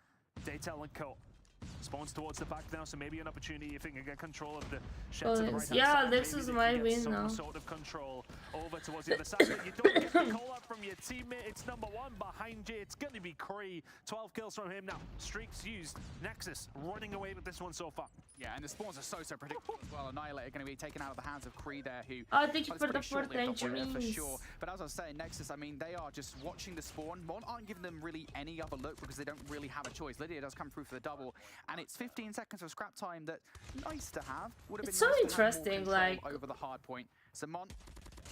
Daytel and Co. Spawns towards the back now, so maybe an opportunity if they can get control of the shed to the right-hand Yeah, side. this Maybe is they my can get win some now. sort of control over towards the other side. But you don't get the call out from your teammate. It's number one behind you. It's going to be Cree. 12 kills from him now. Streaks used. Nexus running away with this one so far. Yeah, and the spawns are so predictable as well. Annihilator going to be taken out of the hands of Cree there, who... Oh, thank you well, for it's the pretty 4th short-lived operator for injuries. sure. But as I was saying, Nexus, I mean, they are just watching the spawn. Mon aren't giving them really any other look because they don't really have a choice. Lydia does come through for the double, and it's 15 seconds of scrap time that nice to have. Would have been It's so nice to have more interesting, control like... over the hard point. So Mon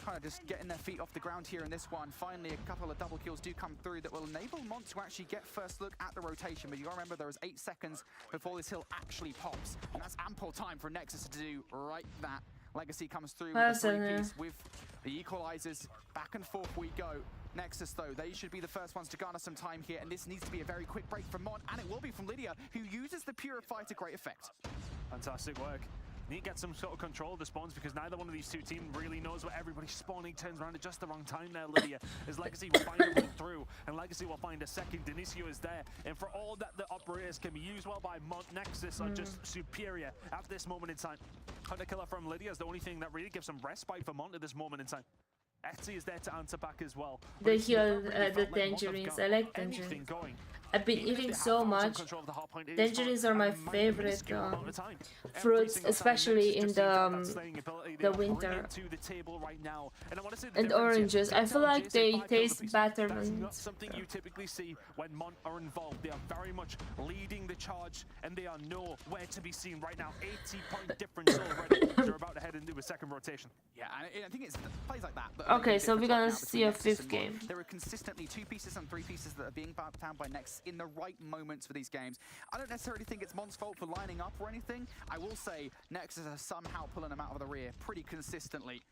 kind of just getting their feet off the ground here in this one. Finally, a couple of double kills do come through that will enable Mon to actually get first look at the rotation. But you gotta remember there is 8 seconds before this hill actually pops, and that's ample time for Nexus to do right that. Legacy comes through with the 3-piece with the equalizers. Back and forth we go. Nexus, though, they should be the first ones to garner some time here, and this needs to be a very quick break from Mon, and it will be from Lydia, who uses the Purify to great effect. Fantastic work. Need to get some sort of control of the spawns because neither one of these two teams really knows what everybody's spawning. Turns around at just the wrong time there, Lydia. As Legacy will find a way through, and Legacy will find a second. Denicio is there, and for all that the operators can be used well by Mont, Nexus are just superior at this moment in time. Hunter killer from Lydia is the only thing that really gives some respite for Mont at this moment in time. Etsy is there to answer back as well. The heal, the tangerines. I like tangerines. I've been eating so much. Tangerines are my favorite fruits, especially in the winter. And oranges. I feel like they taste better than That's not something you typically see when Mont are involved. They are very much leading the charge, and they are nowhere to be seen right now. 80-point difference already. They're about to head into a second rotation. Yeah, and I think it's plays like that. Okay, so we're gonna see a 5th game. There are consistently 2 pieces and 3 pieces that are being found by Nexus in the right moments for these games. I don't necessarily think it's Mon's fault for lining up or anything. I will say Nexus are somehow pulling them out of the rear pretty consistently.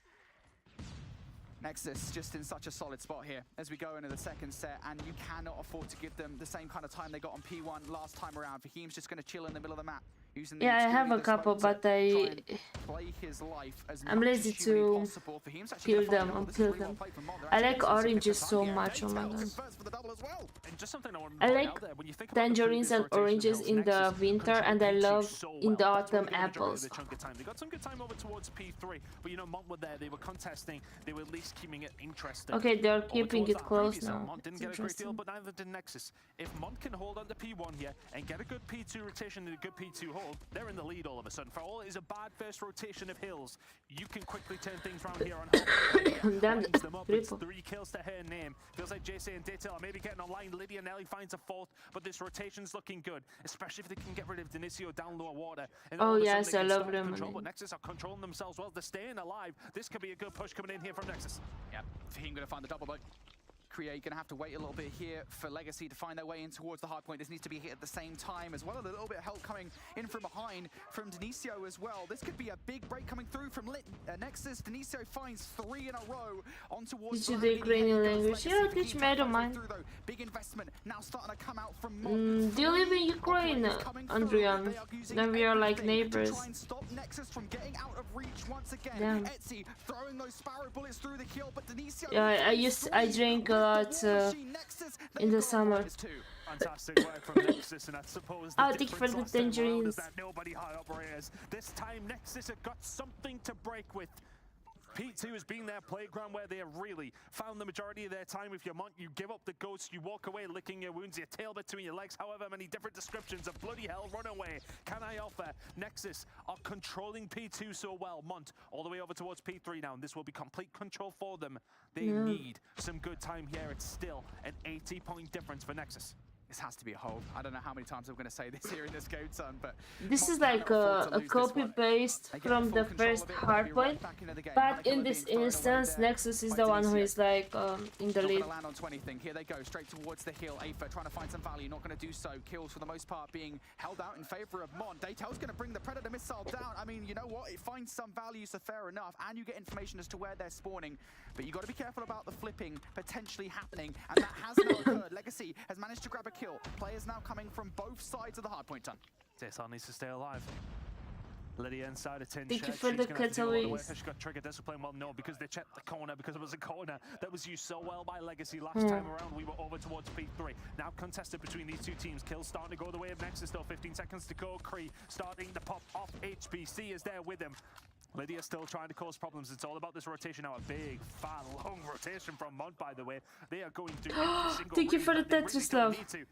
Nexus just in such a solid spot here as we go into the second set, and you cannot afford to give them the same kind of time they got on P1 last time around. Fahim's just going to chill in the middle of the map. Yeah, I have a couple, but I'm lazy to peel them, unpeel them. I like oranges so much, oh my god. I like tangerines and oranges in the winter, and I love in the autumn apples. They got some good time over towards P3, but you know, Mont were there, they were contesting, they were at least keeping it interesting. Okay, they're keeping it close now. Mont didn't get a great deal, but neither did Nexus. If Mont can hold on to P1 here and get a good P2 rotation and a good P2 hold, they're in the lead all of a sudden. For all it is a bad first rotation of hills, you can quickly turn things around here on Damn, them up. It's 3 kills to her name. Feels like JC and Detail are maybe getting online. Lydia Nelly finds a 4th, but this rotation's looking good, especially if they can get rid of Denicio down lower water. And oh yes, I love them. But Nexus are controlling themselves well. They're staying alive. This could be a good push coming in here from Nexus. Yeah, Fahim going to find the double bite. Create going to have to wait a little bit here for Legacy to find their way in towards the hard point. This needs to be hit at the same time as well. A little bit of help coming in from behind from Denicio as well. This could be a big break coming through from Nexus. Denicio finds 3 in a row on towards the Ukrainian language. Yeah, teach me, I don't mind. Big investment now starting to come out from do you live in Ukraine, Andrian? Then we are like neighbors. Stop Nexus from getting out of reach once again. Damn. Etsy throwing those sparrow bullets through the kill, but Denicio. Yeah, I drink a lot in the summer. Fantastic work from Nexus, and I suppose the think for the tangerines. that nobody high operators. This time Nexus have got something to break with. P2 has been their playground where they have really found the majority of their time. If you're Mont, you give up the ghost, you walk away licking your wounds, your tail between your legs, however many different descriptions of bloody hell, run away. Can I offer? Nexus are controlling P2 so well. Mont all the way over towards P3 now, and this will be complete control for them. They need some good time here. It's still an 80-point difference for Nexus. This has to be a hold. I don't know how many times I'm going to say this here in this game, son, but this is like a copy-paste from the first hardpoint, but in this instance, Nexus is the one who is like in the lead. Land on 20 thing. Here they go, straight towards the hill. Aether trying to find some value, not going to do so. Kills for the most part being held out in favor of Mon. Daytail's going to bring the Predator missile down. I mean, you know what? It finds some value, so fair enough, and you get information as to where they're spawning. But you got to be careful about the flipping potentially happening, and that has now occurred. Legacy has managed to grab a kill. Players now coming from both sides of the hardpoint ton. Daytail needs to stay alive. Lydia inside a tin Thank you shed. for She's the gonna have to do all the work. cutaways. She got triggered discipline. Well, no, because they checked the corner, because it was a corner that was used so well by Legacy last time around. We were over towards P3. Now contested between these two teams. Kills starting to go the way of Nexus, though. 15 seconds to go. Kree starting to pop off. HBC is there with him. Lydia still trying to cause problems. It's all about this rotation now. A big, fat, long rotation from Mod, by the way. They are going through every single Thank you read for the that they really Tetris don't love. need to.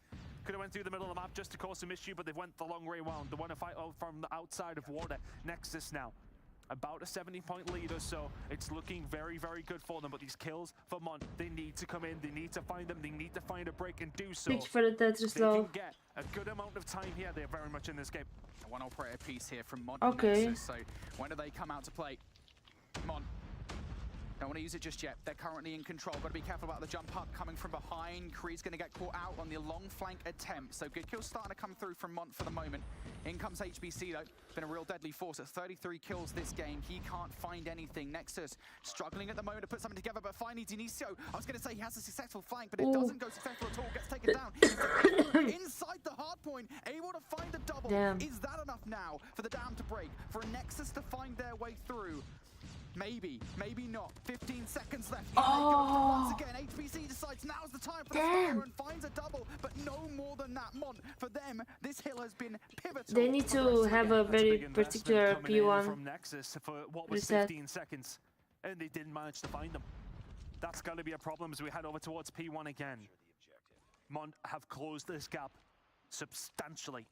Could have went through the middle of the map just to cause some issue, but they've went the long way round. They want to fight out from the outside of water. Nexus now. About a 70-point lead or so. It's looking very, very good for them, but these kills for Mon, they need to come in, they need to find them, they need to find a break and do so. Thank you for the Tetris They can love. get a good amount of time here. They're very much in this game. One operator piece here from Mon. Okay. Nexus, so when do they come out to play? Mon. Don't want to use it just yet. They're currently in control. Got to be careful about the jump up coming from behind. Kree's going to get caught out on the long flank attempt. So good kills starting to come through from Mont for the moment. In comes HBC though. Been a real deadly force at 33 kills this game. He can't find anything. Nexus struggling at the moment to put something together, but finally Dinicio. I was going to say he has a successful flank, but it doesn't go successful at all. Gets taken down. Inside the hard point, able to find a double. Damn. Is that enough now for the dam to break? For a Nexus to find their way through? Maybe, maybe not. 15 seconds left. Once again, HBC decides now's the time for the fire and finds a double, but no more than that. Mon, for them, this hill has been pivotal. They need to have a very particular P1 from Nexus for what was reset. 15 seconds, and they didn't manage to find them. That's going to be a problem as we head over towards P1 again. Mon have closed this gap substantially.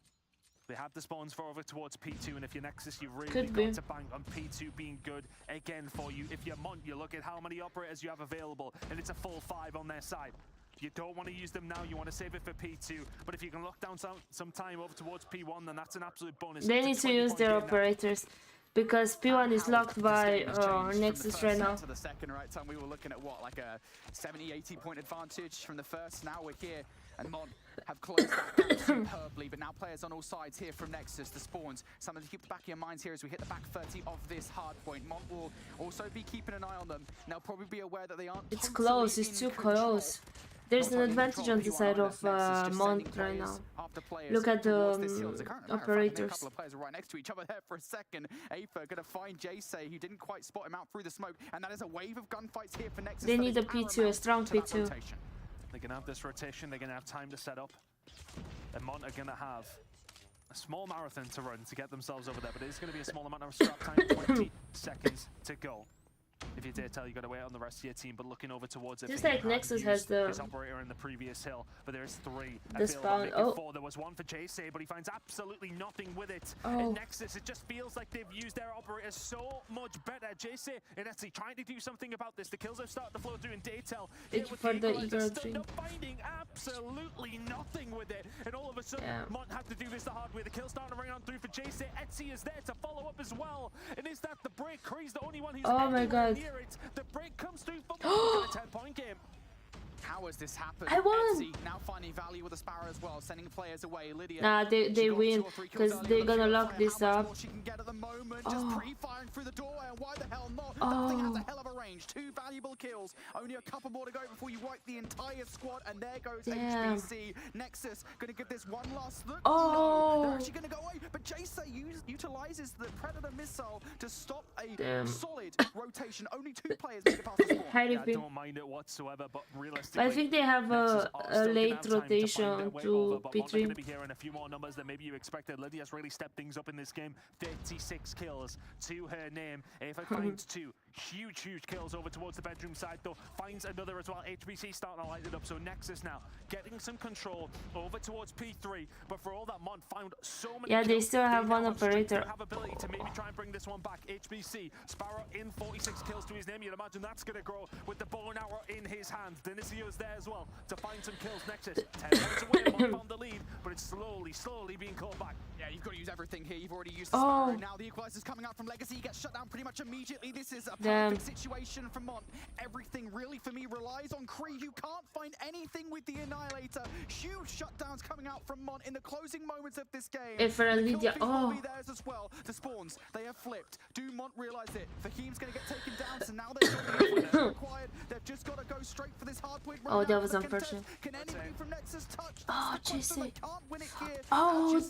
They have the spawns for over towards P2, and if you're Nexus, you've really got to bank on P2 being good again for you. If you're Mont, you look at how many operators you have available, and it's a full 5 on their side. You don't want to use them now, you want to save it for P2, but if you can lock down some time over towards P1, then that's an absolute bonus. They need to use their operators, because P1 is locked by Nexus right now. To the second right time, we were looking at what, like a 70-80 point advantage from the first. Now we're here, and Mon have closed that gap superbly, but now players on all sides here from Nexus, the spawns. Something to keep the back of your minds here as we hit the back 30 of this hard point. Mon will also be keeping an eye on them. They'll probably be aware that they aren't It's close, it's too close. There's an advantage on the side of Mont right now. Look at the operators. A couple of players are right next to each other there for a second. Aether gonna find Jace. He didn't quite spot him out through the smoke, and that is a wave of gunfights here for Nexus. They need a P2, a strong P2. They're going to have this rotation, they're going to have time to set up. And Mont are going to have a small marathon to run to get themselves over there, but it is going to be a small amount of scrap time, 20 seconds to go. If you dare tell, you got to wait on the rest of your team, but looking over towards it. Just like Nexus has the his operator in the previous hill, but there is 3. The spawn. Oh, there was 1 for Jace, but he finds absolutely nothing with it. Oh. And Nexus, it just feels like they've used their operators so much better. Jace and Etsy trying to do something about this. The kills have started to flow through in Daytel. thank you for the EUR dream. Finding absolutely nothing with it, and all of a sudden, Mont had to do this the hard way. The kill starting to ring on through for Jace. Etsy is there to follow up as well. And is that the break? Kree's the only one who's anywhere near it. The break comes through for a 10-point game. How has this happened? I won! Etsy now finding value with the Sparrow as well, sending players away. Lydia. Nah, they win, because they're gonna lock this up. She can get at the moment, just pre-firing through the doorway, and why the hell not? That thing has a hell of a range. 2 valuable kills. Only a couple more to go before you wipe the entire squad, and there goes HBC. Nexus gonna give this one last look. No, they're actually gonna go away, but Jace utilizes the Predator missile to stop a solid rotation. Only 2 players make it past the spawn. I don't mind it whatsoever, but realistically, I think they have a late rotation to P3. Going to be hearing a few more numbers than maybe you expected. Lydia's really stepped things up in this game. 36 kills to her name. If it finds 2 huge kills over towards the bedroom side, though, finds another as well. HBC starting to light it up. So Nexus now getting some control over towards P3. But for all that, Mont found so many. Yeah, they still have one operator. Have ability to maybe try and bring this one back. HBC Sparrow in 46 kills to his name. You'd imagine that's going to grow with the bow and arrow in his hand. Dinicio is there as well to find some kills. Nexus 10 points away. Mont found the lead, but it's slowly being called back. Yeah, you've got to use everything here. You've already used the Sparrow. Now the equalizer's coming out from Legacy. He gets shut down pretty much immediately. This is a perfect situation for Mont. Everything really for me relies on Kree. You can't find anything with the Annihilator. Huge shutdowns coming out from Mont in the closing moments of this game. If for Lydia, will be theirs as well. The spawns, they have flipped. Do Mont realize it? Fahim's going to get taken down, so now they've got the effort required. They've just got to go straight for this hard point. That was unfortunate. Can anybody from Nexus touch? Jace. They can't win it here.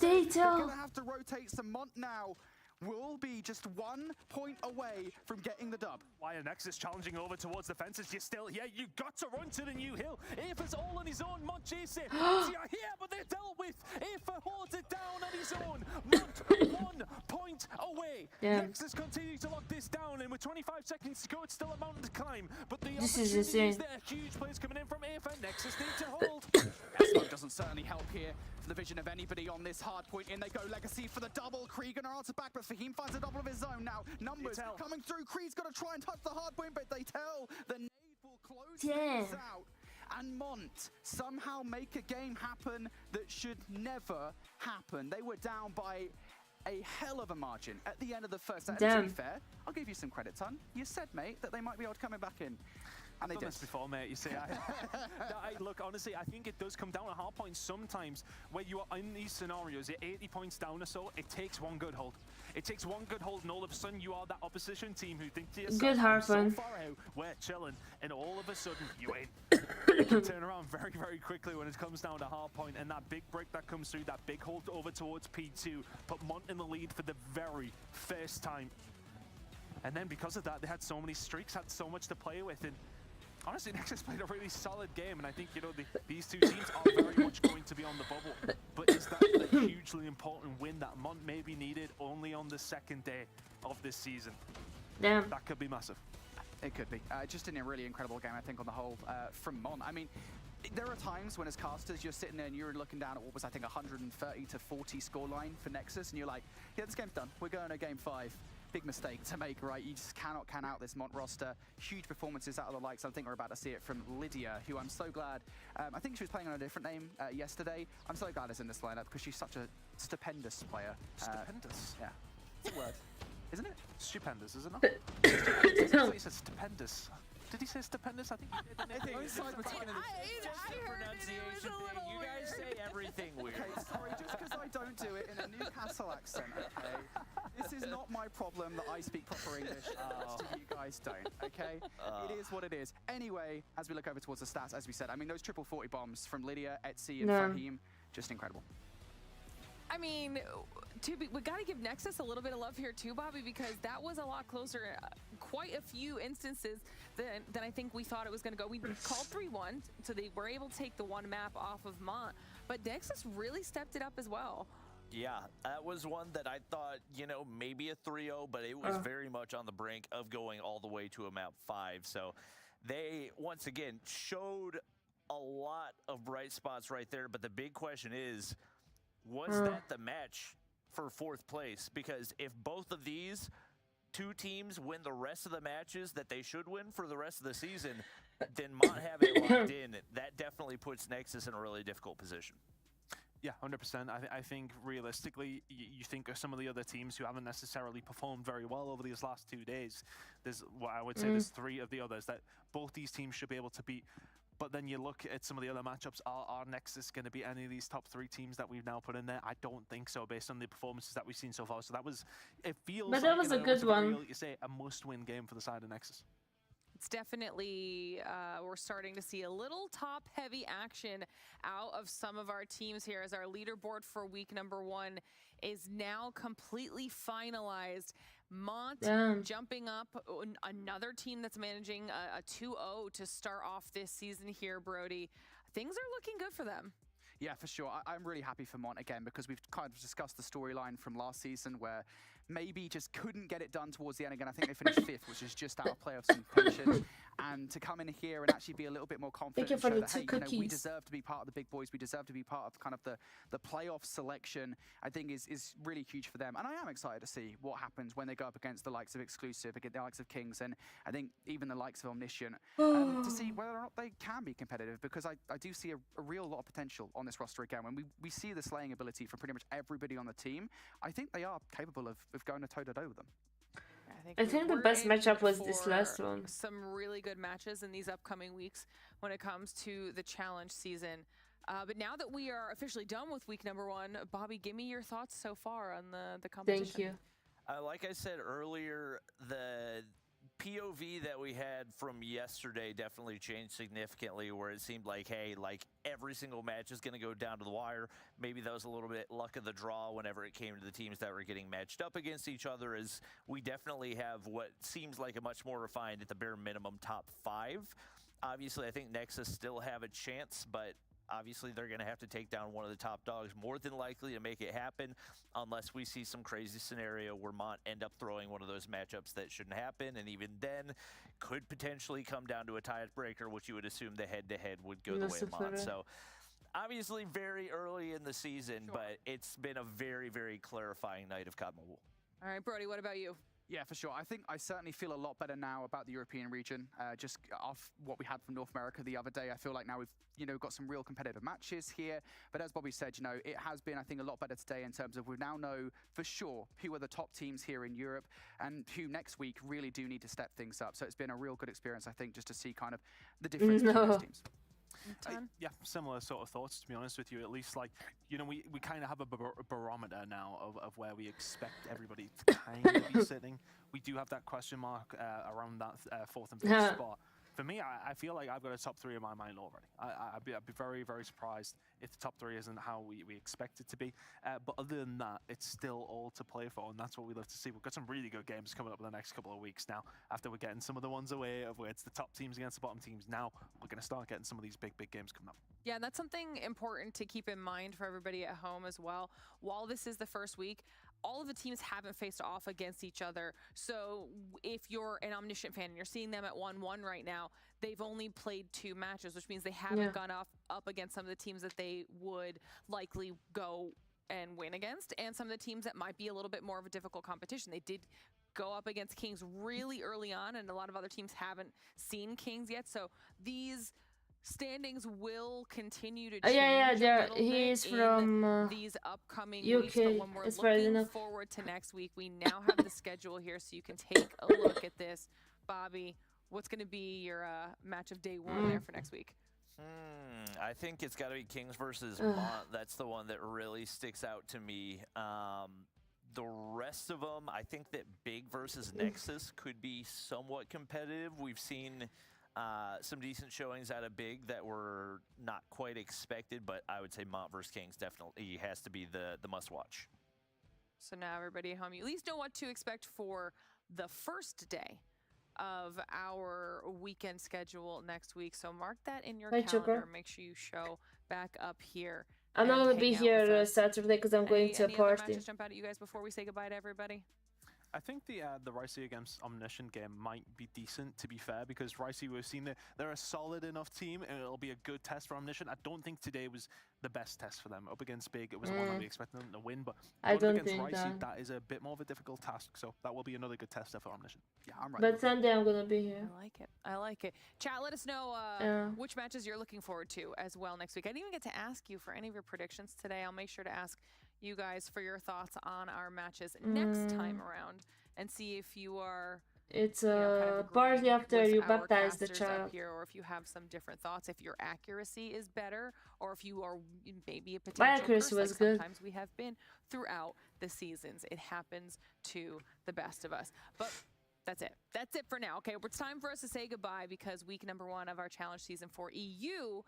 Data. They're going to have to rotate some Mont now. will be just 1 point away from getting the dub. Why Nexus challenging over towards the fences. You're still here. You got to run to the new hill. Aether's all on his own. Mont chasing. You're here, but they're dealt with. Aether holds it down on his own. Mont 1 point away. Yeah. Nexus continue to lock this down, and with 25 seconds to go, it's still a mountain to climb. But the This is opportunity insane. there. Huge plays coming in from Aether. Nexus need to hold. Smoke doesn't certainly help here for the vision of anybody on this hard point. In they go, Legacy for the double. Krieg gonna answer back, but Fahim finds a double of his own now. Numbers coming through. Krieg's got to try and touch the hard point, but they tell the nade will close things out. And Mont somehow make a game happen that should never happen. They were down by a hell of a margin at the end of the first set. To be fair, I'll give you some credit, Ton. You said, mate, that they might be able to come back in. And I've done this before, mate. You see, look, honestly, I think it does come down to hard points sometimes where you are in these scenarios, you're 80 points down or so, it takes one good hold. It takes one good hold, and all of a sudden you are that opposition team who think to yourself, good hard so one. far out, we're chilling, and all of a sudden you ain't. You can turn around very, very quickly when it comes down to hard point, and that big break that comes through, that big hold over towards P2, put Mont in the lead for the very first time. And then because of that, they had so many streaks, had so much to play with, and honestly, Nexus played a really solid game, and I think, you know, these two teams are very much going to be on the bubble. But is that a hugely important win that Mont maybe needed only on the second day of this season? Damn. That could be massive. It could be. Just in a really incredible game, I think, on the whole, from Mont. I mean, there are times when as casters, you're sitting there and you're looking down at what was, I think, 130 to 40 scoreline for Nexus, and you're like, yeah, this game's done. We're going to game 5. Big mistake to make, right? You just cannot count out this Mont roster. Huge performances out of the likes. I think we're about to see it from Lydia, who I'm so glad. I think she was playing on a different name yesterday. I'm so glad it's in this lineup because she's such a stupendous player. Stupendous? Yeah, it's a word, isn't it? Stupendous, isn't it? I thought he said stupendous. Did he say stupendous? I think he did. I think it's I heard it. It was a little You guys say everything weird. Okay, sorry, just because I don't do it in a Newcastle accent, okay? This is not my problem that I speak proper English, you guys don't, okay? It is what it is. Anyway, as we look over towards the stats, as we said, I mean, those triple 40 bombs from Lydia, Etsy, and Fahim, just incredible. I mean, we got to give Nexus a little bit of love here too, Bobby, because that was a lot closer, quite a few instances than I think we thought it was going to go. We called 3-1, so they were able to take the one map off of Mont, but Nexus really stepped it up as well. Yeah, that was one that I thought, you know, maybe a 3-0, but it was very much on the brink of going all the way to a map 5. So they, once again, showed a lot of bright spots right there, but the big question is, was that the match for 4th place? Because if both of these two teams win the rest of the matches that they should win for the rest of the season, then Mont have it locked in. That definitely puts Nexus in a really difficult position. Yeah, 100%. I think realistically, you think of some of the other teams who haven't necessarily performed very well over these last 2 days. There's what I would say there's 3 of the others that both these teams should be able to beat. But then you look at some of the other matchups. Are Nexus going to be any of these top 3 teams that we've now put in there? I don't think so, based on the performances that we've seen so far. So that was, it feels but like, that was a good one. Like you say, a must-win game for the side of Nexus. It's definitely, we're starting to see a little top-heavy action out of some of our teams here as our leaderboard for week number 1 is now completely finalized. Mont jumping up, another team that's managing a 2-0 to start off this season here, Brody. Things are looking good for them. Yeah, for sure. I'm really happy for Mont again because we've kind of discussed the storyline from last season where maybe just couldn't get it done towards the end again. I think they finished 5th, which is just out of playoffs contention. And to come in here and actually be a little bit more confident and show that, hey, you know, we deserve to be part of the big boys. We deserve to be part of kind of the playoff selection, I think is really huge for them. And I am excited to see what happens when they go up against the likes of Exclusive, against the likes of Kings, and I think even the likes of Omniscient, to see whether or not they can be competitive, because I do see a real lot of potential on this roster again. When we see the slaying ability from pretty much everybody on the team, I think they are capable of going toe-to-toe with them. I think the best matchup was this last one. Some really good matches in these upcoming weeks when it comes to the challenge season. But now that we are officially done with week number 1, Bobby, give me your thoughts so far on the competition. Thank you. Like I said earlier, the POV that we had from yesterday definitely changed significantly, where it seemed like, hey, like every single match is going to go down to the wire. Maybe that was a little bit luck of the draw whenever it came to the teams that were getting matched up against each other, as we definitely have what seems like a much more refined, at the bare minimum, top 5. Obviously, I think Nexus still have a chance, but obviously they're going to have to take down one of the top dogs more than likely to make it happen, unless we see some crazy scenario where Mont end up throwing one of those matchups that shouldn't happen, and even then could potentially come down to a tiebreaker, which you would assume the head-to-head would go the way of Mont. So obviously very early in the season, but it's been a very, very clarifying night of COD Mobile. All right, Brody, what about you? Yeah, for sure. I think I certainly feel a lot better now about the European region. Just off what we had from North America the other day, I feel like now we've, got some real competitive matches here. But as Bobby said, it has been, I think, a lot better today in terms of we now know for sure who are the top teams here in Europe and who next week really do need to step things up. So it's been a real good experience, I think, just to see kind of the difference between those teams. Yeah, similar sort of thoughts, to be honest with you. At least, like, we kind of have a barometer now of where we expect everybody to kind of be sitting. We do have that question mark around that 4th and 5th spot. For me, I feel like I've got a top 3 in my mind already. I'd be very, very surprised if the top 3 isn't how we expect it to be. But other than that, it's still all to play for, and that's what we love to see. We've got some really good games coming up in the next couple of weeks now. After we're getting some of the ones away of where it's the top teams against the bottom teams, now we're going to start getting some of these big games coming up. Yeah, and that's something important to keep in mind for everybody at home as well. While this is the first week, all of the teams haven't faced off against each other. So if you're an Omniscient fan and you're seeing them at 1-1 right now, they've only played 2 matches, which means they haven't gone up against some of the teams that they would likely go and win against, and some of the teams that might be a little bit more of a difficult competition. They did go up against Kings really early on, and a lot of other teams haven't seen Kings yet. So these standings will continue to change. He is from these upcoming UK. weeks, but when we're It's right looking enough. forward to next week, we now have the schedule here, so you can take a look at this. Bobby, what's going to be your match of day 1 there for next week? I think it's got to be Kings versus Mont. That's the one that really sticks out to me. The rest of them, I think that Big versus Nexus could be somewhat competitive. We've seen some decent showings out of Big that were not quite expected, but I would say Mont versus Kings definitely has to be the must-watch. So now everybody at home, you at least know what to expect for the first day of our weekend schedule next week. So mark that in your calendar. Joker. Make sure you show back up here. I'm not and going to be hang out with here us. Saturday because I'm going to a Any other party. matches jump out at you guys before we say goodbye to everybody? I think the Ricey against Omniscient game might be decent, to be fair, because Ricey, we've seen they're a solid enough team, and it'll be a good test for Omniscient. I don't think today was the best test for them. Up against Big, it was the one that we expected them to win, but I don't against think Ricey, that is a bit more of a difficult task, so that will be another good test for Omniscient. Yeah, I'm right. But Sunday I'm going to be here. I like it. I like it. Chat, let us know which matches you're looking forward to as well next week. I didn't even get to ask you for any of your predictions today. I'll make sure to ask you guys for your thoughts on our matches next time around, and see if you are It's kind a of party agreeing after with you our baptize the casters up child. here, or if you have some different thoughts, if your accuracy is better, or if you are maybe a potential accuracy curse, was like good. sometimes we have been throughout the seasons. It happens to the best of us. But that's it. That's it for now. Okay, it's time for us to say goodbye, because week number 1 of our challenge season for EU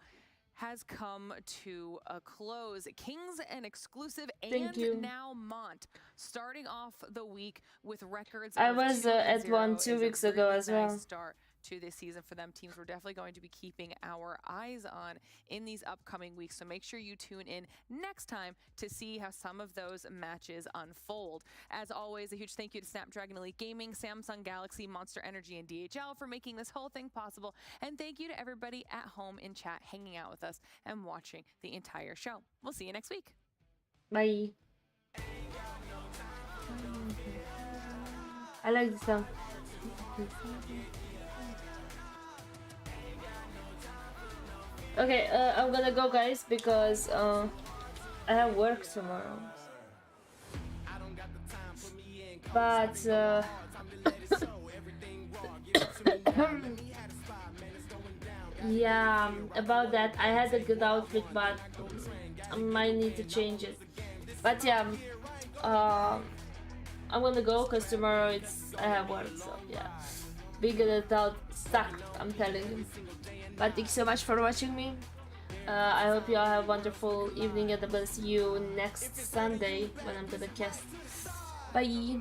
has come to a close. Kings and Exclusive and now Mont starting off the week with records. I of was 2-0 at one 2 is a weeks ago really as nice well. start to this season for them. Teams we're definitely going to be keeping our eyes on in these upcoming weeks. So make sure you tune in next time to see how some of those matches unfold. As always, a huge thank you to Snapdragon Elite Gaming, Samsung Galaxy, Monster Energy, and DHL for making this whole thing possible. And thank you to everybody at home in chat hanging out with us and watching the entire show. We'll see you next week. Bye. I like this song. Okay, I'm gonna go, guys, because I have work tomorrow. But yeah, about that, I had a good outfit, but I might need to change it. But yeah, I'm gonna go because tomorrow I have work, so yeah. figured it out sucked, I'm telling you. But thanks so much for watching me. I hope you all have a wonderful evening, and I'm gonna see you next Sunday when I'm gonna cast. Bye!